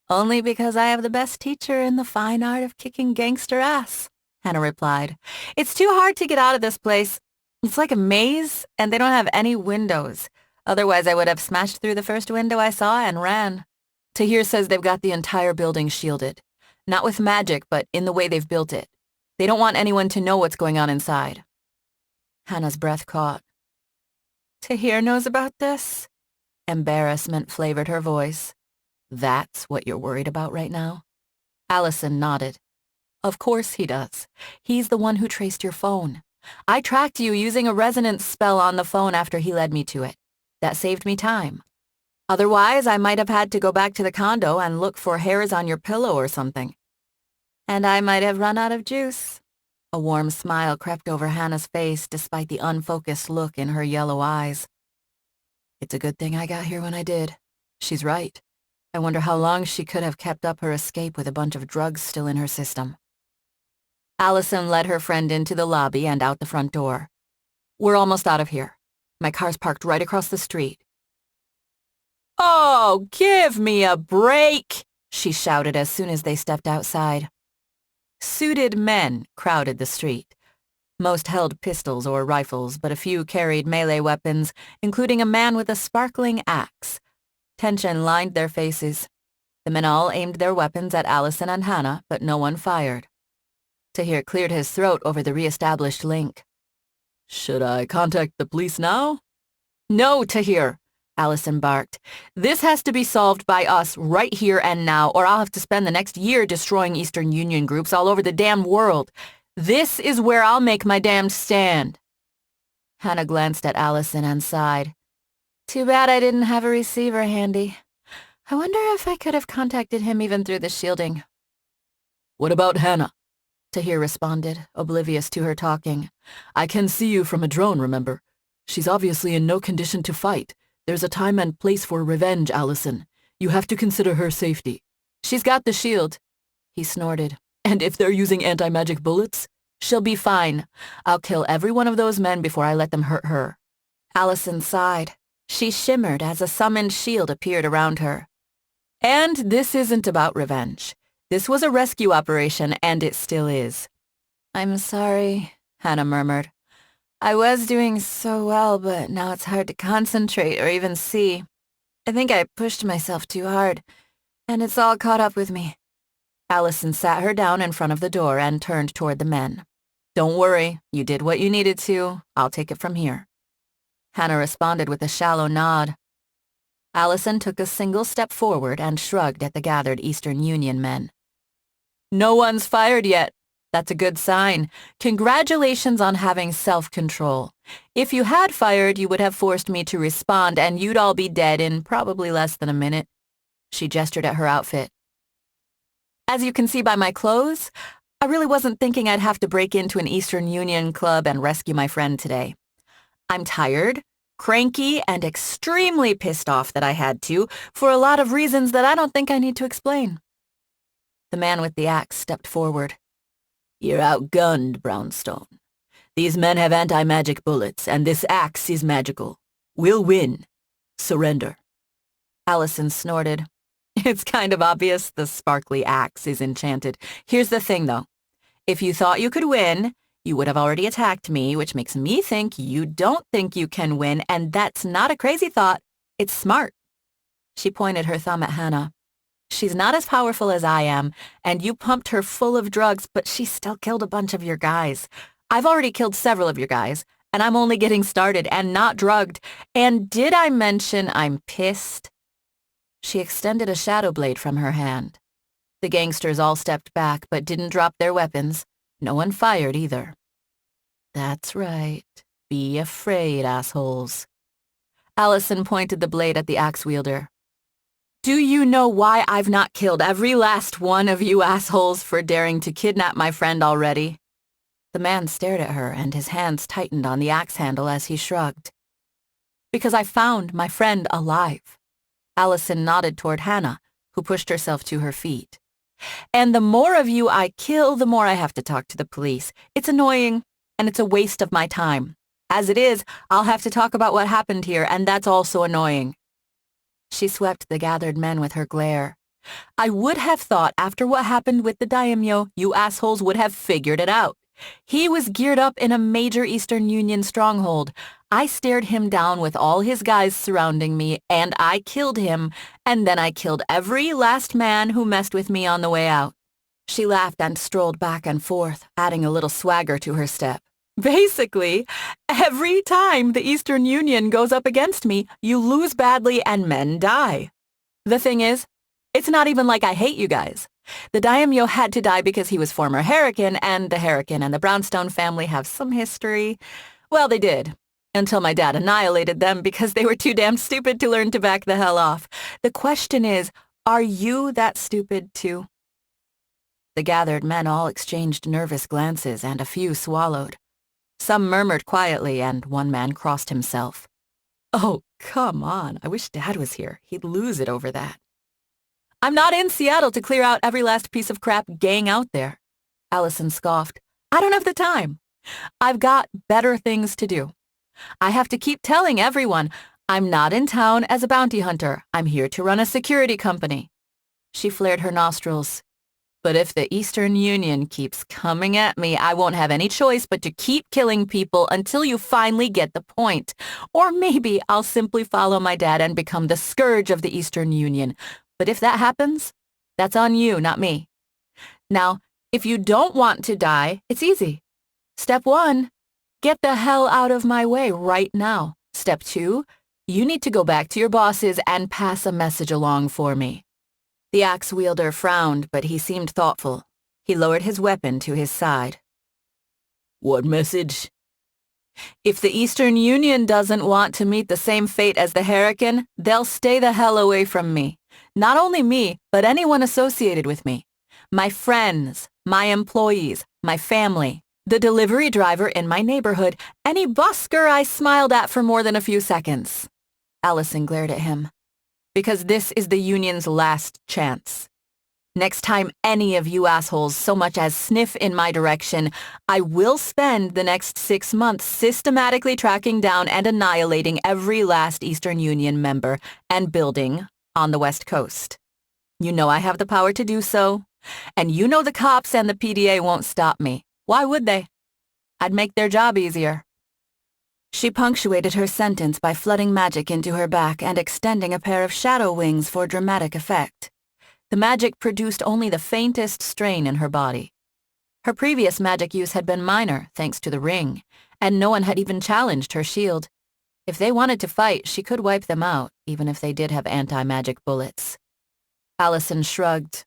Only because I have the best teacher in the fine art of kicking gangster ass, Hana replied. It's too hard to get out of this place. It's like a maze, and they don't have any windows. Otherwise, I would have smashed through the first window I saw and ran. Tahir says they've got the entire building shielded. Not with magic, but in the way they've built it. They don't want anyone to know what's going on inside. Hana's breath caught. Tahir knows about this? Embarrassment flavored her voice. That's what you're worried about right now? Alison nodded. Of course he does. He's the one who traced your phone. I tracked you using a resonance spell on the phone after he led me to it. That saved me time. Otherwise, I might have had to go back to the condo and look for hairs on your pillow or something. And I might have run out of juice. A warm smile crept over Hana's face despite the unfocused look in her yellow eyes. It's a good thing I got here when I did. She's right. I wonder how long she could have kept up her escape with a bunch of drugs still in her system. Alison led her friend into the lobby and out the front door. We're almost out of here. My car's parked right across the street. Oh, give me a break, she shouted as soon as they stepped outside. Suited men crowded the street. Most held pistols or rifles, but a few carried melee weapons, including a man with a sparkling axe. Tension lined their faces. The men all aimed their weapons at Alison and Hana, but no one fired. Tahir cleared his throat over the re-established link. Should I contact the police now? No, Tahir, Alison barked. This has to be solved by us right here and now, or I'll have to spend the next year destroying Eastern Union groups all over the damn world. This is where I'll make my damned stand. Hana glanced at Alison and sighed. Too bad I didn't have a receiver handy. I wonder if I could have contacted him even through the shielding. What about Hana? Tahir responded, oblivious to her talking. I can see you from a drone, remember? She's obviously in no condition to fight. There's a time and place for revenge, Alison. You have to consider her safety. She's got the shield, he snorted. And if they're using anti-magic bullets? She'll be fine. I'll kill every one of those men before I let them hurt her. Alison sighed. She shimmered as a summoned shield appeared around her. And this isn't about revenge. This was a rescue operation, and it still is. I'm sorry, Hana murmured. I was doing so well, but now it's hard to concentrate or even see. I think I pushed myself too hard, and it's all caught up with me. Alison sat her down in front of the door and turned toward the men. Don't worry, you did what you needed to. I'll take it from here. Hana responded with a shallow nod. Alison took a single step forward and shrugged at the gathered Eastern Union men. No one's fired yet. That's a good sign. Congratulations on having self-control. If you had fired, you would have forced me to respond, and you'd all be dead in probably less than a minute. She gestured at her outfit. As you can see by my clothes, I really wasn't thinking I'd have to break into an Eastern Union club and rescue my friend today. I'm tired, cranky, and extremely pissed off that I had to, for a lot of reasons that I don't think I need to explain. The man with the axe stepped forward. You're outgunned, Brownstone. These men have anti-magic bullets, and this axe is magical. We'll win. Surrender. Alison snorted. It's kind of obvious the sparkly axe is enchanted. Here's the thing, though. If you thought you could win, you would have already attacked me, which makes me think you don't think you can win, and that's not a crazy thought. It's smart. She pointed her thumb at Hana. She's not as powerful as I am, and you pumped her full of drugs, but she still killed a bunch of your guys. I've already killed several of your guys, and I'm only getting started and not drugged. And did I mention I'm pissed? She extended a shadow blade from her hand. The gangsters all stepped back, but didn't drop their weapons. No one fired either. That's right. Be afraid, assholes. Alison pointed the blade at the axe wielder. Do you know why I've not killed every last one of you assholes for daring to kidnap my friend already? The man stared at her, and his hands tightened on the axe handle as he shrugged. Because I found my friend alive. Alison nodded toward Hana, who pushed herself to her feet. And the more of you I kill, the more I have to talk to the police. It's annoying, and it's a waste of my time. As it is, I'll have to talk about what happened here, and that's also annoying. She swept the gathered men with her glare. I would have thought after what happened with the daimyo, you assholes would have figured it out. He was geared up in a major Eastern Union stronghold. I stared him down with all his guys surrounding me, and I killed him, and then I killed every last man who messed with me on the way out. She laughed and strolled back and forth, adding a little swagger to her step. Basically, every time the Eastern Union goes up against me, you lose badly and men die. The thing is, it's not even like I hate you guys. The daimyo had to die because he was former Hurricane, and the Hurricane and the Brownstone family have some history. Well, they did, until my dad annihilated them because they were too damn stupid to learn to back the hell off. The question is, are you that stupid too? The gathered men all exchanged nervous glances, and a few swallowed. Some murmured quietly, and one man crossed himself. Oh, come on. I wish Dad was here. He'd lose it over that. I'm not in Seattle to clear out every last piece of crap gang out there. Alison scoffed. I don't have the time. I've got better things to do. I have to keep telling everyone, I'm not in town as a bounty hunter. I'm here to run a security company. She flared her nostrils. But if the Eastern Union keeps coming at me, I won't have any choice but to keep killing people until you finally get the point. Or maybe I'll simply follow my dad and become the scourge of the Eastern Union. But if that happens, that's on you, not me. Now, if you don't want to die, it's easy. Step 1, get the hell out of my way right now. Step 2, you need to go back to your bosses and pass a message along for me. The axe wielder frowned, but he seemed thoughtful. He lowered his weapon to his side. What message? If the Eastern Union doesn't want to meet the same fate as the Hurricane, they'll stay the hell away from me. Not only me, but anyone associated with me. My friends, my employees, my family, the delivery driver in my neighborhood, any busker I smiled at for more than a few seconds. Alison glared at him. Because this is the union's last chance. Next time any of you assholes so much as sniff in my direction, I will spend the next 6 months systematically tracking down and annihilating every last Eastern Union member and building on the West Coast. You know I have the power to do so, and you know the cops and the PDA won't stop me. Why would they? I'd make their job easier. She punctuated her sentence by flooding magic into her back and extending a pair of shadow wings for dramatic effect. The magic produced only the faintest strain in her body. Her previous magic use had been minor, thanks to the ring, and no one had even challenged her shield. If they wanted to fight, she could wipe them out, even if they did have anti-magic bullets. Alison shrugged.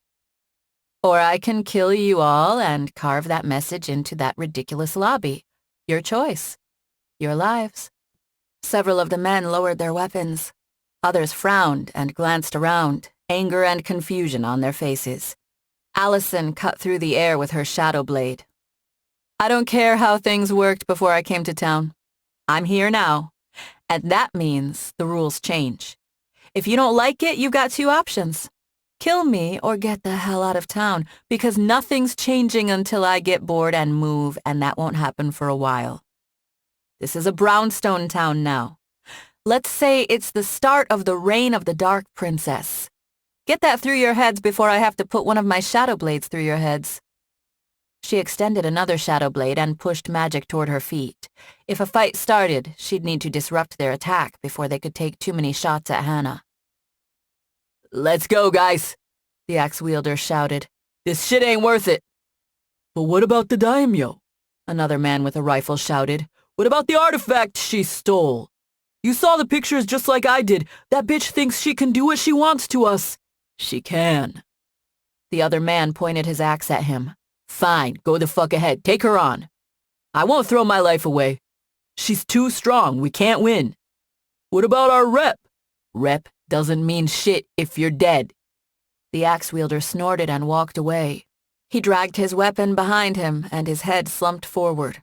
Or I can kill you all and carve that message into that ridiculous lobby. Your choice. Your lives. Several of the men lowered their weapons. Others frowned and glanced around, anger and confusion on their faces. Alison cut through the air with her shadow blade. I don't care how things worked before I came to town. I'm here now, and that means the rules change. If you don't like it, you've got 2 options. Kill me or get the hell out of town, because nothing's changing until I get bored and move, and that won't happen for a while. This is a brownstone town now. Let's say it's the start of the reign of the Dark Princess. Get that through your heads before I have to put one of my shadow blades through your heads. She extended another shadow blade and pushed magic toward her feet. If a fight started, she'd need to disrupt their attack before they could take too many shots at Hana. Let's go, guys, the axe wielder shouted. This shit ain't worth it. But what about the daimyo? Another man with a rifle shouted. What about the artifact she stole? You saw the pictures just like I did. That bitch thinks she can do what she wants to us. She can. The other man pointed his axe at him. Fine, go the fuck ahead. Take her on. I won't throw my life away. She's too strong. We can't win. What about our rep? Rep doesn't mean shit if you're dead. The axe wielder snorted and walked away. He dragged his weapon behind him, and his head slumped forward.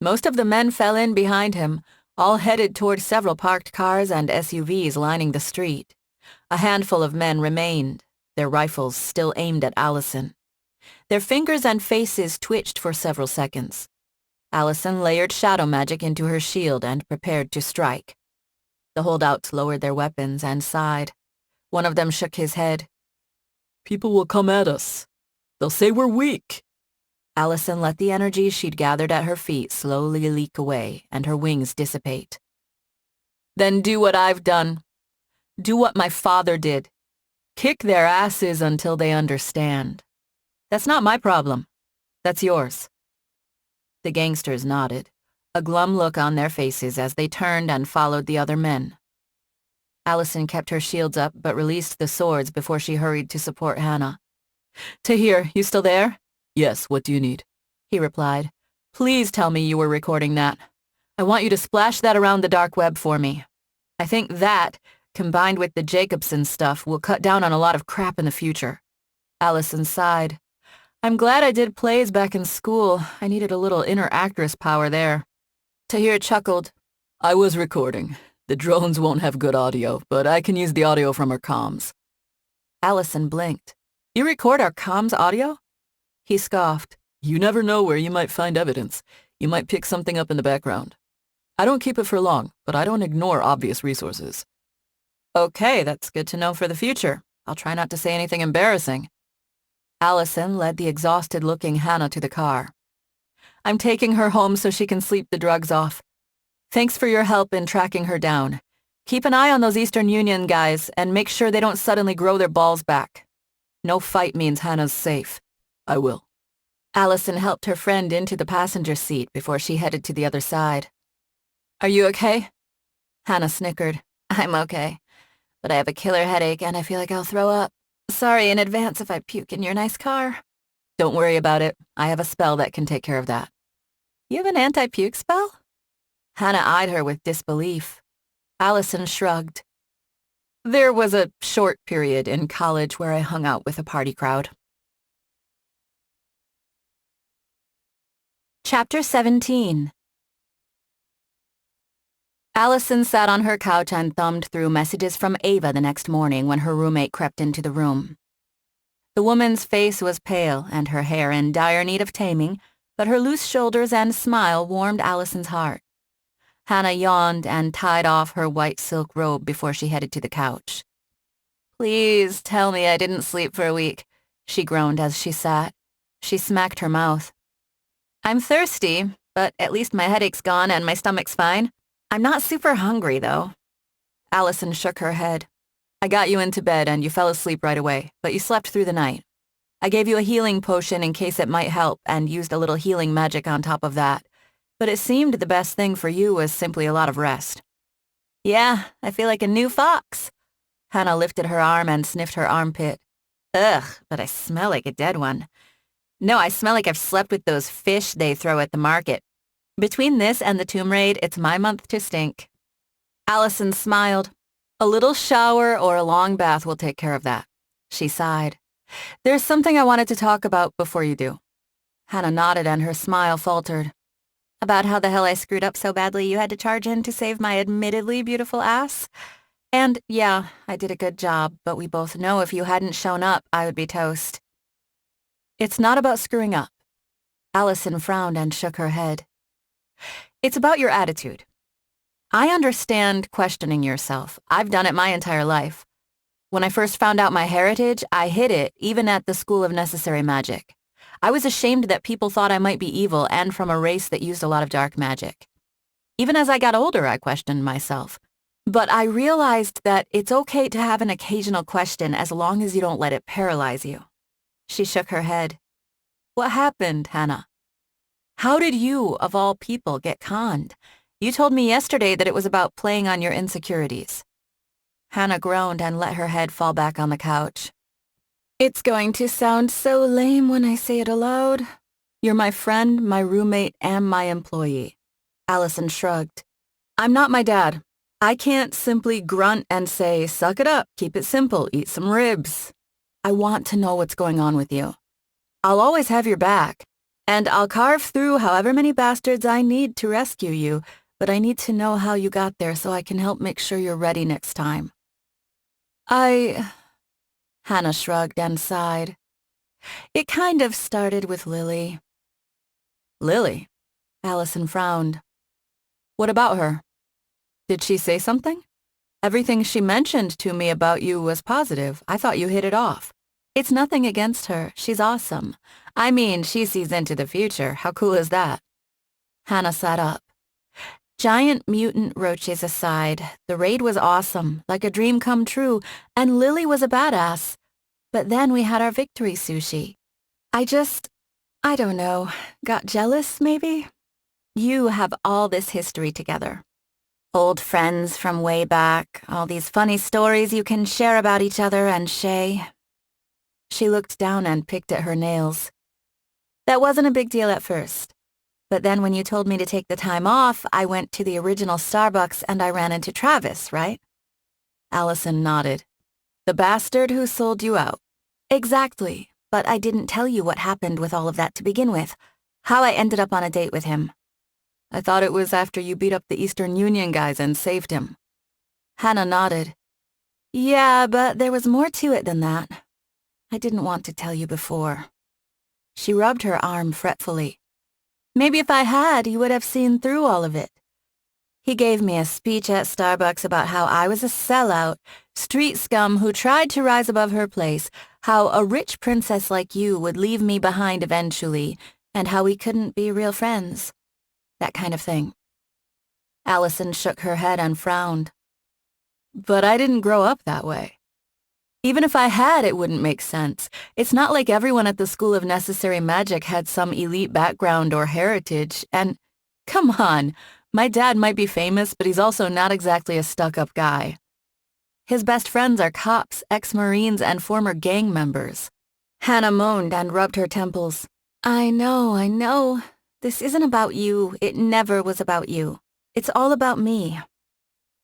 Most of the men fell in behind him, all headed toward several parked cars and SUVs lining the street. A handful of men remained, their rifles still aimed at Alison. Their fingers and faces twitched for several seconds. Alison layered shadow magic into her shield and prepared to strike. The holdouts lowered their weapons and sighed. One of them shook his head. People will come at us. They'll say we're weak. Alison let the energy she'd gathered at her feet slowly leak away and her wings dissipate. Then do what I've done. Do what my father did. Kick their asses until they understand. That's not my problem. That's yours. The gangsters nodded, a glum look on their faces as they turned and followed the other men. Alison kept her shields up but released the swords before she hurried to support Hana. Tahir, you still there? Yes, what do you need? He replied. Please tell me you were recording that. I want you to splash that around the dark web for me. I think that, combined with the Jacobson stuff, will cut down on a lot of crap in the future. Alison sighed. I'm glad I did plays back in school. I needed a little inner actress power there. Tahir chuckled. I was recording. The drones won't have good audio, but I can use the audio from our comms. Alison blinked. You record our comms audio? He scoffed. You never know where you might find evidence. You might pick something up in the background. I don't keep it for long, but I don't ignore obvious resources. Okay, that's good to know for the future. I'll try not to say anything embarrassing. Alison led the exhausted-looking Hana to the car. I'm taking her home so she can sleep the drugs off. Thanks for your help in tracking her down. Keep an eye on those Eastern Union guys and make sure they don't suddenly grow their balls back. No fight means Hana's safe. I will. Alison helped her friend into the passenger seat before she headed to the other side. Are you okay? Hana snickered. I'm okay, but I have a killer headache and I feel like I'll throw up. Sorry in advance if I puke in your nice car. Don't worry about it. I have a spell that can take care of that. You have an anti-puke spell? Hana eyed her with disbelief. Alison shrugged. There was a short period in college where I hung out with a party crowd. Chapter 17. Alison sat on her couch and thumbed through messages from Ava the next morning when her roommate crept into the room. The woman's face was pale and her hair in dire need of taming, but her loose shoulders and smile warmed Alison's heart. Hana yawned and tied off her white silk robe before she headed to the couch. "Please tell me I didn't sleep for a week," she groaned as she sat. She smacked her mouth. "I'm thirsty, but at least my headache's gone and my stomach's fine. I'm not super hungry, though." Alison shook her head. "I got you into bed and you fell asleep right away, but you slept through the night. I gave you a healing potion in case it might help and used a little healing magic on top of that. But it seemed the best thing for you was simply a lot of rest." "Yeah, I feel like a new fox." Hana lifted her arm and sniffed her armpit. "Ugh, but I smell like a dead one. No, I smell like I've slept with those fish they throw at the market. Between this and the tomb raid, it's my month to stink." Alison smiled. "A little shower or a long bath will take care of that." She sighed. "There's something I wanted to talk about before you do." Hana nodded and her smile faltered. "About how the hell I screwed up so badly you had to charge in to save my admittedly beautiful ass? And yeah, I did a good job, but we both know if you hadn't shown up, I would be toast." "It's not about screwing up." Alison frowned and shook her head. "It's about your attitude. I understand questioning yourself. I've done it my entire life. When I first found out my heritage, I hid it, even at the School of Necessary Magic. I was ashamed that people thought I might be evil and from a race that used a lot of dark magic. Even as I got older, I questioned myself. But I realized that it's okay to have an occasional question as long as you don't let it paralyze you." She shook her head. "What happened, Hana? How did you, of all people, get conned? You told me yesterday that it was about playing on your insecurities." Hana groaned and let her head fall back on the couch. "It's going to sound so lame when I say it aloud. You're my friend, my roommate, and my employee." Alison shrugged. "I'm not my dad. I can't simply grunt and say, 'Suck it up, keep it simple, eat some ribs.' I want to know what's going on with you. I'll always have your back, and I'll carve through however many bastards I need to rescue you, but I need to know how you got there so I can help make sure you're ready next time." Hana shrugged and sighed. "It kind of started with Lily." "Lily?" Alison frowned. "What about her? Did she say something? Everything she mentioned to me about you was positive. I thought you hit it off." "It's nothing against her. She's awesome. I mean, she sees into the future. How cool is that?" Hana sat up. "Giant mutant roaches aside, the raid was awesome, like a dream come true, and Lily was a badass. But then we had our victory sushi. I don't know, got jealous maybe? You have all this history together. Old friends from way back, all these funny stories you can share about each other and Shay." She looked down and picked at her nails. "That wasn't a big deal at first. But then when you told me to take the time off, I went to the original Starbucks and I ran into Travis, right?" Alison nodded. "The bastard who sold you out." "Exactly, but I didn't tell you what happened with all of that to begin with, how I ended up on a date with him." "I thought it was after you beat up the Eastern Union guys and saved him." Hana nodded. "Yeah, but there was more to it than that. I didn't want to tell you before." She rubbed her arm fretfully. "Maybe if I had, you would have seen through all of it. He gave me a speech at Starbucks about how I was a sellout, street scum who tried to rise above her place, how a rich princess like you would leave me behind eventually, and how we couldn't be real friends. That kind of thing." Alison shook her head and frowned. "But I didn't grow up that way. Even if I had, it wouldn't make sense. It's not like everyone at the School of Necessary Magic had some elite background or heritage, and come on, my dad might be famous, but he's also not exactly a stuck-up guy. His best friends are cops, ex-Marines, and former gang members." Hana moaned and rubbed her temples. I know. This isn't about you. It never was about you. It's all about me.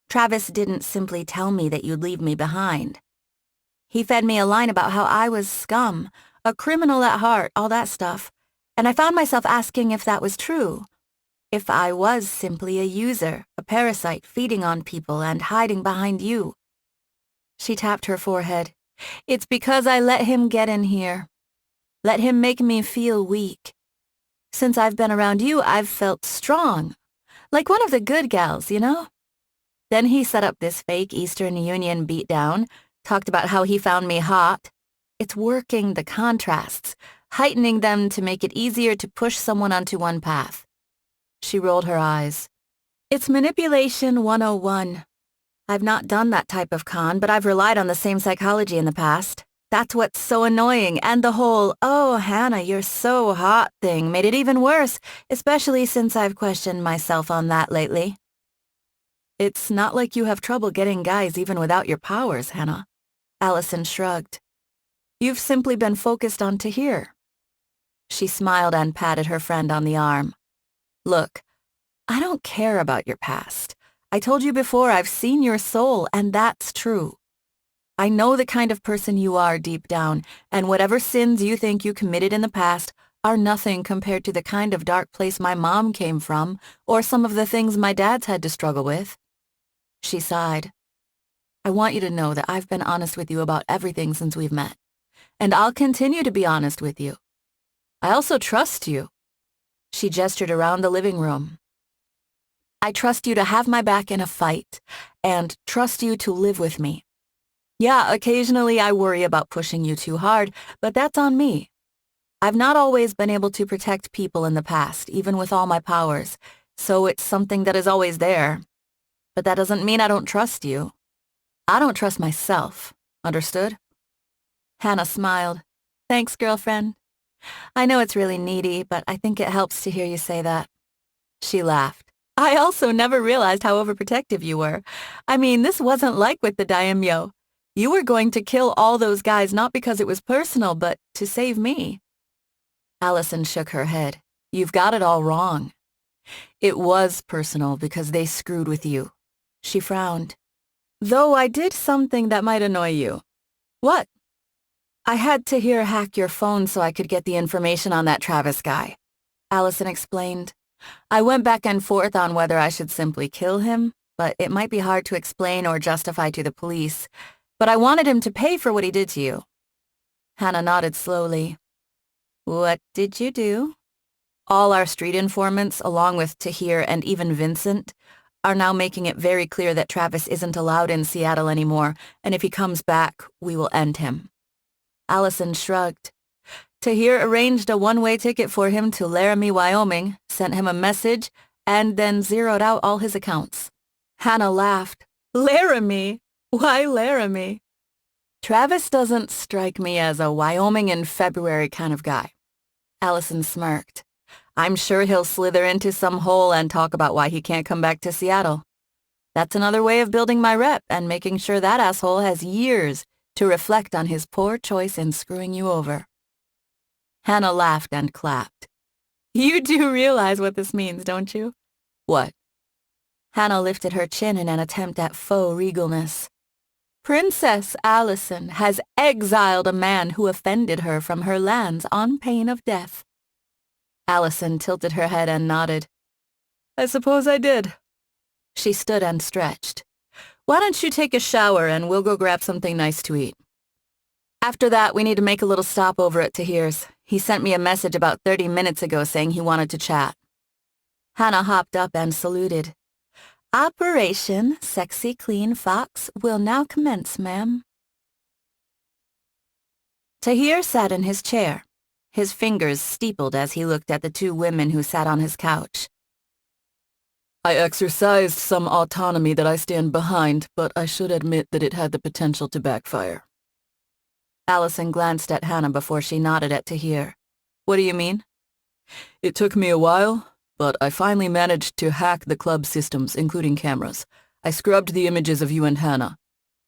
Travis didn't simply tell me that you'd leave me behind. He fed me a line about how I was scum, a criminal at heart, all that stuff. And I found myself asking if that was true. If I was simply a user, a parasite feeding on people and hiding behind you. She tapped her forehead. It's because I let him get in here. Let him make me feel weak. Since I've been around you, I've felt strong. Like one of the good gals, you know? Then he set up this fake Eastern Union beatdown, talked about how he found me hot. It's working the contrasts, heightening them to make it easier to push someone onto one path. She rolled her eyes. It's manipulation 101. I've not done that type of con, but I've relied on the same psychology in the past. That's what's so annoying, and the whole, oh, Hana, you're so hot thing made it even worse, especially since I've questioned myself on that lately. It's not like you have trouble getting guys even without your powers, Hana. Alison shrugged. You've simply been focused on Tahir. She smiled and patted her friend on the arm. Look, I don't care about your past. I told you before I've seen your soul, and that's true. I know the kind of person you are deep down, and whatever sins you think you committed in the past are nothing compared to the kind of dark place my mom came from, or some of the things my dad's had to struggle with. She sighed. I want you to know that I've been honest with you about everything since we've met, and I'll continue to be honest with you. I also trust you. She gestured around the living room. I trust you to have my back in a fight, and trust you to live with me. Yeah, occasionally I worry about pushing you too hard, but that's on me. I've not always been able to protect people in the past, even with all my powers, so it's something that is always there. But that doesn't mean I don't trust you. I don't trust myself. Understood? Hana smiled. Thanks, girlfriend. I know it's really needy, but I think it helps to hear you say that. She laughed. I also never realized how overprotective you were. I mean, this wasn't like with the daimyo. You were going to kill all those guys not because it was personal, but to save me. Alison shook her head. You've got it all wrong. It was personal because they screwed with you. She frowned. Though I did something that might annoy you. What? I had Tahir hack your phone so I could get the information on that Travis guy. Alison explained. I went back and forth on whether I should simply kill him, but it might be hard to explain or justify to the police. But I wanted him to pay for what he did to you. Hana nodded slowly. What did you do? All our street informants, along with Tahir and even Vincent, are now making it very clear that Travis isn't allowed in Seattle anymore, and if he comes back, we will end him. Alison shrugged. Tahir arranged a one-way ticket for him to Laramie, Wyoming, sent him a message, and then zeroed out all his accounts. Hana laughed. Laramie? Why Laramie? Travis doesn't strike me as a Wyoming in February kind of guy. Alison smirked. I'm sure he'll slither into some hole and talk about why he can't come back to Seattle. That's another way of building my rep and making sure that asshole has years to reflect on his poor choice in screwing you over. Hana laughed and clapped. You do realize what this means, don't you? What? Hana lifted her chin in an attempt at faux regalness. Princess Alison has exiled a man who offended her from her lands on pain of death. Alison tilted her head and nodded. I suppose I did. She stood and stretched. Why don't you take a shower and we'll go grab something nice to eat? After that, we need to make a little stop over at Tahir's. He sent me a message about 30 minutes ago saying he wanted to chat. Hana hopped up and saluted. Operation Sexy Clean Fox will now commence, ma'am. Tahir sat in his chair, his fingers steepled as he looked at the two women who sat on his couch. I exercised some autonomy that I stand behind, but I should admit that it had the potential to backfire. Alison glanced at Hana before she nodded at Tahir. What do you mean? It took me a while, but I finally managed to hack the club systems, including cameras. I scrubbed the images of you and Hana,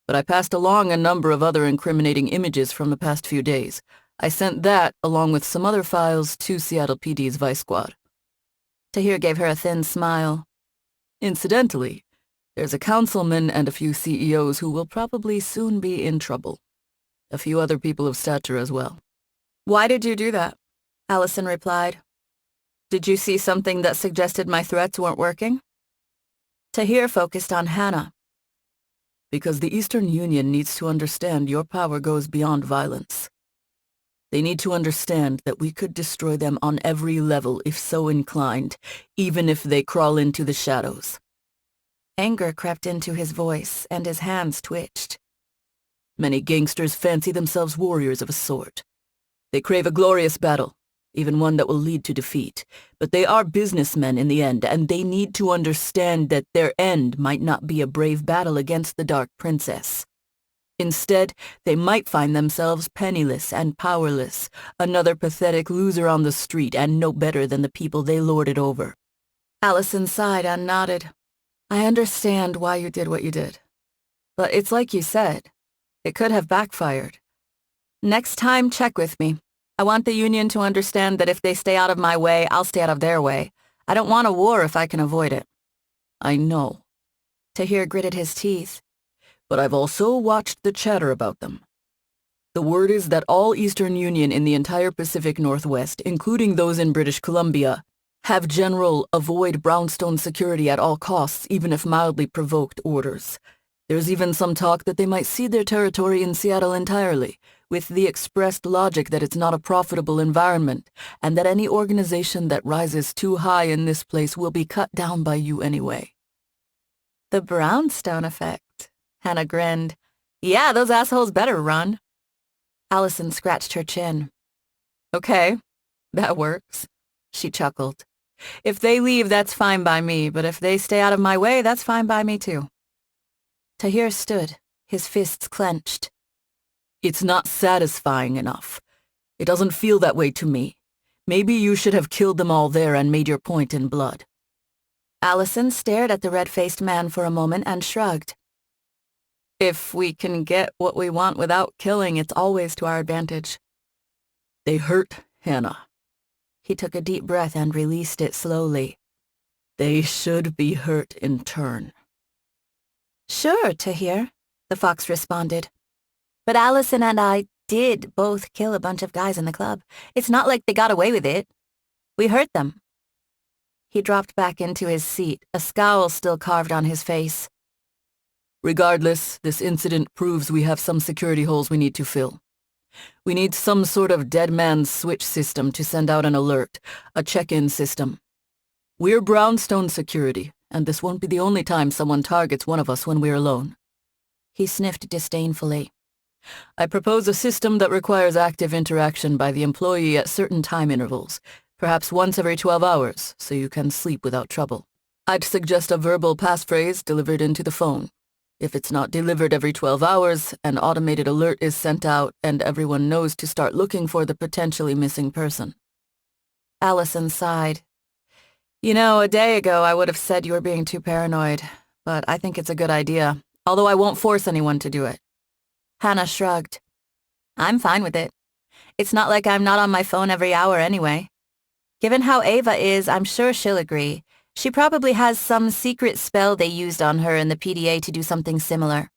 but I passed along a number of other incriminating images from the past few days. I sent that, along with some other files, to Seattle PD's Vice Squad. Tahir gave her a thin smile. Incidentally, there's a councilman and a few CEOs who will probably soon be in trouble. A few other people of stature as well. Why did you do that? Alison replied. Did you see something that suggested my threats weren't working? Tahir focused on Hana. Because the Eastern Union needs to understand your power goes beyond violence. They need to understand that we could destroy them on every level if so inclined, even if they crawl into the shadows. Anger crept into his voice, and his hands twitched. Many gangsters fancy themselves warriors of a sort. They crave a glorious battle, even one that will lead to defeat. But they are businessmen in the end, and they need to understand that their end might not be a brave battle against the Dark Princess. Instead, they might find themselves penniless and powerless, another pathetic loser on the street and no better than the people they lorded over. Alison sighed and nodded. I understand why you did what you did. But it's like you said. It could have backfired. Next time, check with me. I want the Union to understand that if they stay out of my way, I'll stay out of their way. I don't want a war if I can avoid it. I know. Tahir gritted his teeth. But I've also watched the chatter about them. The word is that all Eastern Union in the entire Pacific Northwest, including those in British Columbia, have general avoid Brownstone Security at all costs, even if mildly provoked orders. There's even some talk that they might cede their territory in Seattle entirely, with the expressed logic that it's not a profitable environment, and that any organization that rises too high in this place will be cut down by you anyway. The Brownstone effect. Hana grinned. Yeah, those assholes better run. Alison scratched her chin. Okay, that works. She chuckled. If they leave, that's fine by me, but if they stay out of my way, that's fine by me too. Tahir stood, his fists clenched. It's not satisfying enough. It doesn't feel that way to me. Maybe you should have killed them all there and made your point in blood. Alison stared at the red-faced man for a moment and shrugged. If we can get what we want without killing, it's always to our advantage. They hurt Hana. He took a deep breath and released it slowly. They should be hurt in turn. Sure, Tahir, the fox responded. But Alison and I did both kill a bunch of guys in the club. It's not like they got away with it. We hurt them. He dropped back into his seat, a scowl still carved on his face. Regardless, this incident proves we have some security holes we need to fill. We need some sort of dead man's switch system to send out an alert, a check-in system. We're Brownstone Security, and this won't be the only time someone targets one of us when we're alone. He sniffed disdainfully. I propose a system that requires active interaction by the employee at certain time intervals, perhaps once every 12 hours, so you can sleep without trouble. I'd suggest a verbal passphrase delivered into the phone. If it's not delivered every 12 hours, an automated alert is sent out and everyone knows to start looking for the potentially missing person. Alison sighed. You know, a day ago I would have said you were being too paranoid, but I think it's a good idea, although I won't force anyone to do it. Hana shrugged. I'm fine with it. It's not like I'm not on my phone every hour anyway. Given how Ava is, I'm sure she'll agree. She probably has some secret spell they used on her in the PDA to do something similar.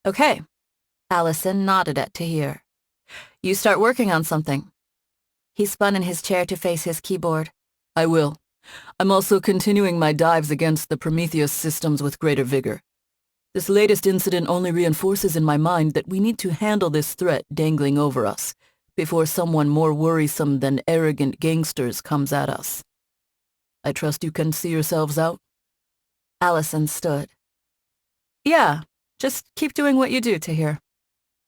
Okay. Alison nodded at Tahir. You start working on something. He spun in his chair to face his keyboard. I will. I'm also continuing my dives against the Prometheus systems with greater vigor. This latest incident only reinforces in my mind that we need to handle this threat dangling over us before someone more worrisome than arrogant gangsters comes at us. I trust you can see yourselves out? Alison stood. Yeah, just keep doing what you do, Tahir.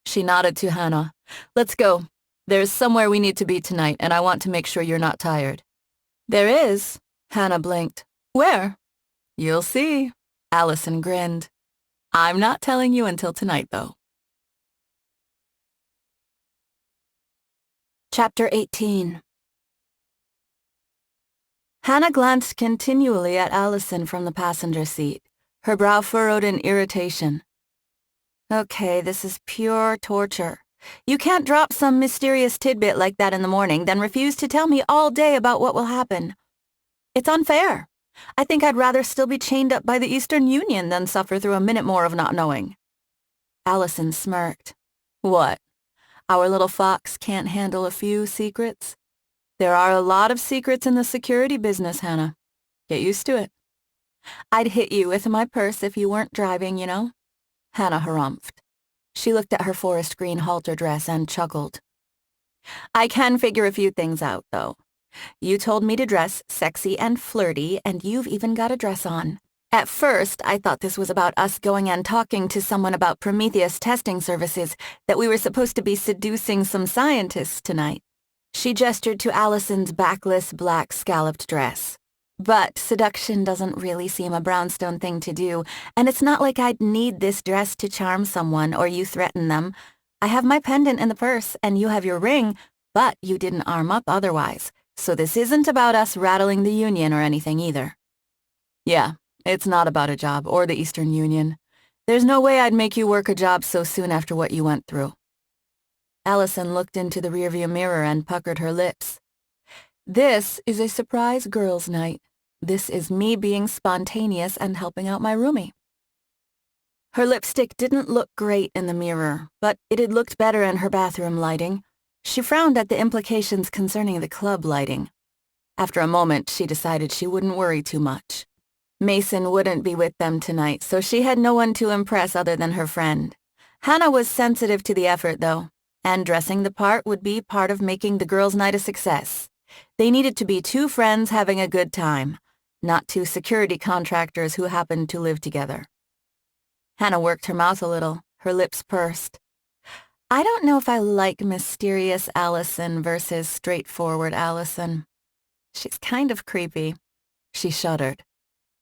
She nodded to Hana. Let's go. There's somewhere we need to be tonight, and I want to make sure you're not tired. There is, Hana blinked. Where? You'll see, Alison grinned. I'm not telling you until tonight, though. Chapter 18. Hana glanced continually at Alison from the passenger seat, her brow furrowed in irritation. Okay, this is pure torture. You can't drop some mysterious tidbit like that in the morning, then refuse to tell me all day about what will happen. It's unfair. I think I'd rather still be chained up by the Eastern Union than suffer through a minute more of not knowing. Alison smirked. What? Our little fox can't handle a few secrets? There are a lot of secrets in the security business, Hana. Get used to it. I'd hit you with my purse if you weren't driving, you know? Hana harumphed. She looked at her forest green halter dress and chuckled. I can figure a few things out, though. You told me to dress sexy and flirty, and you've even got a dress on. At first, I thought this was about us going and talking to someone about Prometheus testing services, that we were supposed to be seducing some scientists tonight. She gestured to Alison's backless black scalloped dress. But seduction doesn't really seem a Brownstone thing to do, and it's not like I'd need this dress to charm someone or you threaten them. I have my pendant in the purse, and you have your ring, but you didn't arm up otherwise, so this isn't about us rattling the Union or anything either. Yeah, it's not about a job or the Eastern Union. There's no way I'd make you work a job so soon after what you went through. Alison looked into the rearview mirror and puckered her lips. This is a surprise girls' night. This is me being spontaneous and helping out my roomie. Her lipstick didn't look great in the mirror, but it had looked better in her bathroom lighting. She frowned at the implications concerning the club lighting. After a moment, she decided she wouldn't worry too much. Mason wouldn't be with them tonight, so she had no one to impress other than her friend. Hana was sensitive to the effort, though, and dressing the part would be part of making the girls' night a success. They needed to be two friends having a good time, not two security contractors who happened to live together. Hana worked her mouth a little, her lips pursed. I don't know if I like mysterious Alison versus straightforward Alison. She's kind of creepy. She shuddered.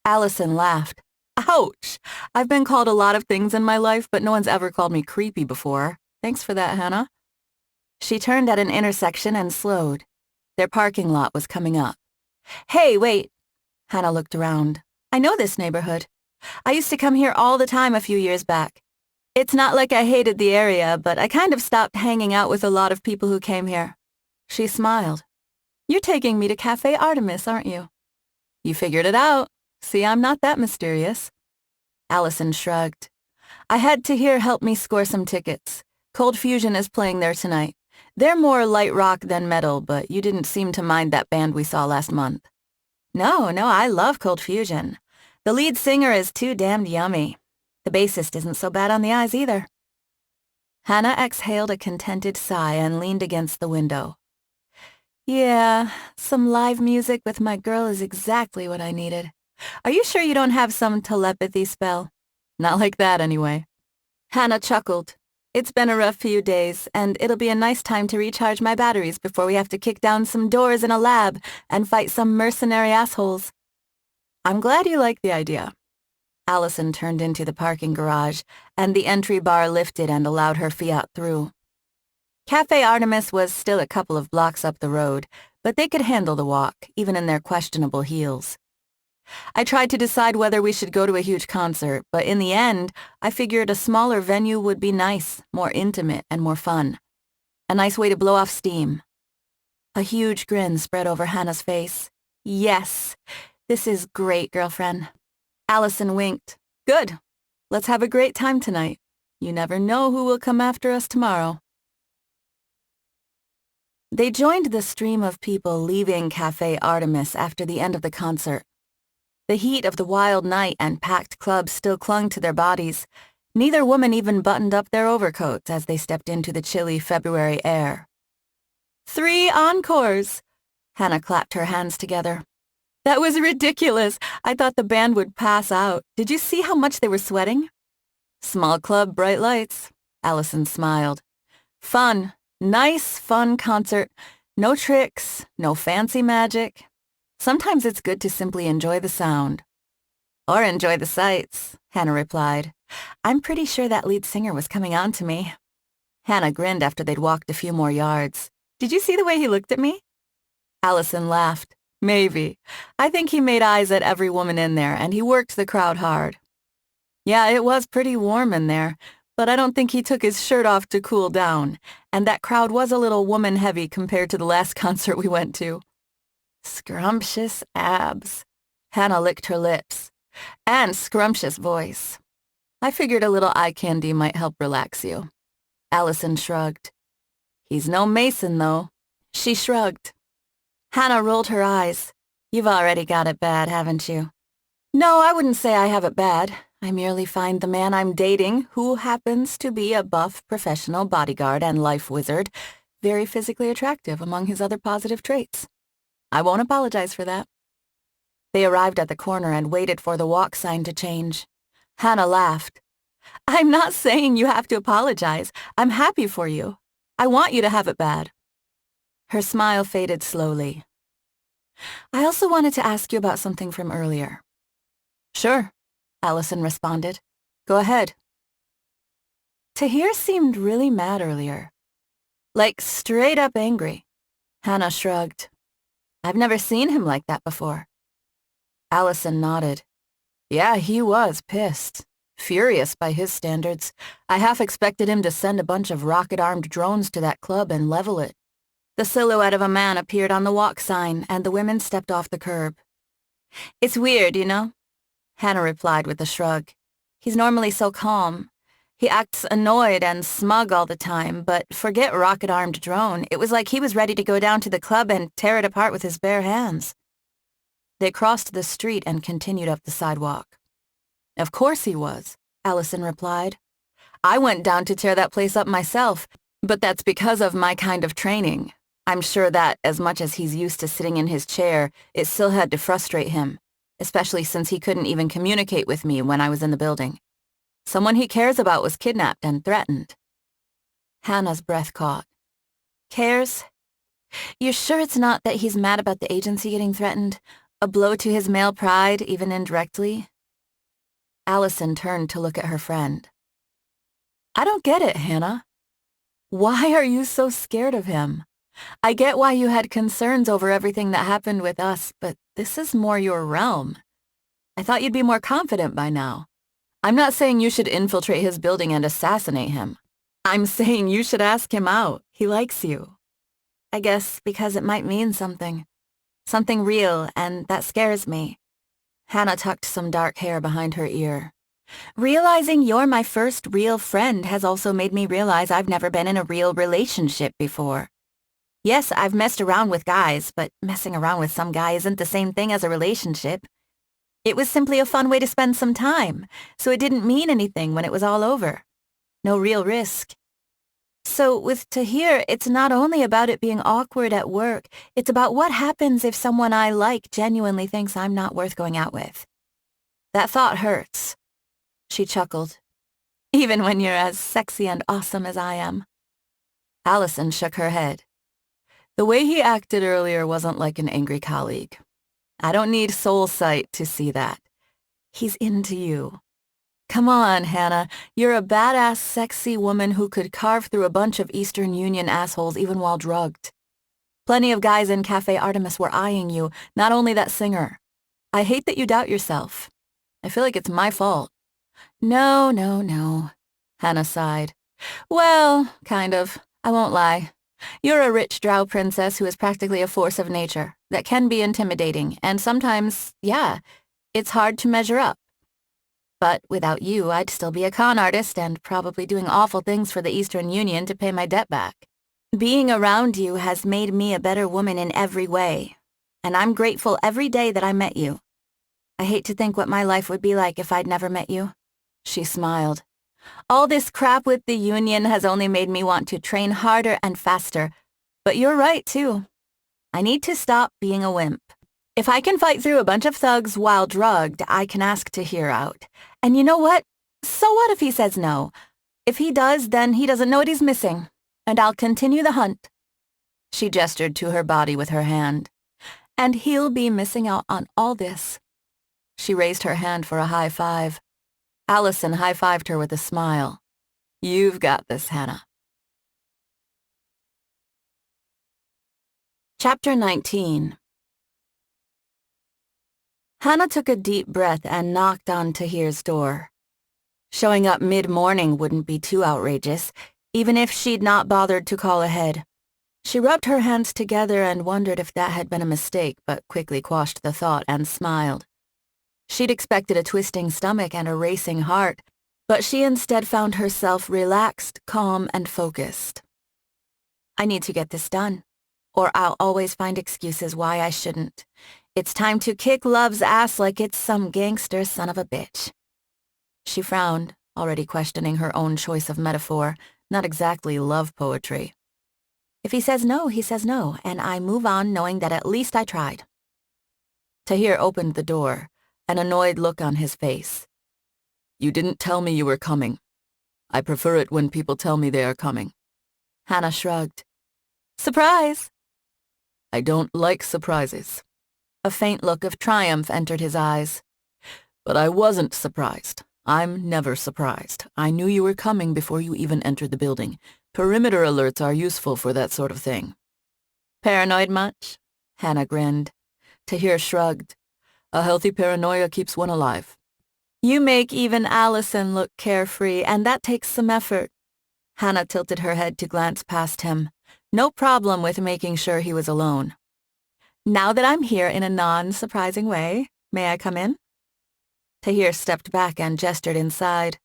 Alison laughed. Ouch! I've been called a lot of things in my life, but no one's ever called me creepy before. Thanks for that, Hana. She turned at an intersection and slowed. Their parking lot was coming up. Hey, wait! Hana looked around. I know this neighborhood. I used to come here all the time a few years back. It's not like I hated the area, but I kind of stopped hanging out with a lot of people who came here. She smiled. You're taking me to Cafe Artemis, aren't you? You figured it out. See, I'm not that mysterious. Alison shrugged. I had Tahir help me score some tickets. Cold Fusion is playing there tonight. They're more light rock than metal, but you didn't seem to mind that band we saw last month. No, I love Cold Fusion. The lead singer is too damned yummy. The bassist isn't so bad on the eyes either. Hana exhaled a contented sigh and leaned against the window. Yeah, some live music with my girl is exactly what I needed. Are you sure you don't have some telepathy spell? Not like that, anyway. Hana chuckled. It's been a rough few days, and it'll be a nice time to recharge my batteries before we have to kick down some doors in a lab and fight some mercenary assholes. I'm glad you like the idea. Alison turned into the parking garage, and the entry bar lifted and allowed her Fiat through. Cafe Artemis was still a couple of blocks up the road, but they could handle the walk, even in their questionable heels. I tried to decide whether we should go to a huge concert, but in the end, I figured a smaller venue would be nice, more intimate, and more fun. A nice way to blow off steam. A huge grin spread over Hana's face. Yes, this is great, girlfriend. Alison winked. Good. Let's have a great time tonight. You never know who will come after us tomorrow. They joined the stream of people leaving Cafe Artemis after the end of the concert. The heat of the wild night and packed clubs still clung to their bodies. Neither woman even buttoned up their overcoats as they stepped into the chilly February air. 3 encores! Hana clapped her hands together. That was ridiculous. I thought the band would pass out. Did you see how much they were sweating? Small club, bright lights. Alison smiled. Fun. Nice, fun concert. No tricks, no fancy magic. Sometimes it's good to simply enjoy the sound. Or enjoy the sights, Hana replied. I'm pretty sure that lead singer was coming on to me. Hana grinned after they'd walked a few more yards. Did you see the way he looked at me? Alison laughed. Maybe. I think he made eyes at every woman in there, and he worked the crowd hard. Yeah, it was pretty warm in there, but I don't think he took his shirt off to cool down, and that crowd was a little woman-heavy compared to the last concert we went to. Scrumptious abs. Hana licked her lips. And scrumptious voice. I figured a little eye candy might help relax you. Alison shrugged. He's no Mason, though. She shrugged. Hana rolled her eyes. You've already got it bad, haven't you? No, I wouldn't say I have it bad. I merely find the man I'm dating, who happens to be a buff professional bodyguard and life wizard, very physically attractive among his other positive traits. I won't apologize for that. They arrived at the corner and waited for the walk sign to change. Hana laughed. I'm not saying you have to apologize. I'm happy for you. I want you to have it bad. Her smile faded slowly. I also wanted to ask you about something from earlier. Sure, Alison responded. Go ahead. Tahir seemed really mad earlier. Like straight up angry. Hana shrugged. I've never seen him like that before. Alison nodded. Yeah, he was pissed. Furious by his standards. I half expected him to send a bunch of rocket-armed drones to that club and level it. The silhouette of a man appeared on the walk sign, and the women stepped off the curb. It's weird, you know? Hana replied with a shrug. He's normally so calm. He acts annoyed and smug all the time, but forget rocket-armed drone. It was like he was ready to go down to the club and tear it apart with his bare hands. They crossed the street and continued up the sidewalk. Of course he was, Alison replied. I went down to tear that place up myself, but that's because of my kind of training. I'm sure that, as much as he's used to sitting in his chair, it still had to frustrate him, especially since he couldn't even communicate with me when I was in the building. Someone he cares about was kidnapped and threatened. Hana's breath caught. Cares? You're sure it's not that he's mad about the agency getting threatened? A blow to his male pride, even indirectly? Alison turned to look at her friend. I don't get it, Hana. Why are you so scared of him? I get why you had concerns over everything that happened with us, but this is more your realm. I thought you'd be more confident by now. I'm not saying you should infiltrate his building and assassinate him. I'm saying you should ask him out. He likes you. I guess because it might mean something. Something real, and that scares me. Hana tucked some dark hair behind her ear. Realizing you're my first real friend has also made me realize I've never been in a real relationship before. Yes, I've messed around with guys, but messing around with some guy isn't the same thing as a relationship. It was simply a fun way to spend some time, so it didn't mean anything when it was all over. No real risk. So with Tahir, it's not only about it being awkward at work, it's about what happens if someone I like genuinely thinks I'm not worth going out with. That thought hurts. She chuckled. Even when you're as sexy and awesome as I am. Alison shook her head. The way he acted earlier wasn't like an angry colleague. I don't need soul sight to see that. He's into you. Come on, Hana. You're a badass, sexy woman who could carve through a bunch of Eastern Union assholes even while drugged. Plenty of guys in Cafe Artemis were eyeing you, not only that singer. I hate that you doubt yourself. I feel like it's my fault. No, Hana sighed. Well, kind of. I won't lie. You're a rich drow princess who is practically a force of nature that can be intimidating, and sometimes, yeah, it's hard to measure up. But without you, I'd still be a con artist and probably doing awful things for the Eastern Union to pay my debt back. Being around you has made me a better woman in every way, and I'm grateful every day that I met you. I hate to think what my life would be like if I'd never met you. She smiled. All this crap with the Union has only made me want to train harder and faster, but you're right, too. I need to stop being a wimp. If I can fight through a bunch of thugs while drugged, I can ask Tahir out. And you know what? So what if he says no? If he does, then he doesn't know what he's missing. And I'll continue the hunt. She gestured to her body with her hand. And he'll be missing out on all this. She raised her hand for a high five. Alison high-fived her with a smile. You've got this, Hana. Chapter 19. Hana took a deep breath and knocked on Tahir's door. Showing up mid-morning wouldn't be too outrageous, even if she'd not bothered to call ahead. She rubbed her hands together and wondered if that had been a mistake, but quickly quashed the thought and smiled. She'd expected a twisting stomach and a racing heart, but she instead found herself relaxed, calm, and focused. I need to get this done. or I'll always find excuses why I shouldn't. It's time to kick love's ass like it's some gangster son of a bitch." She frowned, already questioning her own choice of metaphor, not exactly love poetry. If he says no, he says no, and I move on knowing that at least I tried. Tahir opened the door, an annoyed look on his face. "You didn't tell me you were coming. I prefer it when people tell me they are coming." Hana shrugged. "Surprise!" "I don't like surprises." A faint look of triumph entered his eyes. "But I wasn't surprised. I'm never surprised. I knew you were coming before you even entered the building. Perimeter alerts are useful for that sort of thing." "Paranoid much?" Hana grinned. Tahir shrugged. "A healthy paranoia keeps one alive." "You make even Alison look carefree, and that takes some effort." Hana tilted her head to glance past him. No problem with making sure he was alone. "Now that I'm here in a non-surprising way, may I come in?" Tahir stepped back and gestured inside.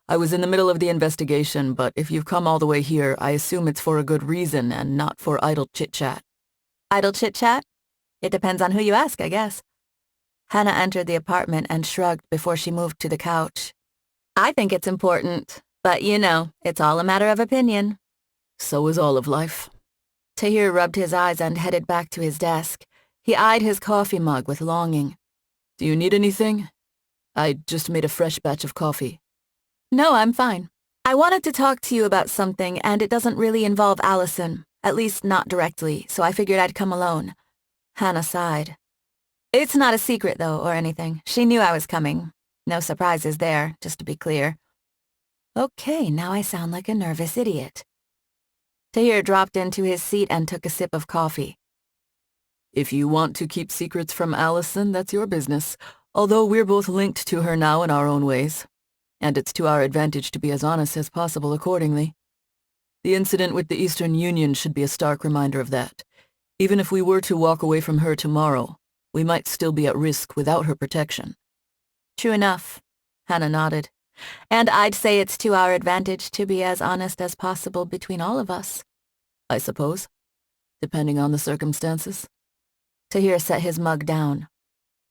"I was in the middle of the investigation, but if you've come all the way here, I assume it's for a good reason and not for idle chit-chat." "Idle chit-chat? It depends on who you ask, I guess." Hana entered the apartment and shrugged before she moved to the couch. "I think it's important, but you know, it's all a matter of opinion." "So is all of life." Tahir rubbed his eyes and headed back to his desk. He eyed his coffee mug with longing. "Do you need anything? I just made a fresh batch of coffee." "No, I'm fine. I wanted to talk to you about something, and it doesn't really involve Alison, at least not directly, so I figured I'd come alone." Hana sighed. "It's not a secret, though, or anything. She knew I was coming. No surprises there, just to be clear." Okay, now I sound like a nervous idiot. Tahir dropped into his seat and took a sip of coffee. "If you want to keep secrets from Alison, that's your business, although we're both linked to her now in our own ways. And it's to our advantage to be as honest as possible accordingly. The incident with the Eastern Union should be a stark reminder of that. Even if we were to walk away from her tomorrow, we might still be at risk without her protection." "True enough," Hana nodded. "And I'd say it's to our advantage to be as honest as possible between all of us." "I suppose, depending on the circumstances." Tahir set his mug down.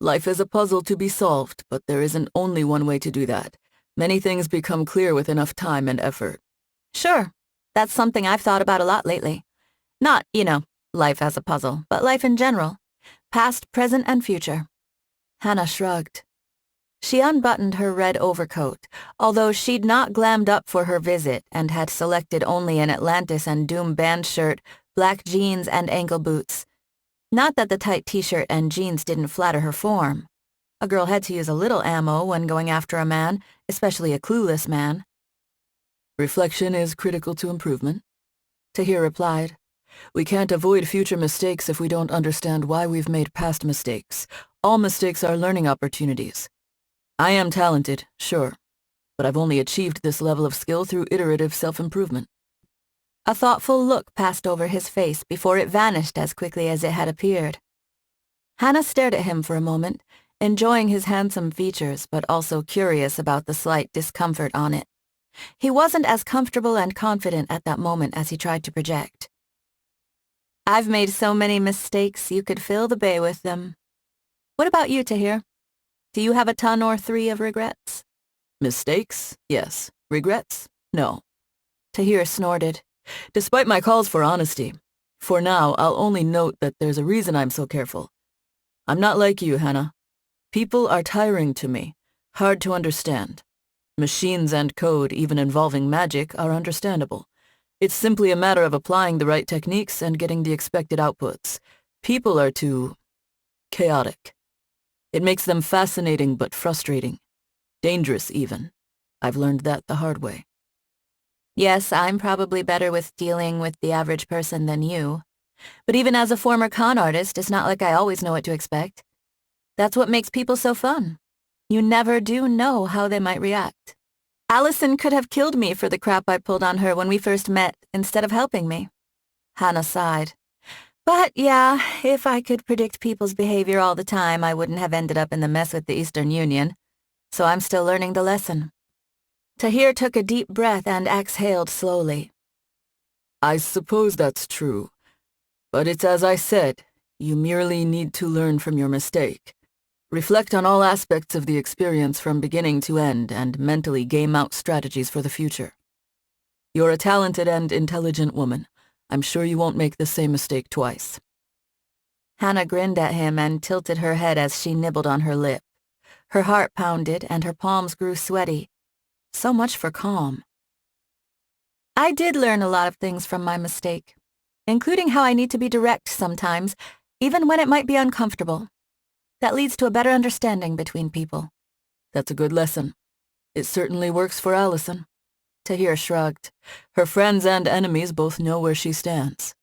"Life is a puzzle to be solved, but there isn't only one way to do that. Many things become clear with enough time and effort." "Sure. That's something I've thought about a lot lately. Not, life as a puzzle, but life in general. Past, present, and future." Hana shrugged. She unbuttoned her red overcoat, although she'd not glammed up for her visit and had selected only an Atlantis and Doom band shirt, black jeans, and ankle boots. Not that the tight t-shirt and jeans didn't flatter her form. A girl had to use a little ammo when going after a man, especially a clueless man. "Reflection is critical to improvement," Tahir replied. "We can't avoid future mistakes if we don't understand why we've made past mistakes. All mistakes are learning opportunities. I am talented, sure, but I've only achieved this level of skill through iterative self-improvement." A thoughtful look passed over his face before it vanished as quickly as it had appeared. Hana stared at him for a moment, enjoying his handsome features but also curious about the slight discomfort on it. He wasn't as comfortable and confident at that moment as he tried to project. "I've made so many mistakes you could fill the bay with them. What about you, Tahir? Do you have a ton or three of regrets?" "Mistakes? Yes. Regrets? No." Tahir snorted. "Despite my calls for honesty, for now I'll only note that there's a reason I'm so careful. I'm not like you, Hana. People are tiring to me, hard to understand. Machines and code, even involving magic, are understandable. It's simply a matter of applying the right techniques and getting the expected outputs. People are too chaotic. It makes them fascinating but frustrating. Dangerous, even. I've learned that the hard way." "Yes, I'm probably better with dealing with the average person than you. But even as a former con artist, it's not like I always know what to expect. That's what makes people so fun. You never do know how they might react. Alison could have killed me for the crap I pulled on her when we first met instead of helping me." Hana sighed. "But yeah, if I could predict people's behavior all the time, I wouldn't have ended up in the mess with the Eastern Union. So I'm still learning the lesson." Tahir took a deep breath and exhaled slowly. "I suppose that's true. But it's as I said, you merely need to learn from your mistake. Reflect on all aspects of the experience from beginning to end and mentally game out strategies for the future. You're a talented and intelligent woman. I'm sure you won't make the same mistake twice. Hana grinned at him and tilted her head as she nibbled on her lip. Her heart pounded and her palms grew sweaty. So much for calm. I did learn a lot of things from my mistake, including how I need to be direct sometimes, even when it might be uncomfortable. That leads to a better understanding between people. That's a good lesson. It certainly works for Alison. Tahir shrugged. Her friends and enemies both know where she stands.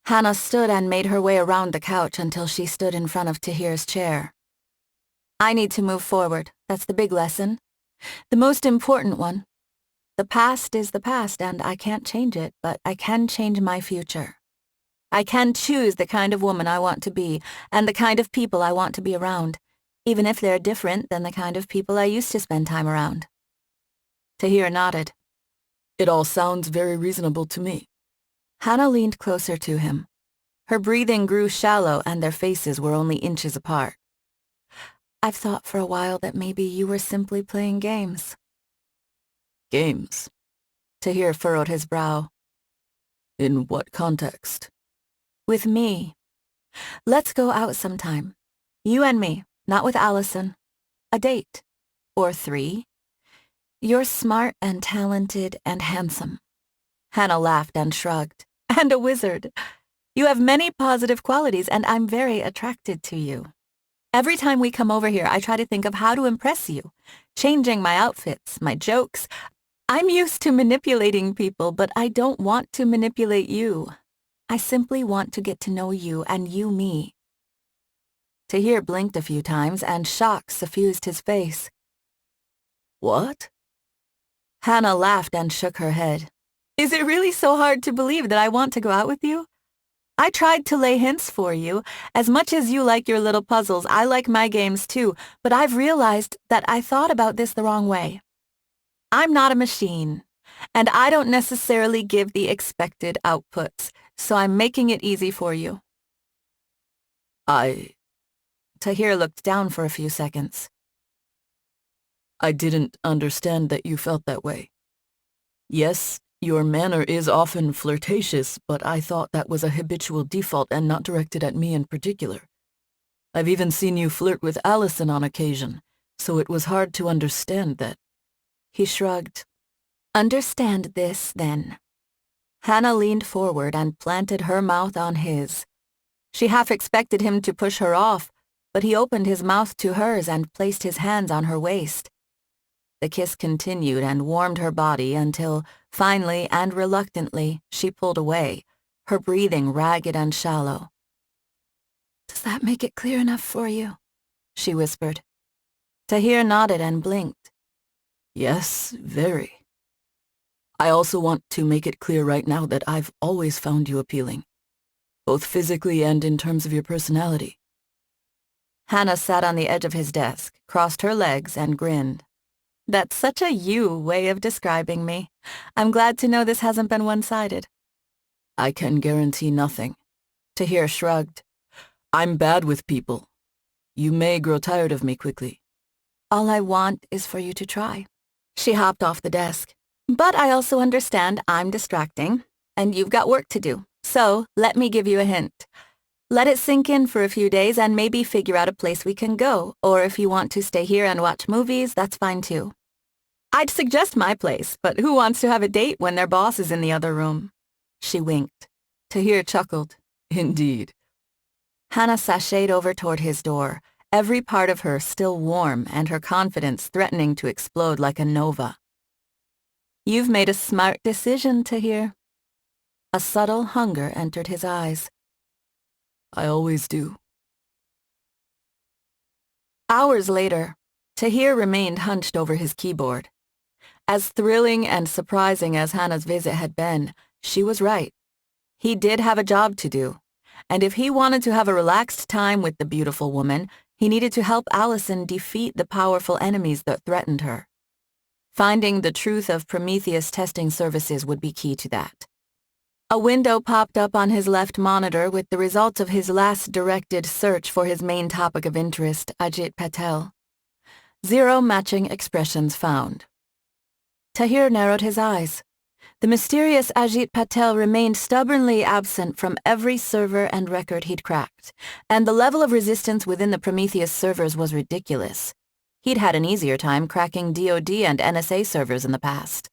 Hana stood and made her way around the couch until she stood in front of Tahir's chair. I need to move forward. That's the big lesson. The most important one. The past is the past, and I can't change it, but I can change my future. I can choose the kind of woman I want to be, and the kind of people I want to be around, even if they're different than the kind of people I used to spend time around. Tahir nodded. It all sounds very reasonable to me. Hana leaned closer to him. Her breathing grew shallow, and their faces were only inches apart. I've thought for a while that maybe you were simply playing games. Games? Tahir furrowed his brow. In what context? With me. Let's go out sometime. You and me, not with Alison. A date. Or 3. You're smart and talented and handsome. Hana laughed and shrugged. And a wizard. You have many positive qualities, and I'm very attracted to you. Every time we come over here, I try to think of how to impress you, changing my outfits, my jokes. I'm used to manipulating people, but I don't want to manipulate you. I simply want to get to know you and you me. Tahir blinked a few times, and shock suffused his face. What? Hana laughed and shook her head. Is it really so hard to believe that I want to go out with you? I tried to lay hints for you. As much as you like your little puzzles, I like my games too, but I've realized that I thought about this the wrong way. I'm not a machine, and I don't necessarily give the expected outputs, so I'm making it easy for you. Tahir looked down for a few seconds. I didn't understand that you felt that way. Yes, your manner is often flirtatious, but I thought that was a habitual default and not directed at me in particular. I've even seen you flirt with Alison on occasion, so it was hard to understand that. He shrugged. Understand this, then. Hana leaned forward and planted her mouth on his. She half expected him to push her off, but he opened his mouth to hers and placed his hands on her waist. The kiss continued and warmed her body until, finally and reluctantly, she pulled away, her breathing ragged and shallow. Does that make it clear enough for you? She whispered. Tahir nodded and blinked. Yes, very. I also want to make it clear right now that I've always found you appealing, both physically and in terms of your personality. Hana sat on the edge of his desk, crossed her legs, and grinned. That's such a you way of describing me. I'm glad to know this hasn't been one-sided. I can guarantee nothing. Tahir shrugged. I'm bad with people. You may grow tired of me quickly. All I want is for you to try. She hopped off the desk. But I also understand I'm distracting, and you've got work to do. So let me give you a hint. Let it sink in for a few days and maybe figure out a place we can go, or if you want to stay here and watch movies, that's fine too. I'd suggest my place, but who wants to have a date when their boss is in the other room? She winked. Tahir chuckled. Indeed. Hana sashayed over toward his door, every part of her still warm and her confidence threatening to explode like a nova. You've made a smart decision, Tahir. A subtle hunger entered his eyes. I always do. Hours later, Tahir remained hunched over his keyboard. As thrilling and surprising as Hana's visit had been, she was right. He did have a job to do, and if he wanted to have a relaxed time with the beautiful woman, he needed to help Alison defeat the powerful enemies that threatened her. Finding the truth of Prometheus testing services would be key to that. A window popped up on his left monitor with the results of his last directed search for his main topic of interest, Ajit Patel. 0 matching expressions found. Tahir narrowed his eyes. The mysterious Ajit Patel remained stubbornly absent from every server and record he'd cracked, and the level of resistance within the Prometheus servers was ridiculous. He'd had an easier time cracking DoD and NSA servers in the past.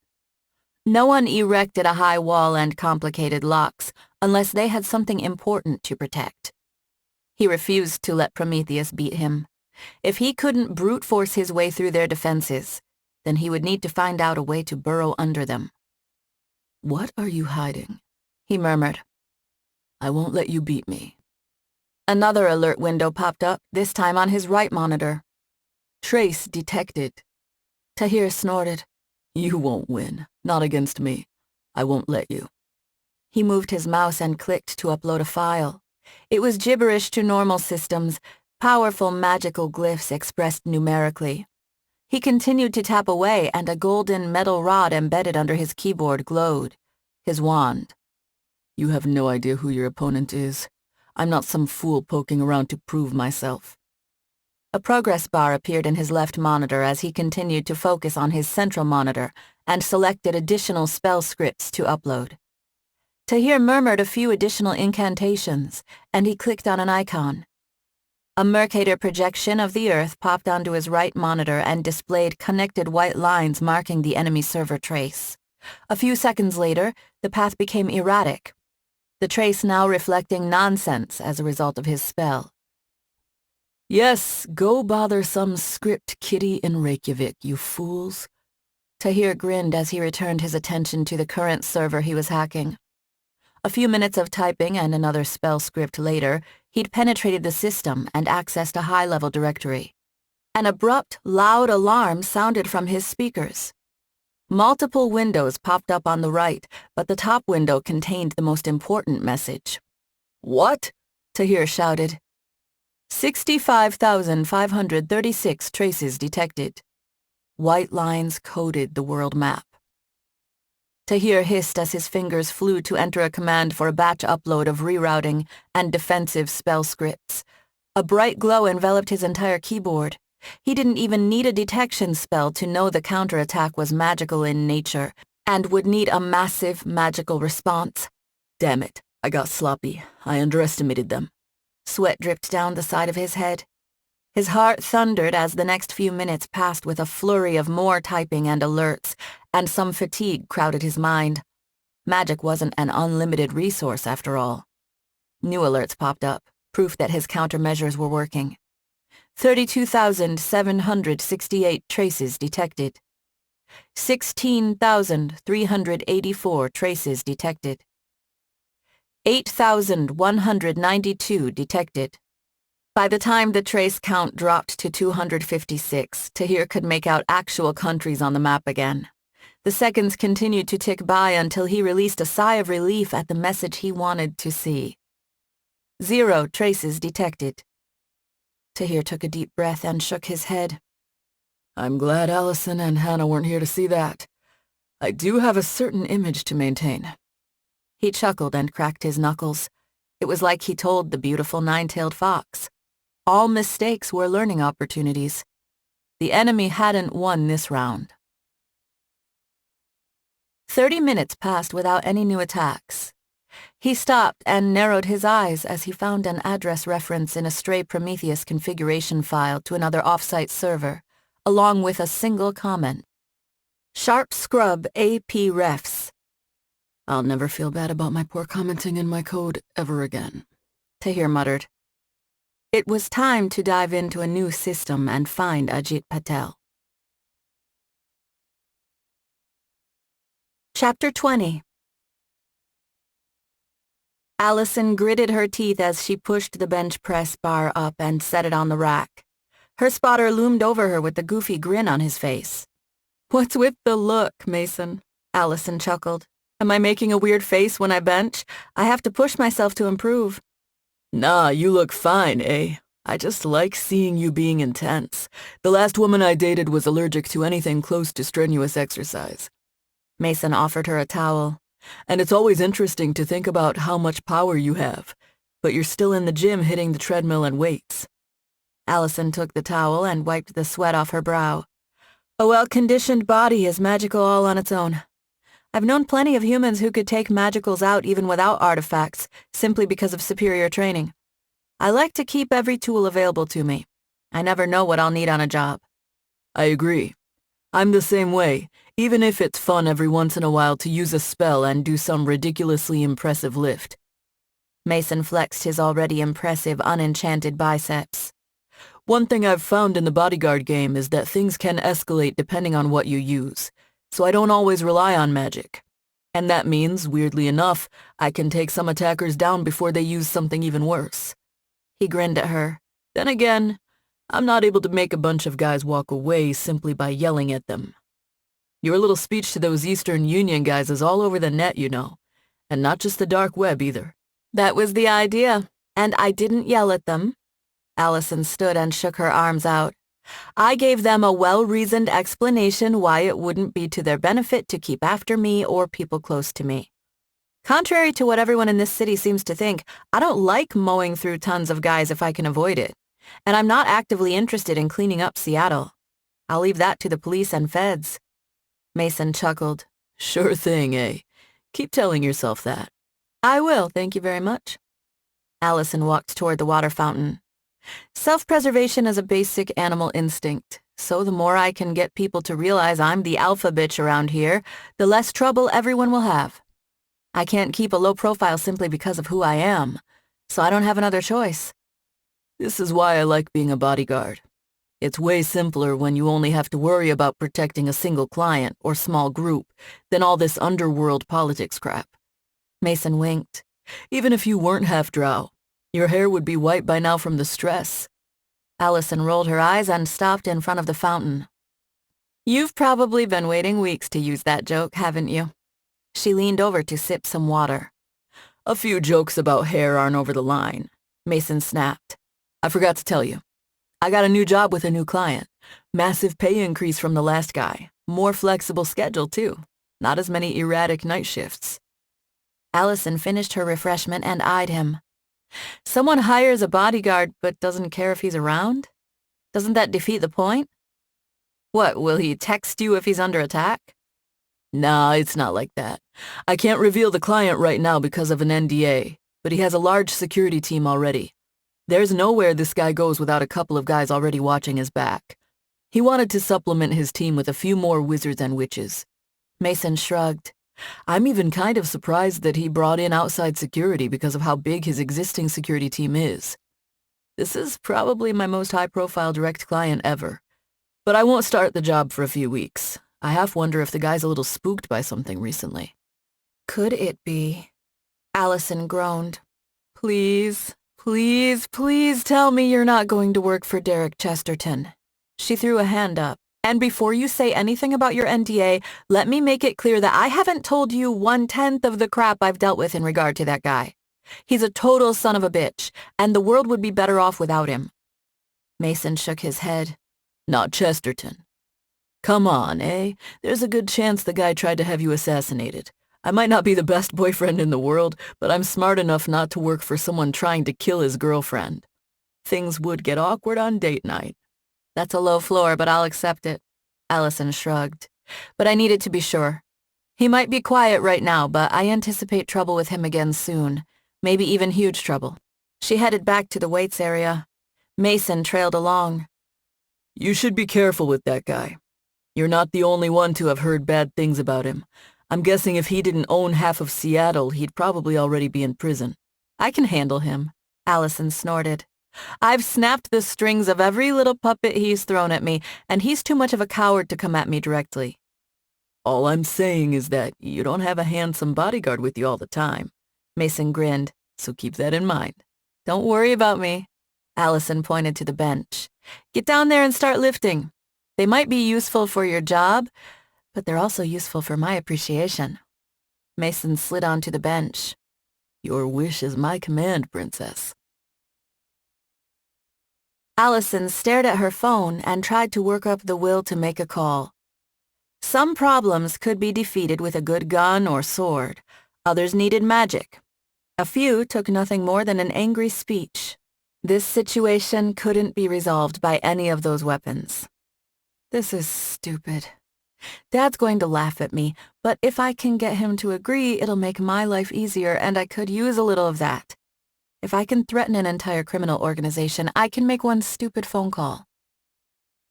No one erected a high wall and complicated locks unless they had something important to protect. He refused to let Prometheus beat him. If he couldn't brute force his way through their defenses, then he would need to find out a way to burrow under them. "What are you hiding?" he murmured. "I won't let you beat me." Another alert window popped up, this time on his right monitor. "Trace detected." Tahir snorted. "You won't win. Not against me. I won't let you." He moved his mouse and clicked to upload a file. It was gibberish to normal systems, powerful magical glyphs expressed numerically. He continued to tap away, and a golden metal rod embedded under his keyboard glowed. His wand. "You have no idea who your opponent is. I'm not some fool poking around to prove myself." A progress bar appeared in his left monitor as he continued to focus on his central monitor and selected additional spell scripts to upload. Tahir murmured a few additional incantations, and he clicked on an icon. A Mercator projection of the Earth popped onto his right monitor and displayed connected white lines marking the enemy server trace. A few seconds later, the path became erratic, the trace now reflecting nonsense as a result of his spell. "Yes, go bother some script kitty in Reykjavik, you fools." Tahir grinned as he returned his attention to the current server he was hacking. A few minutes of typing and another spell script later, he'd penetrated the system and accessed a high-level directory. An abrupt, loud alarm sounded from his speakers. Multiple windows popped up on the right, but the top window contained the most important message. "What?" Tahir shouted. 65,536 traces detected. White lines coded the world map. Tahir hissed as his fingers flew to enter a command for a batch upload of rerouting and defensive spell scripts. A bright glow enveloped his entire keyboard. He didn't even need a detection spell to know the counterattack was magical in nature and would need a massive magical response. "Damn it, I got sloppy. I underestimated them." Sweat dripped down the side of his head. His heart thundered as the next few minutes passed with a flurry of more typing and alerts, and some fatigue crowded his mind. Magic wasn't an unlimited resource after all. New alerts popped up, proof that his countermeasures were working. 32,768 traces detected. 16,384 traces detected. 8,192 detected. By the time the trace count dropped to 256, Tahir could make out actual countries on the map again. The seconds continued to tick by until he released a sigh of relief at the message he wanted to see. 0 traces detected. Tahir took a deep breath and shook his head. "I'm glad Alison and Hana weren't here to see that. I do have a certain image to maintain." He chuckled and cracked his knuckles. It was like he told the beautiful nine-tailed fox. All mistakes were learning opportunities. The enemy hadn't won this round. 30 minutes passed without any new attacks. He stopped and narrowed his eyes as he found an address reference in a stray Prometheus configuration file to another off-site server, along with a single comment. Sharp Scrub AP Refs. "I'll never feel bad about my poor commenting in my code ever again," Tahir muttered. It was time to dive into a new system and find Ajit Patel. Chapter 20. Alison gritted her teeth as she pushed the bench press bar up and set it on the rack. Her spotter loomed over her with a goofy grin on his face. "What's with the look, Mason?" Alison chuckled. "Am I making a weird face when I bench? I have to push myself to improve." "Nah, you look fine, eh? I just like seeing you being intense. The last woman I dated was allergic to anything close to strenuous exercise." Mason offered her a towel. And it's always interesting to think about how much power you have, but you're still in the gym hitting the treadmill and weights. Alison took the towel and wiped the sweat off her brow. A well-conditioned body is magical all on its own. I've known plenty of humans who could take magicals out even without artifacts, simply because of superior training. I like to keep every tool available to me. I never know what I'll need on a job. I agree. I'm the same way, even if it's fun every once in a while to use a spell and do some ridiculously impressive lift. Mason flexed his already impressive unenchanted biceps. One thing I've found in the bodyguard game is that things can escalate depending on what you use, so I don't always rely on magic. And that means, weirdly enough, I can take some attackers down before they use something even worse. He grinned at her. Then again, I'm not able to make a bunch of guys walk away simply by yelling at them. Your little speech to those Eastern Union guys is all over the net, you know, and not just the dark web either. That was the idea, and I didn't yell at them. Alison stood and shook her arms out. I gave them a well-reasoned explanation why it wouldn't be to their benefit to keep after me or people close to me. Contrary to what everyone in this city seems to think, I don't like mowing through tons of guys if I can avoid it. And I'm not actively interested in cleaning up Seattle. I'll leave that to the police and feds. Mason chuckled. Sure thing, eh? Keep telling yourself that. I will, thank you very much. Alison walked toward the water fountain. Self-preservation is a basic animal instinct, so the more I can get people to realize I'm the alpha bitch around here, the less trouble everyone will have. I can't keep a low profile simply because of who I am, so I don't have another choice. This is why I like being a bodyguard. It's way simpler when you only have to worry about protecting a single client or small group than all this underworld politics crap. Mason winked. Even if you weren't half drow, your hair would be white by now from the stress. Alison rolled her eyes and stopped in front of the fountain. You've probably been waiting weeks to use that joke, haven't you? She leaned over to sip some water. A few jokes about hair aren't over the line, Mason snapped. I forgot to tell you. I got a new job with a new client. Massive pay increase from the last guy. More flexible schedule, too. Not as many erratic night shifts. Alison finished her refreshment and eyed him. Someone hires a bodyguard but doesn't care if he's around? Doesn't that defeat the point? What, will he text you if he's under attack? Nah, it's not like that. I can't reveal the client right now because of an NDA, but he has a large security team already. There's nowhere this guy goes without a couple of guys already watching his back. He wanted to supplement his team with a few more wizards and witches. Mason shrugged. I'm even kind of surprised that he brought in outside security because of how big his existing security team is. This is probably my most high-profile direct client ever. But I won't start the job for a few weeks. I half wonder if the guy's a little spooked by something recently. Could it be? Alison groaned. Please, please, please tell me you're not going to work for Derek Chesterton. She threw a hand up. And before you say anything about your NDA, let me make it clear that I haven't told you 1/10 of the crap I've dealt with in regard to that guy. He's a total son of a bitch, and the world would be better off without him. Mason shook his head. Not Chesterton. Come on, eh? There's a good chance the guy tried to have you assassinated. I might not be the best boyfriend in the world, but I'm smart enough not to work for someone trying to kill his girlfriend. Things would get awkward on date night. That's a low floor, but I'll accept it. Alison shrugged. But I needed to be sure. He might be quiet right now, but I anticipate trouble with him again soon. Maybe even huge trouble. She headed back to the weights area. Mason trailed along. You should be careful with that guy. You're not the only one to have heard bad things about him. I'm guessing if he didn't own half of Seattle, he'd probably already be in prison. I can handle him, Alison snorted. I've snapped the strings of every little puppet he's thrown at me, and he's too much of a coward to come at me directly. All I'm saying is that you don't have a handsome bodyguard with you all the time. Mason grinned. So keep that in mind. Don't worry about me. Alison pointed to the bench. Get down there and start lifting. They might be useful for your job, but they're also useful for my appreciation. Mason slid onto the bench. Your wish is my command, Princess. Alison stared at her phone and tried to work up the will to make a call. Some problems could be defeated with a good gun or sword. Others needed magic. A few took nothing more than an angry speech. This situation couldn't be resolved by any of those weapons. This is stupid. Dad's going to laugh at me, but if I can get him to agree, it'll make my life easier, and I could use a little of that. If I can threaten an entire criminal organization, I can make one stupid phone call.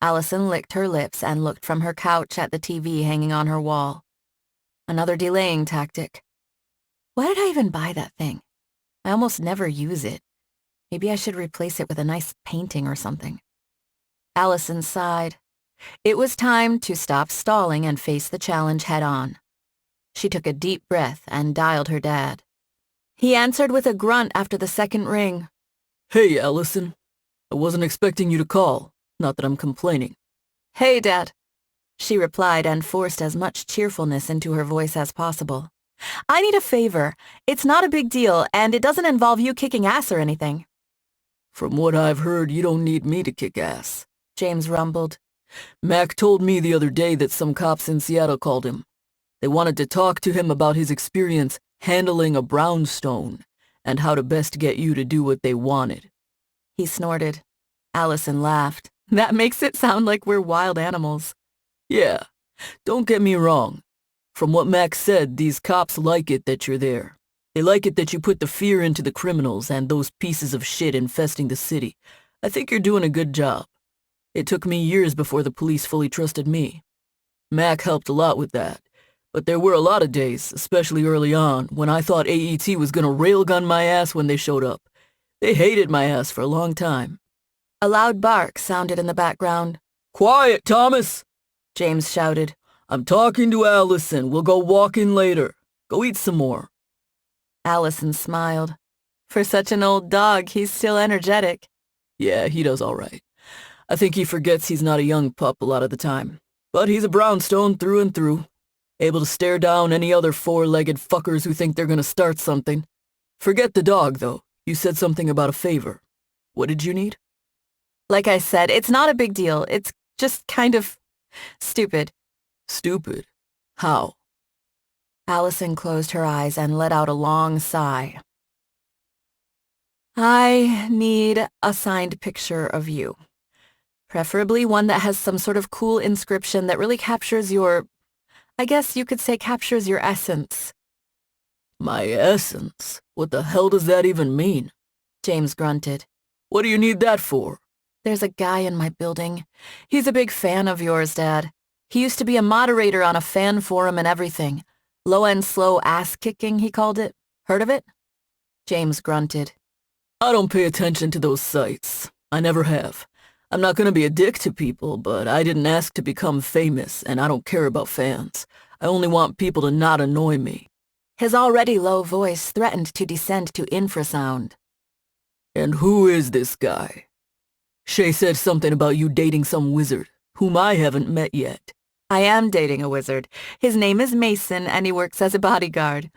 Alison licked her lips and looked from her couch at the TV hanging on her wall. Another delaying tactic. Why did I even buy that thing? I almost never use it. Maybe I should replace it with a nice painting or something. Alison sighed. It was time to stop stalling and face the challenge head-on. She took a deep breath and dialed her dad. He answered with a grunt after the second ring. Hey, Alison. I wasn't expecting you to call. Not that I'm complaining. Hey, Dad, she replied and forced as much cheerfulness into her voice as possible. I need a favor. It's not a big deal, and it doesn't involve you kicking ass or anything. From what I've heard, you don't need me to kick ass, James rumbled. Mac told me the other day that some cops in Seattle called him. They wanted to talk to him about his experience handling a brownstone and how to best get you to do what they wanted. He snorted. Alison laughed. That makes it sound like we're wild animals. Yeah, don't get me wrong. From what Mac said, these cops like it that you're there. They like it that you put the fear into the criminals and those pieces of shit infesting the city. I think you're doing a good job. It took me years before the police fully trusted me. Mac helped a lot with that. But there were a lot of days, especially early on, when I thought AET was gonna railgun my ass when they showed up. They hated my ass for a long time. A loud bark sounded in the background. Quiet, Thomas! James shouted. I'm talking to Alison. We'll go walking later. Go eat some more. Alison smiled. For such an old dog, he's still energetic. Yeah, he does all right. I think he forgets he's not a young pup a lot of the time. But he's a brownstone through and through. Able to stare down any other four-legged fuckers who think they're gonna start something. Forget the dog, though. You said something about a favor. What did you need? Like I said, it's not a big deal. It's just kind of stupid. Stupid? How? Alison closed her eyes and let out a long sigh. I need a signed picture of you. Preferably one that has some sort of cool inscription that really captures I guess you could say captures your essence. My essence? What the hell does that even mean? James grunted. What do you need that for? There's a guy in my building. He's a big fan of yours, Dad. He used to be a moderator on a fan forum and everything. Low and slow ass-kicking, he called it. Heard of it? James grunted. I don't pay attention to those sites. I never have. I'm not gonna be a dick to people, but I didn't ask to become famous, and I don't care about fans. I only want people to not annoy me. His already low voice threatened to descend to infrasound. And who is this guy? Shay said something about you dating some wizard, whom I haven't met yet. I am dating a wizard. His name is Mason, and he works as a bodyguard.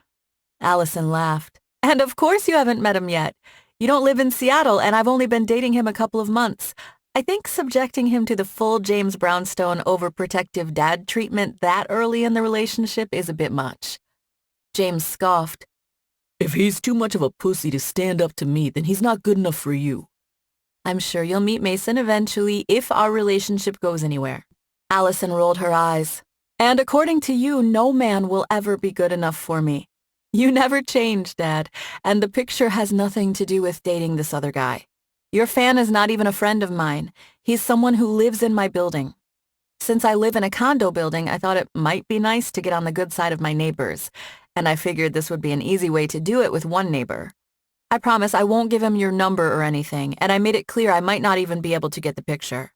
Alison laughed. And of course you haven't met him yet. You don't live in Seattle, and I've only been dating him a couple of months. I think subjecting him to the full James Brownstone overprotective dad treatment that early in the relationship is a bit much. James scoffed. If he's too much of a pussy to stand up to me, then he's not good enough for you. I'm sure you'll meet Mason eventually if our relationship goes anywhere. Alison rolled her eyes. And according to you, no man will ever be good enough for me. You never change, Dad, and the picture has nothing to do with dating this other guy. Your fan is not even a friend of mine. He's someone who lives in my building. Since I live in a condo building, I thought it might be nice to get on the good side of my neighbors, and I figured this would be an easy way to do it with one neighbor. I promise I won't give him your number or anything, and I made it clear I might not even be able to get the picture.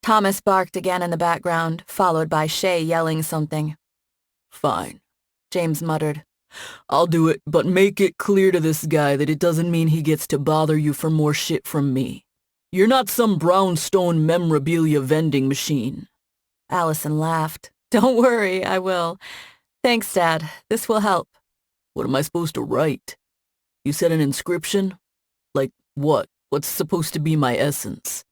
Thomas barked again in the background, followed by Shay yelling something. Fine, James muttered. I'll do it, but make it clear to this guy that it doesn't mean he gets to bother you for more shit from me. You're not some brownstone memorabilia vending machine. Alison laughed. Don't worry, I will. Thanks, Dad. This will help. What am I supposed to write? You said an inscription? Like what? What's supposed to be my essence?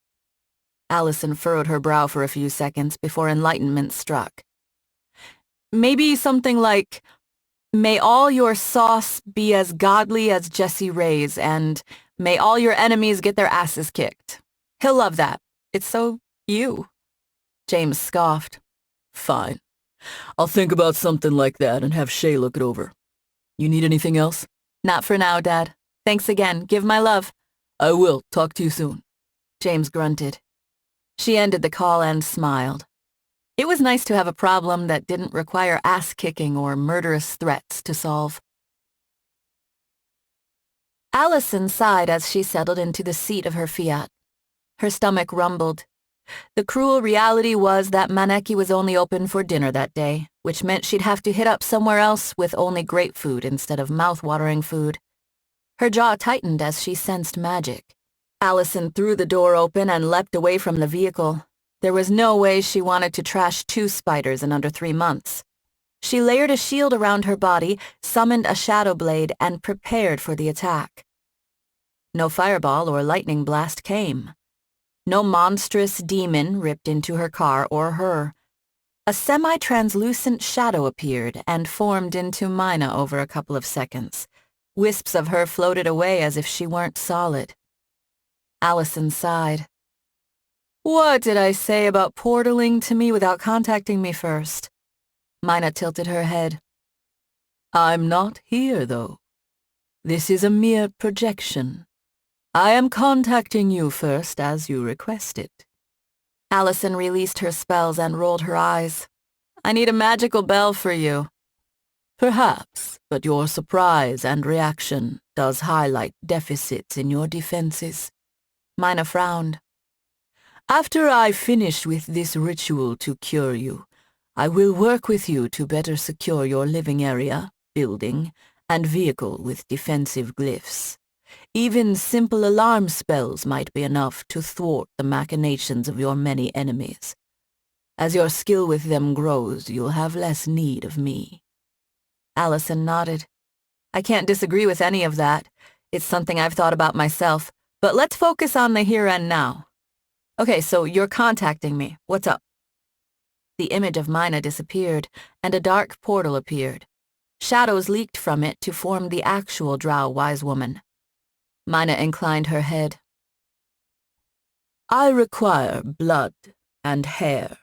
Alison furrowed her brow for a few seconds before enlightenment struck. maybe something like, may all your sauce be as godly as Jessie Ray's, and may all your enemies get their asses kicked. He'll love that. It's so you. James scoffed. Fine. I'll think about something like that and have Shay look it over. You need anything else? Not for now, Dad. Thanks again. Give my love. I will. Talk to you soon. James grunted. She ended the call and smiled. It was nice to have a problem that didn't require ass-kicking or murderous threats to solve. Alison sighed as she settled into the seat of her Fiat. Her stomach rumbled. The cruel reality was that Maneki was only open for dinner that day, which meant she'd have to hit up somewhere else with only great food instead of mouth-watering food. Her jaw tightened as she sensed magic. Alison threw the door open and leapt away from the vehicle. There was no way she wanted to trash 2 spiders in under 3 months. She layered a shield around her body, summoned a shadow blade, and prepared for the attack. No fireball or lightning blast came. No monstrous demon ripped into her car or her. A semi-translucent shadow appeared and formed into Mina over a couple of seconds. Wisps of her floated away as if she weren't solid. Alison sighed. What did I say about portaling to me without contacting me first? Mina tilted her head. I'm not here, though. This is a mere projection. I am contacting you first as you requested. Alison released her spells and rolled her eyes. I need a magical bell for you. Perhaps, but your surprise and reaction does highlight deficits in your defenses. Mina frowned. After I finish with this ritual to cure you, I will work with you to better secure your living area, building, and vehicle with defensive glyphs. Even simple alarm spells might be enough to thwart the machinations of your many enemies. As your skill with them grows, you'll have less need of me. Alison nodded. I can't disagree with any of that. It's something I've thought about myself, but let's focus on the here and now. Okay, so you're contacting me. What's up? The image of Mina disappeared, and a dark portal appeared. Shadows leaked from it to form the actual drow wise woman. Mina inclined her head. I require blood and hair.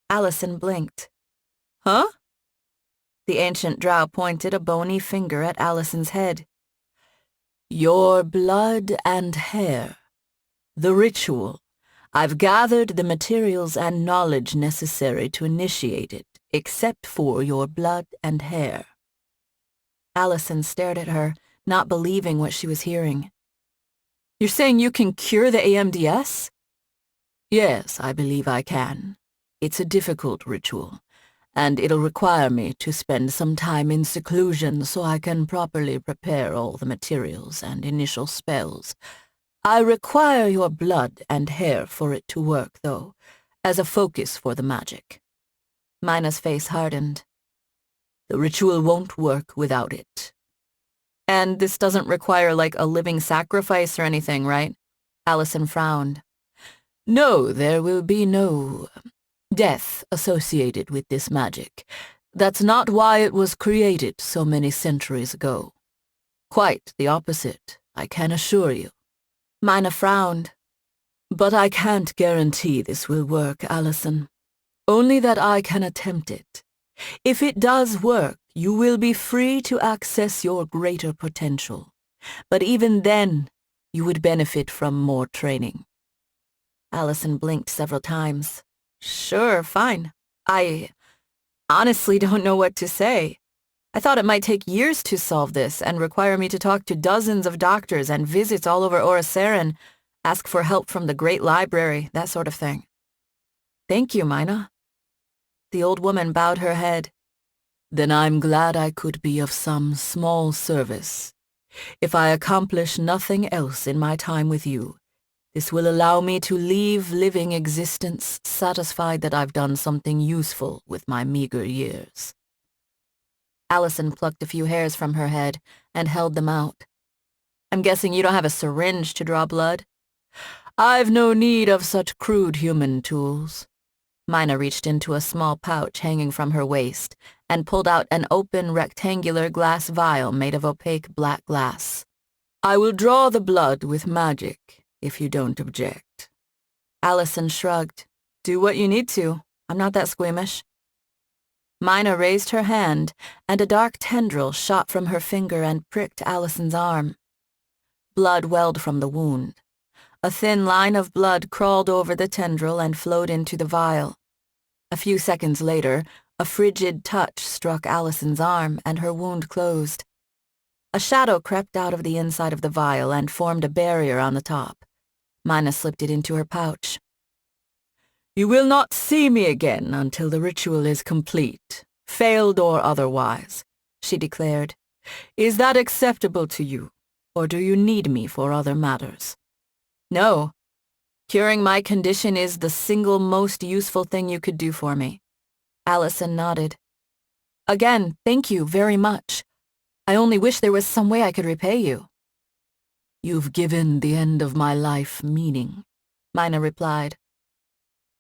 Alison blinked. Huh? The ancient drow pointed a bony finger at Alison's head. Your blood and hair. The ritual. I've gathered the materials and knowledge necessary to initiate it, except for your blood and hair. Alison stared at her, not believing what she was hearing. You're saying you can cure the AMDS? Yes, I believe I can. It's a difficult ritual, and it'll require me to spend some time in seclusion so I can properly prepare all the materials and initial spells. I require your blood and hair for it to work, though, as a focus for the magic. Mina's face hardened. The ritual won't work without it. And this doesn't require, like, a living sacrifice or anything, right? Alison frowned. No, there will be no death associated with this magic. That's not why it was created so many centuries ago. Quite the opposite, I can assure you. Mina frowned. But I can't guarantee this will work, Alison. Only that I can attempt it. If it does work, you will be free to access your greater potential. But even then, you would benefit from more training. Alison blinked several times. Sure, fine. I honestly don't know what to say. I thought it might take years to solve this and require me to talk to dozens of doctors and visits all over Orosaren, ask for help from the Great Library, that sort of thing. Thank you, Mina. The old woman bowed her head. Then I'm glad I could be of some small service. If I accomplish nothing else in my time with you, this will allow me to leave living existence satisfied that I've done something useful with my meager years. Alison plucked a few hairs from her head and held them out. I'm guessing you don't have a syringe to draw blood? I've no need of such crude human tools. Mina reached into a small pouch hanging from her waist and pulled out an open rectangular glass vial made of opaque black glass. I will draw the blood with magic, if you don't object. Alison shrugged. Do what you need to. I'm not that squeamish. Mina raised her hand, and a dark tendril shot from her finger and pricked Alison's arm. Blood welled from the wound. A thin line of blood crawled over the tendril and flowed into the vial. A few seconds later, a frigid touch struck Alison's arm and her wound closed. A shadow crept out of the inside of the vial and formed a barrier on the top. Mina slipped it into her pouch. You will not see me again until the ritual is complete, failed or otherwise, she declared. Is that acceptable to you, or do you need me for other matters? No. Curing my condition is the single most useful thing you could do for me. Alison nodded. Again, thank you very much. I only wish there was some way I could repay you. You've given the end of my life meaning, Mina replied.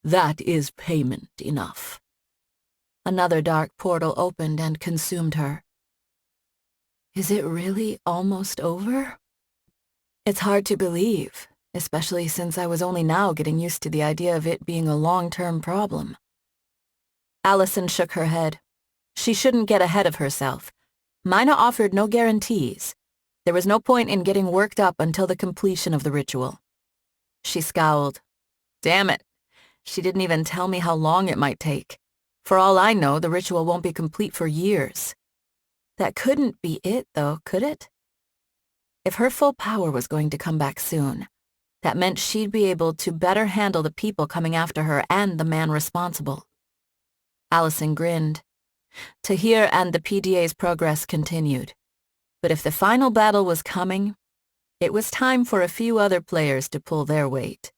That is payment enough. Another dark portal opened and consumed her. Is it really almost over? It's hard to believe, especially since I was only now getting used to the idea of it being a long-term problem. Alison shook her head. She shouldn't get ahead of herself. Mina offered no guarantees. There was no point in getting worked up until the completion of the ritual. She scowled. Damn it. She didn't even tell me how long it might take. For all I know, the ritual won't be complete for years. That couldn't be it, though, could it? If her full power was going to come back soon, that meant she'd be able to better handle the people coming after her and the man responsible. Alison grinned. Tahir and the PDA's progress continued. But if the final battle was coming, it was time for a few other players to pull their weight.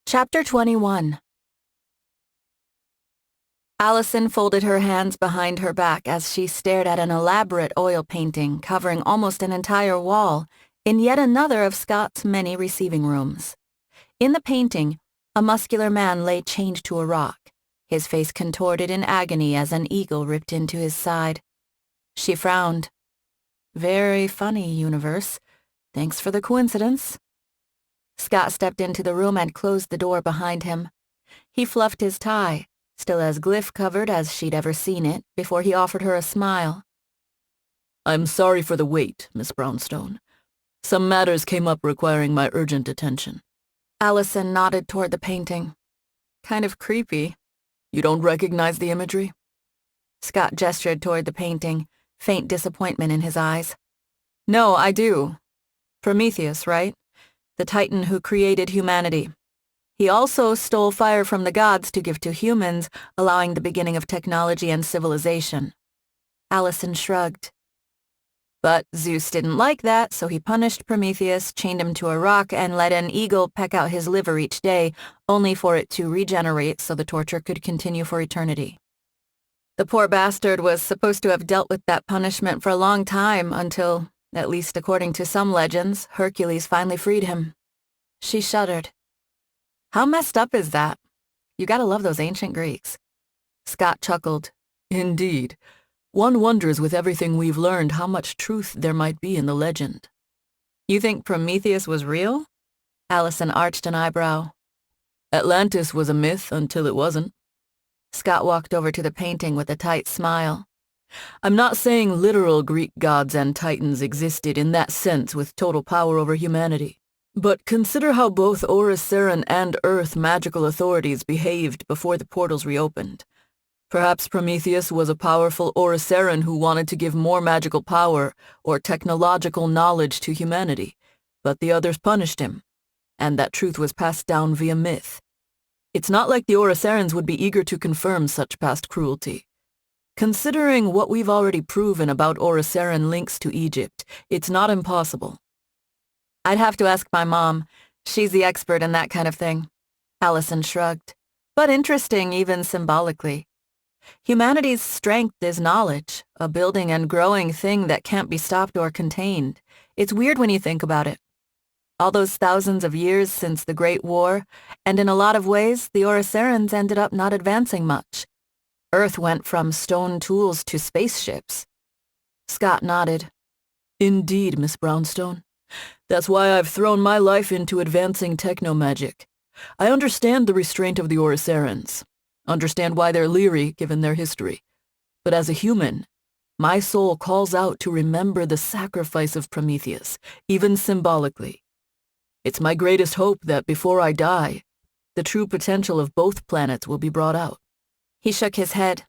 Chapter 21. Alison folded her hands behind her back as she stared at an elaborate oil painting covering almost an entire wall in yet another of Scott's many receiving rooms. In the painting, a muscular man lay chained to a rock, his face contorted in agony as an eagle ripped into his side. She frowned. Very funny, universe. Thanks for the coincidence. Scott stepped into the room and closed the door behind him. He fluffed his tie, still as glyph-covered as she'd ever seen it, before he offered her a smile. I'm sorry for the wait, Miss Brownstone. Some matters came up requiring my urgent attention. Alison nodded toward the painting. Kind of creepy. You don't recognize the imagery? Scott gestured toward the painting, faint disappointment in his eyes. No, I do. Prometheus, right? The Titan who created humanity. He also stole fire from the gods to give to humans, allowing the beginning of technology and civilization. Alison shrugged. But Zeus didn't like that, so he punished Prometheus, chained him to a rock, and let an eagle peck out his liver each day, only for it to regenerate so the torture could continue for eternity. The poor bastard was supposed to have dealt with that punishment for a long time until, at least according to some legends, Hercules finally freed him. She shuddered. How messed up is that? You gotta love those ancient Greeks. Scott chuckled. Indeed. One wonders with everything we've learned how much truth there might be in the legend. You think Prometheus was real? Alison arched an eyebrow. Atlantis was a myth until it wasn't. Scott walked over to the painting with a tight smile. I'm not saying literal Greek gods and titans existed in that sense with total power over humanity. But consider how both Orosaran and Earth magical authorities behaved before the portals reopened. Perhaps Prometheus was a powerful Orosaran who wanted to give more magical power or technological knowledge to humanity, but the others punished him, and that truth was passed down via myth. It's not like the Orosarans would be eager to confirm such past cruelty. Considering what we've already proven about Orosaran links to Egypt, it's not impossible. I'd have to ask my mom. She's the expert in that kind of thing. Alison shrugged. But interesting, even symbolically. Humanity's strength is knowledge, a building and growing thing that can't be stopped or contained. It's weird when you think about it. All those thousands of years since the Great War, and in a lot of ways, the Oricerans ended up not advancing much. Earth went from stone tools to spaceships. Scott nodded. Indeed, Miss Brownstone. That's why I've thrown my life into advancing technomagic. I understand the restraint of the Oricerans, understand why they're leery given their history. But as a human, my soul calls out to remember the sacrifice of Prometheus, even symbolically. It's my greatest hope that before I die, the true potential of both planets will be brought out. He shook his head.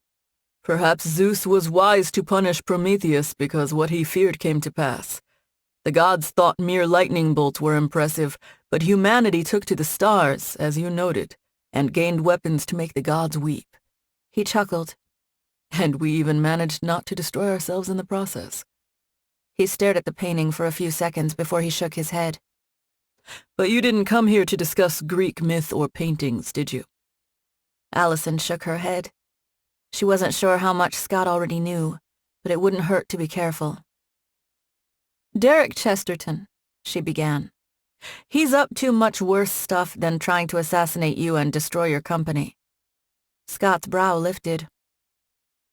Perhaps Zeus was wise to punish Prometheus because what he feared came to pass. The gods thought mere lightning bolts were impressive, but humanity took to the stars, as you noted, and gained weapons to make the gods weep. He chuckled. And we even managed not to destroy ourselves in the process. He stared at the painting for a few seconds before he shook his head. But you didn't come here to discuss Greek myth or paintings, did you? Alison shook her head. She wasn't sure how much Scott already knew, but it wouldn't hurt to be careful. Derek Chesterton, she began. He's up to much worse stuff than trying to assassinate you and destroy your company. Scott's brow lifted.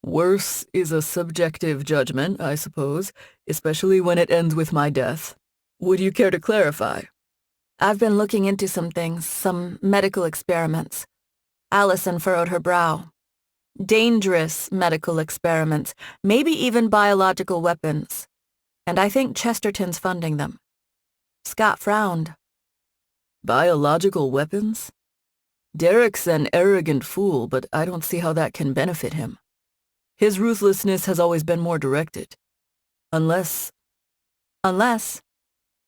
Worse is a subjective judgment, I suppose, especially when it ends with my death. Would you care to clarify? I've been looking into some things, some medical experiments. Alison furrowed her brow. Dangerous medical experiments, maybe even biological weapons. And I think Chesterton's funding them. Scott frowned. Biological weapons? Derek's an arrogant fool, but I don't see how that can benefit him. His ruthlessness has always been more directed. Unless,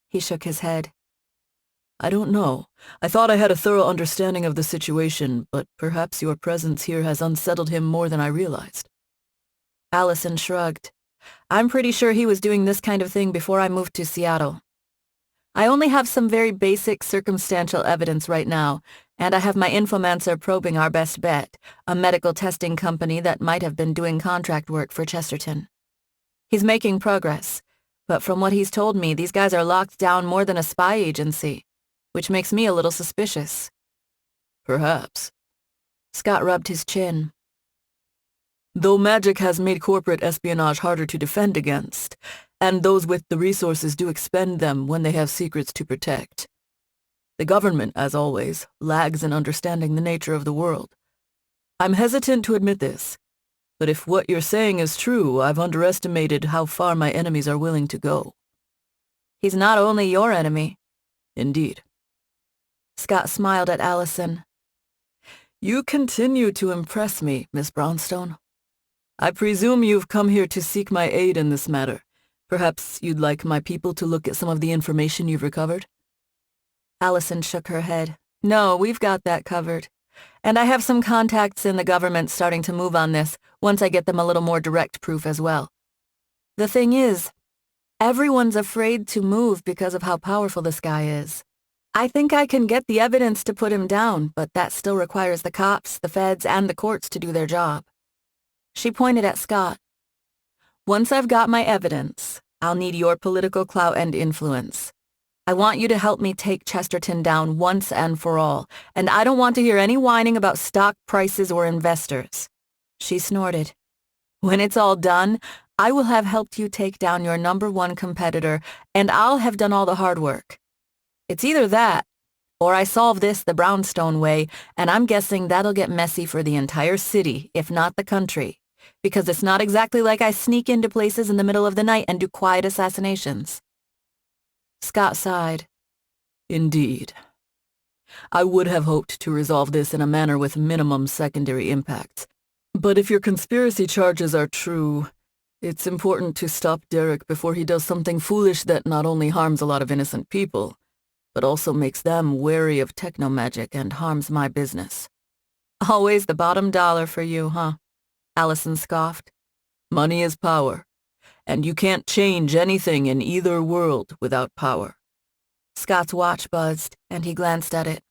he shook his head. I don't know. I thought I had a thorough understanding of the situation, but perhaps your presence here has unsettled him more than I realized. Alison shrugged. I'm pretty sure he was doing this kind of thing before I moved to Seattle. I only have some very basic circumstantial evidence right now, and I have my infomancer probing our best bet, a medical testing company that might have been doing contract work for Chesterton. He's making progress, but from what he's told me, these guys are locked down more than a spy agency, which makes me a little suspicious. Perhaps. Scott rubbed his chin. Though magic has made corporate espionage harder to defend against, and those with the resources do expend them when they have secrets to protect. The government, as always, lags in understanding the nature of the world. I'm hesitant to admit this, but if what you're saying is true, I've underestimated how far my enemies are willing to go. He's not only your enemy. Indeed. Scott smiled at Alison. You continue to impress me, Miss Brownstone. I presume you've come here to seek my aid in this matter. Perhaps you'd like my people to look at some of the information you've recovered? Alison shook her head. No, we've got that covered. And I have some contacts in the government starting to move on this once I get them a little more direct proof as well. The thing is, everyone's afraid to move because of how powerful this guy is. I think I can get the evidence to put him down, but that still requires the cops, the feds, and the courts to do their job. She pointed at Scott. Once I've got my evidence, I'll need your political clout and influence. I want you to help me take Chesterton down once and for all, and I don't want to hear any whining about stock prices or investors. She snorted. When it's all done, I will have helped you take down your #1 competitor, and I'll have done all the hard work. It's either that, or I solve this the Brownstone way, and I'm guessing that'll get messy for the entire city, if not the country, because it's not exactly like I sneak into places in the middle of the night and do quiet assassinations. Scott sighed. Indeed. I would have hoped to resolve this in a manner with minimum secondary impacts. But if your conspiracy charges are true, it's important to stop Derek before he does something foolish that not only harms a lot of innocent people, but also makes them wary of technomagic and harms my business. Always the bottom dollar for you, huh? Alison scoffed. Money is power, and you can't change anything in either world without power. Scott's watch buzzed, and he glanced at it.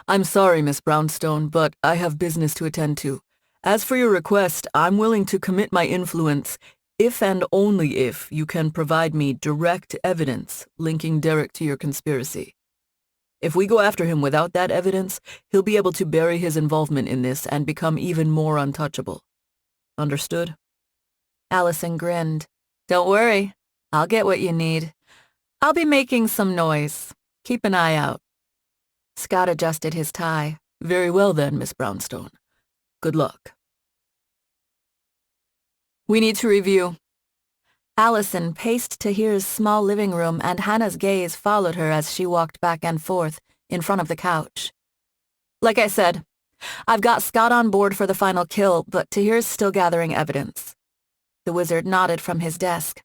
I'm sorry, Miss Brownstone, but I have business to attend to. As for your request, I'm willing to commit my influence If and only if you can provide me direct evidence linking Derek to your conspiracy. If we go after him without that evidence, he'll be able to bury his involvement in this and become even more untouchable. Understood? Alison grinned. Don't worry. I'll get what you need. I'll be making some noise. Keep an eye out. Scott adjusted his tie. Very well then, Miss Brownstone. Good luck. We need to review. Alison paced Tahir's small living room, and Hana's gaze followed her as she walked back and forth in front of the couch. Like I said, I've got Scott on board for the final kill, but Tahir's still gathering evidence. The wizard nodded from his desk.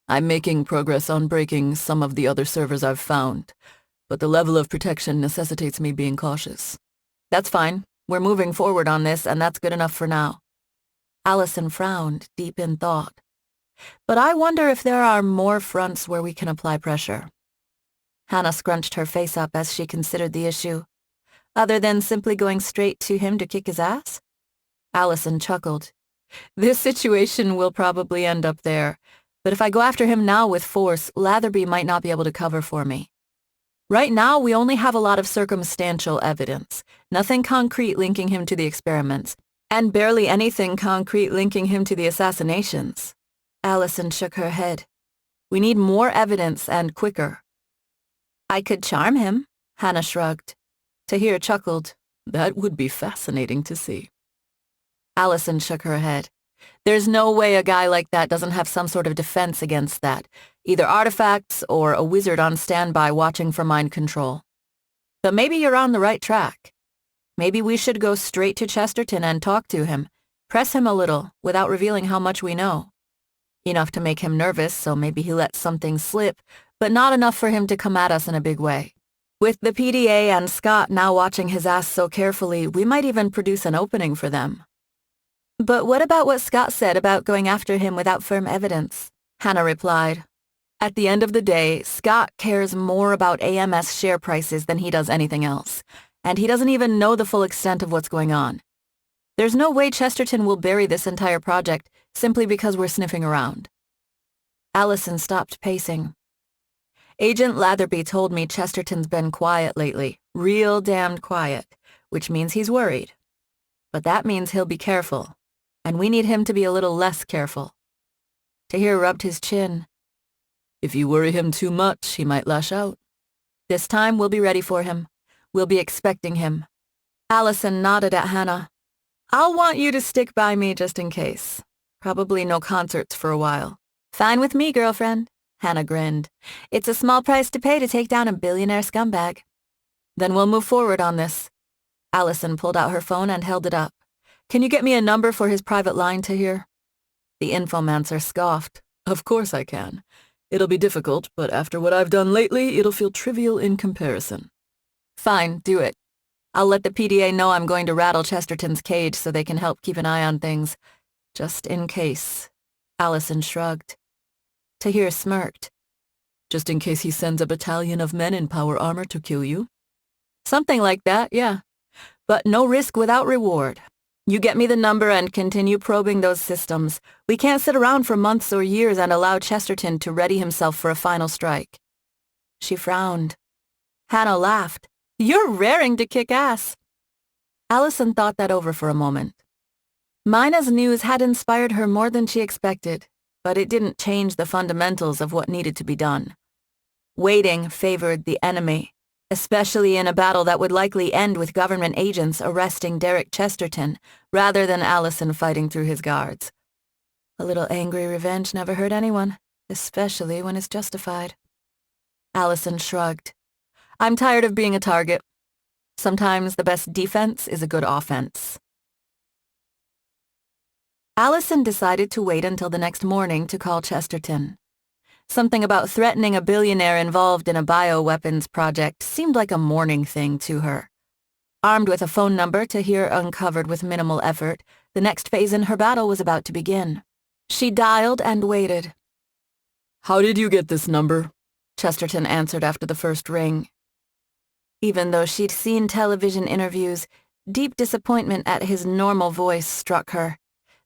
I'm making progress on breaking some of the other servers I've found, but the level of protection necessitates me being cautious. That's fine. We're moving forward on this, and that's good enough for now. Alison frowned, deep in thought. But I wonder if there are more fronts where we can apply pressure. Hana scrunched her face up as she considered the issue. Other than simply going straight to him to kick his ass? Alison chuckled. This situation will probably end up there, but if I go after him now with force, Latherby might not be able to cover for me. Right now, we only have a lot of circumstantial evidence, nothing concrete linking him to the experiments, and barely anything concrete linking him to the assassinations. Alison shook her head. We need more evidence and quicker. I could charm him, Hana shrugged. Tahir chuckled. That would be fascinating to see. Alison shook her head. There's no way a guy like that doesn't have some sort of defense against that, either artifacts or a wizard on standby watching for mind control. But maybe you're on the right track. Maybe we should go straight to Chesterton and talk to him, press him a little without revealing how much we know. Enough to make him nervous, so maybe he lets something slip, but not enough for him to come at us in a big way. With the PDA and Scott now watching his ass so carefully, we might even produce an opening for them. But what about what Scott said about going after him without firm evidence? Hana replied. At the end of the day, Scott cares more about AMS share prices than he does anything else, and he doesn't even know the full extent of what's going on. There's no way Chesterton will bury this entire project simply because we're sniffing around. Alison stopped pacing. Agent Latherby told me Chesterton's been quiet lately, real damned quiet, which means he's worried. But that means he'll be careful, and we need him to be a little less careful. Tahir rubbed his chin. If you worry him too much, he might lash out. This time we'll be ready for him. We'll be expecting him. Alison nodded at Hana. I'll want you to stick by me just in case. Probably no concerts for a while. Fine with me, girlfriend. Hana grinned. It's a small price to pay to take down a billionaire scumbag. Then we'll move forward on this. Alison pulled out her phone and held it up. Can you get me a number for his private line, Tahir? The infomancer scoffed. Of course I can. It'll be difficult, but after what I've done lately, it'll feel trivial in comparison. Fine, do it. I'll let the PDA know I'm going to rattle Chesterton's cage so they can help keep an eye on things. Just in case. Alison shrugged. Tahir smirked. Just in case he sends a battalion of men in power armor to kill you? Something like that, yeah. But no risk without reward. You get me the number and continue probing those systems. We can't sit around for months or years and allow Chesterton to ready himself for a final strike. She frowned. Hana laughed. You're raring to kick ass. Alison thought that over for a moment. Mina's news had inspired her more than she expected, but it didn't change the fundamentals of what needed to be done. Waiting favored the enemy, especially in a battle that would likely end with government agents arresting Derek Chesterton rather than Alison fighting through his guards. A little angry revenge never hurt anyone, especially when it's justified. Alison shrugged. I'm tired of being a target. Sometimes the best defense is a good offense. Alison decided to wait until the next morning to call Chesterton. Something about threatening a billionaire involved in a bioweapons project seemed like a morning thing to her. Armed with a phone number Tahir uncovered with minimal effort, the next phase in her battle was about to begin. She dialed and waited. How did you get this number? Chesterton answered after the first ring. Even though she'd seen television interviews, deep disappointment at his normal voice struck her.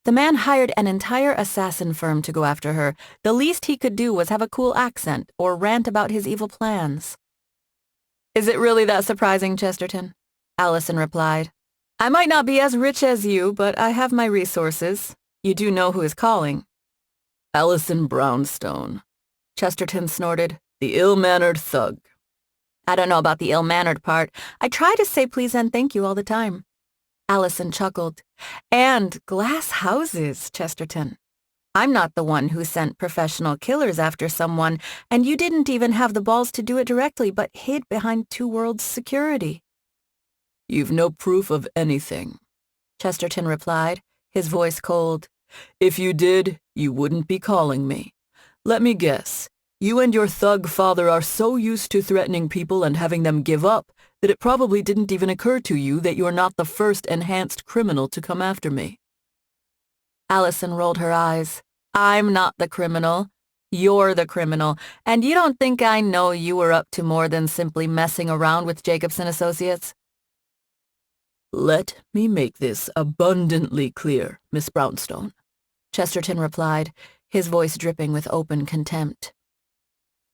The man hired an entire assassin firm to go after her. The least he could do was have a cool accent or rant about his evil plans. Is it really that surprising, Chesterton? Alison replied. I might not be as rich as you, but I have my resources. You do know who is calling. Alison Brownstone. Chesterton snorted. The ill-mannered thug. I don't know about the ill-mannered part. I try to say please and thank you all the time. Alison chuckled. And glass houses, Chesterton. I'm not the one who sent professional killers after someone, and you didn't even have the balls to do it directly, but hid behind Two Worlds Security. You've no proof of anything, Chesterton replied, his voice cold. If you did, you wouldn't be calling me. Let me guess. You and your thug father are so used to threatening people and having them give up that it probably didn't even occur to you that you're not the first enhanced criminal to come after me. Alison rolled her eyes. I'm not the criminal. You're the criminal, and you don't think I know you were up to more than simply messing around with Jacobson Associates? Let me make this abundantly clear, Miss Brownstone, Chesterton replied, his voice dripping with open contempt.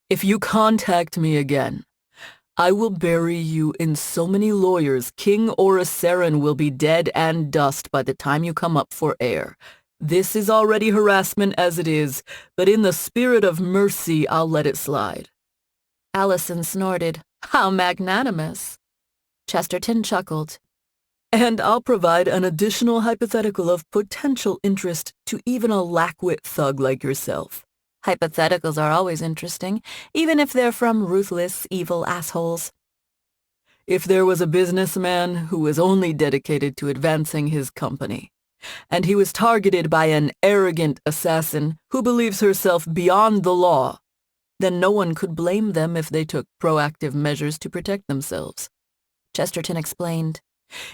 If you contact me again, I will bury you in so many lawyers, King or a Saren will be dead and dust by the time you come up for air. This is already harassment as it is, but in the spirit of mercy, I'll let it slide. Alison snorted. How magnanimous. Chesterton chuckled. And I'll provide an additional hypothetical of potential interest to even a lackwit thug like yourself. Hypotheticals are always interesting, even if they're from ruthless, evil assholes. If there was a businessman who was only dedicated to advancing his company, and he was targeted by an arrogant assassin who believes herself beyond the law, then no one could blame them if they took proactive measures to protect themselves. Chesterton explained.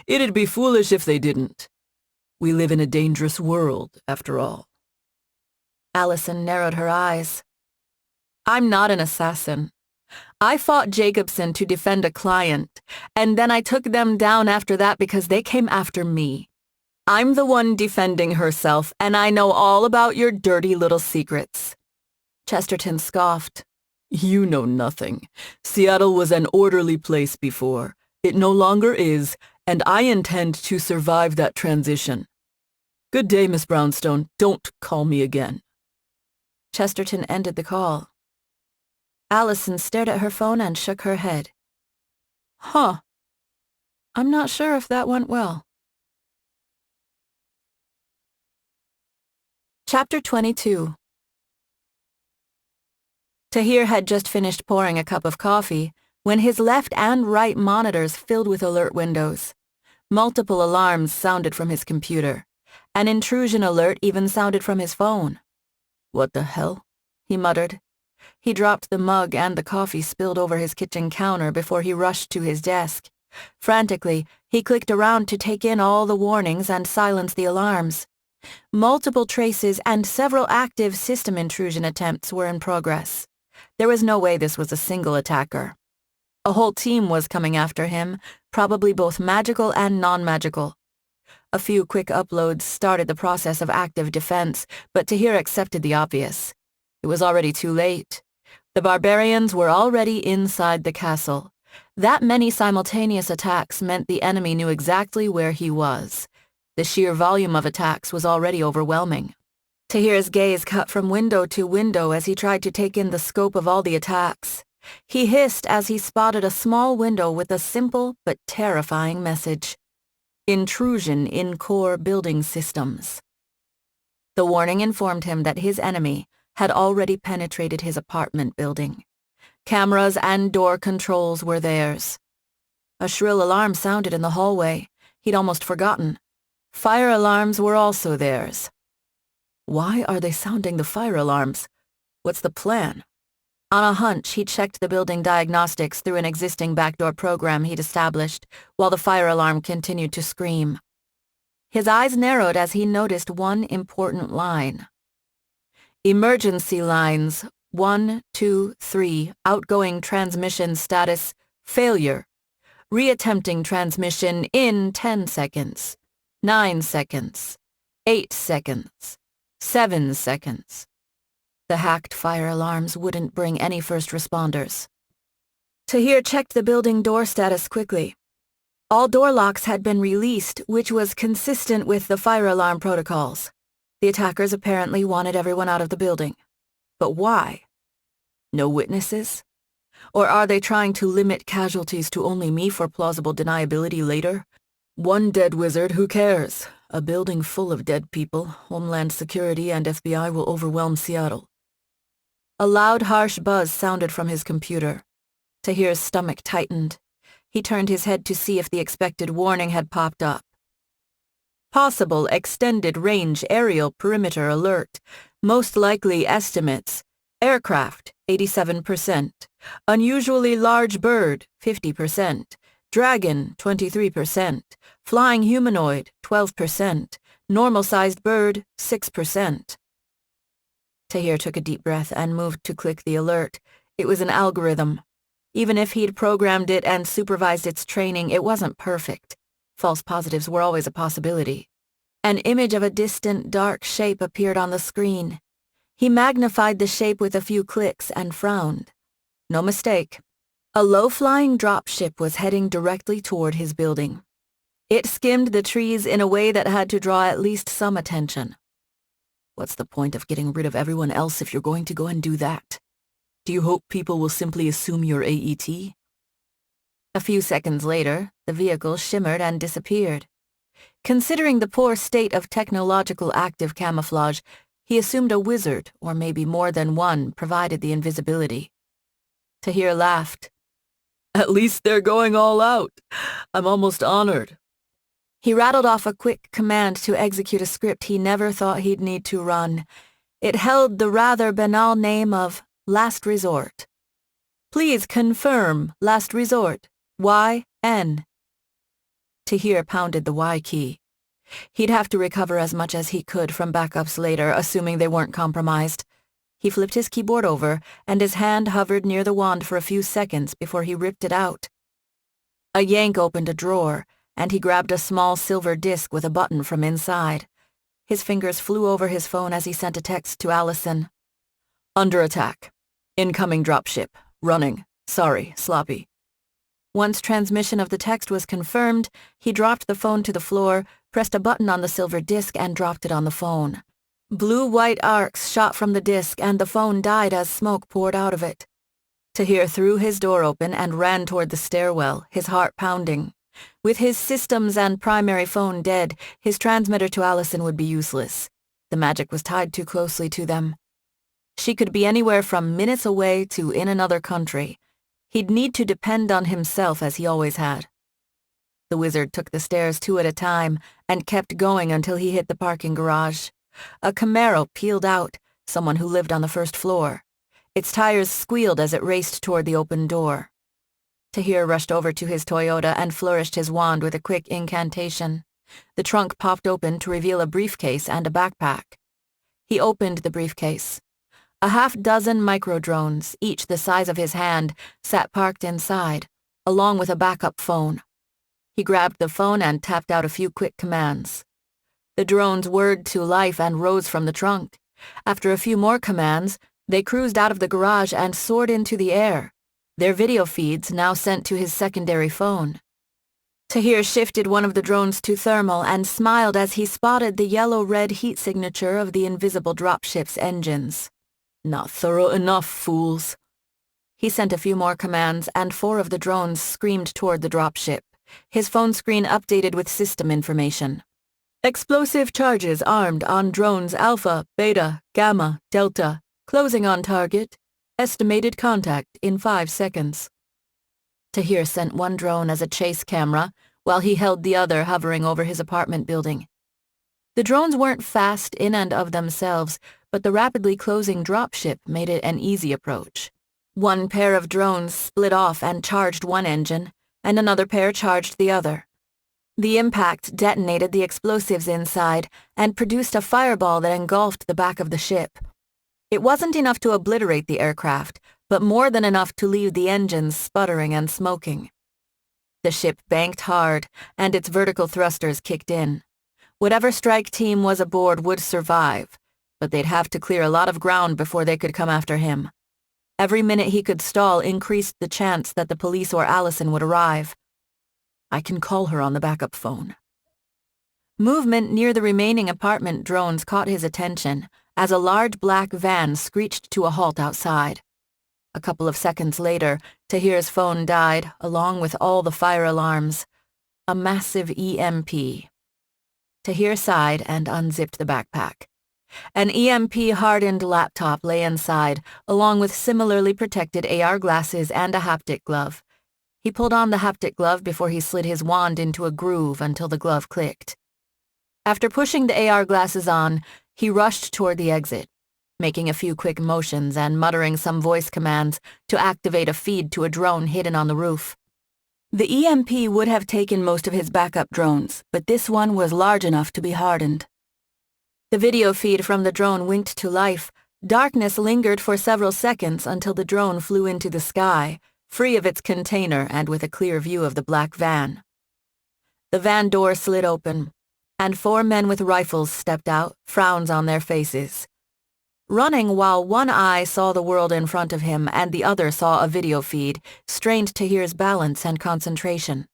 It'd be foolish if they didn't. We live in a dangerous world, after all. Alison narrowed her eyes. I'm not an assassin. I fought Jacobson to defend a client, and then I took them down after that because they came after me. I'm the one defending herself, and I know all about your dirty little secrets. Chesterton scoffed. You know nothing. Seattle was an orderly place before. It no longer is, and I intend to survive that transition. Good day, Miss Brownstone. Don't call me again. Chesterton ended the call. Alison stared at her phone and shook her head. I'm not sure if that went well. Chapter 22. Tahir had just finished pouring a cup of coffee when his left and right monitors filled with alert windows. Multiple alarms sounded from his computer. An intrusion alert even sounded from his phone. What the hell? He muttered. He dropped the mug and the coffee spilled over his kitchen counter before he rushed to his desk. Frantically, he clicked around to take in all the warnings and silence the alarms. Multiple traces and several active system intrusion attempts were in progress. There was no way this was a single attacker. A whole team was coming after him, probably both magical and non-magical. A few quick uploads started the process of active defense, but Tahir accepted the obvious. It was already too late. The barbarians were already inside the castle. That many simultaneous attacks meant the enemy knew exactly where he was. The sheer volume of attacks was already overwhelming. Tahir's gaze cut from window to window as he tried to take in the scope of all the attacks. He hissed as he spotted a small window with a simple but terrifying message. Intrusion in core building systems. The warning informed him that his enemy had already penetrated his apartment building. Cameras and door controls were theirs. A shrill alarm sounded in the hallway. He'd almost forgotten. Fire alarms were also theirs. Why are they sounding the fire alarms? What's the plan? On a hunch, he checked the building diagnostics through an existing backdoor program he'd established, while the fire alarm continued to scream. His eyes narrowed as he noticed one important line. Emergency lines 1, 2, 3, outgoing transmission status, failure. Reattempting transmission in 10 seconds, 9 seconds, 8 seconds. 7 seconds. The hacked fire alarms wouldn't bring any first responders. Tahir checked the building door status quickly. All door locks had been released, which was consistent with the fire alarm protocols. The attackers apparently wanted everyone out of the building. But why? No witnesses? Or are they trying to limit casualties to only me for plausible deniability later? One dead wizard, who cares? A building full of dead people, Homeland Security and FBI will overwhelm Seattle. A loud, harsh buzz sounded from his computer. Tahir's stomach tightened. He turned his head to see if the expected warning had popped up. Possible extended range aerial perimeter alert. Most likely estimates. Aircraft, 87%. Unusually large bird, 50%. Dragon, 23%. Flying humanoid, 12%. Normal-sized bird, 6%. Tahir took a deep breath and moved to click the alert. It was an algorithm. Even if he'd programmed it and supervised its training, it wasn't perfect. False positives were always a possibility. An image of a distant, dark shape appeared on the screen. He magnified the shape with a few clicks and frowned. No mistake. A low-flying dropship was heading directly toward his building. It skimmed the trees in a way that had to draw at least some attention. What's the point of getting rid of everyone else if you're going to go and do that? Do you hope people will simply assume you're AET? A few seconds later, the vehicle shimmered and disappeared. Considering the poor state of technological active camouflage, he assumed a wizard, or maybe more than one, provided the invisibility. Tahir laughed. At least they're going all out. I'm almost honored. He rattled off a quick command to execute a script he never thought he'd need to run. It held the rather banal name of Last Resort. Please confirm Last Resort. YN. Tahir pounded the Y key. He'd have to recover as much as he could from backups later, assuming they weren't compromised. He flipped his keyboard over, and his hand hovered near the wand for a few seconds before he ripped it out. A yank opened a drawer, and he grabbed a small silver disc with a button from inside. His fingers flew over his phone as he sent a text to Alison. Under attack. Incoming dropship. Running. Sorry, sloppy. Once transmission of the text was confirmed, he dropped the phone to the floor, pressed a button on the silver disc, and dropped it on the phone. Blue-white arcs shot from the disc, and the phone died as smoke poured out of it. Tahir threw his door open and ran toward the stairwell, his heart pounding. With his systems and primary phone dead, his transmitter to Alison would be useless. The magic was tied too closely to them. She could be anywhere from minutes away to in another country. He'd need to depend on himself as he always had. The wizard took the stairs 2 at a time and kept going until he hit the parking garage. A Camaro peeled out, someone who lived on the first floor. Its tires squealed as it raced toward the open door. Tahir rushed over to his Toyota and flourished his wand with a quick incantation. The trunk popped open to reveal a briefcase and a backpack. He opened the briefcase. A half-dozen micro-drones, each the size of his hand, sat parked inside, along with a backup phone. He grabbed the phone and tapped out a few quick commands. The drones whirred to life and rose from the trunk. After a few more commands, they cruised out of the garage and soared into the air, their video feeds now sent to his secondary phone. Tahir shifted one of the drones to thermal and smiled as he spotted the yellow-red heat signature of the invisible dropship's engines. Not thorough enough, fools. He sent a few more commands, and 4 of the drones screamed toward the dropship. His phone screen updated with system information. Explosive charges armed on drones Alpha, Beta, Gamma, Delta. Closing on target. Estimated contact in 5 seconds. Tahir sent one drone as a chase camera, while he held the other hovering over his apartment building. The drones weren't fast in and of themselves, but the rapidly closing dropship made it an easy approach. One pair of drones split off and charged one engine, and another pair charged the other. The impact detonated the explosives inside and produced a fireball that engulfed the back of the ship. It wasn't enough to obliterate the aircraft, but more than enough to leave the engines sputtering and smoking. The ship banked hard, and its vertical thrusters kicked in. Whatever strike team was aboard would survive, but they'd have to clear a lot of ground before they could come after him. Every minute he could stall increased the chance that the police or Alison would arrive. I can call her on the backup phone. Movement near the remaining apartment drones caught his attention as a large black van screeched to a halt outside. A couple of seconds later, Tahir's phone died, along with all the fire alarms. A massive EMP. Tahir sighed and unzipped the backpack. An EMP-hardened laptop lay inside, along with similarly protected AR glasses and a haptic glove. He pulled on the haptic glove before he slid his wand into a groove until the glove clicked. After pushing the AR glasses on, he rushed toward the exit, making a few quick motions and muttering some voice commands to activate a feed to a drone hidden on the roof. The EMP would have taken most of his backup drones, but this one was large enough to be hardened. The video feed from the drone winked to life. Darkness lingered for several seconds until the drone flew into the sky, free of its container and with a clear view of the black van. The van door slid open, and 4 men with rifles stepped out, frowns on their faces. Running while one eye saw the world in front of him and the other saw a video feed, strained Tahir's balance and concentration.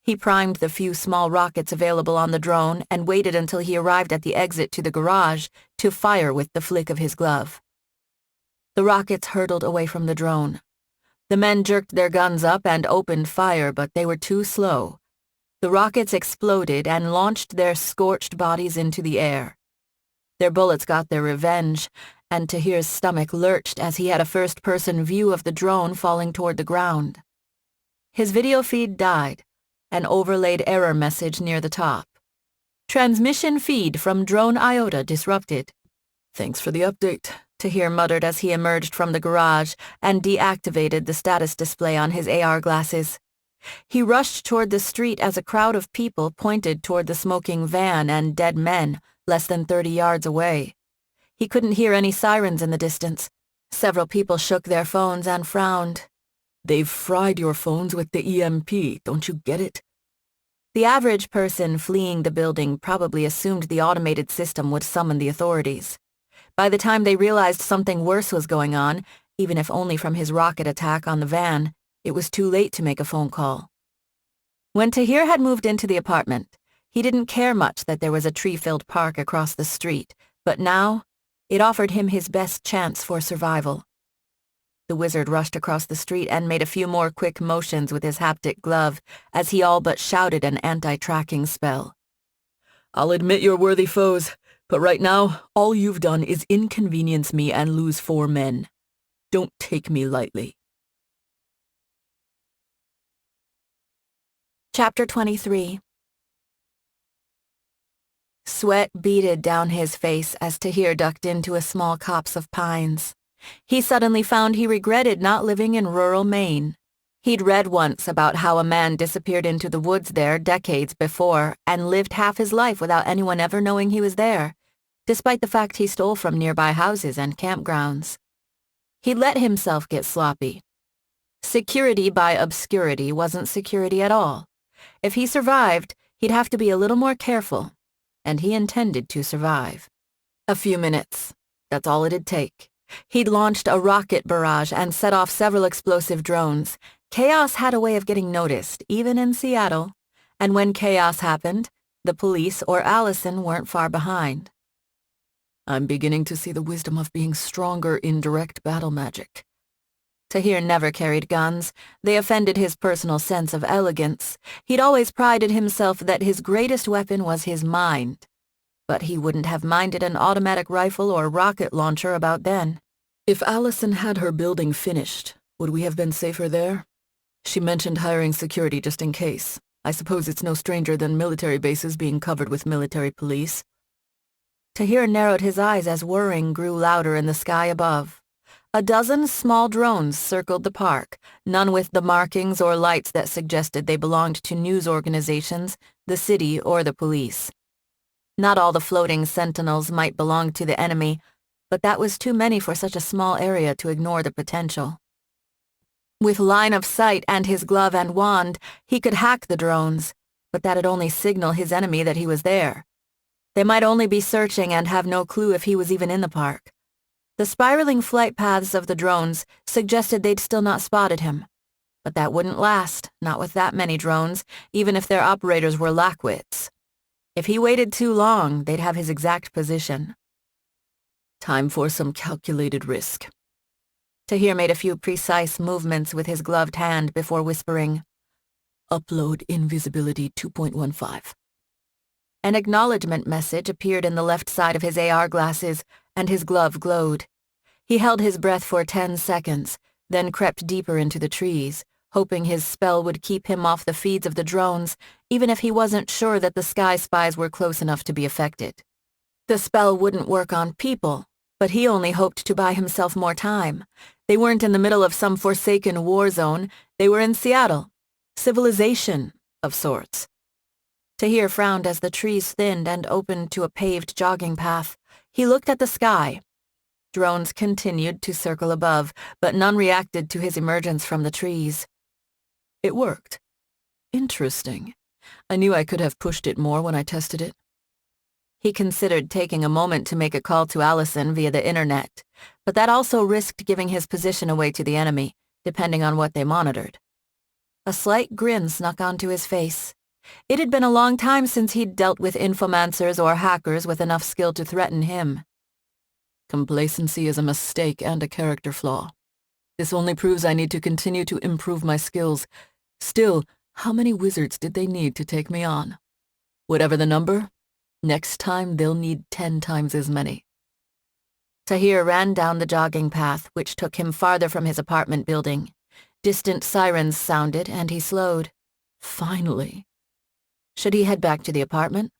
He primed the few small rockets available on the drone and waited until he arrived at the exit to the garage to fire with the flick of his glove. The rockets hurtled away from the drone. The men jerked their guns up and opened fire, but they were too slow. The rockets exploded and launched their scorched bodies into the air. Their bullets got their revenge, and Tahir's stomach lurched as he had a first-person view of the drone falling toward the ground. His video feed died, an overlaid error message near the top. Transmission feed from drone Iota disrupted. Thanks for the update, Tahir muttered as he emerged from the garage and deactivated the status display on his AR glasses. He rushed toward the street as a crowd of people pointed toward the smoking van and dead men less than 30 yards away. He couldn't hear any sirens in the distance. Several people shook their phones and frowned. They've fried your phones with the EMP, don't you get it? The average person fleeing the building probably assumed the automated system would summon the authorities. By the time they realized something worse was going on, even if only from his rocket attack on the van, it was too late to make a phone call. When Tahir had moved into the apartment, he didn't care much that there was a tree-filled park across the street, but now it offered him his best chance for survival. The wizard rushed across the street and made a few more quick motions with his haptic glove as he all but shouted an anti-tracking spell. I'll admit you're worthy foes, but right now, all you've done is inconvenience me and lose 4 men. Don't take me lightly. Chapter 23. Sweat beaded down his face as Tahir ducked into a small copse of pines. He suddenly found he regretted not living in rural Maine. He'd read once about how a man disappeared into the woods there decades before and lived half his life without anyone ever knowing he was there, despite the fact he stole from nearby houses and campgrounds. He'd let himself get sloppy. Security by obscurity wasn't security at all. If he survived, he'd have to be a little more careful, and he intended to survive. A few minutes. That's all it'd take. He'd launched a rocket barrage and set off several explosive drones. Chaos had a way of getting noticed, even in Seattle, and when chaos happened, the police or Alison weren't far behind. I'm beginning to see the wisdom of being stronger in direct battle magic. Tahir never carried guns. They offended his personal sense of elegance. He'd always prided himself that his greatest weapon was his mind. But he wouldn't have minded an automatic rifle or rocket launcher about then. If Alison had her building finished, would we have been safer there? She mentioned hiring security just in case. I suppose it's no stranger than military bases being covered with military police. Tahir narrowed his eyes as whirring grew louder in the sky above. A dozen small drones circled the park, none with the markings or lights that suggested they belonged to news organizations, the city, or the police. Not all the floating sentinels might belong to the enemy, but that was too many for such a small area to ignore the potential. With line of sight and his glove and wand, he could hack the drones, but that'd only signal his enemy that he was there. They might only be searching and have no clue if he was even in the park. The spiraling flight paths of the drones suggested they'd still not spotted him. But that wouldn't last, not with that many drones, even if their operators were lackwits. If he waited too long, they'd have his exact position. Time for some calculated risk. Tahir made a few precise movements with his gloved hand before whispering, Upload invisibility 2.15. An acknowledgement message appeared in the left side of his AR glasses, and his glove glowed. He held his breath for 10 seconds, then crept deeper into the trees, hoping his spell would keep him off the feeds of the drones, even if he wasn't sure that the sky spies were close enough to be affected. The spell wouldn't work on people, but he only hoped to buy himself more time. They weren't in the middle of some forsaken war zone. They were in Seattle. Civilization, of sorts. Tahir frowned as the trees thinned and opened to a paved jogging path. He looked at the sky. Drones continued to circle above, but none reacted to his emergence from the trees. It worked. Interesting. I knew I could have pushed it more when I tested it. He considered taking a moment to make a call to Alison via the internet, but that also risked giving his position away to the enemy, depending on what they monitored. A slight grin snuck onto his face. It had been a long time since he'd dealt with infomancers or hackers with enough skill to threaten him. Complacency is a mistake and a character flaw. This only proves I need to continue to improve my skills. Still, how many wizards did they need to take me on? Whatever the number, next time they'll need 10 times as many. Tahir ran down the jogging path, which took him farther from his apartment building. Distant sirens sounded, and he slowed. Finally. Should he head back to the apartment?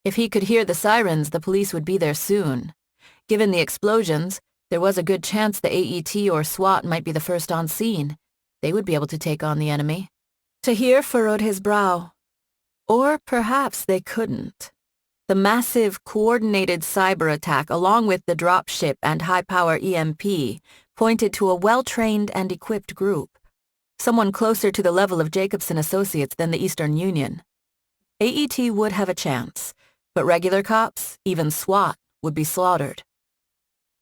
If he could hear the sirens, the police would be there soon. Given the explosions, there was a good chance the AET or SWAT might be the first on scene. They would be able to take on the enemy. Tahir furrowed his brow. Or perhaps they couldn't. The massive, coordinated cyber attack, along with the dropship and high-power EMP, pointed to a well-trained and equipped group. Someone closer to the level of Jacobson Associates than the Eastern Union. AET would have a chance, but regular cops, even SWAT, would be slaughtered.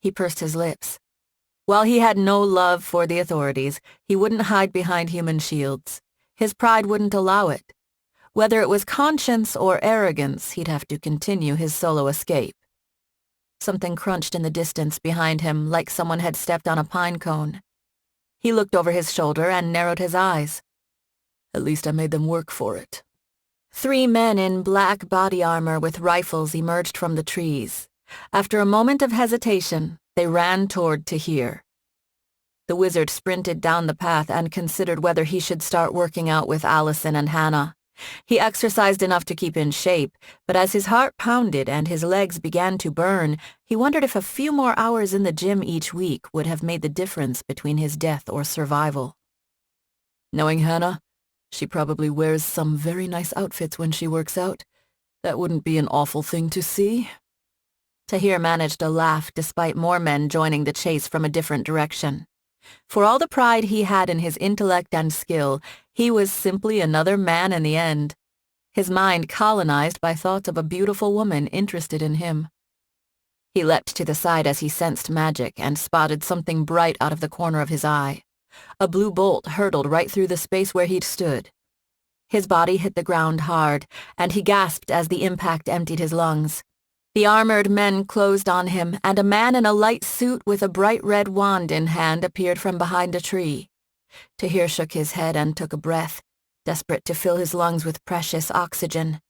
He pursed his lips. While he had no love for the authorities, he wouldn't hide behind human shields. His pride wouldn't allow it. Whether it was conscience or arrogance, he'd have to continue his solo escape. Something crunched in the distance behind him, like someone had stepped on a pine cone. He looked over his shoulder and narrowed his eyes. At least I made them work for it. 3 men in black body armor with rifles emerged from the trees. After a moment of hesitation, they ran toward Tahir. The wizard sprinted down the path and considered whether he should start working out with Alison and Hana. He exercised enough to keep in shape, but as his heart pounded and his legs began to burn, he wondered if a few more hours in the gym each week would have made the difference between his death or survival. Knowing Hana, she probably wears some very nice outfits when she works out. That wouldn't be an awful thing to see. Tahir managed a laugh despite more men joining the chase from a different direction. For all the pride he had in his intellect and skill, he was simply another man in the end. His mind colonized by thoughts of a beautiful woman interested in him. He leapt to the side as he sensed magic and spotted something bright out of the corner of his eye. A blue bolt hurtled right through the space where he'd stood. His body hit the ground hard, and he gasped as the impact emptied his lungs. The armored men closed on him, and a man in a light suit with a bright red wand in hand appeared from behind a tree. Tahir shook his head and took a breath, desperate to fill his lungs with precious oxygen.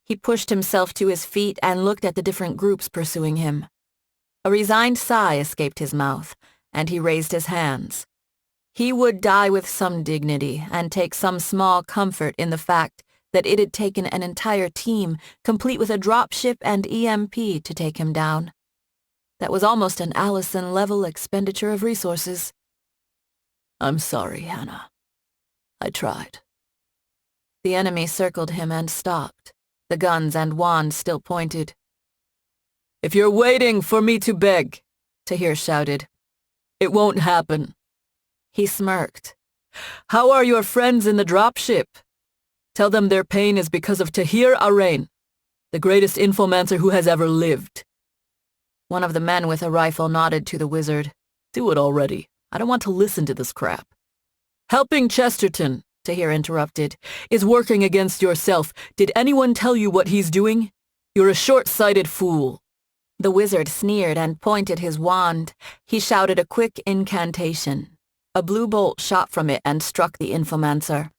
He pushed himself to his feet and looked at the different groups pursuing him. A resigned sigh escaped his mouth, and he raised his hands. He would die with some dignity and take some small comfort in the fact that it had taken an entire team, complete with a dropship and EMP, to take him down. That was almost an Alison-level expenditure of resources. I'm sorry, Hana. I tried. The enemy circled him and stopped, the guns and wands still pointed. If you're waiting for me to beg, Tahir shouted, it won't happen. He smirked. How are your friends in the dropship? Tell them their pain is because of Tahir Arain. The greatest infomancer who has ever lived. One of the men with a rifle nodded to the wizard. Do it already. I don't want to listen to this crap. Helping Chesterton, Tahir interrupted, is working against yourself. Did anyone tell you what he's doing? You're a short-sighted fool. The wizard sneered and pointed his wand. He shouted a quick incantation. A blue bolt shot from it and struck the infomancer.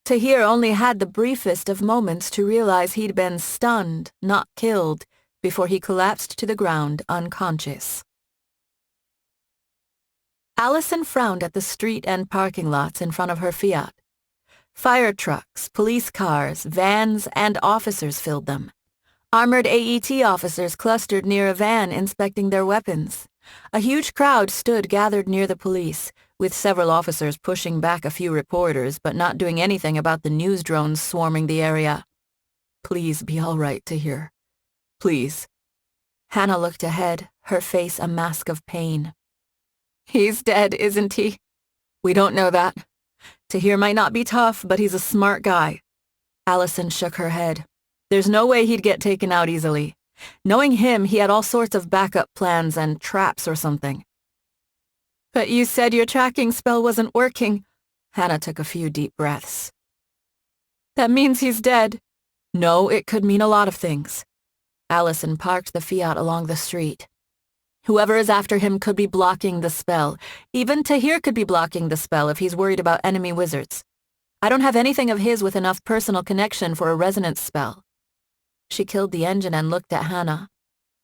Tahir only had the briefest of moments to realize he'd been stunned, not killed, before he collapsed to the ground unconscious. Alison frowned at the street and parking lots in front of her Fiat. Fire trucks, police cars, vans, and officers filled them. Armored AET officers clustered near a van inspecting their weapons. A huge crowd stood gathered near the police, with several officers pushing back a few reporters but not doing anything about the news drones swarming the area. Please be all right, Tahir. Please. Hana looked ahead, her face a mask of pain. He's dead, isn't he? We don't know that. Tahir might not be tough, but he's a smart guy. Alison shook her head. There's no way he'd get taken out easily. Knowing him, he had all sorts of backup plans and traps or something. But you said your tracking spell wasn't working. Hana took a few deep breaths. That means he's dead. No, it could mean a lot of things. Alison parked the Fiat along the street. Whoever is after him could be blocking the spell. Even Tahir could be blocking the spell if he's worried about enemy wizards. I don't have anything of his with enough personal connection for a resonance spell. She killed the engine and looked at Hana.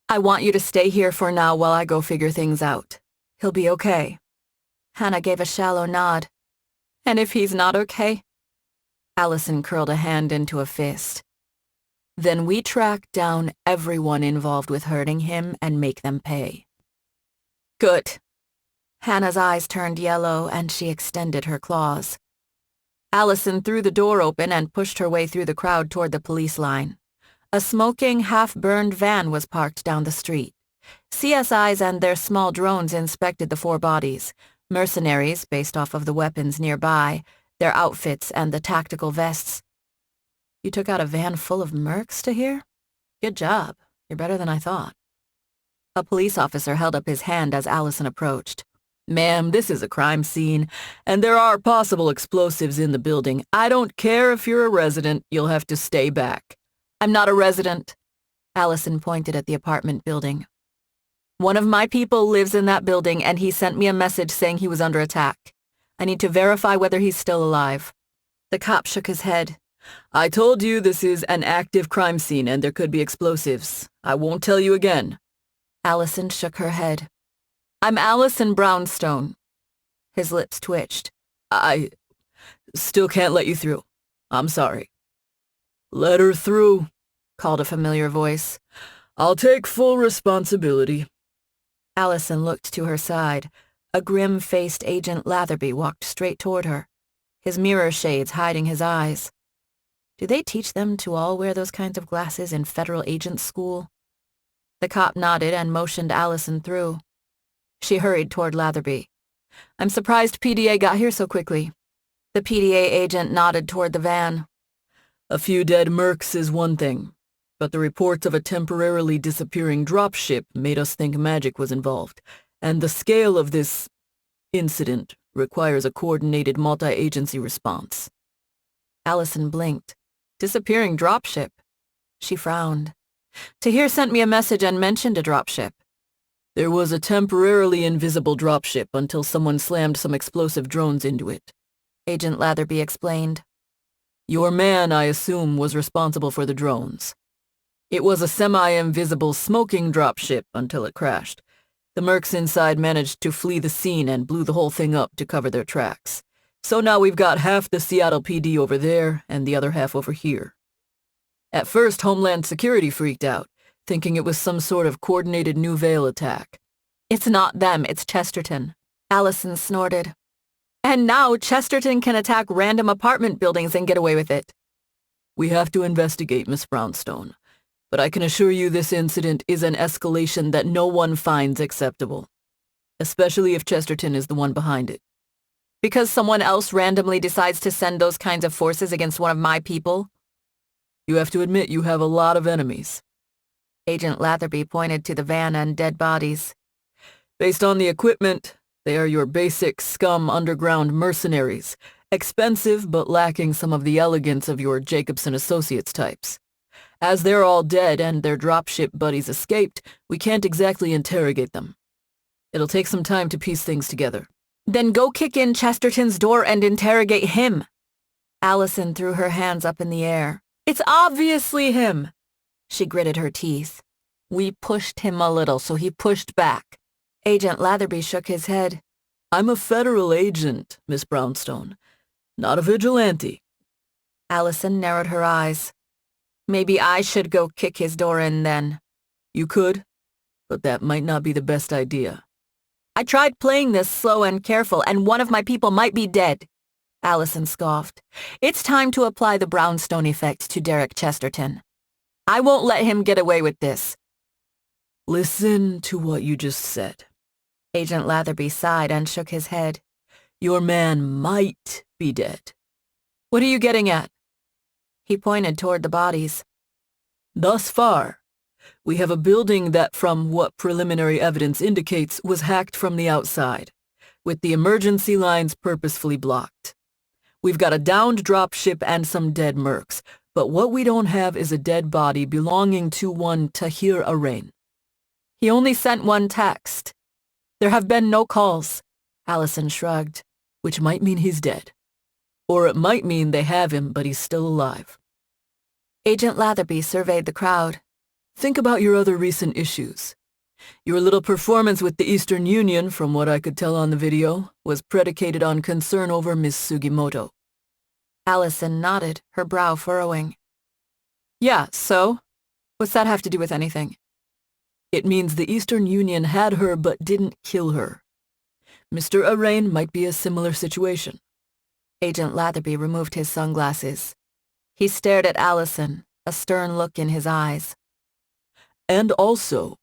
I want you to stay here for now while I go figure things out. He'll be okay. Hana gave a shallow nod. And if he's not okay? Alison curled a hand into a fist. Then we track down everyone involved with hurting him and make them pay. Good. Hana's eyes turned yellow and she extended her claws. Alison threw the door open and pushed her way through the crowd toward the police line. A smoking, half-burned van was parked down the street. CSIs and their small drones inspected the 4 bodies, mercenaries based off of the weapons nearby, their outfits and the tactical vests. You took out a van full of mercs, Tahir? Good job. You're better than I thought. A police officer held up his hand as Alison approached. Ma'am, this is a crime scene, and there are possible explosives in the building. I don't care if you're a resident, you'll have to stay back. I'm not a resident. Alison pointed at the apartment building. One of my people lives in that building, and he sent me a message saying he was under attack. I need to verify whether he's still alive. The cop shook his head. I told you this is an active crime scene and there could be explosives. I won't tell you again. Alison shook her head. I'm Alison Brownstone. His lips twitched. I still can't let you through. I'm sorry. Let her through, called a familiar voice. I'll take full responsibility. Alison looked to her side. A grim-faced Agent Latherby walked straight toward her, his mirror shades hiding his eyes. Do they teach them to all wear those kinds of glasses in federal agent school? The cop nodded and motioned Alison through. She hurried toward Latherby. I'm surprised PDA got here so quickly. The PDA agent nodded toward the van. A few dead mercs is one thing, but the reports of a temporarily disappearing dropship made us think magic was involved, and the scale of this incident requires a coordinated multi-agency response. Alison blinked. Disappearing dropship. She frowned. Tahir sent me a message and mentioned a dropship. There was a temporarily invisible dropship until someone slammed some explosive drones into it, Agent Latherby explained. Your man, I assume, was responsible for the drones. It was a semi-invisible smoking dropship until it crashed. The mercs inside managed to flee the scene and blew the whole thing up to cover their tracks. So now we've got half the Seattle PD over there and the other half over here. At first, Homeland Security freaked out, thinking it was some sort of coordinated New Vale attack. It's not them, it's Chesterton. Alison snorted. And now Chesterton can attack random apartment buildings and get away with it. We have to investigate, Miss Brownstone. But I can assure you this incident is an escalation that no one finds acceptable. Especially if Chesterton is the one behind it. Because someone else randomly decides to send those kinds of forces against one of my people? You have to admit you have a lot of enemies. Agent Latherby pointed to the van and dead bodies. Based on the equipment, they are your basic scum underground mercenaries, expensive but lacking some of the elegance of your Jacobson Associates types. As they're all dead and their dropship buddies escaped, we can't exactly interrogate them. It'll take some time to piece things together. Then go kick in Chesterton's door and interrogate him. Allison threw her hands up in the air. It's obviously him. She gritted her teeth. We pushed him a little, so he pushed back. Agent Latherby shook his head. I'm a federal agent, Miss Brownstone, not a vigilante. Allison narrowed her eyes. Maybe I should go kick his door in then. You could, but that might not be the best idea. I tried playing this slow and careful, and one of my people might be dead. Allison scoffed. It's time to apply the Brownstone effect to Derek Chesterton. I won't let him get away with this. Listen to what you just said. Agent Latherby sighed and shook his head. Your man might be dead. What are you getting at? He pointed toward the bodies. Thus far, we have a building that, from what preliminary evidence indicates, was hacked from the outside, with the emergency lines purposefully blocked. We've got a downed dropship and some dead mercs, but what we don't have is a dead body belonging to one Tahir Arain. He only sent one text. There have been no calls. Allison shrugged. Which might mean he's dead. Or it might mean they have him, but he's still alive. Agent Latherby surveyed the crowd. Think about your other recent issues. Your little performance with the Eastern Union, from what I could tell on the video, was predicated on concern over Miss Sugimoto. Allison nodded, her brow furrowing. Yeah, so? What's that have to do with anything? It means the Eastern Union had her but didn't kill her. Mr. Arain might be a similar situation. Agent Latherby removed his sunglasses. He stared at Allison, a stern look in his eyes. And also,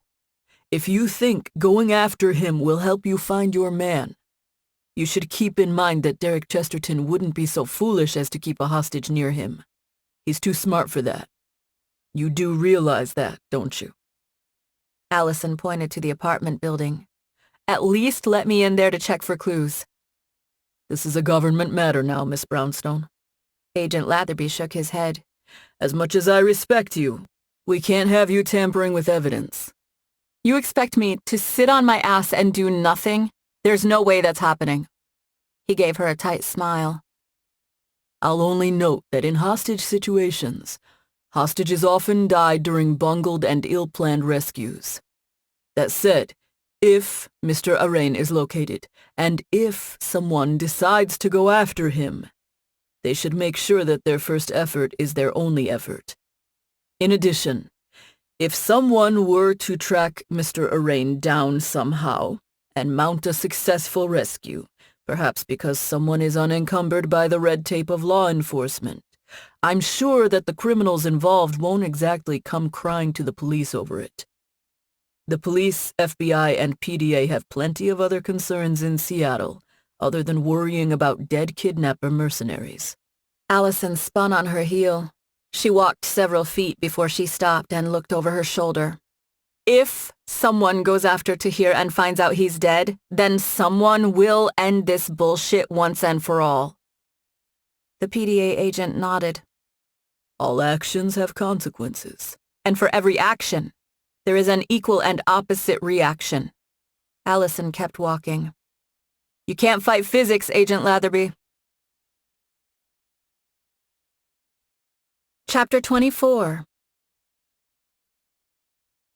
if you think going after him will help you find your man, you should keep in mind that Derek Chesterton wouldn't be so foolish as to keep a hostage near him. He's too smart for that. You do realize that, don't you? Allison pointed to the apartment building. At least let me in there to check for clues. This is a government matter now, Miss Brownstone. Agent Latherby shook his head. As much as I respect you, we can't have you tampering with evidence. You expect me to sit on my ass and do nothing? There's no way that's happening. He gave her a tight smile. I'll only note that in hostage situations, hostages often die during bungled and ill-planned rescues. That said, if Mr. Arain is located, and if someone decides to go after him, they should make sure that their first effort is their only effort. In addition, if someone were to track Mr. Arain down somehow and mount a successful rescue, perhaps because someone is unencumbered by the red tape of law enforcement, I'm sure that the criminals involved won't exactly come crying to the police over it. The police, FBI, and PDA have plenty of other concerns in Seattle, other than worrying about dead kidnapper mercenaries. Allison spun on her heel. She walked several feet before she stopped and looked over her shoulder. If someone goes after Tahir and finds out he's dead, then someone will end this bullshit once and for all. The PDA agent nodded. All actions have consequences. And for every action, there is an equal and opposite reaction. Allison kept walking. You can't fight physics, Agent Latherby. Chapter 24.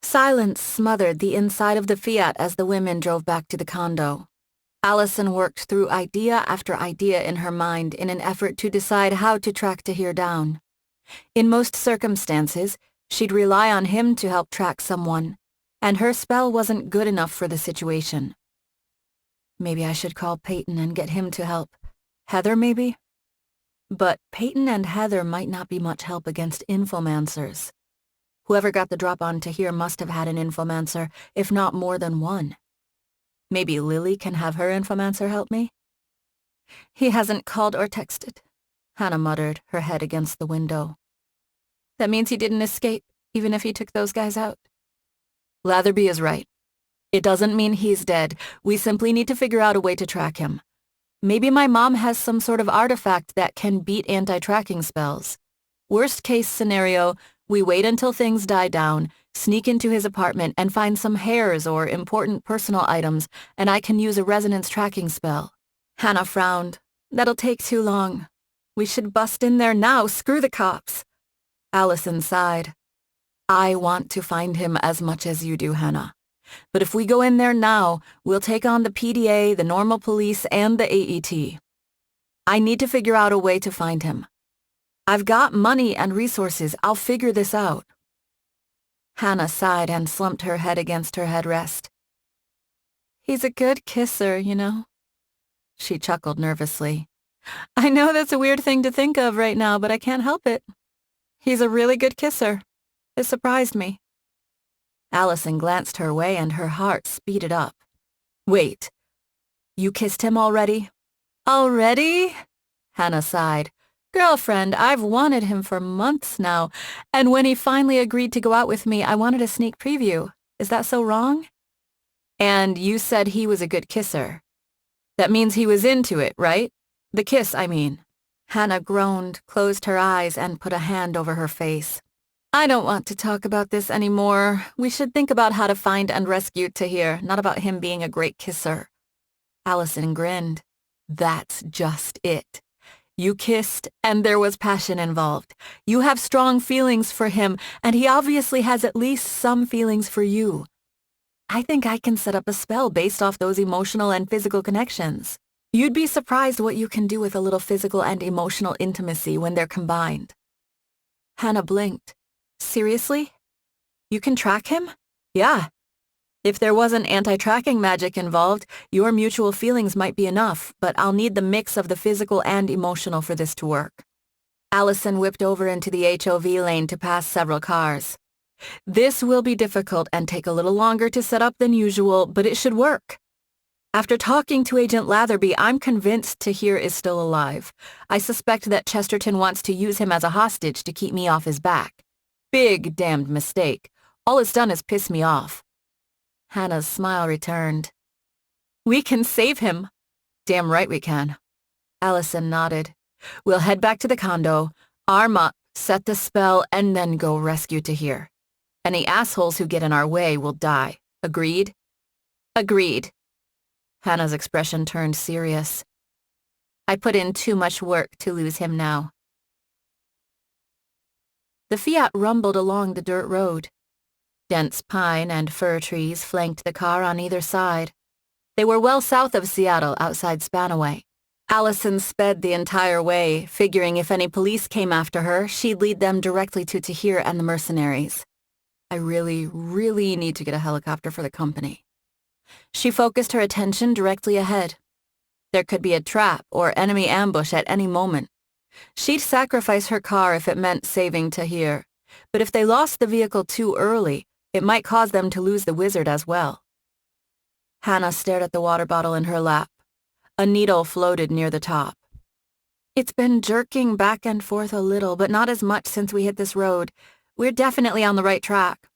Silence smothered the inside of the Fiat as the women drove back to the condo. Allison worked through idea after idea in her mind in an effort to decide how to track Tahir down. In most circumstances, she'd rely on him to help track someone, and her spell wasn't good enough for the situation. Maybe I should call Peyton and get him to help. Heather, maybe? But Peyton and Heather might not be much help against infomancers. Whoever got the drop on Tahir must have had an infomancer, if not more than one. Maybe Lily can have her infomancer help me? He hasn't called or texted, Hana muttered, her head against the window. That means he didn't escape, even if he took those guys out. Latherby is right. It doesn't mean he's dead. We simply need to figure out a way to track him. Maybe my mom has some sort of artifact that can beat anti-tracking spells. Worst case scenario, we wait until things die down, sneak into his apartment and find some hairs or important personal items, and I can use a resonance tracking spell. Hana frowned. That'll take too long. We should bust in there now, screw the cops. Alison sighed. I want to find him as much as you do, Hana. But if we go in there now, we'll take on the PDA, the normal police, and the AET. I need to figure out a way to find him. I've got money and resources. I'll figure this out. Hana sighed and slumped her head against her headrest. He's a good kisser, you know. She chuckled nervously. I know that's a weird thing to think of right now, but I can't help it. He's a really good kisser. It surprised me. Alison glanced her way and her heart speeded up. Wait, you kissed him already? Already? Hana sighed. Girlfriend, I've wanted him for months now, and when he finally agreed to go out with me, I wanted a sneak preview. Is that so wrong? And you said he was a good kisser. That means he was into it, right? The kiss, I mean. Hana groaned, closed her eyes, and put a hand over her face. I don't want to talk about this anymore. We should think about how to find and rescue Tahir, not about him being a great kisser. Alison grinned. That's just it. You kissed, and there was passion involved. You have strong feelings for him, and he obviously has at least some feelings for you. I think I can set up a spell based off those emotional and physical connections. You'd be surprised what you can do with a little physical and emotional intimacy when they're combined. Hana blinked. Seriously? You can track him? Yeah. If there wasn't anti-tracking magic involved, your mutual feelings might be enough, but I'll need the mix of the physical and emotional for this to work. Alison whipped over into the HOV lane to pass several cars. This will be difficult and take a little longer to set up than usual, but it should work. After talking to Agent Latherby, I'm convinced Tahir is still alive. I suspect that Chesterton wants to use him as a hostage to keep me off his back. Big damned mistake. All it's done is piss me off. Hana's smile returned. We can save him. Damn right we can. Alison nodded. We'll head back to the condo, arm up, set the spell, and then go rescue Tahir. Any assholes who get in our way will die. Agreed? Agreed. Hana's expression turned serious. I put in too much work to lose him now. The Fiat rumbled along the dirt road. Dense pine and fir trees flanked the car on either side. They were well south of Seattle, outside Spanaway. Alison sped the entire way, figuring if any police came after her, she'd lead them directly to Tahir and the mercenaries. I really, really need to get a helicopter for the company. She focused her attention directly ahead. There could be a trap or enemy ambush at any moment. She'd sacrifice her car if it meant saving Tahir, but if they lost the vehicle too early, it might cause them to lose the wizard as well. Hana stared at the water bottle in her lap. A needle floated near the top. It's been jerking back and forth a little, but not as much since we hit this road. We're definitely on the right track.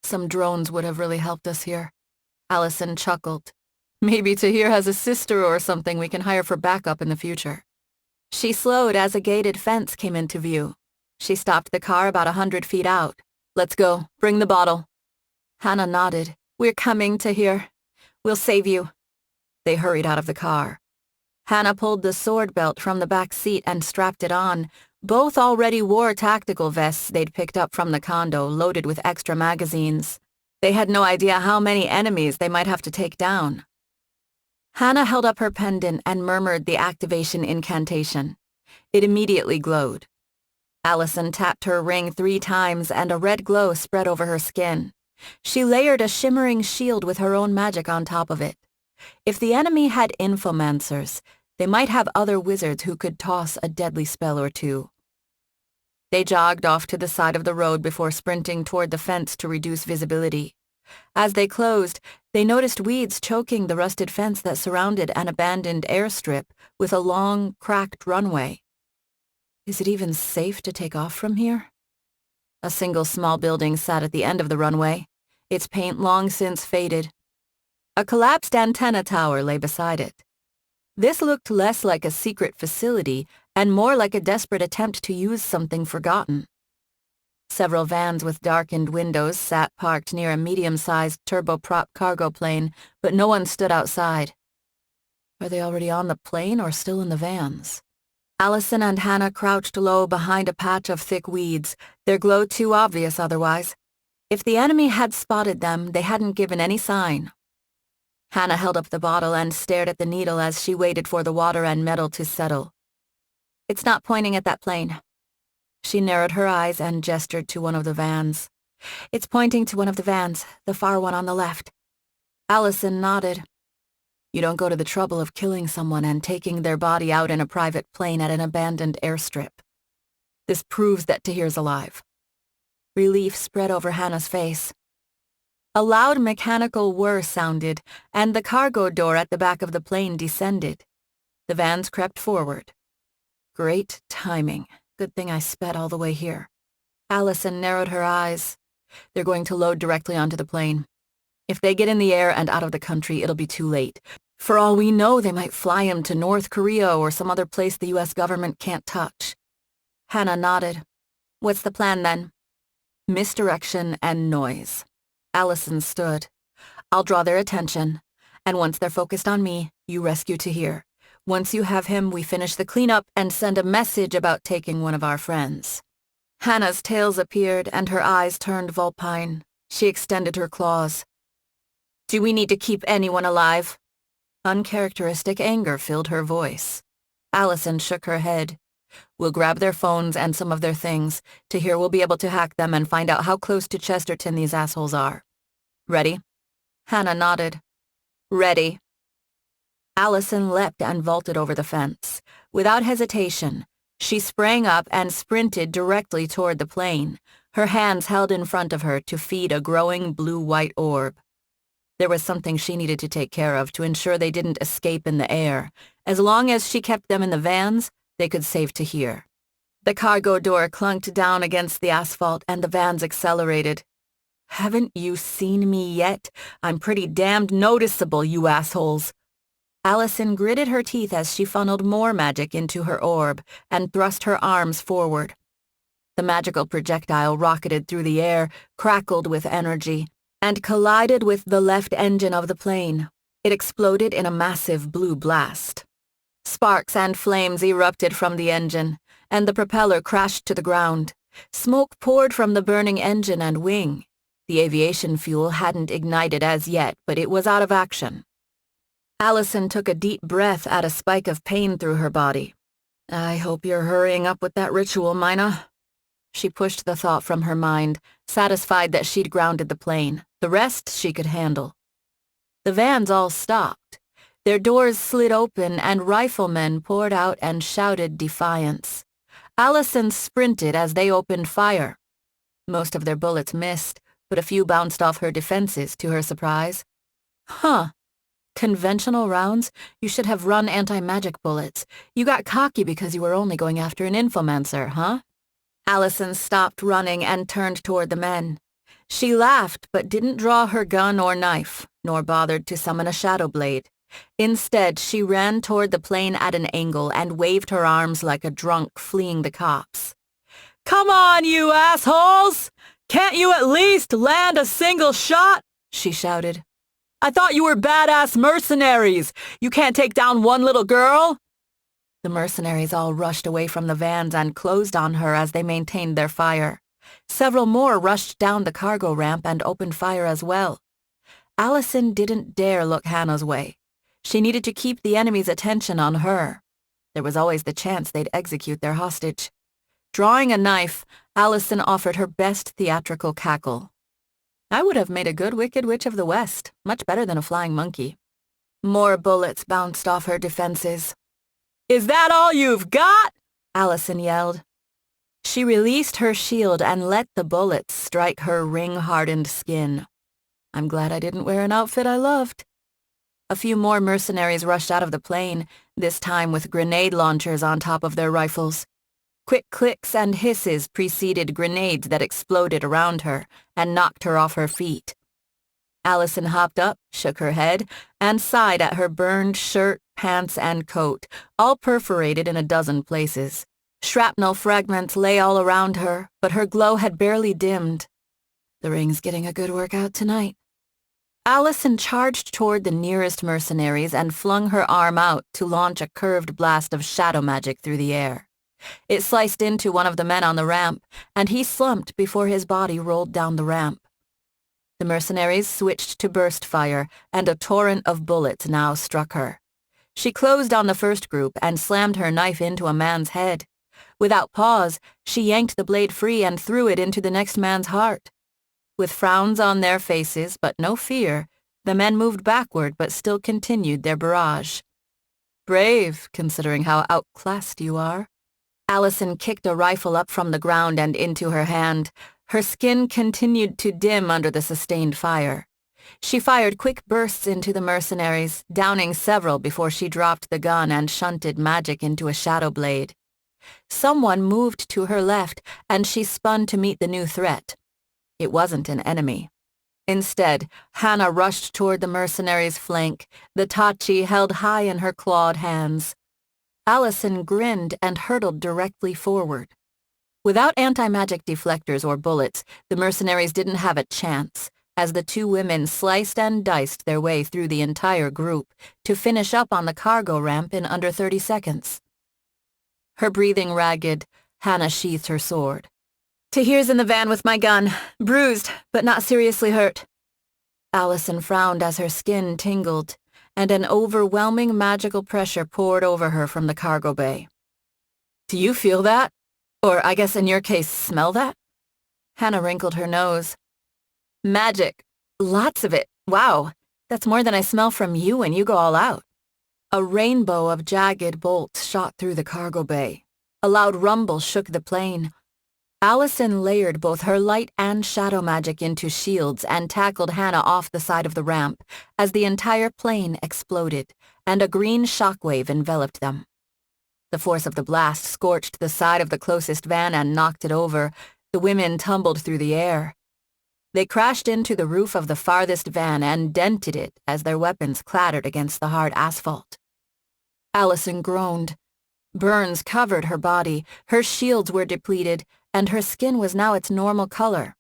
Some drones would have really helped us here. Alison chuckled. Maybe Tahir has a sister or something we can hire for backup in the future. She slowed as a gated fence came into view. She stopped the car about 100 feet out. Let's go. Bring the bottle. Hana nodded. We're coming, Tahir. We'll save you. They hurried out of the car. Hana pulled the sword belt from the back seat and strapped it on. Both already wore tactical vests they'd picked up from the condo, loaded with extra magazines. They had no idea how many enemies they might have to take down. Hana held up her pendant and murmured the activation incantation. It immediately glowed. Alison tapped her ring 3 times and a red glow spread over her skin. She layered a shimmering shield with her own magic on top of it. If the enemy had infomancers, they might have other wizards who could toss a deadly spell or two. They jogged off to the side of the road before sprinting toward the fence to reduce visibility. As they closed, they noticed weeds choking the rusted fence that surrounded an abandoned airstrip with a long, cracked runway. Is it even safe to take off from here? A single small building sat at the end of the runway, its paint long since faded. A collapsed antenna tower lay beside it. This looked less like a secret facility and more like a desperate attempt to use something forgotten. Several vans with darkened windows sat parked near a medium-sized turboprop cargo plane, but no one stood outside. Were they already on the plane or still in the vans? Alison and Hana crouched low behind a patch of thick weeds, their glow too obvious otherwise. If the enemy had spotted them, they hadn't given any sign. Hana held up the bottle and stared at the needle as she waited for the water and metal to settle. "It's not pointing at that plane." She narrowed her eyes and gestured to one of the vans. "It's pointing to one of the vans, the far one on the left." Alison nodded. "You don't go to the trouble of killing someone and taking their body out in a private plane at an abandoned airstrip. This proves that Tahir's alive." Relief spread over Hana's face. A loud mechanical whir sounded, and the cargo door at the back of the plane descended. The vans crept forward. Great timing. Good thing I sped all the way here. Alison narrowed her eyes. They're going to load directly onto the plane. If they get in the air and out of the country, it'll be too late. For all we know, they might fly him to North Korea or some other place the U.S. government can't touch. Hana nodded. "What's the plan then?" "Misdirection and noise." Alison stood. "I'll draw their attention, and once they're focused on me, you rescue Tahir. Once you have him, we finish the cleanup and send a message about taking one of our friends." Hana's tails appeared and her eyes turned vulpine. She extended her claws. "Do we need to keep anyone alive?" Uncharacteristic anger filled her voice. Alison shook her head. "We'll grab their phones and some of their things. Tahir will be able to hack them and find out how close to Chesterton these assholes are. Ready?" Hana nodded. "Ready." Alison leapt and vaulted over the fence. Without hesitation, she sprang up and sprinted directly toward the plane, her hands held in front of her to feed a growing blue-white orb. There was something she needed to take care of to ensure they didn't escape in the air. As long as she kept them in the vans, they could save Tahir. The cargo door clunked down against the asphalt and the vans accelerated. "Haven't you seen me yet? I'm pretty damned noticeable, you assholes." Alison gritted her teeth as she funneled more magic into her orb and thrust her arms forward. The magical projectile rocketed through the air, crackled with energy, and collided with the left engine of the plane. It exploded in a massive blue blast. Sparks and flames erupted from the engine, and the propeller crashed to the ground. Smoke poured from the burning engine and wing. The aviation fuel hadn't ignited as yet, but it was out of action. Alison took a deep breath at a spike of pain through her body. "I hope you're hurrying up with that ritual, Mina." She pushed the thought from her mind, satisfied that she'd grounded the plane. The rest she could handle. The vans all stopped. Their doors slid open and riflemen poured out and shouted defiance. Alison sprinted as they opened fire. Most of their bullets missed, but a few bounced off her defenses to her surprise. "Huh. Conventional rounds? You should have run anti-magic bullets. You got cocky because you were only going after an infomancer, huh?" Alison stopped running and turned toward the men. She laughed but didn't draw her gun or knife, nor bothered to summon a shadow blade. Instead, she ran toward the plane at an angle and waved her arms like a drunk fleeing the cops. "Come on, you assholes! Can't you at least land a single shot?" she shouted. "I thought you were badass mercenaries. You can't take down one little girl." The mercenaries all rushed away from the vans and closed on her as they maintained their fire. Several more rushed down the cargo ramp and opened fire as well. Alison didn't dare look Hana's way. She needed to keep the enemy's attention on her. There was always the chance they'd execute their hostage. Drawing a knife, Alison offered her best theatrical cackle. "I would have made a good Wicked Witch of the West, much better than a flying monkey." More bullets bounced off her defenses. "Is that all you've got?" Alison yelled. She released her shield and let the bullets strike her ring-hardened skin. "I'm glad I didn't wear an outfit I loved." A few more mercenaries rushed out of the plane, this time with grenade launchers on top of their rifles. Quick clicks and hisses preceded grenades that exploded around her and knocked her off her feet. Alison hopped up, shook her head, and sighed at her burned shirt, pants, and coat, all perforated in a dozen places. Shrapnel fragments lay all around her, but her glow had barely dimmed. The ring's getting a good workout tonight. Alison charged toward the nearest mercenaries and flung her arm out to launch a curved blast of shadow magic through the air. It sliced into one of the men on the ramp, and he slumped before his body rolled down the ramp. The mercenaries switched to burst fire, and a torrent of bullets now struck her. She closed on the first group and slammed her knife into a man's head. Without pause, she yanked the blade free and threw it into the next man's heart. With frowns on their faces, but no fear, the men moved backward but still continued their barrage. Brave, considering how outclassed you are. Alison kicked a rifle up from the ground and into her hand. Her skin continued to dim under the sustained fire. She fired quick bursts into the mercenaries, downing several before she dropped the gun and shunted magic into a shadow blade. Someone moved to her left, and she spun to meet the new threat. It wasn't an enemy. Instead, Hana rushed toward the mercenary's flank, the tachi held high in her clawed hands. Alison grinned and hurtled directly forward. Without anti-magic deflectors or bullets, the mercenaries didn't have a chance, as the two women sliced and diced their way through the entire group to finish up on the cargo ramp in under 30 seconds. Her breathing ragged, Hana sheathed her sword. Tahir's in the van with my gun, bruised, but not seriously hurt. Alison frowned as her skin tingled, and an overwhelming magical pressure poured over her from the cargo bay. Do you feel that? Or, I guess in your case, smell that? Hana wrinkled her nose. Magic. Lots of it. Wow. That's more than I smell from you when you go all out. A rainbow of jagged bolts shot through the cargo bay. A loud rumble shook the plane. Alison layered both her light and shadow magic into shields and tackled Hana off the side of the ramp as the entire plane exploded, and a green shockwave enveloped them. The force of the blast scorched the side of the closest van and knocked it over. The women tumbled through the air. They crashed into the roof of the farthest van and dented it as their weapons clattered against the hard asphalt. Alison groaned. Burns covered her body, her shields were depleted, and her skin was now its normal color.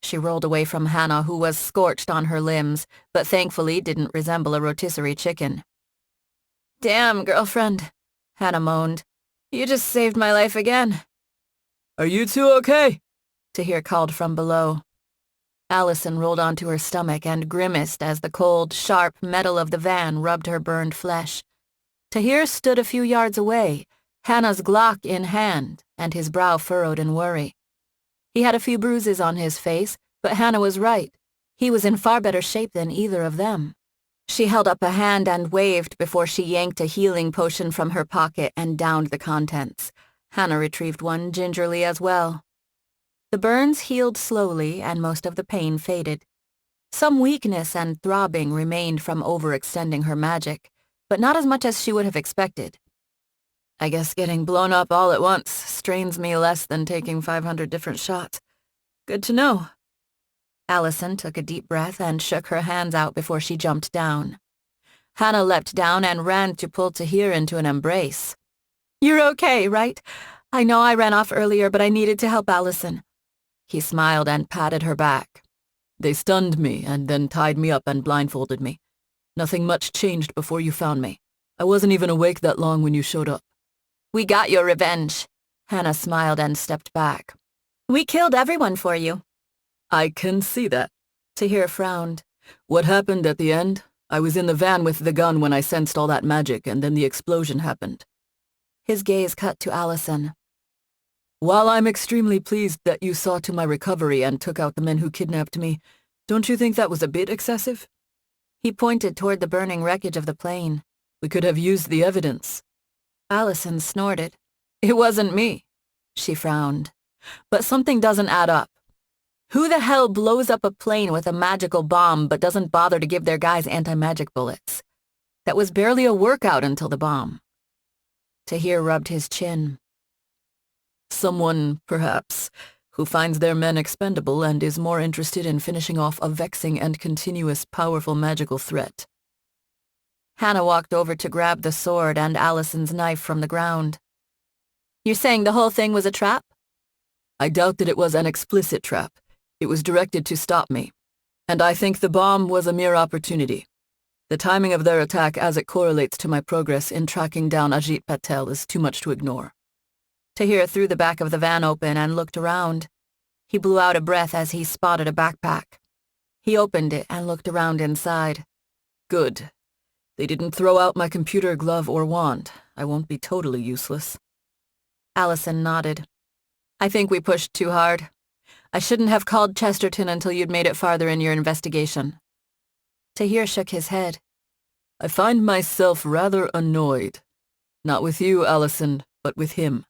She rolled away from Hana, who was scorched on her limbs, but thankfully didn't resemble a rotisserie chicken. Damn, girlfriend, Hana moaned. You just saved my life again. Are you two okay? Tahir called from below. Alison rolled onto her stomach and grimaced as the cold, sharp metal of the van rubbed her burned flesh. Tahir stood a few yards away, Hana's Glock in hand, and his brow furrowed in worry. He had a few bruises on his face, but Hana was right. He was in far better shape than either of them. She held up a hand and waved before she yanked a healing potion from her pocket and downed the contents. Hana retrieved one gingerly as well. The burns healed slowly and most of the pain faded. Some weakness and throbbing remained from overextending her magic, but not as much as she would have expected. I guess getting blown up all at once strains me less than taking 500 different shots. Good to know. Alison took a deep breath and shook her hands out before she jumped down. Hana leapt down and ran to pull Tahir into an embrace. You're okay, right? I know I ran off earlier, but I needed to help Alison. He smiled and patted her back. They stunned me and then tied me up and blindfolded me. Nothing much changed before you found me. I wasn't even awake that long when you showed up. We got your revenge. Hana smiled and stepped back. We killed everyone for you. I can see that. Tahir frowned. What happened at the end? I was in the van with the gun when I sensed all that magic, and then the explosion happened. His gaze cut to Alison. While I'm extremely pleased that you saw to my recovery and took out the men who kidnapped me, don't you think that was a bit excessive? He pointed toward the burning wreckage of the plane. We could have used the evidence. Alison snorted. It wasn't me. She frowned. But something doesn't add up. Who the hell blows up a plane with a magical bomb but doesn't bother to give their guys anti-magic bullets? That was barely a workout until the bomb. Tahir rubbed his chin. Someone, perhaps, who finds their men expendable and is more interested in finishing off a vexing and continuous powerful magical threat. Hana walked over to grab the sword and Alison's knife from the ground. You're saying the whole thing was a trap? I doubt that it was an explicit trap. It was directed to stop me. And I think the bomb was a mere opportunity. The timing of their attack as it correlates to my progress in tracking down Ajit Patel is too much to ignore. Tahir threw the back of the van open and looked around. He blew out a breath as he spotted a backpack. He opened it and looked around inside. Good. They didn't throw out my computer, glove, or wand. I won't be totally useless. Alison nodded. I think we pushed too hard. I shouldn't have called Chesterton until you'd made it farther in your investigation. Tahir shook his head. I find myself rather annoyed. Not with you, Alison, but with him.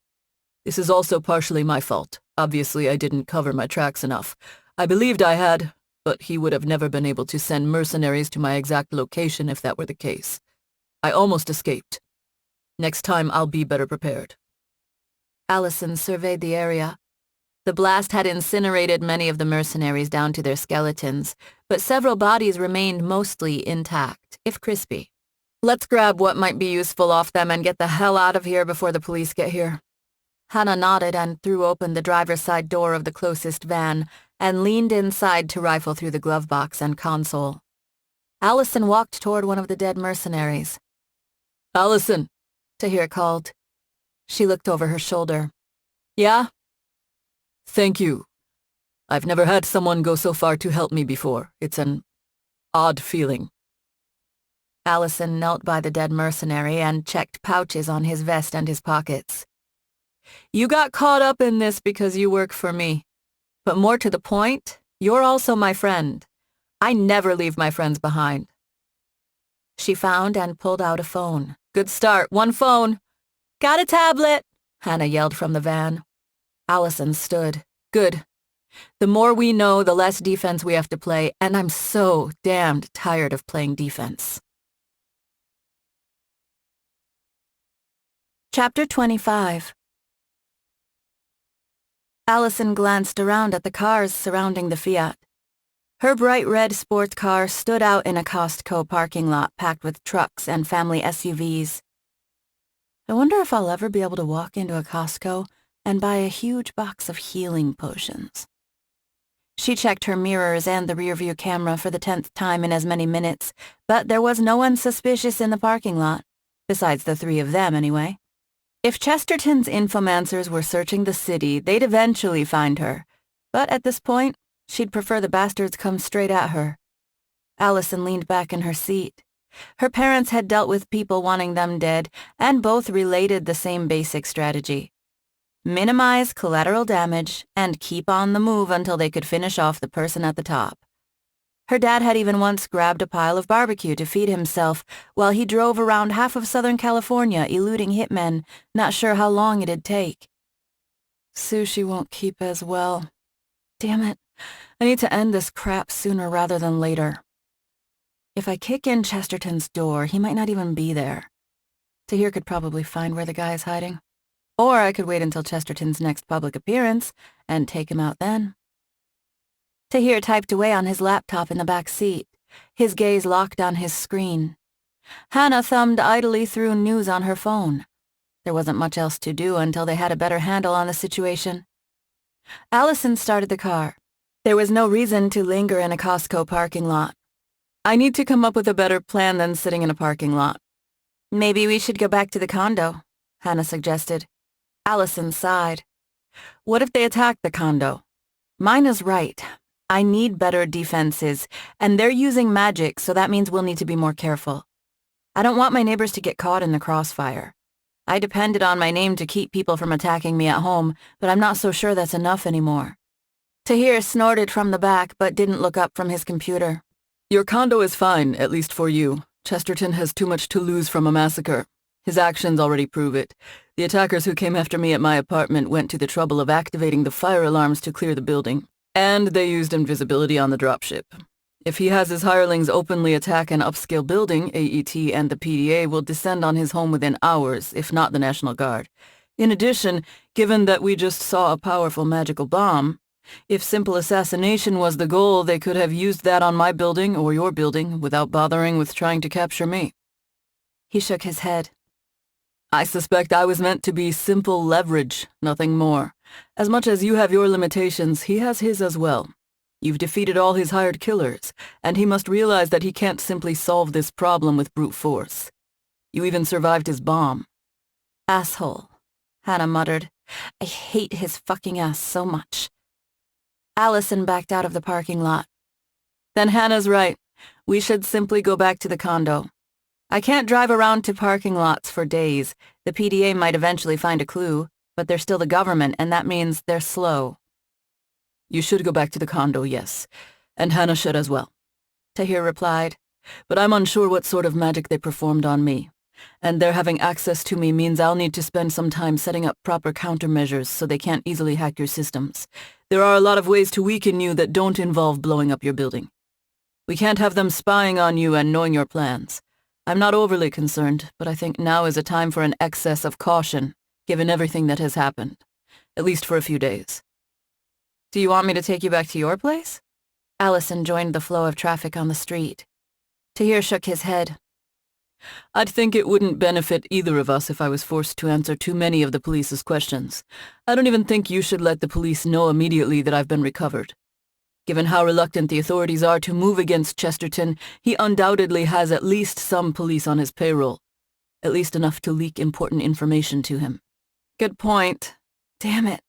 This is also partially my fault. Obviously, I didn't cover my tracks enough. I believed I had, but he would have never been able to send mercenaries to my exact location if that were the case. I almost escaped. Next time, I'll be better prepared. Alison surveyed the area. The blast had incinerated many of the mercenaries down to their skeletons, but several bodies remained mostly intact, if crispy. Let's grab what might be useful off them and get the hell out of here before the police get here. Hana nodded and threw open the driver's side door of the closest van and leaned inside to rifle through the glove box and console. Alison walked toward one of the dead mercenaries. Alison, Tahir called. She looked over her shoulder. Yeah? Thank you. I've never had someone go so far to help me before. It's an odd feeling. Alison knelt by the dead mercenary and checked pouches on his vest and his pockets. You got caught up in this because you work for me. But more to the point, you're also my friend. I never leave my friends behind. She found and pulled out a phone. Good start, one phone. Got a tablet, Hana yelled from the van. Alison stood. Good. The more we know, the less defense we have to play, and I'm so damned tired of playing defense. Chapter 25. Alison glanced around at the cars surrounding the Fiat. Her bright red sports car stood out in a Costco parking lot packed with trucks and family SUVs. I wonder if I'll ever be able to walk into a Costco and buy a huge box of healing potions. She checked her mirrors and the rearview camera for the 10th time in as many minutes, but there was no one suspicious in the parking lot, besides the three of them anyway. If Chesterton's infomancers were searching the city, they'd eventually find her, but at this point, she'd prefer the bastards come straight at her. Alison leaned back in her seat. Her parents had dealt with people wanting them dead, and both related the same basic strategy. Minimize collateral damage and keep on the move until they could finish off the person at the top. Her dad had even once grabbed a pile of barbecue to feed himself while he drove around half of Southern California eluding hitmen, not sure how long it'd take. Sushi won't keep as well. Damn it, I need to end this crap sooner rather than later. If I kick in Chesterton's door, he might not even be there. Tahir could probably find where the guy is hiding. Or I could wait until Chesterton's next public appearance and take him out then. Tahir typed away on his laptop in the back seat, his gaze locked on his screen. Hana thumbed idly through news on her phone. There wasn't much else to do until they had a better handle on the situation. Alison started the car. There was no reason to linger in a Costco parking lot. I need to come up with a better plan than sitting in a parking lot. Maybe we should go back to the condo, Hana suggested. Alison sighed. What if they attack the condo? Mine is right. I need better defenses, and they're using magic, so that means we'll need to be more careful. I don't want my neighbors to get caught in the crossfire. I depended on my name to keep people from attacking me at home, but I'm not so sure that's enough anymore. Tahir snorted from the back, but didn't look up from his computer. Your condo is fine, at least for you. Chesterton has too much to lose from a massacre. His actions already prove it. The attackers who came after me at my apartment went to the trouble of activating the fire alarms to clear the building. And they used invisibility on the dropship. If he has his hirelings openly attack an upscale building, AET and the PDA will descend on his home within hours, if not the National Guard. In addition, given that we just saw a powerful magical bomb, if simple assassination was the goal, they could have used that on my building or your building without bothering with trying to capture me. He shook his head. I suspect I was meant to be simple leverage, nothing more. As much as you have your limitations, he has his as well. You've defeated all his hired killers, and he must realize that he can't simply solve this problem with brute force. You even survived his bomb. Asshole, Hana muttered. I hate his fucking ass so much. Alison backed out of the parking lot. Then Hannah's right. We should simply go back to the condo. I can't drive around to parking lots for days. The PDA might eventually find a clue, but they're still the government, and that means they're slow. You should go back to the condo, yes. And Hana should as well, Tahir replied. But I'm unsure what sort of magic they performed on me. And their having access to me means I'll need to spend some time setting up proper countermeasures so they can't easily hack your systems. There are a lot of ways to weaken you that don't involve blowing up your building. We can't have them spying on you and knowing your plans. I'm not overly concerned, but I think now is a time for an excess of caution, given everything that has happened. At least for a few days. Do you want me to take you back to your place? Alison joined the flow of traffic on the street. Tahir shook his head. I'd think it wouldn't benefit either of us if I was forced to answer too many of the police's questions. I don't even think you should let the police know immediately that I've been recovered. Given how reluctant the authorities are to move against Chesterton, he undoubtedly has at least some police on his payroll. At least enough to leak important information to him. Good point. Damn it.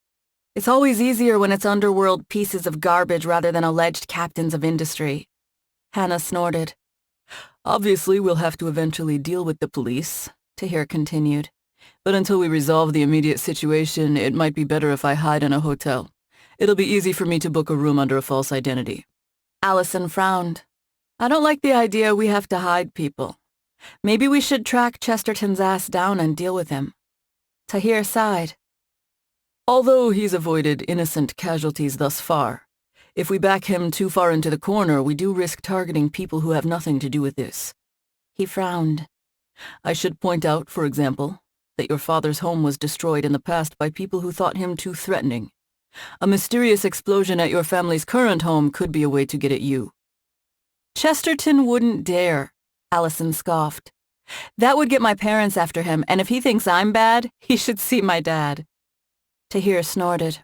It's always easier when it's underworld pieces of garbage rather than alleged captains of industry. Hana snorted. Obviously, we'll have to eventually deal with the police, Tahir continued. But until we resolve the immediate situation, it might be better if I hide in a hotel. It'll be easy for me to book a room under a false identity. Alison frowned. I don't like the idea we have to hide people. Maybe we should track Chesterton's ass down and deal with him. Tahir sighed. Although he's avoided innocent casualties thus far, if we back him too far into the corner, we do risk targeting people who have nothing to do with this. He frowned. I should point out, for example, that your father's home was destroyed in the past by people who thought him too threatening. A mysterious explosion at your family's current home could be a way to get at you. Chesterton wouldn't dare, Alison scoffed. That would get my parents after him, and if he thinks I'm bad, he should see my dad. Tahir snorted.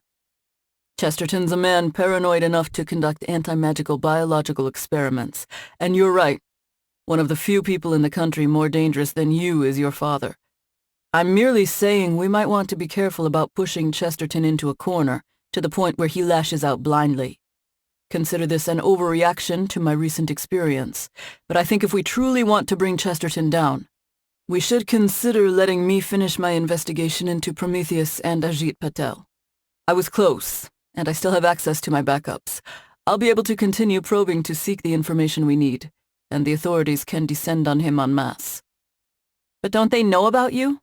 Chesterton's a man paranoid enough to conduct anti-magical biological experiments. And you're right. One of the few people in the country more dangerous than you is your father. I'm merely saying we might want to be careful about pushing Chesterton into a corner, to the point where he lashes out blindly. Consider this an overreaction to my recent experience, but I think if we truly want to bring Chesterton down, we should consider letting me finish my investigation into Prometheus and Ajit Patel. I was close, and I still have access to my backups. I'll be able to continue probing to seek the information we need, and the authorities can descend on him en masse. But don't they know about you?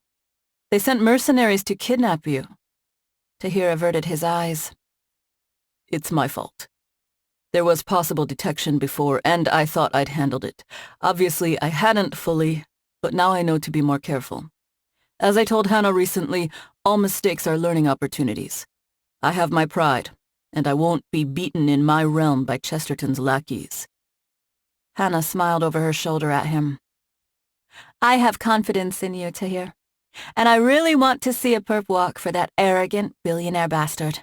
They sent mercenaries to kidnap you. Tahir averted his eyes. It's my fault. There was possible detection before, and I thought I'd handled it. Obviously, I hadn't fully, but now I know to be more careful. As I told Hana recently, all mistakes are learning opportunities. I have my pride, and I won't be beaten in my realm by Chesterton's lackeys. Hana smiled over her shoulder at him. I have confidence in you, Tahir, and I really want to see a perp walk for that arrogant billionaire bastard.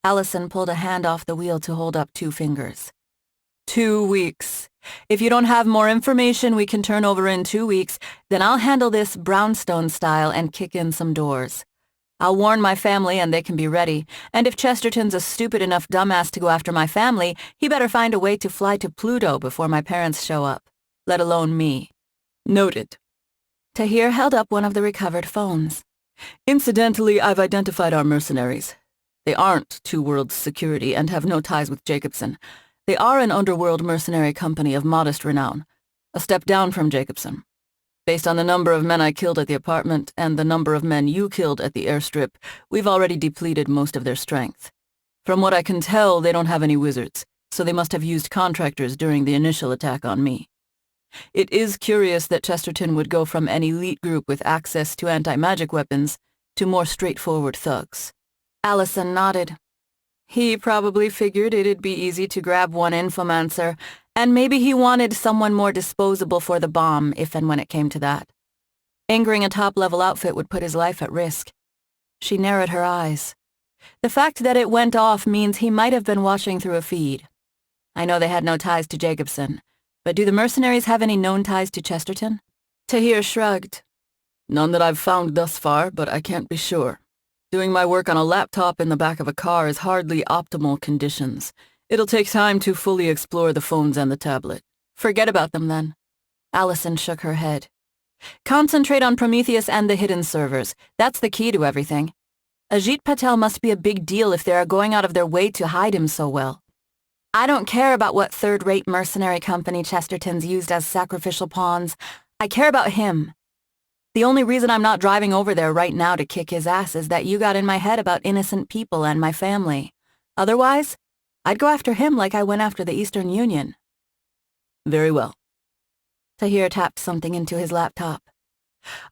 Alison pulled a hand off the wheel to hold up 2 fingers. 2 weeks. If you don't have more information we can turn over in 2 weeks, then I'll handle this Brownstone style and kick in some doors. I'll warn my family and they can be ready, and if Chesterton's a stupid enough dumbass to go after my family, he better find a way to fly to Pluto before my parents show up, let alone me. Noted. Tahir held up one of the recovered phones. Incidentally, I've identified our mercenaries. They aren't Two Worlds Security and have no ties with Jacobson. They are an underworld mercenary company of modest renown, a step down from Jacobson. Based on the number of men I killed at the apartment and the number of men you killed at the airstrip, we've already depleted most of their strength. From what I can tell, they don't have any wizards, so they must have used contractors during the initial attack on me. It is curious that Chesterton would go from an elite group with access to anti-magic weapons to more straightforward thugs. Alison nodded. He probably figured it'd be easy to grab one infomancer, and maybe he wanted someone more disposable for the bomb if and when it came to that. Angering a top-level outfit would put his life at risk. She narrowed her eyes. The fact that it went off means he might have been watching through a feed. I know they had no ties to Jacobson, but do the mercenaries have any known ties to Chesterton? Tahir shrugged. None that I've found thus far, but I can't be sure. Doing my work on a laptop in the back of a car is hardly optimal conditions. It'll take time to fully explore the phones and the tablet. Forget about them then. Alison shook her head. Concentrate on Prometheus and the hidden servers. That's the key to everything. Ajit Patel must be a big deal if they are going out of their way to hide him so well. I don't care about what third-rate mercenary company Chesterton's used as sacrificial pawns. I care about him. The only reason I'm not driving over there right now to kick his ass is that you got in my head about innocent people and my family. Otherwise, I'd go after him like I went after the Eastern Union. Very well. Tahir tapped something into his laptop.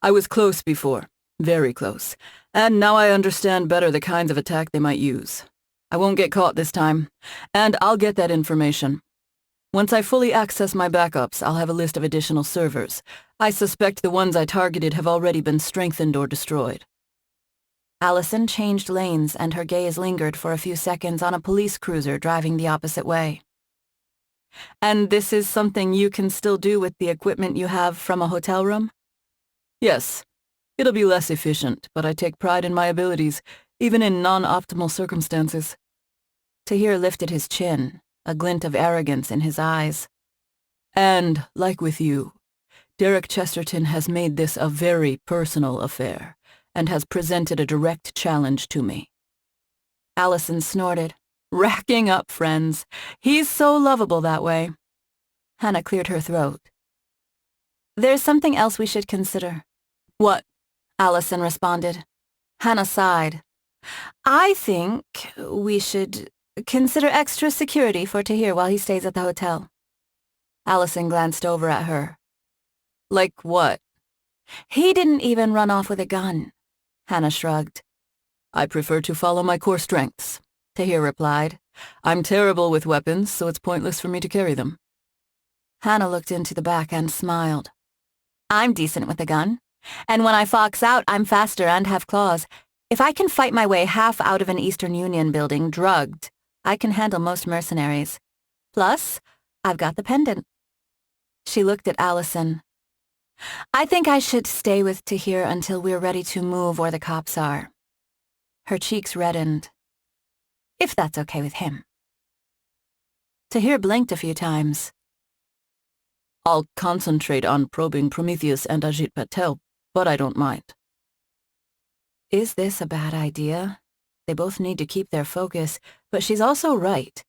I was close before, very close, and now I understand better the kinds of attack they might use. I won't get caught this time, and I'll get that information. Once I fully access my backups, I'll have a list of additional servers. I suspect the ones I targeted have already been strengthened or destroyed. Alison changed lanes and her gaze lingered for a few seconds on a police cruiser driving the opposite way. And this is something you can still do with the equipment you have from a hotel room? Yes. It'll be less efficient, but I take pride in my abilities, even in non-optimal circumstances. Tahir lifted his chin, a glint of arrogance in his eyes. And, like with you, Derek Chesterton has made this a very personal affair, and has presented a direct challenge to me. Alison snorted. Racking up friends. He's so lovable that way. Hana cleared her throat. There's something else we should consider. What? Alison responded. Hana sighed. I think we should consider extra security for Tahir while he stays at the hotel. Alison glanced over at her. Like what? He didn't even run off with a gun. Hana shrugged. I prefer to follow my core strengths, Tahir replied. I'm terrible with weapons, so it's pointless for me to carry them. Hana looked into the back and smiled. I'm decent with a gun, and when I fox out, I'm faster and have claws. If I can fight my way half out of an Eastern Union building drugged, I can handle most mercenaries. Plus, I've got the pendant. She looked at Alison. I think I should stay with Tahir until we're ready to move or the cops are. Her cheeks reddened. If that's okay with him. Tahir blinked a few times. I'll concentrate on probing Prometheus and Ajit Patel, but I don't mind. Is this a bad idea? They both need to keep their focus, but she's also right.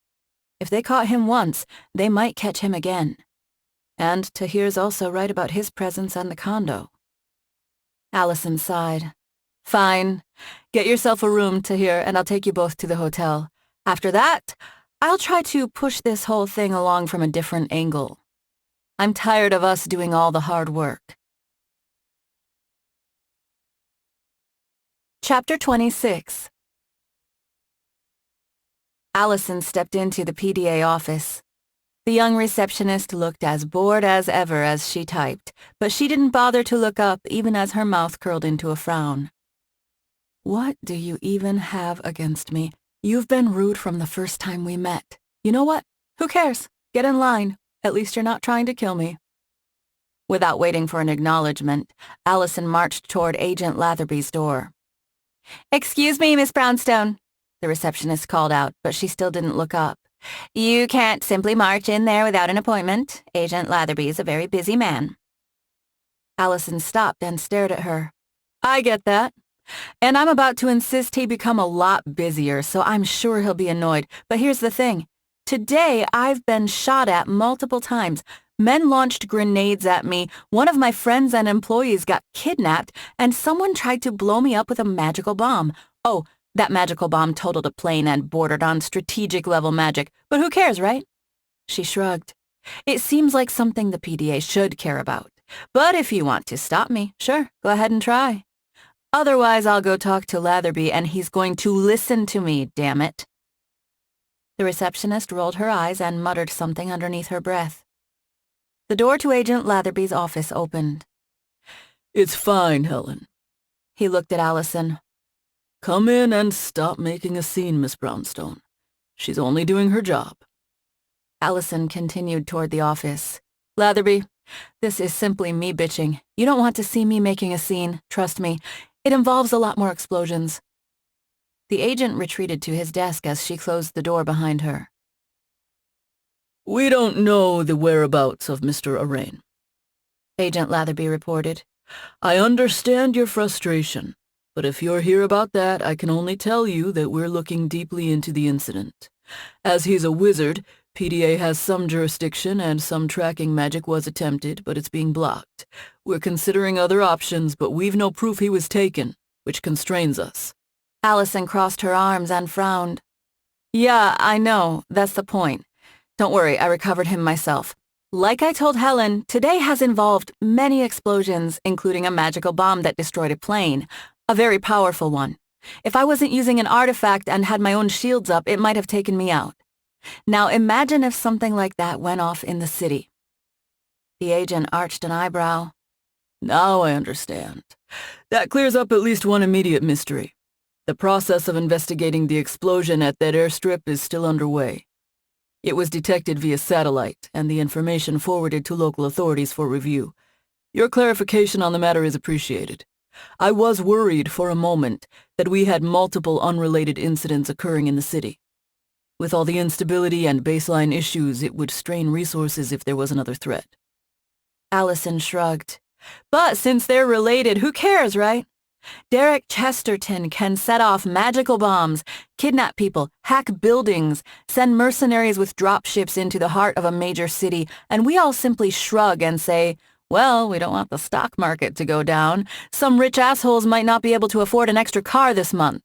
If they caught him once, they might catch him again. And Tahir's also right about his presence and the condo. Alison sighed. Fine. Get yourself a room, Tahir, and I'll take you both to the hotel. After that, I'll try to push this whole thing along from a different angle. I'm tired of us doing all the hard work. Chapter 26. Alison stepped into the PDA office. The young receptionist looked as bored as ever as she typed, but she didn't bother to look up even as her mouth curled into a frown. What do you even have against me? You've been rude from the first time we met. You know what? Who cares? Get in line. At least you're not trying to kill me. Without waiting for an acknowledgement, Alison marched toward Agent Latherby's door. Excuse me, Miss Brownstone, the receptionist called out, but she still didn't look up. You can't simply march in there without an appointment. Agent Latherby's a very busy man. Alison stopped and stared at her. I get that. And I'm about to insist he become a lot busier, so I'm sure he'll be annoyed. But here's the thing. Today, I've been shot at multiple times. Men launched grenades at me, one of my friends and employees got kidnapped, and someone tried to blow me up with a magical bomb. Oh, that magical bomb totaled a plane and bordered on strategic-level magic. But who cares, right? She shrugged. It seems like something the PDA should care about. But if you want to stop me, sure, go ahead and try. Otherwise, I'll go talk to Latherby and he's going to listen to me, damn it." The receptionist rolled her eyes and muttered something underneath her breath. The door to Agent Latherby's office opened. "It's fine, Helen." He looked at Alison. "Come in and stop making a scene, Miss Brownstone. She's only doing her job." Alison continued toward the office. "Latherby, this is simply me bitching. You don't want to see me making a scene, trust me. It involves a lot more explosions." The agent retreated to his desk as she closed the door behind her. "We don't know the whereabouts of Mr. Arain," Agent Latherby reported. "I understand your frustration, but if you're here about that, I can only tell you that we're looking deeply into the incident. As he's a wizard, PDA has some jurisdiction and some tracking magic was attempted, but it's being blocked. We're considering other options, but we've no proof he was taken, which constrains us." Alison crossed her arms and frowned. "Yeah, I know. That's the point. Don't worry, I recovered him myself. Like I told Helen, today has involved many explosions, including a magical bomb that destroyed a plane. A very powerful one. If I wasn't using an artifact and had my own shields up, it might have taken me out. Now imagine if something like that went off in the city." The agent arched an eyebrow. "Now I understand. That clears up at least one immediate mystery. The process of investigating the explosion at that airstrip is still underway. It was detected via satellite, and the information forwarded to local authorities for review. Your clarification on the matter is appreciated. I was worried for a moment that we had multiple unrelated incidents occurring in the city. With all the instability and baseline issues, it would strain resources if there was another threat." Alison shrugged. "But since they're related, who cares, right? Derek Chesterton can set off magical bombs, kidnap people, hack buildings, send mercenaries with dropships into the heart of a major city, and we all simply shrug and say, well, we don't want the stock market to go down. Some rich assholes might not be able to afford an extra car this month.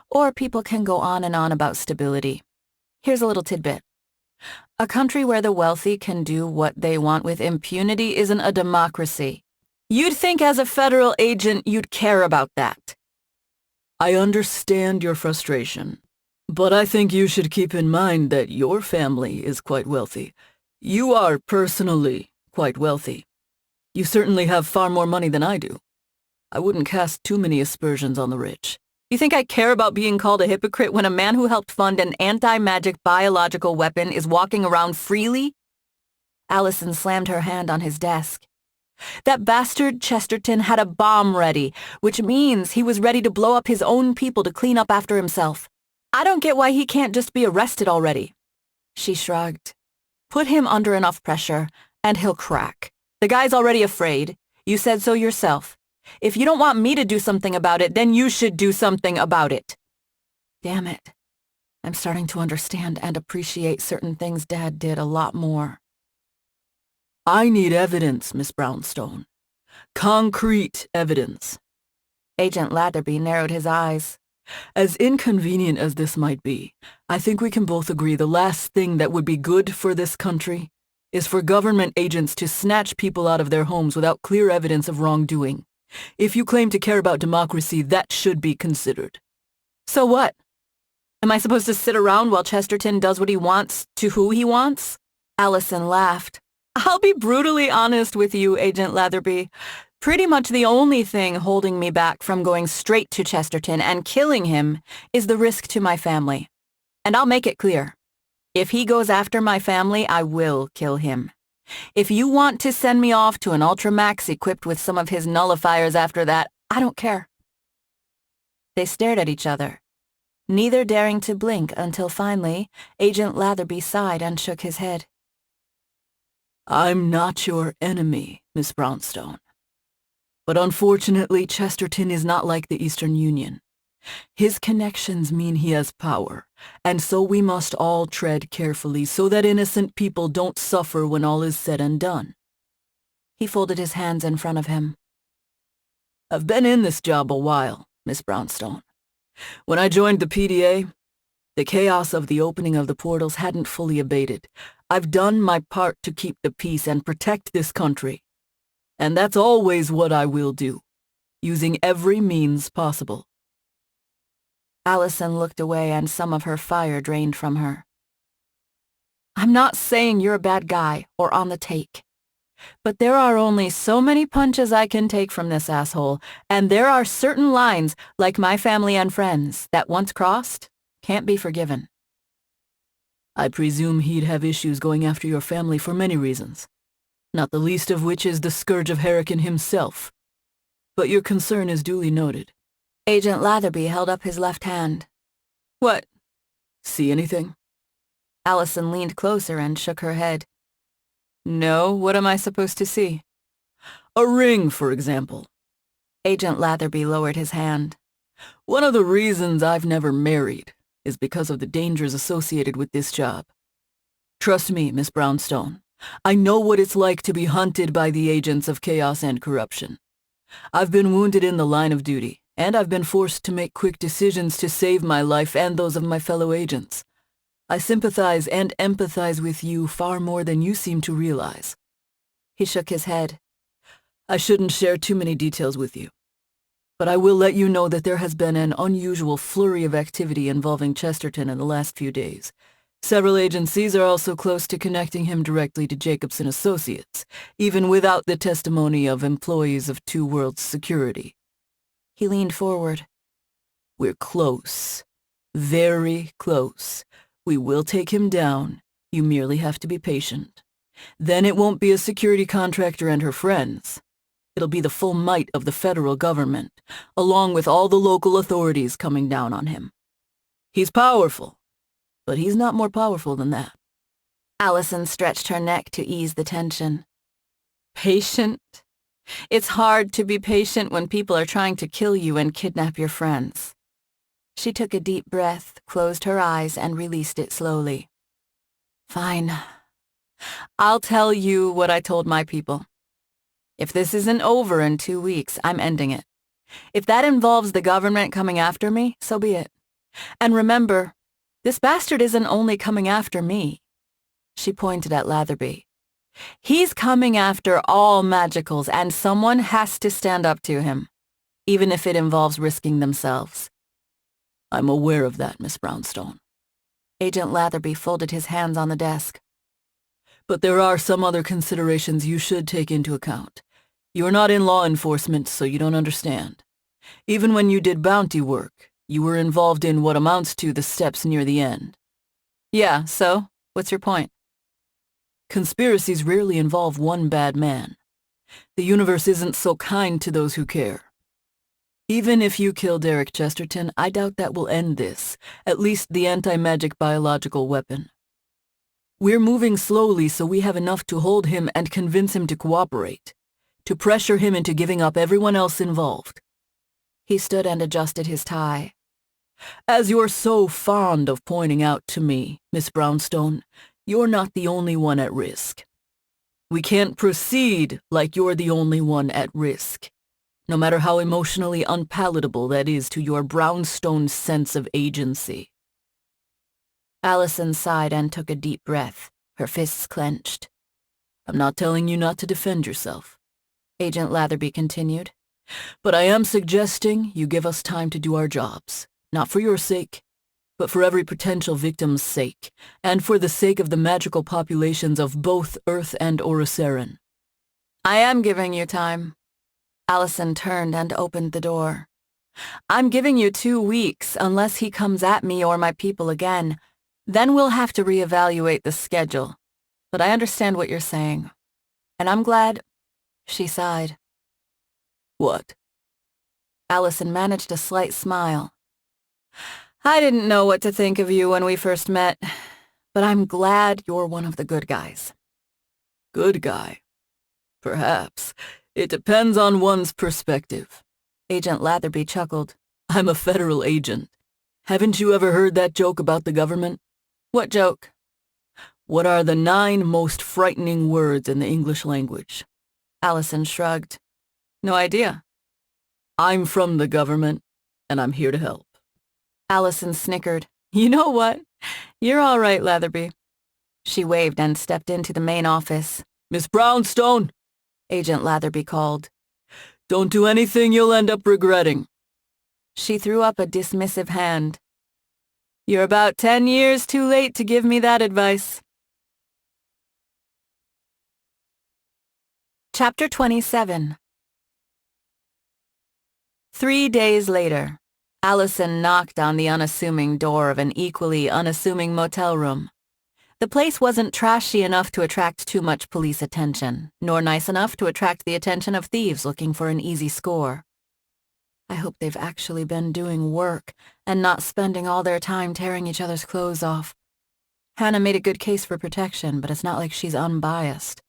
Or people can go on and on about stability. Here's a little tidbit. A country where the wealthy can do what they want with impunity isn't a democracy. You'd think as a federal agent you'd care about that." "I understand your frustration, but I think you should keep in mind that your family is quite wealthy. You are personally quite wealthy. You certainly have far more money than I do. I wouldn't cast too many aspersions on the rich." You think I care about being called a hypocrite when a man who helped fund an anti-magic biological weapon is walking around freely? Alison slammed her hand on his desk. That bastard Chesterton had a bomb ready, which means he was ready to blow up his own people to clean up after himself. I don't get why he can't just be arrested already. She shrugged. Put him under enough pressure, and he'll crack. The guy's already afraid. You said so yourself. If you don't want me to do something about it, then you should do something about it. Damn it. I'm starting to understand and appreciate certain things Dad did a lot more. "I need evidence, Miss Brownstone. Concrete evidence." Agent Latherby narrowed his eyes. "As inconvenient as this might be, I think we can both agree the last thing that would be good for this country is for government agents to snatch people out of their homes without clear evidence of wrongdoing. If you claim to care about democracy, that should be considered." So what? Am I supposed to sit around while Chesterton does what he wants to who he wants? Alison laughed. I'll be brutally honest with you, Agent Latherby. Pretty much the only thing holding me back from going straight to Chesterton and killing him is the risk to my family. And I'll make it clear. If he goes after my family, I will kill him. If you want to send me off to an Ultramax equipped with some of his nullifiers after that, I don't care. They stared at each other, neither daring to blink until finally, Agent Latherby sighed and shook his head. "I'm not your enemy, Miss Brownstone. But unfortunately, Chesterton is not like the Eastern Union. His connections mean he has power, and so we must all tread carefully so that innocent people don't suffer when all is said and done." He folded his hands in front of him. "I've been in this job a while, Miss Brownstone. When I joined the PDA, the chaos of the opening of the portals hadn't fully abated. I've done my part to keep the peace and protect this country. And that's always what I will do, using every means possible." Alison looked away and some of her fire drained from her. "I'm not saying you're a bad guy or on the take. But there are only so many punches I can take from this asshole, and there are certain lines, like my family and friends, that once crossed, can't be forgiven." "I presume he'd have issues going after your family for many reasons, not the least of which is the scourge of Hurricane himself. But your concern is duly noted." Agent Latherby held up his left hand. "What? See anything?" Alison leaned closer and shook her head. "No, what am I supposed to see?" "A ring, for example." Agent Latherby lowered his hand. "One of the reasons I've never married is because of the dangers associated with this job. Trust me, Miss Brownstone, I know what it's like to be hunted by the agents of chaos and corruption. I've been wounded in the line of duty, and I've been forced to make quick decisions to save my life and those of my fellow agents. I sympathize and empathize with you far more than you seem to realize." He shook his head. "I shouldn't share too many details with you, but I will let you know that there has been an unusual flurry of activity involving Chesterton in the last few days. Several agencies are also close to connecting him directly to Jacobson Associates, even without the testimony of employees of Two Worlds Security." He leaned forward. "We're close. Very close. We will take him down. You merely have to be patient. Then it won't be a security contractor and her friends. It'll be the full might of the federal government, along with all the local authorities coming down on him. He's powerful, but he's not more powerful than that." Alison stretched her neck to ease the tension. "Patient? It's hard to be patient when people are trying to kill you and kidnap your friends." She took a deep breath, closed her eyes, and released it slowly. "Fine. I'll tell you what I told my people. If this isn't over in 2 weeks, I'm ending it. If that involves the government coming after me, so be it. And remember, this bastard isn't only coming after me." She pointed at Latherby. "He's coming after all magicals, and someone has to stand up to him, even if it involves risking themselves." "I'm aware of that, Miss Brownstone." Agent Latherby folded his hands on the desk. "But there are some other considerations you should take into account. You're not in law enforcement, so you don't understand. Even when you did bounty work, you were involved in what amounts to the steps near the end." "Yeah, so? What's your point?" "Conspiracies rarely involve one bad man. The universe isn't so kind to those who care. Even if you kill Derek Chesterton, I doubt that will end this, at least the anti-magic biological weapon. We're moving slowly so we have enough to hold him and convince him to cooperate, to pressure him into giving up everyone else involved." He stood and adjusted his tie. "As you're so fond of pointing out to me, Miss Brownstone, you're not the only one at risk. We can't proceed like you're the only one at risk, no matter how emotionally unpalatable that is to your Brownstone sense of agency." Alison sighed and took a deep breath, her fists clenched. "I'm not telling you not to defend yourself," Agent Latherby continued, "but I am suggesting you give us time to do our jobs, not for your sake, but for every potential victim's sake, and for the sake of the magical populations of both Earth and Orosaren." "I am giving you time." Alison turned and opened the door. "I'm giving you 2 weeks unless he comes at me or my people again. Then we'll have to reevaluate the schedule. But I understand what you're saying. And I'm glad." She sighed. "What?" Alison managed a slight smile. "I didn't know what to think of you when we first met, but I'm glad you're one of the good guys." "Good guy? Perhaps. It depends on one's perspective." Agent Latherby chuckled. "I'm a federal agent. Haven't you ever heard that joke about the government?" "What joke?" "What are the 9 most frightening words in the English language?" Alison shrugged. "No idea." "I'm from the government, and I'm here to help." Alison snickered. "You know what? You're all right, Latherby." She waved and stepped into the main office. Miss Brownstone, Agent Latherby called. don't do anything you'll end up regretting. She threw up a dismissive hand. You're about 10 years too late to give me that advice. Chapter 27. 3 days later, Alison knocked on the unassuming door of an equally unassuming motel room. The place wasn't trashy enough to attract too much police attention, nor nice enough to attract the attention of thieves looking for an easy score. I hope they've actually been doing work and not spending all their time tearing each other's clothes off. Hana made a good case for protection, but it's not like she's unbiased.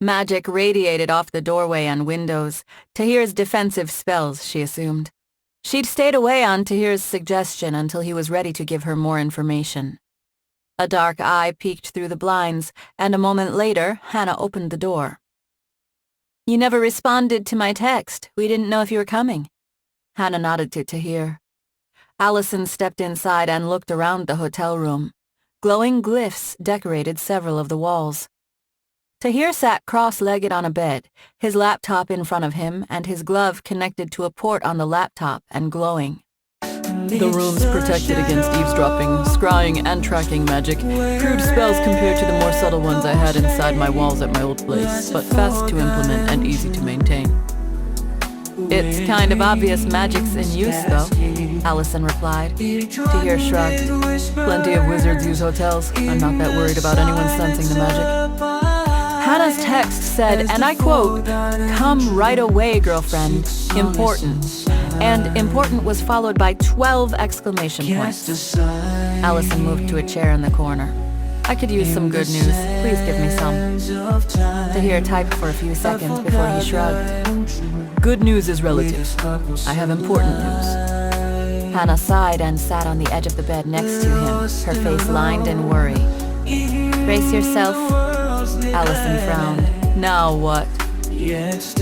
Magic radiated off the doorway and windows. Tahir's defensive spells, she assumed. She'd stayed away on Tahir's suggestion until he was ready to give her more information. A dark eye peeked through the blinds, and a moment later, Hana opened the door. You never responded to my text. We didn't know if you were coming. Hana nodded to Tahir. Alison stepped inside and looked around the hotel room. Glowing glyphs decorated several of the walls. Tahir sat cross-legged on a bed, his laptop in front of him and his glove connected to a port on the laptop and glowing. The room's protected against eavesdropping, scrying, and tracking magic. Crude spells compared to the more subtle ones I had inside my walls at my old place, but fast to implement and easy to maintain. It's kind of obvious magic's in use, though, Alison replied. Tahir shrugged. Plenty of wizards use hotels. I'm not that worried about anyone sensing the magic. Hana's text said, and I quote, "Come right away, girlfriend. Important." And important was followed by 12 exclamation points. Alison moved to a chair in the corner. I could use some good news. Please give me some. Tahir typed for a few seconds before he shrugged. Good news is relative. I have important news. Hana sighed and sat on the edge of the bed next to him, her face lined in worry. Brace yourself. Alison frowned. Now what?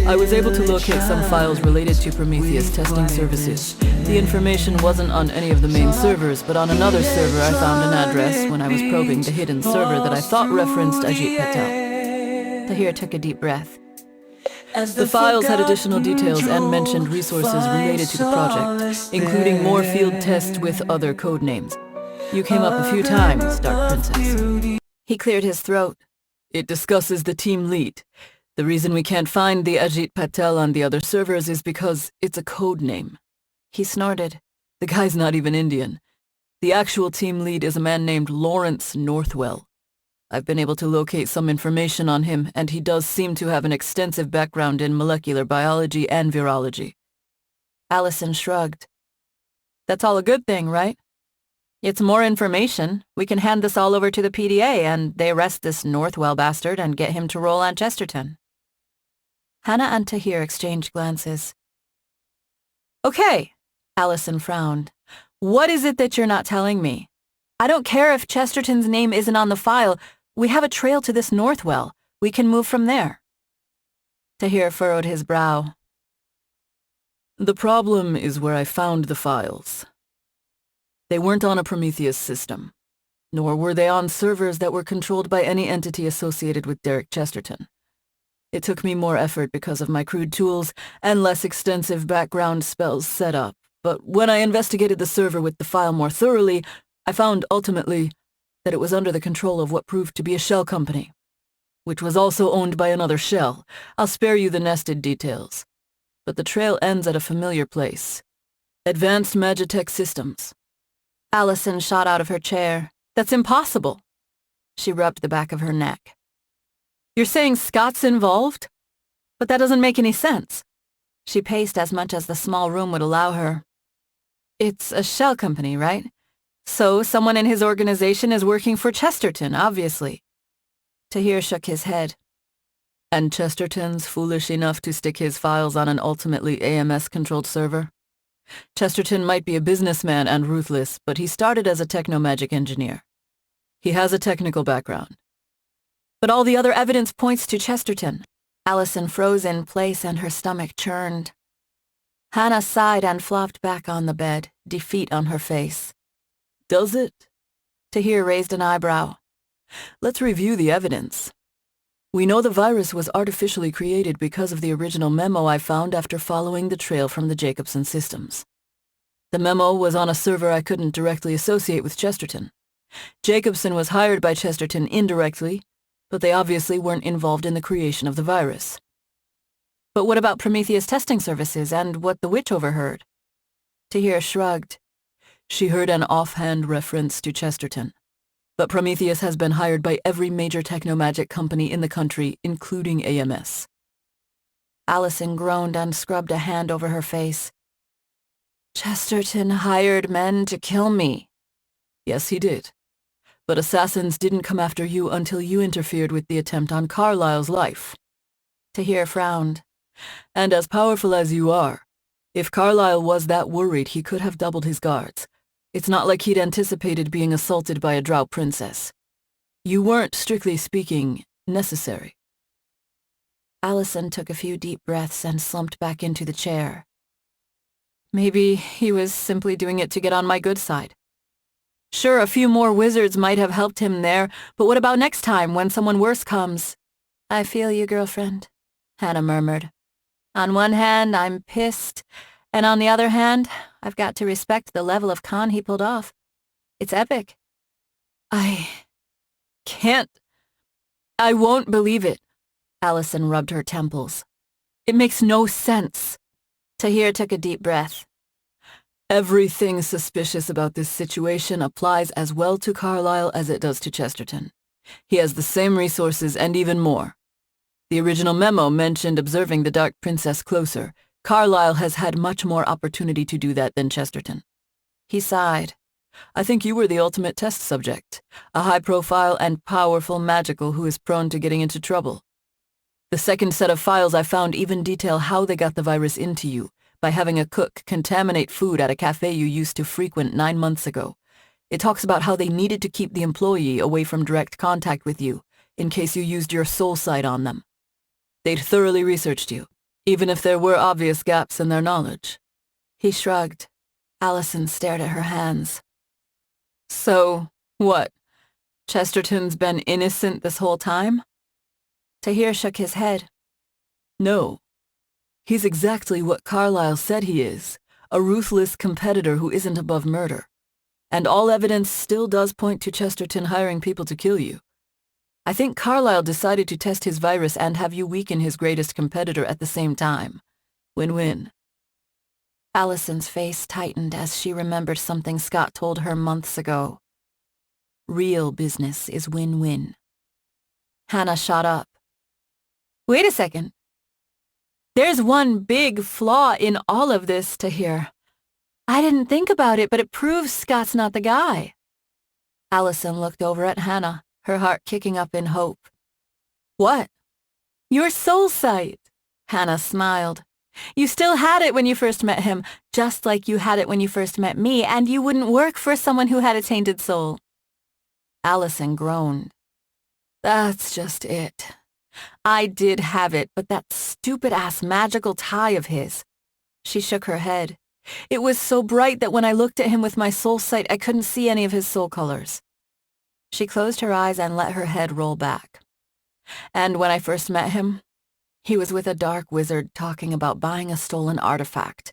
I was able to locate some files related to Prometheus testing services. The information wasn't on any of the main servers, but on another server I found an address when I was probing the hidden server that I thought referenced Ajit Patel. Tahir took a deep breath. The files had additional details and mentioned resources related to the project, including more field tests with other code names. You came up a few times, Dark Princess. He cleared his throat. It discusses the team lead. The reason we can't find the Ajit Patel on the other servers is because it's a code name. He snorted. The guy's not even Indian. The actual team lead is a man named Lawrence Northwell. I've been able to locate some information on him, and he does seem to have an extensive background in molecular biology and virology. Alison shrugged. That's all a good thing, right? It's more information. We can hand this all over to the PDA, and they arrest this Northwell bastard and get him to roll on Chesterton. Hana and Tahir exchanged glances. Okay, Alison frowned. What is it that you're not telling me? I don't care if Chesterton's name isn't on the file. We have a trail to this Northwell. We can move from there. Tahir furrowed his brow. The problem is where I found the files. They weren't on a Prometheus system, nor were they on servers that were controlled by any entity associated with Derek Chesterton. It took me more effort because of my crude tools and less extensive background spells set up, but when I investigated the server with the file more thoroughly, I found ultimately that it was under the control of what proved to be a shell company, which was also owned by another shell. I'll spare you the nested details, but the trail ends at a familiar place. Advanced Magitech Systems. Alison shot out of her chair. That's impossible. She rubbed the back of her neck. You're saying Scott's involved? But that doesn't make any sense. She paced as much as the small room would allow her. It's a shell company, right? So someone in his organization is working for Chesterton, obviously. Tahir shook his head. And Chesterton's foolish enough to stick his files on an ultimately AMS-controlled server? Chesterton might be a businessman and ruthless, but he started as a technomagic engineer. He has a technical background. But all the other evidence points to Chesterton. Alison froze in place and her stomach churned. Hana sighed and flopped back on the bed, defeat on her face. Does it? Tahir raised an eyebrow. Let's review the evidence. We know the virus was artificially created because of the original memo I found after following the trail from the Jacobson systems. The memo was on a server I couldn't directly associate with Chesterton. Jacobson was hired by Chesterton indirectly, but they obviously weren't involved in the creation of the virus. But what about Prometheus testing services and what the witch overheard? Tahir shrugged. She heard an offhand reference to Chesterton. But Prometheus has been hired by every major technomagic company in the country, including AMS. Alison groaned and scrubbed a hand over her face. Chesterton hired men to kill me. Yes, he did. But assassins didn't come after you until you interfered with the attempt on Carlisle's life. Tahir frowned. And as powerful as you are, if Carlisle was that worried, he could have doubled his guards. It's not like he'd anticipated being assaulted by a drought princess. You weren't, strictly speaking, necessary. Alison took a few deep breaths and slumped back into the chair. Maybe he was simply doing it to get on my good side. Sure, a few more wizards might have helped him there, but what about next time when someone worse comes? I feel you, girlfriend, Hana murmured. On one hand, I'm pissed, and on the other hand, I've got to respect the level of con he pulled off. It's epic. I won't believe it. Alison rubbed her temples. It makes no sense. Tahir took a deep breath. Everything suspicious about this situation applies as well to Carlisle as it does to Chesterton. He has the same resources and even more. The original memo mentioned observing the Dark Princess closer. Carlisle has had much more opportunity to do that than Chesterton. He sighed. I think you were the ultimate test subject, a high-profile and powerful magical who is prone to getting into trouble. The second set of files I found even detail how they got the virus into you, by having a cook contaminate food at a cafe you used to frequent 9 months ago. It talks about how they needed to keep the employee away from direct contact with you, in case you used your soul sight on them. They'd thoroughly researched you, even if there were obvious gaps in their knowledge. He shrugged. Alison stared at her hands. So, what? Chesterton's been innocent this whole time? Tahir shook his head. No. He's exactly what Carlisle said he is, a ruthless competitor who isn't above murder. And all evidence still does point to Chesterton hiring people to kill you. I think Carlisle decided to test his virus and have you weaken his greatest competitor at the same time. Win-win. Alison's face tightened as she remembered something Scott told her months ago. Real business is win-win. Hana shot up. Wait a second. There's one big flaw in all of this, Tahir. I didn't think about it, but it proves Scott's not the guy. Alison looked over at Hana, her heart kicking up in hope. What? Your soul sight. Hana smiled. You still had it when you first met him, just like you had it when you first met me, and you wouldn't work for someone who had a tainted soul. Alison groaned. That's just it. I did have it, but that stupid-ass magical tie of his. She shook her head. It was so bright that when I looked at him with my soul sight, I couldn't see any of his soul colors. She closed her eyes and let her head roll back. And when I first met him, he was with a dark wizard talking about buying a stolen artifact.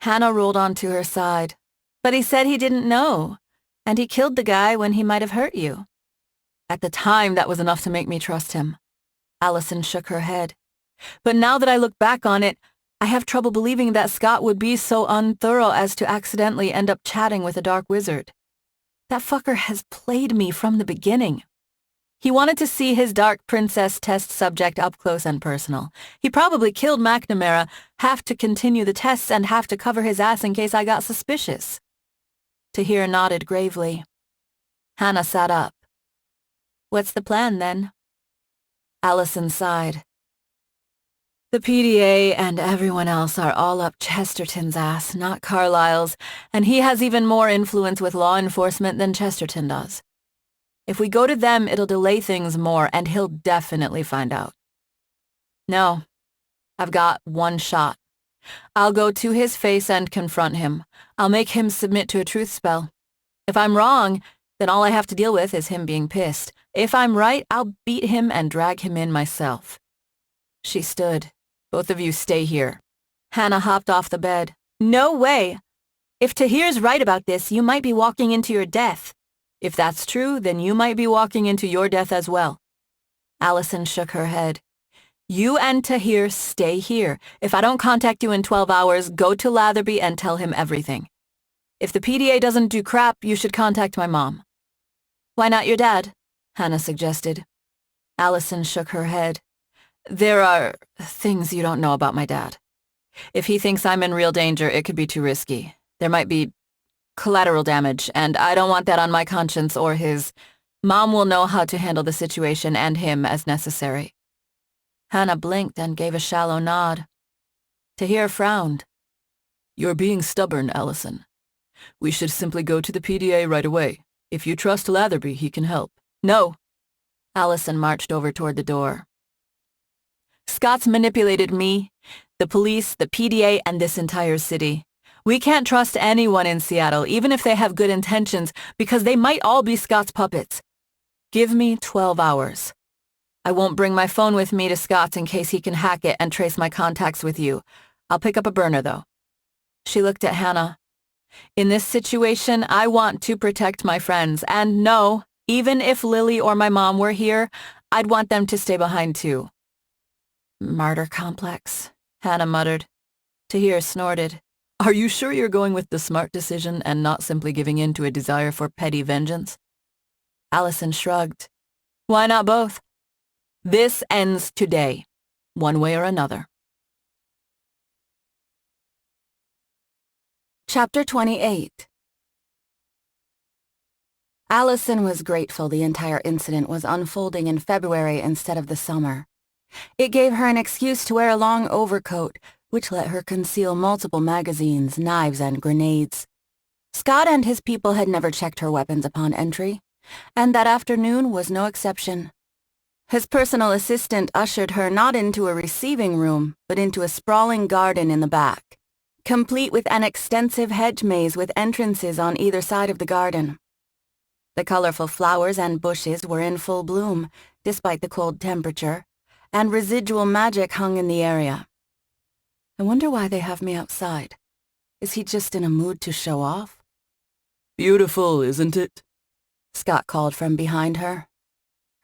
Hana rolled onto her side. But he said he didn't know, and he killed the guy when he might have hurt you. At the time, that was enough to make me trust him. Alison shook her head. But now that I look back on it, I have trouble believing that Scott would be so unthorough as to accidentally end up chatting with a dark wizard. That fucker has played me from the beginning. He wanted to see his dark princess test subject up close and personal. He probably killed McNamara, half to continue the tests and half to cover his ass in case I got suspicious. Tahir nodded gravely. Hana sat up. What's the plan, then? Alison sighed. The PDA and everyone else are all up Chesterton's ass, not Carlisle's, and he has even more influence with law enforcement than Chesterton does. If we go to them, it'll delay things more, and he'll definitely find out. No, I've got one shot. I'll go to his face and confront him. I'll make him submit to a truth spell. If I'm wrong, Then all I have to deal with is him being pissed. If I'm right, I'll beat him and drag him in myself. She stood. Both of you stay here. Hana hopped off the bed. No way! If Tahir's right about this, you might be walking into your death. If that's true, then you might be walking into your death as well. Alison shook her head. You and Tahir stay here. If I don't contact you in 12 hours, go to Latherby and tell him everything. If the PDA doesn't do crap, you should contact my mom. Why not your dad? Hana suggested. Alison shook her head. There are things you don't know about my dad. If he thinks I'm in real danger, it could be too risky. There might be collateral damage, and I don't want that on my conscience or his. Mom will know how to handle the situation and him as necessary. Hana blinked and gave a shallow nod. Tahir frowned. You're being stubborn, Alison. We should simply go to the PDA right away. If you trust Latherby, he can help. No. Alison marched over toward the door. Scott's manipulated me, the police, the PDA, and this entire city. We can't trust anyone in Seattle, even if they have good intentions, because they might all be Scott's puppets. Give me 12 hours. I won't bring my phone with me to Scott's in case he can hack it and trace my contacts with you. I'll pick up a burner, though. She looked at Hana. In this situation, I want to protect my friends, and no, even if Lily or my mom were here, I'd want them to stay behind too. Martyr complex, Hana muttered. Tahir snorted. Are you sure you're going with the smart decision and not simply giving in to a desire for petty vengeance? Alison shrugged. Why not both? This ends today, one way or another. Chapter 28. Alison was grateful the entire incident was unfolding in February instead of the summer. It gave her an excuse to wear a long overcoat, which let her conceal multiple magazines, knives, and grenades. Scott and his people had never checked her weapons upon entry, and that afternoon was no exception. His personal assistant ushered her not into a receiving room, but into a sprawling garden in the back, complete with an extensive hedge maze with entrances on either side of the garden. The colorful flowers and bushes were in full bloom, despite the cold temperature, and residual magic hung in the area. I wonder why they have me outside. Is he just in a mood to show off? Beautiful, isn't it? Scott called from behind her.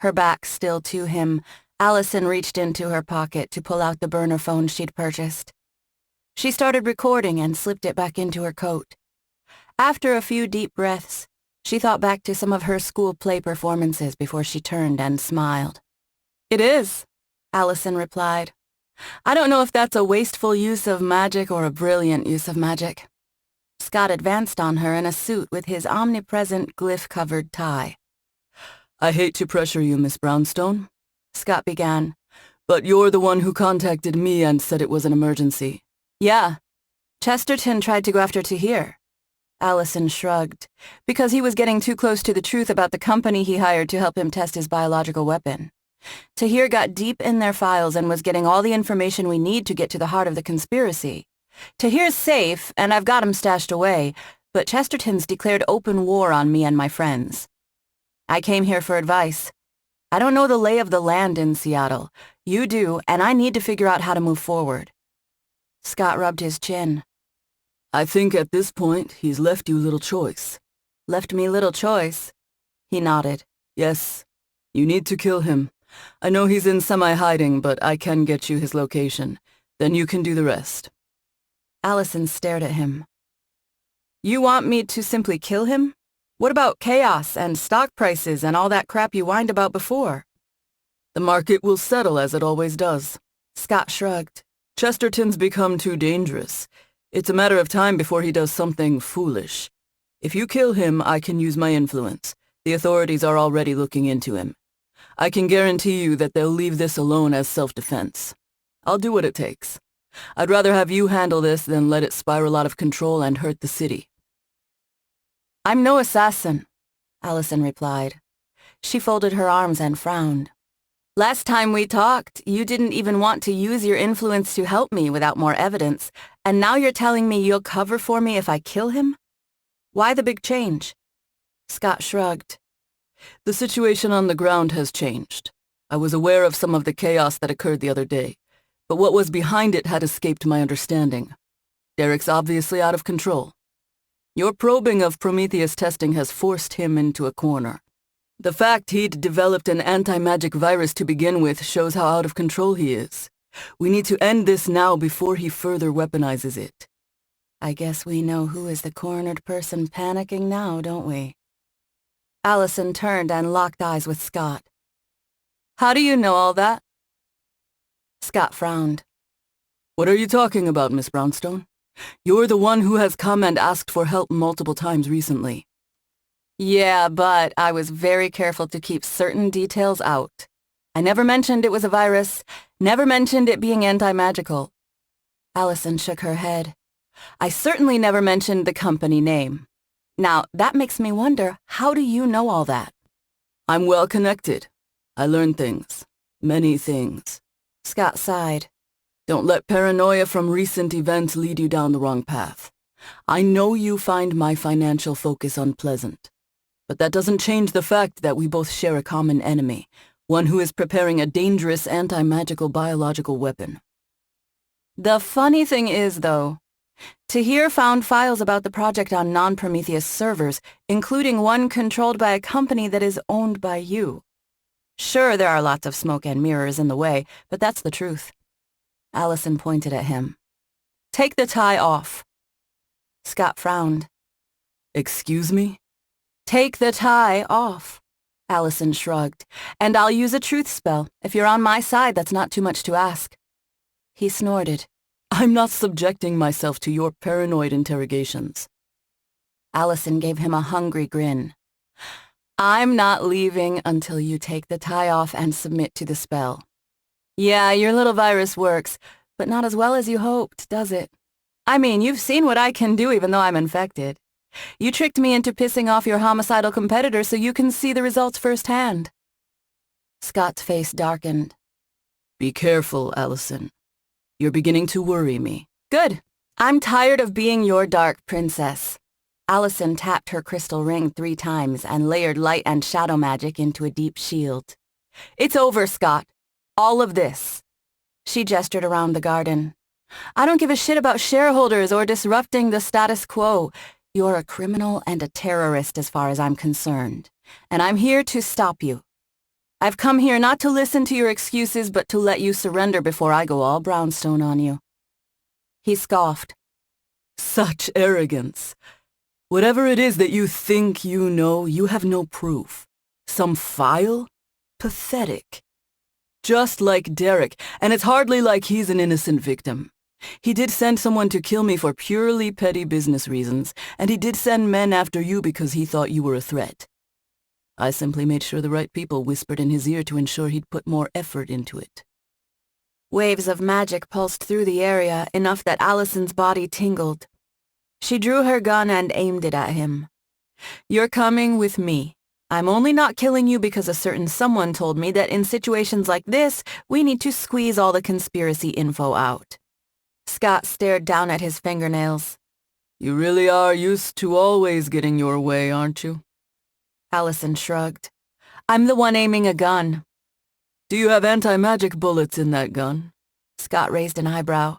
Her back still to him, Alison reached into her pocket to pull out the burner phone she'd purchased. She started recording and slipped it back into her coat. After a few deep breaths, she thought back to some of her school play performances before she turned and smiled. It is, Alison replied. I don't know if that's a wasteful use of magic or a brilliant use of magic. Scott advanced on her in a suit with his omnipresent glyph-covered tie. I hate to pressure you, Miss Brownstone, Scott began, but you're the one who contacted me and said it was an emergency. Yeah. Chesterton tried to go after Tahir. Alison shrugged, because he was getting too close to the truth about the company he hired to help him test his biological weapon. Tahir got deep in their files and was getting all the information we need to get to the heart of the conspiracy. Tahir's safe, and I've got him stashed away, but Chesterton's declared open war on me and my friends. I came here for advice. I don't know the lay of the land in Seattle. You do, and I need to figure out how to move forward. Scott rubbed his chin. I think at this point, he's left you little choice. Left me little choice? He nodded. Yes. You need to kill him. I know he's in semi-hiding, but I can get you his location. Then you can do the rest. Alison stared at him. You want me to simply kill him? What about chaos and stock prices and all that crap you whined about before? The market will settle as it always does. Scott shrugged. Chesterton's become too dangerous. It's a matter of time before he does something foolish. If you kill him, I can use my influence. The authorities are already looking into him. I can guarantee you that they'll leave this alone as self-defense. I'll do what it takes. I'd rather have you handle this than let it spiral out of control and hurt the city. I'm no assassin, Alison replied. She folded her arms and frowned. Last time we talked, you didn't even want to use your influence to help me without more evidence, and now you're telling me you'll cover for me if I kill him? Why the big change? Scott shrugged. The situation on the ground has changed. I was aware of some of the chaos that occurred the other day, but what was behind it had escaped my understanding. Derek's obviously out of control. Your probing of Prometheus testing has forced him into a corner. The fact he'd developed an anti-magic virus to begin with shows how out of control he is. We need to end this now before he further weaponizes it. I guess we know who is the cornered person panicking now, don't we? Alison turned and locked eyes with Scott. How do you know all that? Scott frowned. What are you talking about, Miss Brownstone? You're the one who has come and asked for help multiple times recently. Yeah, but I was very careful to keep certain details out. I never mentioned it was a virus, never mentioned it being anti-magical. Alison shook her head. I certainly never mentioned the company name. Now, that makes me wonder, how do you know all that? I'm well connected. I learn things. Many things. Scott sighed. Don't let paranoia from recent events lead you down the wrong path. I know you find my financial focus unpleasant, but that doesn't change the fact that we both share a common enemy, one who is preparing a dangerous anti-magical biological weapon. The funny thing is, though, Tahir found files about the project on non-Prometheus servers, including one controlled by a company that is owned by you. Sure, there are lots of smoke and mirrors in the way, but that's the truth. Alison pointed at him. Take the tie off. Scott frowned. Excuse me? Take the tie off. Alison shrugged. And I'll use a truth spell. If you're on my side, that's not too much to ask. He snorted. I'm not subjecting myself to your paranoid interrogations. Alison gave him a hungry grin. I'm not leaving until you take the tie off and submit to the spell. Yeah, your little virus works, but not as well as you hoped, does it? I mean, you've seen what I can do even though I'm infected. You tricked me into pissing off your homicidal competitor so you can see the results firsthand. Scott's face darkened. Be careful, Alison. You're beginning to worry me. Good. I'm tired of being your dark princess. Alison tapped her crystal ring 3 times and layered light and shadow magic into a deep shield. It's over, Scott. All of this. She gestured around the garden. I don't give a shit about shareholders or disrupting the status quo. You're a criminal and a terrorist as far as I'm concerned, and I'm here to stop you. I've come here not to listen to your excuses, but to let you surrender before I go all Brownstone on you. He scoffed. Such arrogance. Whatever it is that you think you know, you have no proof. Some file? Pathetic. Just like Derek, and it's hardly like he's an innocent victim. He did send someone to kill me for purely petty business reasons, and he did send men after you because he thought you were a threat. I simply made sure the right people whispered in his ear to ensure he'd put more effort into it. Waves of magic pulsed through the area, enough that Alison's body tingled. She drew her gun and aimed it at him. You're coming with me. I'm only not killing you because a certain someone told me that in situations like this, we need to squeeze all the conspiracy info out. Scott stared down at his fingernails. You really are used to always getting your way, aren't you? Alison shrugged. I'm the one aiming a gun. Do you have anti-magic bullets in that gun? Scott raised an eyebrow.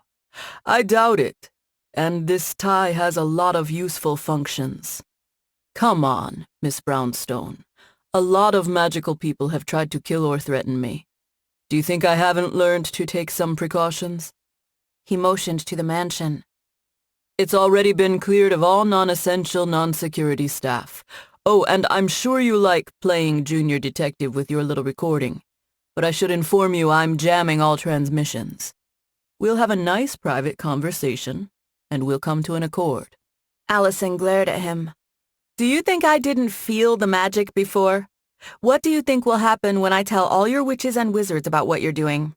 I doubt it. And this tie has a lot of useful functions. Come on, Miss Brownstone. A lot of magical people have tried to kill or threaten me. Do you think I haven't learned to take some precautions? He motioned to the mansion. It's already been cleared of all non-essential, non-security staff. Oh, and I'm sure you like playing junior detective with your little recording. But I should inform you I'm jamming all transmissions. We'll have a nice private conversation, and we'll come to an accord. Alison glared at him. Do you think I didn't feel the magic before? What do you think will happen when I tell all your witches and wizards about what you're doing?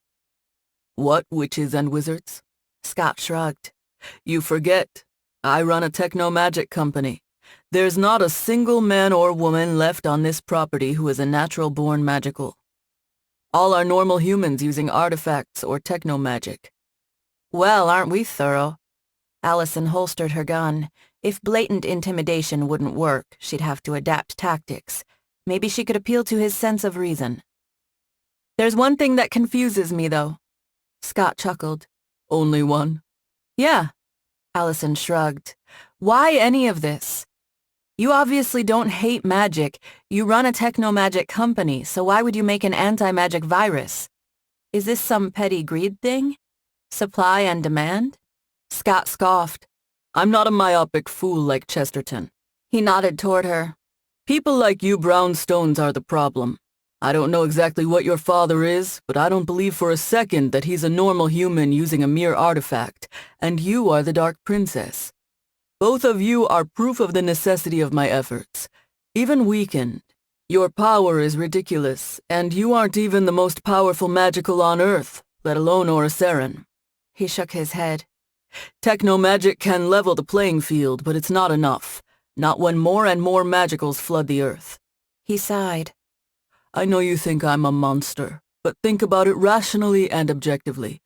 What witches and wizards? Scott shrugged. You forget. I run a techno-magic company. There's not a single man or woman left on this property who is a natural-born magical. All are normal humans using artifacts or techno-magic. Well, aren't we thorough? Alison holstered her gun. If blatant intimidation wouldn't work, she'd have to adapt tactics. Maybe she could appeal to his sense of reason. There's one thing that confuses me, though. Scott chuckled. Only one? Yeah. Alison shrugged. Why any of this? You obviously don't hate magic. You run a techno-magic company, so why would you make an anti-magic virus? Is this some petty greed thing? Supply and demand? Scott scoffed. I'm not a myopic fool like Chesterton. He nodded toward her. People like you Brownstones are the problem. I don't know exactly what your father is, but I don't believe for a second that he's a normal human using a mere artifact, and you are the Dark Princess. Both of you are proof of the necessity of my efforts, even weakened. Your power is ridiculous, and you aren't even the most powerful magical on Earth, let alone Orosaren. He shook his head. Techno-magic can level the playing field, but it's not enough. Not when more and more magicals flood the Earth. He sighed. I know you think I'm a monster, but think about it rationally and objectively.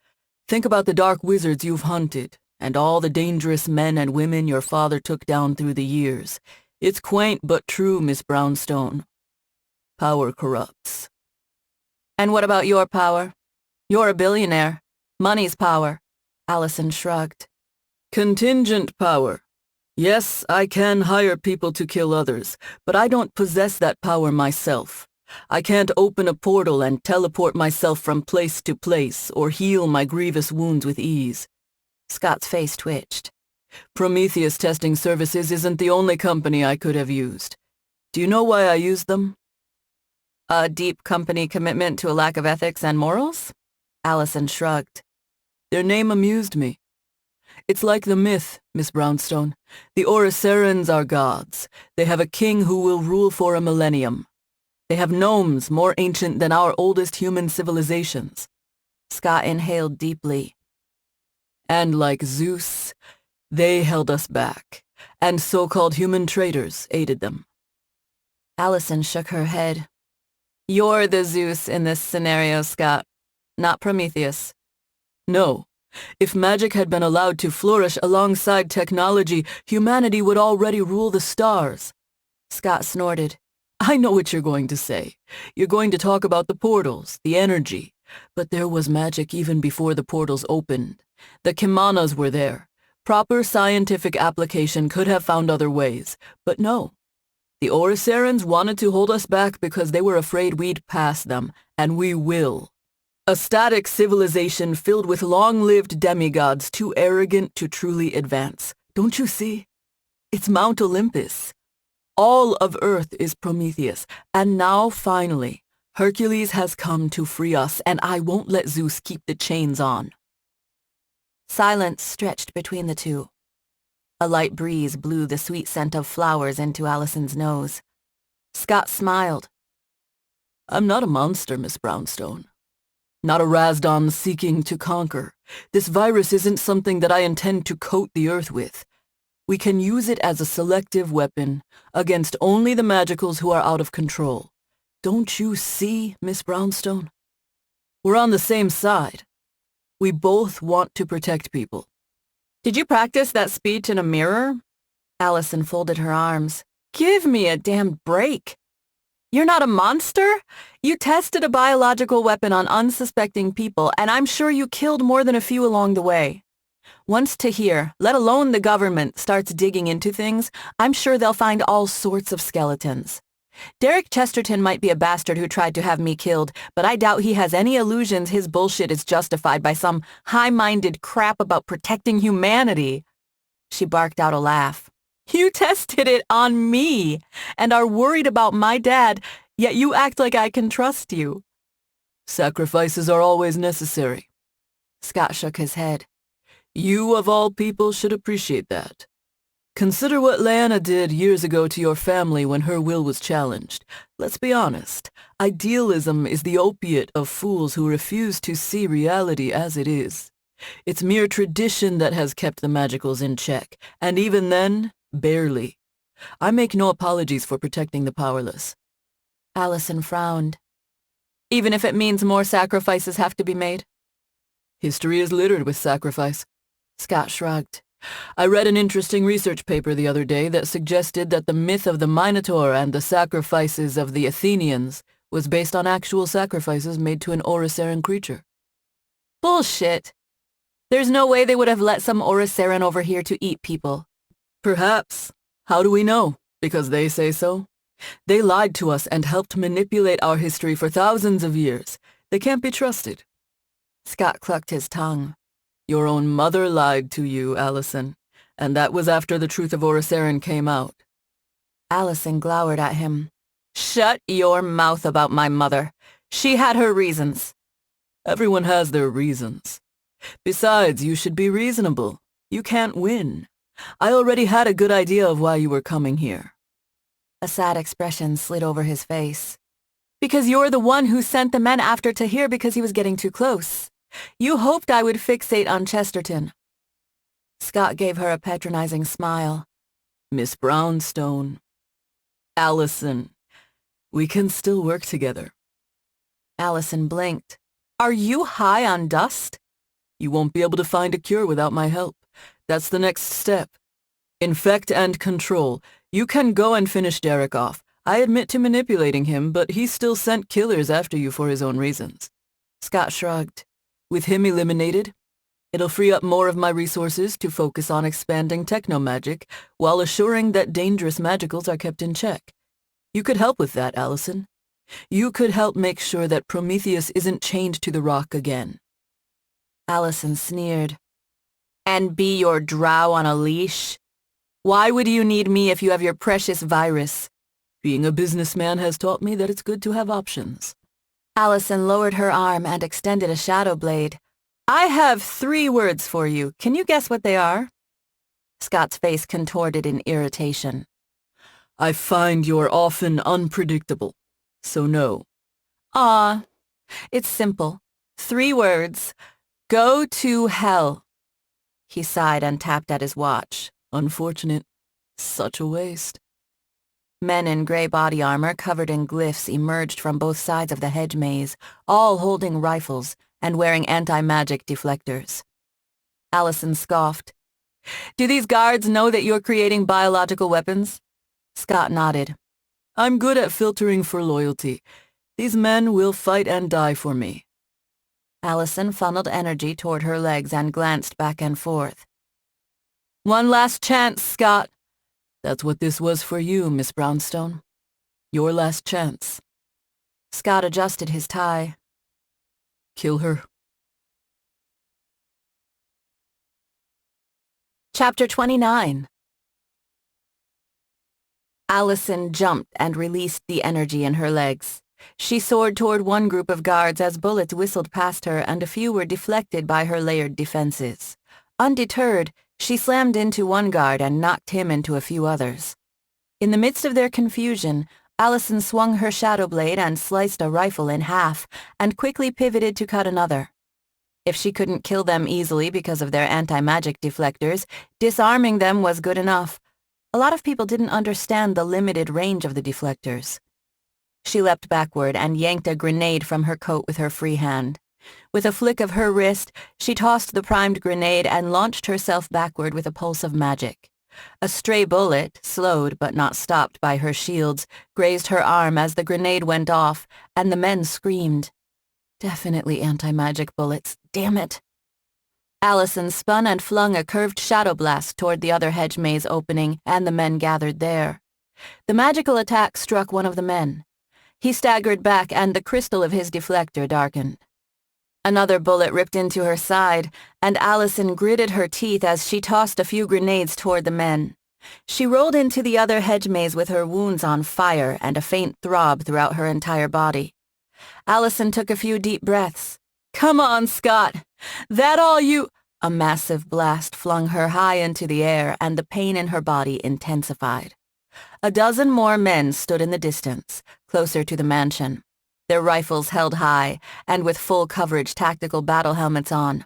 Think about the dark wizards you've hunted, and all the dangerous men and women your father took down through the years. It's quaint but true, Miss Brownstone. Power corrupts. And what about your power? You're a billionaire. Money's power. Alison shrugged. Contingent power. Yes, I can hire people to kill others, but I don't possess that power myself. I can't open a portal and teleport myself from place to place or heal my grievous wounds with ease. Scott's face twitched. Prometheus Testing Services isn't the only company I could have used. Do you know why I used them? A deep company commitment to a lack of ethics and morals? Alison shrugged. Their name amused me. It's like the myth, Miss Brownstone. The Orosarens are gods. They have a king who will rule for a millennium. They have gnomes more ancient than our oldest human civilizations. Scott inhaled deeply. And like Zeus, they held us back, and so-called human traitors aided them. Alison shook her head. You're the Zeus in this scenario, Scott, not Prometheus. No. If magic had been allowed to flourish alongside technology, humanity would already rule the stars. Scott snorted. I know what you're going to say. You're going to talk about the portals, the energy. But there was magic even before the portals opened. The Kimanas were there. Proper scientific application could have found other ways. But no. The Orosarens wanted to hold us back because they were afraid we'd pass them, and we will. A static civilization filled with long-lived demigods too arrogant to truly advance. Don't you see? It's Mount Olympus. All of Earth is Prometheus, and now, finally, Hercules has come to free us, and I won't let Zeus keep the chains on. Silence stretched between the two. A light breeze blew the sweet scent of flowers into Alison's nose. Scott smiled. I'm not a monster, Miss Brownstone. Not a Rasdon seeking to conquer. This virus isn't something that I intend to coat the Earth with. We can use it as a selective weapon against only the magicals who are out of control. Don't you see, Miss Brownstone? We're on the same side. We both want to protect people. Did you practice that speech in a mirror? Alison folded her arms. Give me a damn break. You're not a monster? You tested a biological weapon on unsuspecting people, and I'm sure you killed more than a few along the way. Once Tahir, let alone the government, starts digging into things, I'm sure they'll find all sorts of skeletons. Derek Chesterton might be a bastard who tried to have me killed, but I doubt he has any illusions his bullshit is justified by some high-minded crap about protecting humanity. She barked out a laugh. You tested it on me, and are worried about my dad, yet you act like I can trust you. Sacrifices are always necessary. Scott shook his head. You, of all people, should appreciate that. Consider what Lana did years ago to your family when her will was challenged. Let's be honest. Idealism is the opiate of fools who refuse to see reality as it is. It's mere tradition that has kept the magicals in check, and even then, barely. I make no apologies for protecting the powerless. Alison frowned. Even if it means more sacrifices have to be made? History is littered with sacrifice. Scott shrugged. I read an interesting research paper the other day that suggested that the myth of the Minotaur and the sacrifices of the Athenians was based on actual sacrifices made to an Oricerian creature. Bullshit. There's no way they would have let some Oricerian over here to eat people. Perhaps. How do we know? Because they say so? They lied to us and helped manipulate our history for thousands of years. They can't be trusted. Scott clucked his tongue. Your own mother lied to you, Alison, and that was after the truth of Oricerian came out. Alison glowered at him. Shut your mouth about my mother. She had her reasons. Everyone has their reasons. Besides, you should be reasonable. You can't win. I already had a good idea of why you were coming here. A sad expression slid over his face. Because you're the one who sent the men after Tahir because he was getting too close. You hoped I would fixate on Chesterton. Scott gave her a patronizing smile. Miss Brownstone. Alison. We can still work together. Alison blinked. Are you high on dust? You won't be able to find a cure without my help. That's the next step. Infect and control. You can go and finish Derek off. I admit to manipulating him, but he still sent killers after you for his own reasons. Scott shrugged. With him eliminated, it'll free up more of my resources to focus on expanding techno-magic while assuring that dangerous magicals are kept in check. You could help with that, Alison. You could help make sure that Prometheus isn't chained to the rock again. Alison sneered. And be your drow on a leash? Why would you need me if you have your precious virus? Being a businessman has taught me that it's good to have options. Alison lowered her arm and extended a shadow blade. I have 3 words for you. Can you guess what they are? Scott's face contorted in irritation. I find you're often unpredictable, so no. It's simple. 3 words. Go to hell. He sighed and tapped at his watch. Unfortunate. Such a waste. Men in gray body armor covered in glyphs emerged from both sides of the hedge maze, all holding rifles and wearing anti-magic deflectors. Alison scoffed. Do these guards know that you're creating biological weapons? Scott nodded. I'm good at filtering for loyalty. These men will fight and die for me. Alison funneled energy toward her legs and glanced back and forth. One last chance, Scott. That's what this was for you, Miss Brownstone. Your last chance. Scott adjusted his tie. Kill her. Chapter 29. Alison jumped and released the energy in her legs. She soared toward one group of guards as bullets whistled past her and a few were deflected by her layered defenses. Undeterred, she slammed into one guard and knocked him into a few others. In the midst of their confusion, Alison swung her shadow blade and sliced a rifle in half and quickly pivoted to cut another. If she couldn't kill them easily because of their anti-magic deflectors, disarming them was good enough. A lot of people didn't understand the limited range of the deflectors. She leapt backward and yanked a grenade from her coat with her free hand. With a flick of her wrist, she tossed the primed grenade and launched herself backward with a pulse of magic. A stray bullet, slowed but not stopped by her shields, grazed her arm as the grenade went off, and the men screamed. Definitely anti-magic bullets, damn it. Alison spun and flung a curved shadow blast toward the other hedge maze opening, and the men gathered there. The magical attack struck one of the men. He staggered back and the crystal of his deflector darkened. Another bullet ripped into her side, and Alison gritted her teeth as she tossed a few grenades toward the men. She rolled into the other hedge maze with her wounds on fire and a faint throb throughout her entire body. Alison took a few deep breaths. Come on, Scott! That all you— A massive blast flung her high into the air, and the pain in her body intensified. A dozen more men stood in the distance, closer to the mansion, their rifles held high, and with full coverage tactical battle helmets on.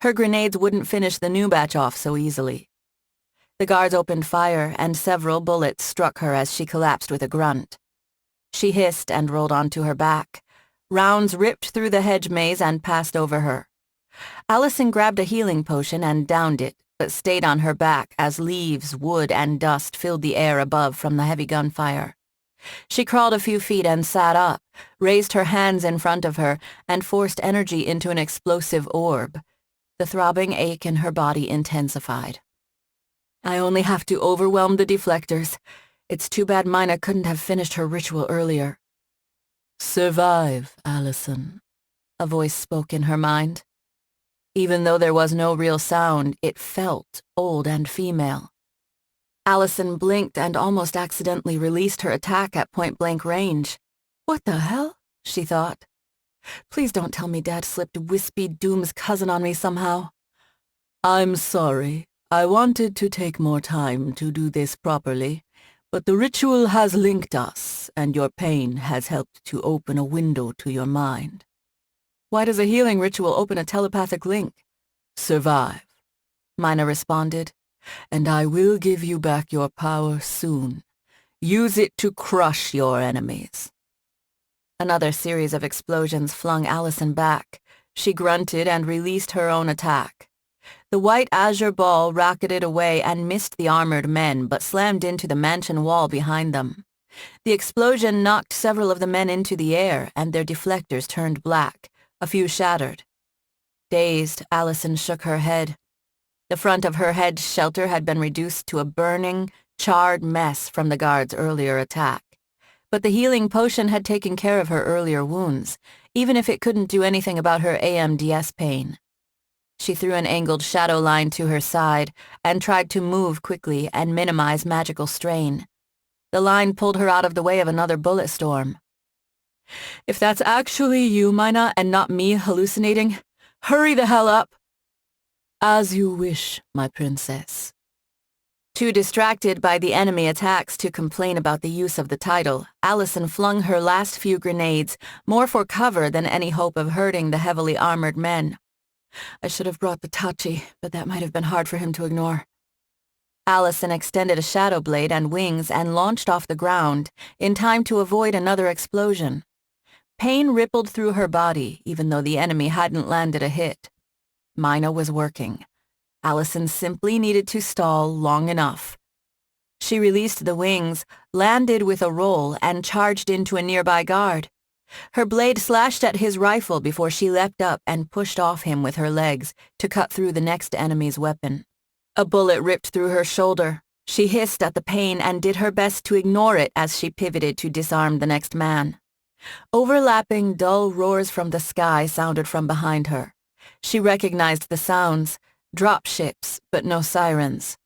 Her grenades wouldn't finish the new batch off so easily. The guards opened fire, and several bullets struck her as she collapsed with a grunt. She hissed and rolled onto her back. Rounds ripped through the hedge maze and passed over her. Alison grabbed a healing potion and downed it, but stayed on her back as leaves, wood, and dust filled the air above from the heavy gunfire. She crawled a few feet and sat up, raised her hands in front of her, and forced energy into an explosive orb. The throbbing ache in her body intensified. I only have to overwhelm the deflectors. It's too bad Mina couldn't have finished her ritual earlier. Survive, Alison, a voice spoke in her mind. Even though there was no real sound, it felt old and female. Alison blinked and almost accidentally released her attack at point-blank range. What the hell? She thought. Please don't tell me Dad slipped Wispy Doom's cousin on me somehow. I'm sorry. I wanted to take more time to do this properly, but the ritual has linked us, and your pain has helped to open a window to your mind. Why does a healing ritual open a telepathic link? Survive, Mina responded. And I will give you back your power soon. Use it to crush your enemies. Another series of explosions flung Alison back. She grunted and released her own attack. The white azure ball rocketed away and missed the armored men, but slammed into the mansion wall behind them. The explosion knocked several of the men into the air, and their deflectors turned black. A few shattered. Dazed, Alison shook her head. The front of her head shelter had been reduced to a burning, charred mess from the guard's earlier attack. But the healing potion had taken care of her earlier wounds, even if it couldn't do anything about her AMDS pain. She threw an angled shadow line to her side and tried to move quickly and minimize magical strain. The line pulled her out of the way of another bullet storm. If that's actually you, Mina, and not me hallucinating, hurry the hell up. As you wish, my princess. Too distracted by the enemy attacks to complain about the use of the title, Alison flung her last few grenades, more for cover than any hope of hurting the heavily armored men. I should have brought the Tachi, but that might have been hard for him to ignore. Alison extended a shadow blade and wings and launched off the ground, in time to avoid another explosion. Pain rippled through her body, even though the enemy hadn't landed a hit. Mina was working. Alison simply needed to stall long enough. She released the wings, landed with a roll, and charged into a nearby guard. Her blade slashed at his rifle before she leapt up and pushed off him with her legs to cut through the next enemy's weapon. A bullet ripped through her shoulder. She hissed at the pain and did her best to ignore it as she pivoted to disarm the next man. Overlapping dull roars from the sky sounded from behind her. She recognized the sounds, drop ships, but no sirens.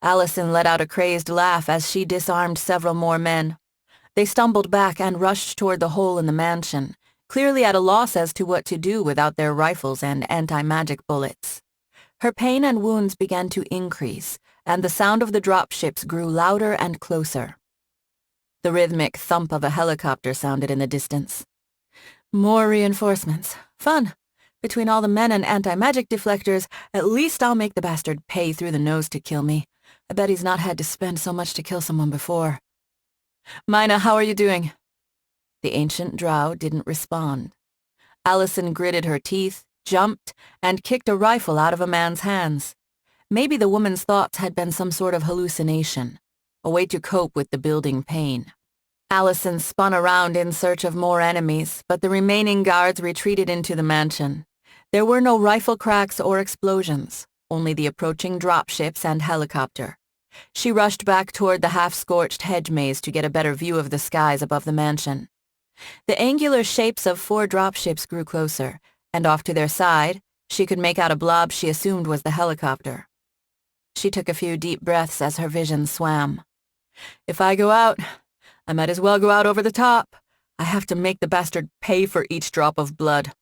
Alison let out a crazed laugh as she disarmed several more men. They stumbled back and rushed toward the hole in the mansion, clearly at a loss as to what to do without their rifles and anti-magic bullets. Her pain and wounds began to increase, and the sound of the drop ships grew louder and closer. The rhythmic thump of a helicopter sounded in the distance. More reinforcements. Fun. Between all the men and anti-magic deflectors, at least I'll make the bastard pay through the nose to kill me. I bet he's not had to spend so much to kill someone before. Mina, how are you doing? The ancient drow didn't respond. Alison gritted her teeth, jumped, and kicked a rifle out of a man's hands. Maybe the woman's thoughts had been some sort of hallucination, a way to cope with the building pain. Alison spun around in search of more enemies, but the remaining guards retreated into the mansion. There were no rifle cracks or explosions, only the approaching dropships and helicopter. She rushed back toward the half-scorched hedge maze to get a better view of the skies above the mansion. The angular shapes of 4 dropships grew closer, and off to their side, she could make out a blob she assumed was the helicopter. She took a few deep breaths as her vision swam. If I go out, I might as well go out over the top. I have to make the bastard pay for each drop of blood.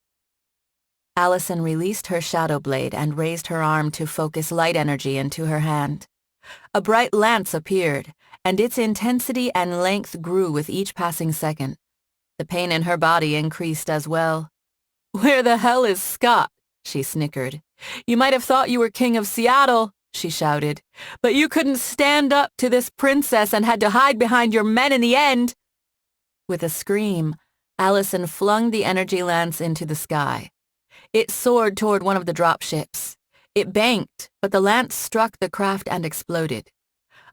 Alison released her shadow blade and raised her arm to focus light energy into her hand. A bright lance appeared, and its intensity and length grew with each passing second. The pain in her body increased as well. "Where the hell is Scott?" she snickered. "You might have thought you were king of Seattle," she shouted, "but you couldn't stand up to this princess and had to hide behind your men in the end." With a scream, Alison flung the energy lance into the sky. It soared toward one of the dropships. It banked, but the lance struck the craft and exploded.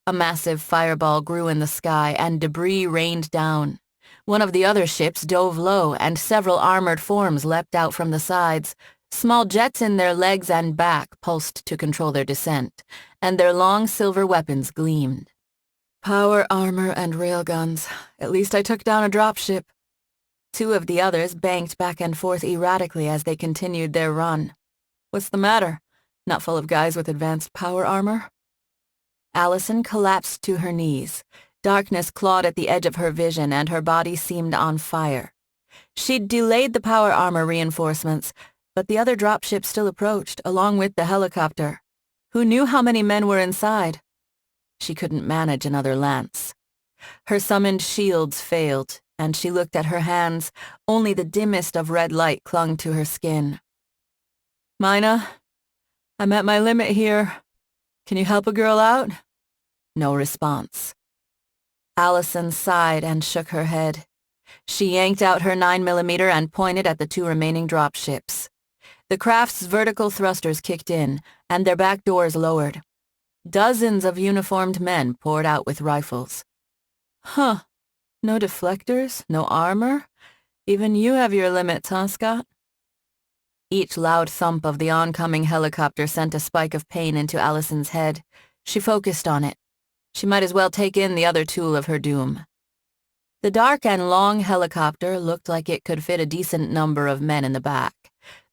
A massive fireball grew in the sky and debris rained down. One of the other ships dove low and several armored forms leapt out from the sides. Small jets in their legs and back pulsed to control their descent, and their long silver weapons gleamed. Power armor and railguns. At least I took down a dropship. Two of the others banked back and forth erratically as they continued their run. What's the matter? Not full of guys with advanced power armor? Alison collapsed to her knees. Darkness clawed at the edge of her vision and her body seemed on fire. She'd delayed the power armor reinforcements, but the other dropship still approached, along with the helicopter. Who knew how many men were inside? She couldn't manage another lance. Her summoned shields failed, and she looked at her hands. Only the dimmest of red light clung to her skin. "Mina, I'm at my limit here. Can you help a girl out?" No response. Alison sighed and shook her head. She yanked out her 9mm and pointed at the two remaining dropships. The craft's vertical thrusters kicked in, and their back doors lowered. Dozens of uniformed men poured out with rifles. "Huh. No deflectors? No armor? Even you have your limits, huh, Scott?" Each loud thump of the oncoming helicopter sent a spike of pain into Alison's head. She focused on it. She might as well take in the other tool of her doom. The dark and long helicopter looked like it could fit a decent number of men in the back.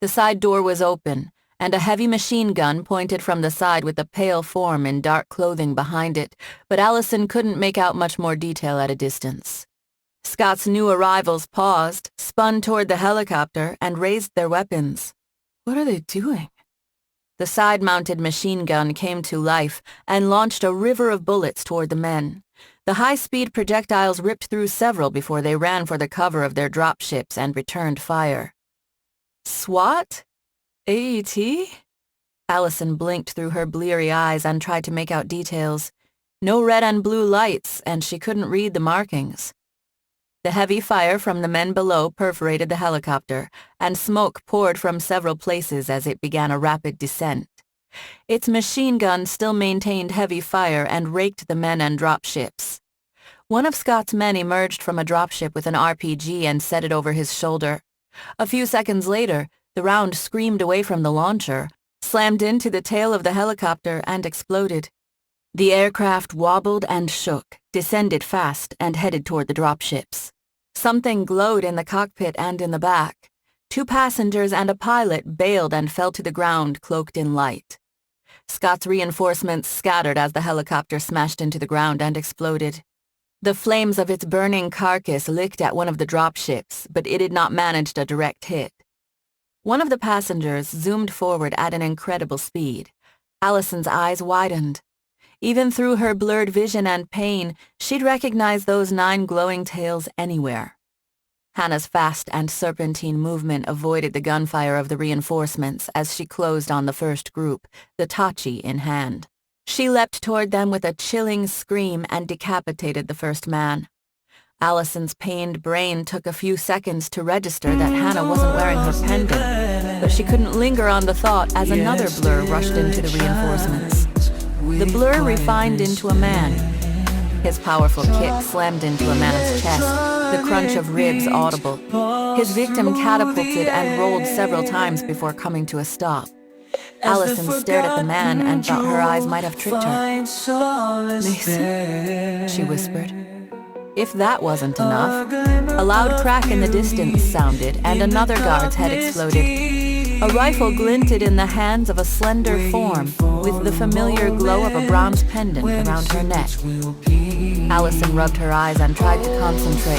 The side door was open, and a heavy machine gun pointed from the side with a pale form in dark clothing behind it, but Alison couldn't make out much more detail at a distance. Scott's new arrivals paused, spun toward the helicopter, and raised their weapons. What are they doing? The side-mounted machine gun came to life and launched a river of bullets toward the men. The high-speed projectiles ripped through several before they ran for the cover of their dropships and returned fire. SWAT? AET? Alison blinked through her bleary eyes and tried to make out details. No red and blue lights, and she couldn't read the markings. The heavy fire from the men below perforated the helicopter, and smoke poured from several places as it began a rapid descent. Its machine gun still maintained heavy fire and raked the men and dropships. One of Scott's men emerged from a dropship with an RPG and set it over his shoulder. A few seconds later, the round screamed away from the launcher, slammed into the tail of the helicopter, and exploded. The aircraft wobbled and shook, descended fast, and headed toward the dropships. Something glowed in the cockpit and in the back. Two passengers and a pilot bailed and fell to the ground, cloaked in light. Scott's reinforcements scattered as the helicopter smashed into the ground and exploded. The flames of its burning carcass licked at one of the dropships, but it had not managed a direct hit. One of the passengers zoomed forward at an incredible speed. Alison's eyes widened. Even through her blurred vision and pain, she'd recognize those 9 glowing tails anywhere. Hana's fast and serpentine movement avoided the gunfire of the reinforcements as she closed on the first group, the tachi in hand. She leapt toward them with a chilling scream and decapitated the first man. Alison's pained brain took a few seconds to register that Hana wasn't wearing her pendant, but she couldn't linger on the thought as another blur rushed into the reinforcements. The blur refined into a man. His powerful kick slammed into a man's chest, the crunch of ribs audible. His victim catapulted and rolled several times before coming to a stop. Alison stared at the man and thought her eyes might have tricked her. "Mason," she whispered. If that wasn't enough, a loud crack in the distance sounded and another guard's head exploded. A rifle glinted in the hands of a slender form with the familiar glow of a bronze pendant around her neck. Alison rubbed her eyes and tried to concentrate.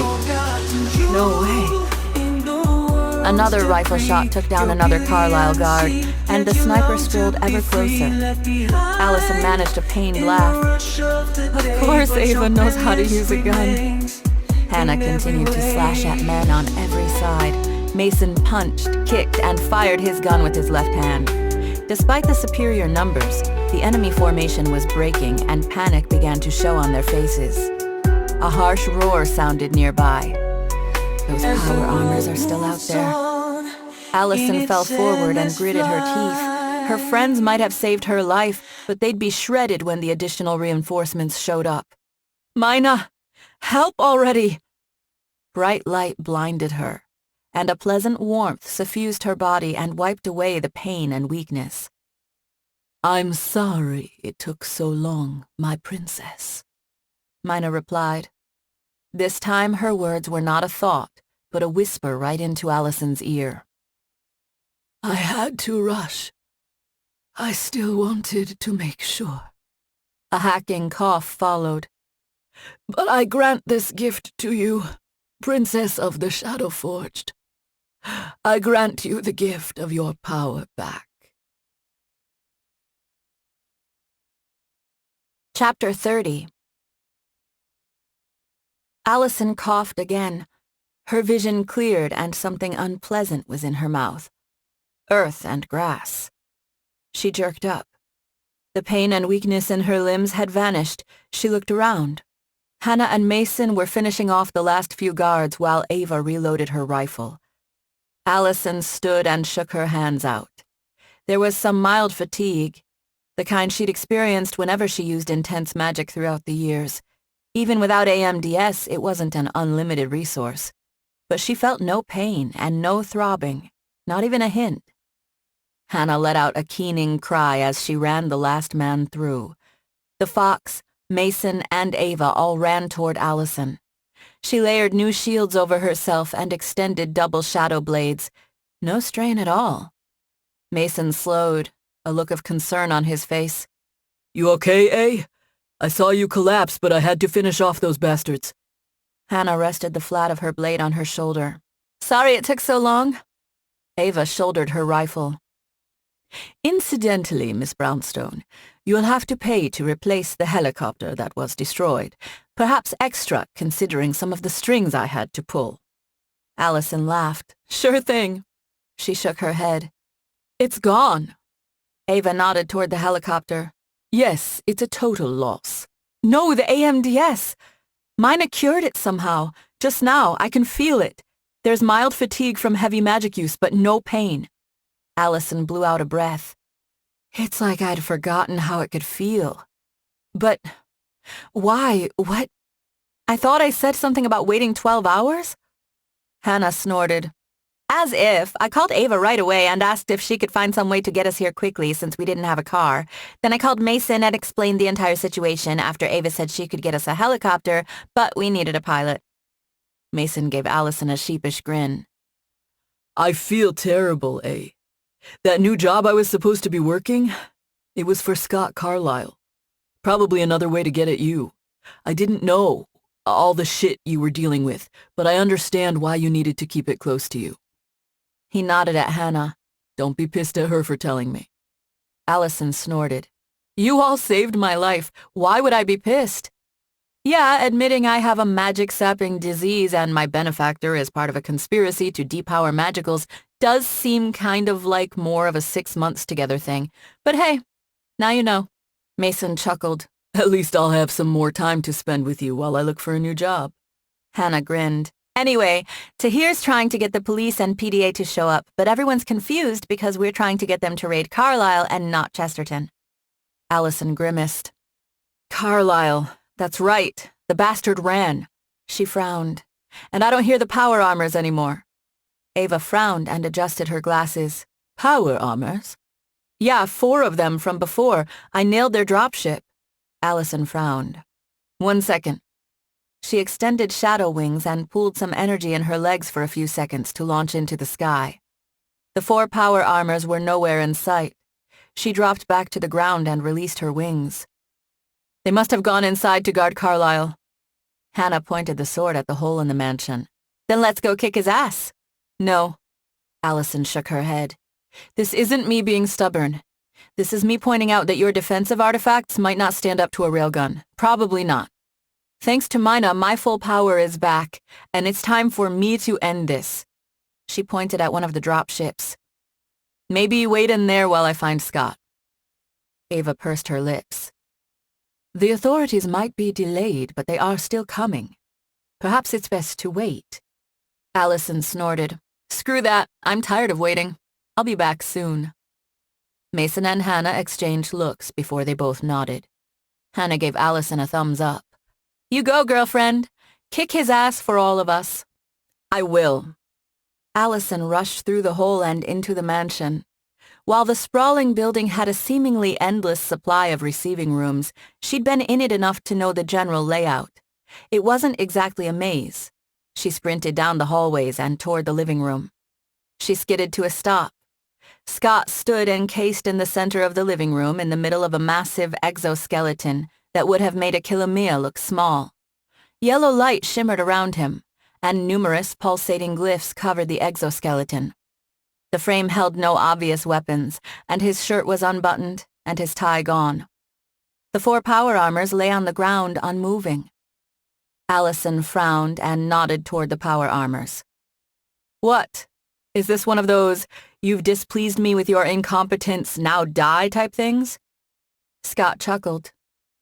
No way. Another rifle shot took down another Carlisle guard, and the sniper strolled ever closer. Alison managed a pained laugh. Of course Ava knows how to use a gun. Hana continued to slash at men on every side. Mason punched, kicked, and fired his gun with his left hand. Despite the superior numbers, the enemy formation was breaking and panic began to show on their faces. A harsh roar sounded nearby. Those power armors are still out there. Alison fell forward and gritted her teeth. Her friends might have saved her life, but they'd be shredded when the additional reinforcements showed up. "Mina, help already!" Bright light blinded her, and a pleasant warmth suffused her body and wiped away the pain and weakness. "I'm sorry it took so long, my princess," Mina replied. This time her words were not a thought, but a whisper right into Alison's ear. "I had to rush. I still wanted to make sure." A hacking cough followed. "But I grant this gift to you, Princess of the Shadow Forged. I grant you the gift of your power back." Chapter 30. Alison coughed again. Her vision cleared and something unpleasant was in her mouth. Earth and grass. She jerked up. The pain and weakness in her limbs had vanished. She looked around. Hana and Mason were finishing off the last few guards while Ava reloaded her rifle. Alison stood and shook her hands out. There was some mild fatigue, the kind she'd experienced whenever she used intense magic throughout the years. Even without AMDS, it wasn't an unlimited resource. But she felt no pain and no throbbing, not even a hint. Hana let out a keening cry as she ran the last man through. The Fox, Mason, and Ava all ran toward Alison. She layered new shields over herself and extended double shadow blades. No strain at all. Mason slowed, a look of concern on his face. "You okay, eh? I saw you collapse, but I had to finish off those bastards." Hana rested the flat of her blade on her shoulder. "Sorry it took so long." Ava shouldered her rifle. "Incidentally, Miss Brownstone, you'll have to pay to replace the helicopter that was destroyed. Perhaps extra, considering some of the strings I had to pull." Alison laughed. "Sure thing." She shook her head. "It's gone." Ava nodded toward the helicopter. "Yes, it's a total loss." "No, the AMDS. Mina cured it somehow. Just now, I can feel it. There's mild fatigue from heavy magic use, but no pain." Alison blew out a breath. It's like I'd forgotten how it could feel. But why? What? I thought I said something about waiting 12 hours? Hana snorted. As if. I called Ava right away and asked if she could find some way to get us here quickly since we didn't have a car. Then I called Mason and explained the entire situation after Ava said she could get us a helicopter, but we needed a pilot. Mason gave Alison a sheepish grin. "I feel terrible, eh? That new job I was supposed to be working? It was for Scott Carlyle. Probably another way to get at you. I didn't know all the shit you were dealing with, but I understand why you needed to keep it close to you." He nodded at Hana. "Don't be pissed at her for telling me." Alison snorted. You all saved my life. Why would I be pissed? Yeah, admitting I have a magic-sapping disease and my benefactor is part of a conspiracy to depower magicals does seem kind of like more of a 6 months together thing. But hey, now you know. Mason chuckled. "At least I'll have some more time to spend with you while I look for a new job." Hana grinned. Anyway, Tahir's trying to get the police and PDA to show up, but everyone's confused because we're trying to get them to raid Carlisle and not Chesterton. Alison grimaced. Carlisle, that's right. The bastard ran. She frowned. And I don't hear the power armors anymore. Ava frowned and adjusted her glasses. "Power armors?" Yeah, 4 of them from before. I nailed their dropship. Alison frowned. 1 second. She extended shadow wings and pooled some energy in her legs for a few seconds to launch into the sky. The 4 power armors were nowhere in sight. She dropped back to the ground and released her wings. They must have gone inside to guard Carlisle. Hana pointed the sword at the hole in the mansion. Then let's go kick his ass. No. Alison shook her head. This isn't me being stubborn. This is me pointing out that your defensive artifacts might not stand up to a railgun. Probably not. Thanks to Mina, my full power is back, and it's time for me to end this. She pointed at one of the drop ships. Maybe wait in there while I find Scott. Ava pursed her lips. The authorities might be delayed, but they are still coming. Perhaps it's best to wait. Alison snorted. Screw that. I'm tired of waiting. I'll be back soon. Mason and Hana exchanged looks before they both nodded. Hana gave Alison a thumbs up. "You go, girlfriend. Kick his ass for all of us." "I will." Alison rushed through the hole and into the mansion. While the sprawling building had a seemingly endless supply of receiving rooms, she'd been in it enough to know the general layout. It wasn't exactly a maze. She sprinted down the hallways and toward the living room. She skidded to a stop. Scott stood encased in the center of the living room in the middle of a massive exoskeleton that would have made a Kilauea look small. Yellow light shimmered around him, and numerous pulsating glyphs covered the exoskeleton. The frame held no obvious weapons, and his shirt was unbuttoned and his tie gone. The 4 power armors lay on the ground unmoving. Alison frowned and nodded toward the power armors. "What? Is this one of those, you've displeased me with your incompetence, now die type things?" Scott chuckled.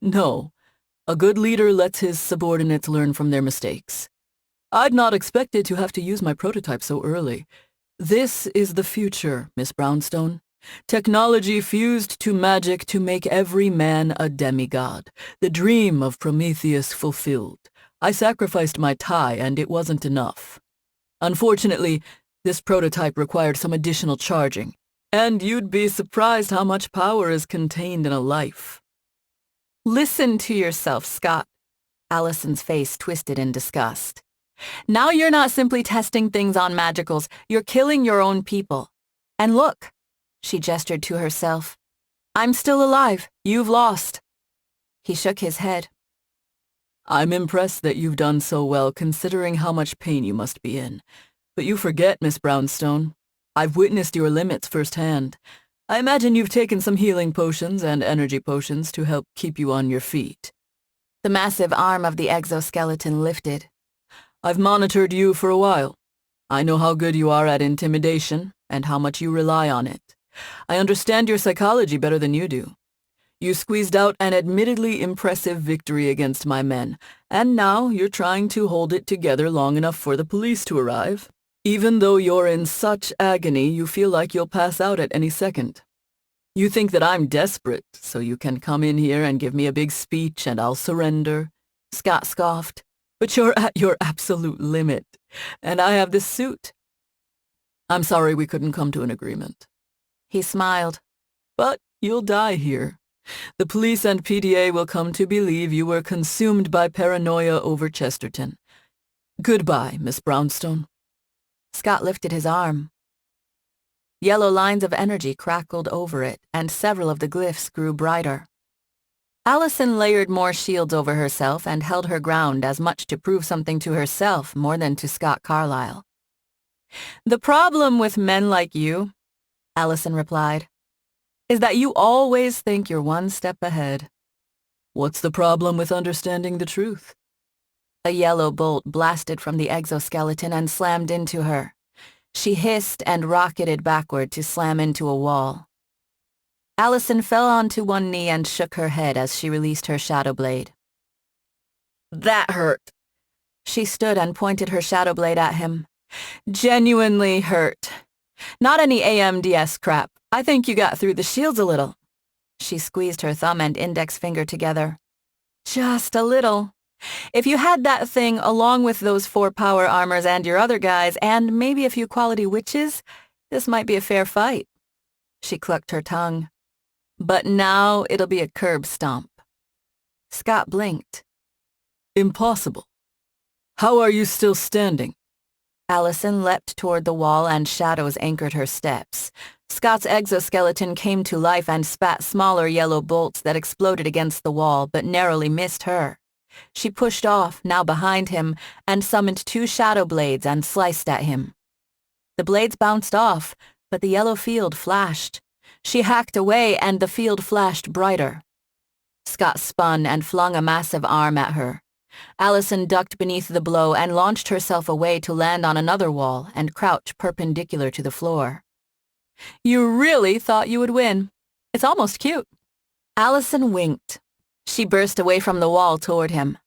"No. A good leader lets his subordinates learn from their mistakes. I'd not expected to have to use my prototype so early. This is the future, Miss Brownstone. Technology fused to magic to make every man a demigod. The dream of Prometheus fulfilled. I sacrificed my tie and it wasn't enough. Unfortunately, this prototype required some additional charging, and you'd be surprised how much power is contained in a life." "Listen to yourself, Scott." Alison's face twisted in disgust. "Now you're not simply testing things on magicals, you're killing your own people. And look," she gestured to herself, "I'm still alive. You've lost." He shook his head. "I'm impressed that you've done so well considering how much pain you must be in. But you forget, Miss Brownstone. I've witnessed your limits firsthand. I imagine you've taken some healing potions and energy potions to help keep you on your feet." The massive arm of the exoskeleton lifted. "I've monitored you for a while. I know how good you are at intimidation and how much you rely on it. I understand your psychology better than you do. You squeezed out an admittedly impressive victory against my men, and now you're trying to hold it together long enough for the police to arrive. Even though you're in such agony, you feel like you'll pass out at any second. You think that I'm desperate, so you can come in here and give me a big speech and I'll surrender," Scott scoffed. "But you're at your absolute limit, and I have this suit. I'm sorry we couldn't come to an agreement." He smiled. "But you'll die here. The police and PDA will come to believe you were consumed by paranoia over Chesterton. Goodbye, Miss Brownstone." Scott lifted his arm. Yellow lines of energy crackled over it, and several of the glyphs grew brighter. Alison layered more shields over herself and held her ground as much to prove something to herself more than to Scott Carlyle. "The problem with men like you," Alison replied, "is that you always think you're one step ahead." "What's the problem with understanding the truth?" A yellow bolt blasted from the exoskeleton and slammed into her. She hissed and rocketed backward to slam into a wall. Alison fell onto one knee and shook her head as she released her shadow blade. "That hurt." She stood and pointed her shadow blade at him. "Genuinely hurt. Not any AMDS crap. I think you got through the shields a little." She squeezed her thumb and index finger together. "Just a little. If you had that thing along with those 4 power armors and your other guys, and maybe a few quality witches, this might be a fair fight." She clucked her tongue. "But now it'll be a curb stomp." Scott blinked. "Impossible. How are you still standing?" Alison leapt toward the wall and shadows anchored her steps. Scott's exoskeleton came to life and spat smaller yellow bolts that exploded against the wall but narrowly missed her. She pushed off, now behind him, and summoned 2 shadow blades and sliced at him. The blades bounced off, but the yellow field flashed. She hacked away and the field flashed brighter. Scott spun and flung a massive arm at her. Alison ducked beneath the blow and launched herself away to land on another wall and crouch perpendicular to the floor. "You really thought you would win. It's almost cute." Alison winked. She burst away from the wall toward him.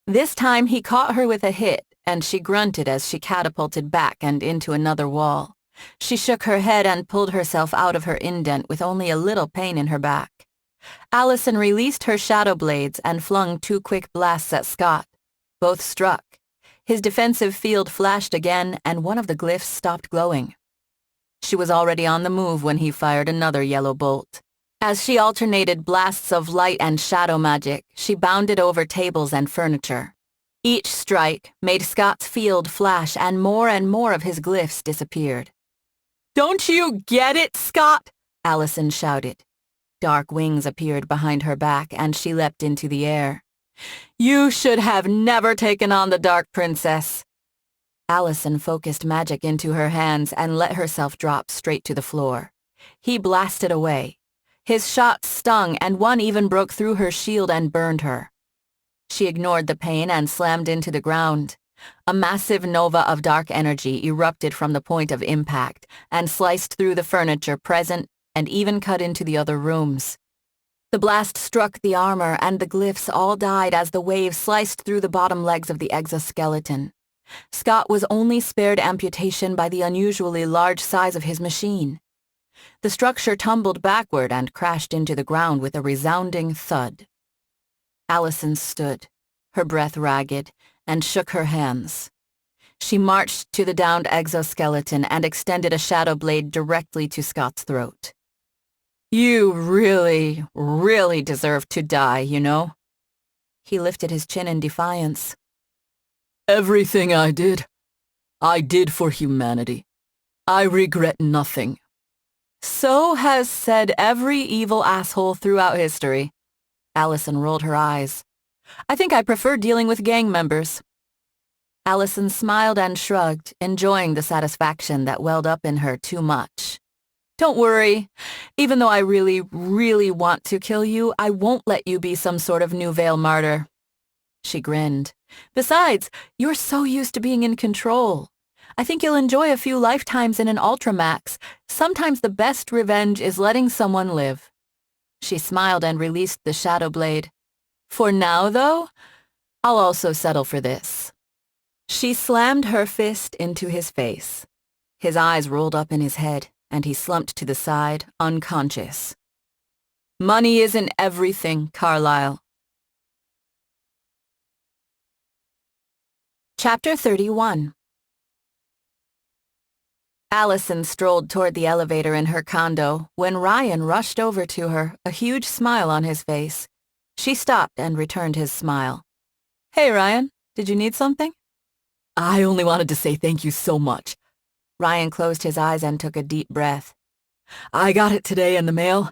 This time he caught her with a hit, and she grunted as she catapulted back and into another wall. She shook her head and pulled herself out of her indent with only a little pain in her back. Alison released her shadow blades and flung 2 quick blasts at Scott. Both struck. His defensive field flashed again, and one of the glyphs stopped glowing. She was already on the move when he fired another yellow bolt. As she alternated blasts of light and shadow magic, she bounded over tables and furniture. Each strike made Scott's field flash, and more of his glyphs disappeared. "Don't you get it, Scott?" Alison shouted. Dark wings appeared behind her back, and she leapt into the air. "You should have never taken on the Dark Princess." Alison focused magic into her hands and let herself drop straight to the floor. He blasted away. His shots stung, and one even broke through her shield and burned her. She ignored the pain and slammed into the ground. A massive nova of dark energy erupted from the point of impact and sliced through the furniture present and even cut into the other rooms. The blast struck the armor, and the glyphs all died as the wave sliced through the bottom legs of the exoskeleton. Scott was only spared amputation by the unusually large size of his machine. The structure tumbled backward and crashed into the ground with a resounding thud. Alison stood, her breath ragged, and shook her hands. She marched to the downed exoskeleton and extended a shadow blade directly to Scott's throat. "You really deserve to die, you know." He lifted his chin in defiance. Everything I did for humanity. I regret nothing. "So has said every evil asshole throughout history." Alison rolled her eyes. "I think I prefer dealing with gang members." Alison smiled and shrugged, enjoying the satisfaction that welled up in her too much. "Don't worry. Even though I really want to kill you, I won't let you be some sort of New Vale martyr." She grinned. "Besides, you're so used to being in control. I think you'll enjoy a few lifetimes in an Ultramax. Sometimes the best revenge is letting someone live." She smiled and released the shadow blade. "For now, though, I'll also settle for this." She slammed her fist into his face. His eyes rolled up in his head, and he slumped to the side, unconscious. "Money isn't everything, Carlyle." Chapter 31. Alison strolled toward the elevator in her condo when Ryan rushed over to her, a huge smile on his face. She stopped and returned his smile. "Hey, Ryan, did you need something?" I only wanted to say thank you so much. Ryan closed his eyes and took a deep breath. I got it today in the mail.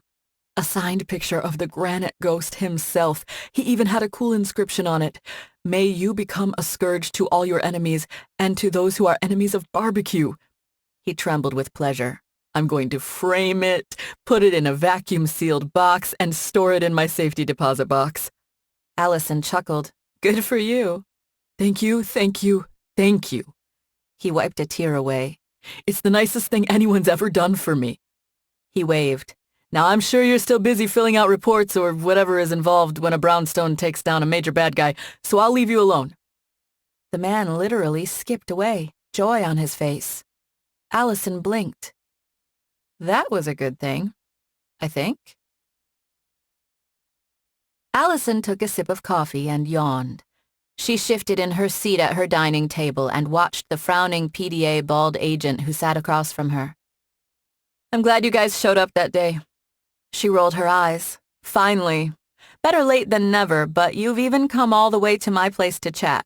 A signed picture of the granite ghost himself. He even had a cool inscription on it. May you become a scourge to all your enemies and to those who are enemies of barbecue. He trembled with pleasure. I'm going to frame it, put it in a vacuum-sealed box, and store it in my safety deposit box. Alison chuckled. Good for you. Thank you, thank you, thank you. He wiped a tear away. It's the nicest thing anyone's ever done for me. He waved. Now I'm sure you're still busy filling out reports or whatever is involved when a Brownstone takes down a major bad guy, so I'll leave you alone. The man literally skipped away, joy on his face. Alison blinked. That was a good thing, I think. Alison took a sip of coffee and yawned. She shifted in her seat at her dining table and watched the frowning PDA bald agent who sat across from her. I'm glad you guys showed up that day. She rolled her eyes. Finally. Better late than never, but you've even come all the way to my place to chat.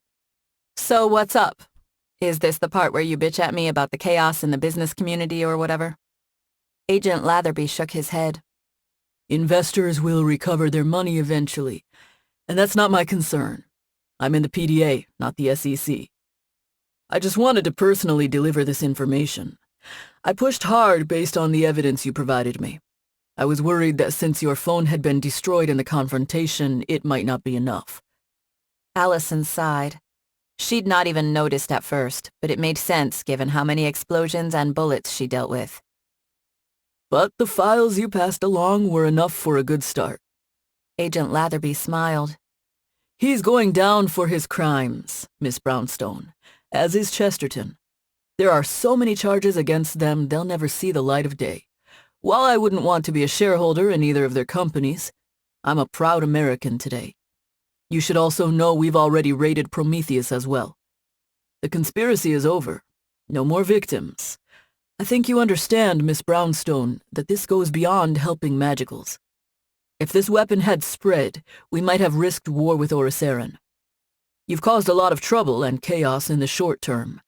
So what's up? Is this the part where you bitch at me about the chaos in the business community or whatever? Agent Latherby shook his head. Investors will recover their money eventually, and that's not my concern. I'm in the PDA, not the SEC. I just wanted to personally deliver this information. I pushed hard based on the evidence you provided me. I was worried that since your phone had been destroyed in the confrontation, it might not be enough. Alison sighed. She'd not even noticed at first, but it made sense given how many explosions and bullets she dealt with. But the files you passed along were enough for a good start. Agent Latherby smiled. He's going down for his crimes, Miss Brownstone, as is Chesterton. There are so many charges against them they'll never see the light of day. While I wouldn't want to be a shareholder in either of their companies, I'm a proud American today. You should also know we've already raided Prometheus as well. The conspiracy is over. No more victims. I think you understand, Miss Brownstone, that this goes beyond helping magicals. If this weapon had spread, we might have risked war with Orisarin. You've caused a lot of trouble and chaos in the short term,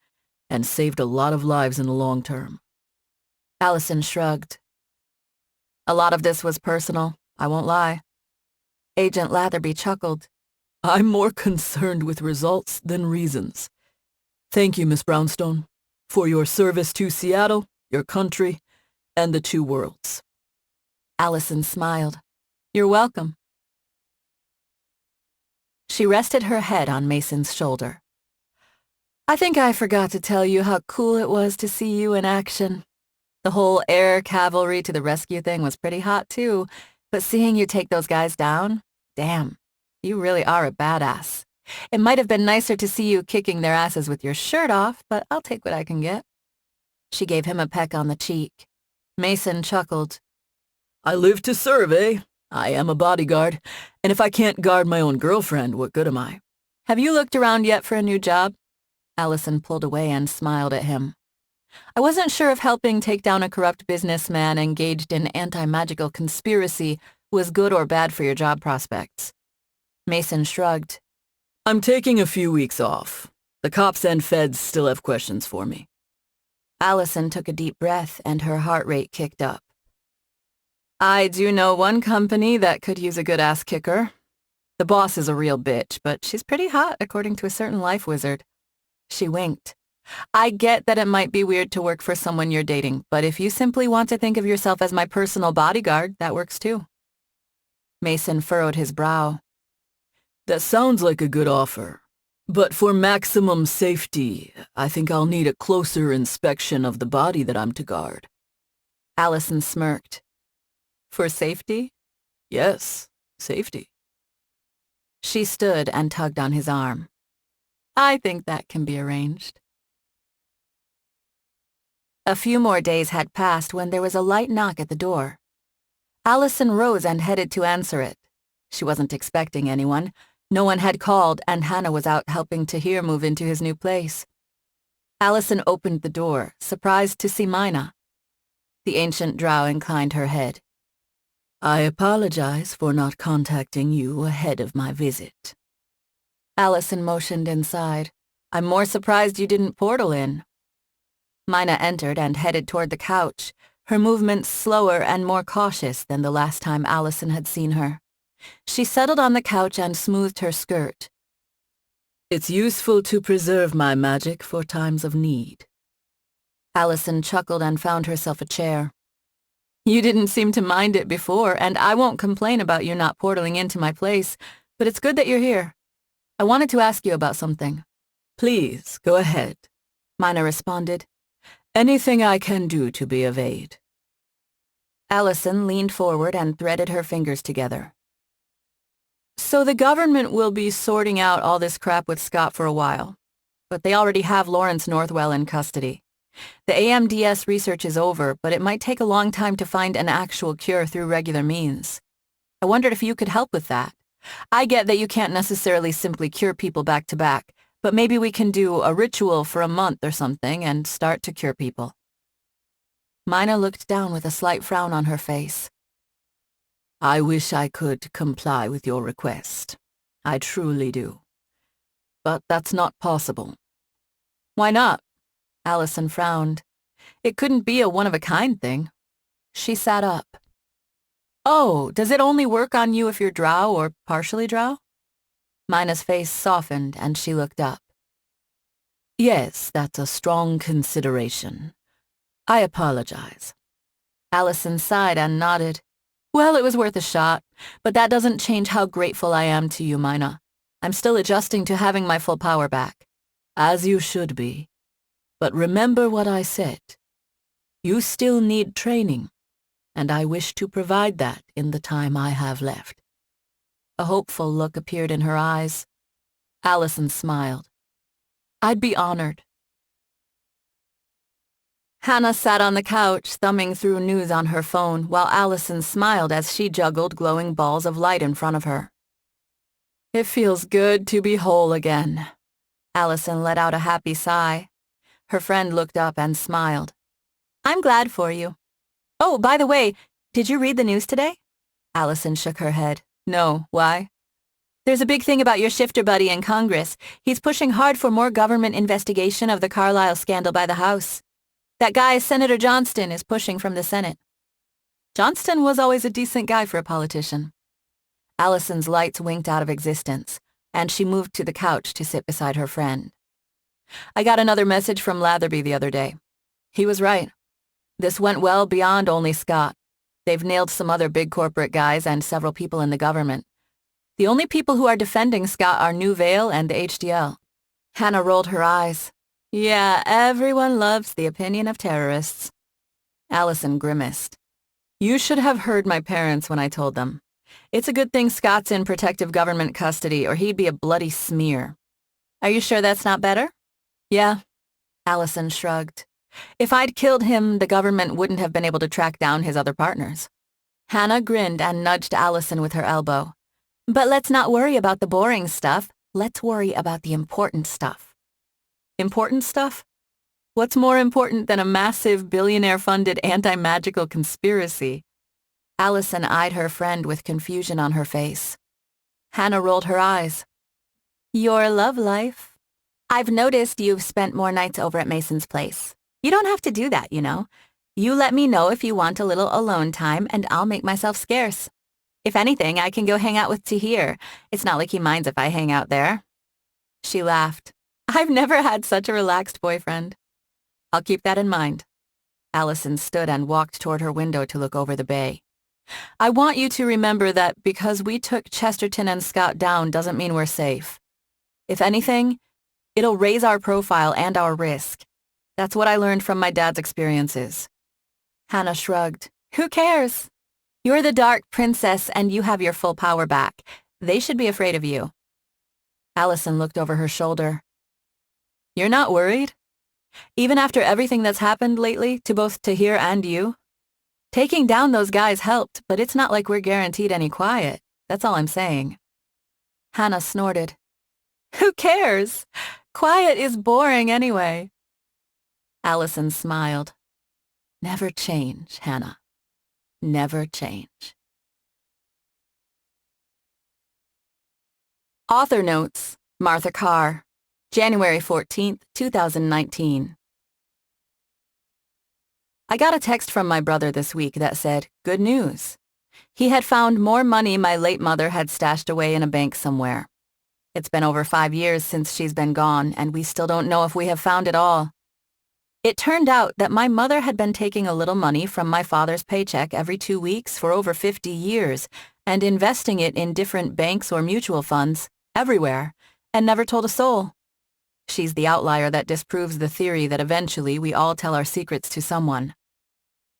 and saved a lot of lives in the long term. Alison shrugged. A lot of this was personal, I won't lie. Agent Latherby chuckled. I'm more concerned with results than reasons. Thank you, Miss Brownstone, for your service to Seattle, your country, and the two worlds. Alison smiled. You're welcome. She rested her head on Mason's shoulder. I think I forgot to tell you how cool it was to see you in action. The whole air cavalry to the rescue thing was pretty hot too, but seeing you take those guys down, damn, you really are a badass. It might have been nicer to see you kicking their asses with your shirt off, but I'll take what I can get. She gave him a peck on the cheek. Mason chuckled. I live to serve, eh? I am a bodyguard, and if I can't guard my own girlfriend, what good am I? Have you looked around yet for a new job? Alison pulled away and smiled at him. I wasn't sure if helping take down a corrupt businessman engaged in anti-magical conspiracy was good or bad for your job prospects. Mason shrugged. I'm taking a few weeks off. The cops and feds still have questions for me. Alison took a deep breath and her heart rate kicked up. I do know one company that could use a good ass kicker. The boss is a real bitch, but she's pretty hot according to a certain life wizard. She winked. I get that it might be weird to work for someone you're dating, but if you simply want to think of yourself as my personal bodyguard, that works too. Mason furrowed his brow. That sounds like a good offer. But for maximum safety, I think I'll need a closer inspection of the body that I'm to guard. Alison smirked. For safety? Yes, safety. She stood and tugged on his arm. I think that can be arranged. A few more days had passed when there was a light knock at the door. Alison rose and headed to answer it. She wasn't expecting anyone. No one had called, and Hana was out helping Tahir move into his new place. Alison opened the door, surprised to see Mina. The ancient drow inclined her head. I apologize for not contacting you ahead of my visit. Alison motioned inside. I'm more surprised you didn't portal in. Mina entered and headed toward the couch, her movements slower and more cautious than the last time Alison had seen her. She settled on the couch and smoothed her skirt. It's useful to preserve my magic for times of need. Alison chuckled and found herself a chair. You didn't seem to mind it before, and I won't complain about you not portaling into my place, but it's good that you're here. I wanted to ask you about something. Please, go ahead, Mina responded. Anything I can do to be of aid. Alison leaned forward and threaded her fingers together. So the government will be sorting out all this crap with Scott for a while, but they already have Lawrence Northwell in custody. The AMDS research is over, but it might take a long time to find an actual cure through regular means. I wondered if you could help with that. I get that you can't necessarily simply cure people back to back, but maybe we can do a ritual for a month or something and start to cure people. Mina looked down with a slight frown on her face. I wish I could comply with your request. I truly do. But that's not possible. Why not? Alison frowned. It couldn't be a one-of-a-kind thing. She sat up. Oh, does it only work on you if you're drow or partially drow? Mina's face softened and she looked up. Yes, that's a strong consideration. I apologize. Alison sighed and nodded. Well, it was worth a shot, but that doesn't change how grateful I am to you, Mina. I'm still adjusting to having my full power back. As you should be. But remember what I said. You still need training, and I wish to provide that in the time I have left. A hopeful look appeared in her eyes. Alison smiled. I'd be honored. Hana sat on the couch, thumbing through news on her phone, while Alison smiled as she juggled glowing balls of light in front of her. It feels good to be whole again. Alison let out a happy sigh. Her friend looked up and smiled. I'm glad for you. Oh, by the way, did you read the news today? Alison shook her head. No, why? There's a big thing about your shifter buddy in Congress. He's pushing hard for more government investigation of the Carlisle scandal by the House. That guy, Senator Johnston, is pushing from the Senate. Johnston was always a decent guy for a politician. Alison's lights winked out of existence, and she moved to the couch to sit beside her friend. I got another message from Latherby the other day. He was right. This went well beyond only Scott. They've nailed some other big corporate guys and several people in the government. The only people who are defending Scott are New Vale and the HDL. Hana rolled her eyes. Yeah, everyone loves the opinion of terrorists. Alison grimaced. You should have heard my parents when I told them. It's a good thing Scott's in protective government custody, or he'd be a bloody smear. Are you sure that's not better? Yeah. Alison shrugged. If I'd killed him, the government wouldn't have been able to track down his other partners. Hana grinned and nudged Alison with her elbow. But let's not worry about the boring stuff. Let's worry about the important stuff. Important stuff? What's more important than a massive billionaire-funded anti-magical conspiracy? Alison eyed her friend with confusion on her face. Hana rolled her eyes. Your love life. I've noticed you've spent more nights over at Mason's place. You don't have to do that, you know. You let me know if you want a little alone time, and I'll make myself scarce. If anything, I can go hang out with Tahir. It's not like he minds if I hang out there. She laughed. I've never had such a relaxed boyfriend. I'll keep that in mind. Alison stood and walked toward her window to look over the bay. I want you to remember that because we took Chesterton and Scott down doesn't mean we're safe. If anything, it'll raise our profile and our risk. That's what I learned from my dad's experiences. Hana shrugged. Who cares? You're the Dark Princess and you have your full power back. They should be afraid of you. Alison looked over her shoulder. You're not worried? Even after everything that's happened lately to both Tahir and you? Taking down those guys helped, but it's not like we're guaranteed any quiet. That's all I'm saying. Hana snorted. Who cares? Quiet is boring anyway. Alison smiled. Never change, Hana. Never change. Author Notes, Martha Carr, January 14th, 2019. I got a text from my brother this week that said, good news. He had found more money my late mother had stashed away in a bank somewhere. It's been over 5 years since she's been gone, and we still don't know if we have found it all. It turned out that my mother had been taking a little money from my father's paycheck every 2 weeks for over 50 years and investing it in different banks or mutual funds, everywhere, and never told a soul. She's the outlier that disproves the theory that eventually we all tell our secrets to someone.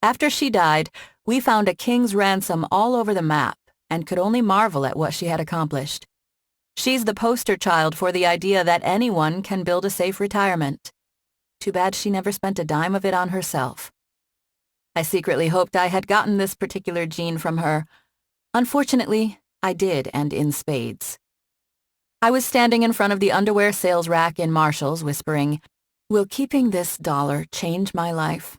After she died, we found a king's ransom all over the map and could only marvel at what she had accomplished. She's the poster child for the idea that anyone can build a safe retirement. Too bad she never spent a dime of it on herself. I secretly hoped I had gotten this particular gene from her. Unfortunately, I did, and in spades. I was standing in front of the underwear sales rack in Marshall's whispering, "Will keeping this dollar change my life?"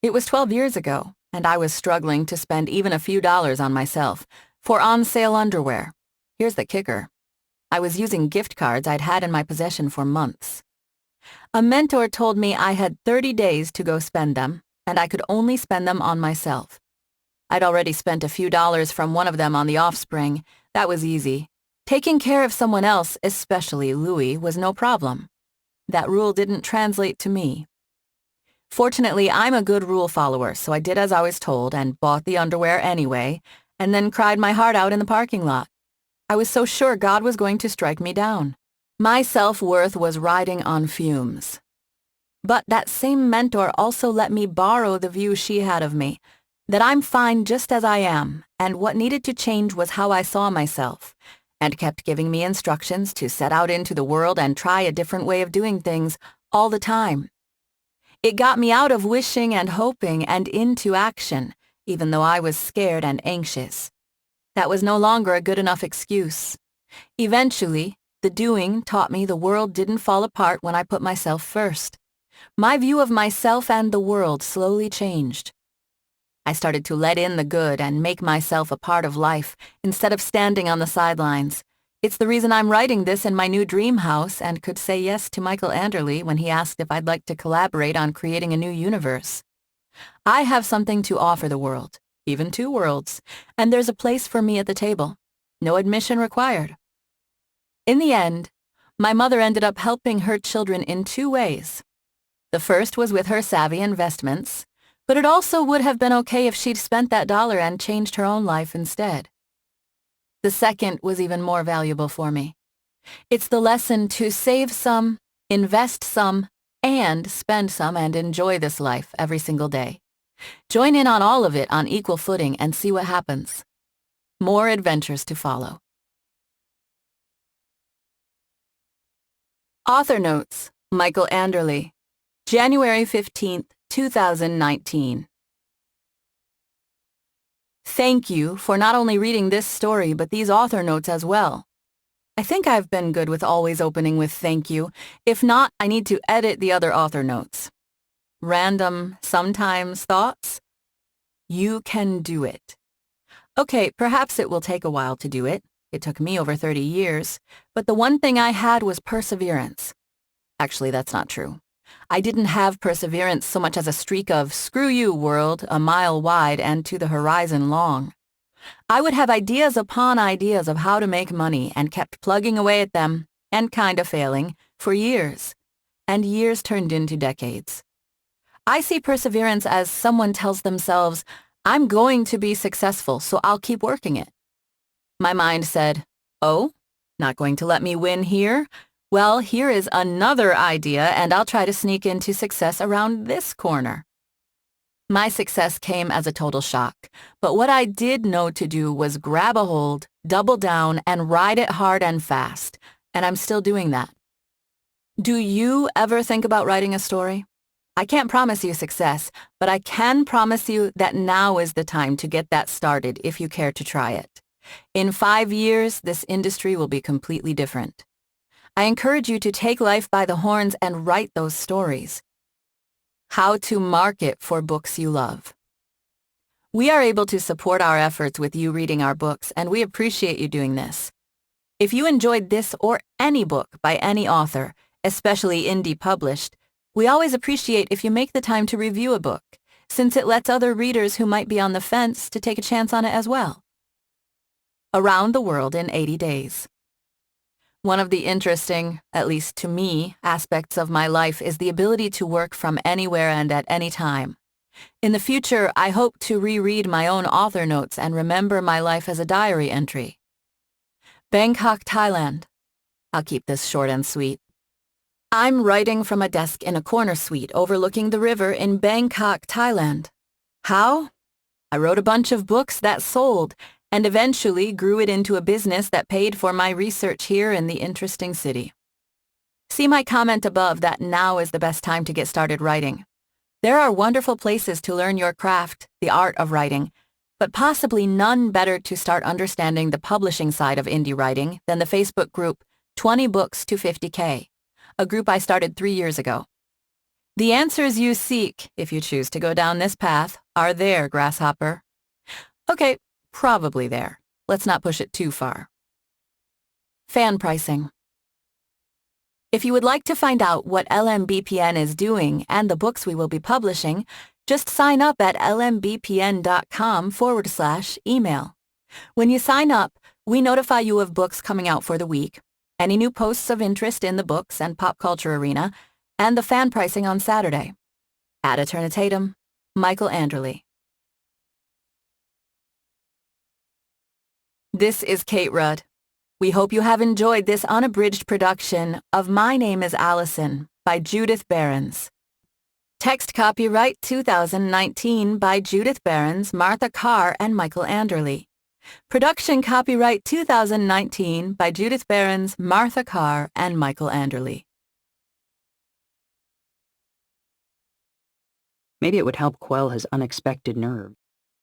It was 12 years ago, and I was struggling to spend even a few dollars on myself for on-sale underwear. Here's the kicker. I was using gift cards I'd had in my possession for months. A mentor told me I had 30 days to go spend them, and I could only spend them on myself. I'd already spent a few dollars from one of them on the offspring. That was easy. Taking care of someone else, especially Louis, was no problem. That rule didn't translate to me. Fortunately, I'm a good rule follower, so I did as I was told and bought the underwear anyway, and then cried my heart out in the parking lot. I was so sure God was going to strike me down. My self-worth was riding on fumes. But that same mentor also let me borrow the view she had of me, that I'm fine just as I am, and what needed to change was how I saw myself, and kept giving me instructions to set out into the world and try a different way of doing things all the time. It got me out of wishing and hoping and into action, even though I was scared and anxious. That was no longer a good enough excuse. Eventually, the doing taught me the world didn't fall apart when I put myself first. My view of myself and the world slowly changed. I started to let in the good and make myself a part of life instead of standing on the sidelines. It's the reason I'm writing this in my new dream house and could say yes to Michael Anderle when he asked if I'd like to collaborate on creating a new universe. I have something to offer the world, even two worlds, and there's a place for me at the table. No admission required. In the end, my mother ended up helping her children in two ways. The first was with her savvy investments, but it also would have been okay if she'd spent that dollar and changed her own life instead. The second was even more valuable for me. It's the lesson to save some, invest some, and spend some and enjoy this life every single day. Join in on all of it on equal footing and see what happens. More adventures to follow. Author Notes, Michael Anderle, January 15th, 2019. Thank you for not only reading this story but these author notes as well. I think I've been good with always opening with thank you. If not, I need to edit the other author notes. Random, sometimes thoughts? You can do it. Okay, perhaps it will take a while to do it. It took me over 30 years, but the one thing I had was perseverance. Actually, that's not true. I didn't have perseverance so much as a streak of screw you world, a mile wide and to the horizon long. I would have ideas upon ideas of how to make money and kept plugging away at them, and kind of failing, for years. And years turned into decades. I see perseverance as someone tells themselves, I'm going to be successful, so I'll keep working it. My mind said, oh, not going to let me win here? Well, here is another idea, and I'll try to sneak into success around this corner. My success came as a total shock, but what I did know to do was grab a hold, double down, and ride it hard and fast, and I'm still doing that. Do you ever think about writing a story? I can't promise you success, but I can promise you that now is the time to get that started if you care to try it. In 5 years, this industry will be completely different. I encourage you to take life by the horns and write those stories. How to market for books you love. We are able to support our efforts with you reading our books, and we appreciate you doing this. If you enjoyed this or any book by any author, especially indie published, we always appreciate if you make the time to review a book, since it lets other readers who might be on the fence to take a chance on it as well. Around the World in 80 Days. One of the interesting, at least to me, aspects of my life is the ability to work from anywhere and at any time. In the future, I hope to reread my own author notes and remember my life as a diary entry. Bangkok, Thailand. I'll keep this short and sweet. I'm writing from a desk in a corner suite overlooking the river in Bangkok, Thailand. How? I wrote a bunch of books that sold, and eventually grew it into a business that paid for my research here in the interesting city. See my comment above that now is the best time to get started writing. There are wonderful places to learn your craft, the art of writing, but possibly none better to start understanding the publishing side of indie writing than the Facebook group 20 Books to 50K, a group I started 3 years ago. The answers you seek, if you choose to go down this path, are there, Grasshopper. Okay, probably there. Let's not push it too far. Fan pricing. If you would like to find out what LMBPN is doing and the books we will be publishing, just sign up at lmbpn.com/email. When you sign up, we notify you of books coming out for the week, any new posts of interest in the books and pop culture arena, and the fan pricing on Saturday. Ad Eternitatum, Michael Anderle. This is Kate Rudd. We hope you have enjoyed this unabridged production of My Name is Alison by Judith Beren. Text copyright 2019 by Judith Beren, Martha Carr, and Michael Anderle. Production copyright 2019 by Judith Beren, Martha Carr, and Michael Anderle. Maybe it would help quell his unexpected nerves.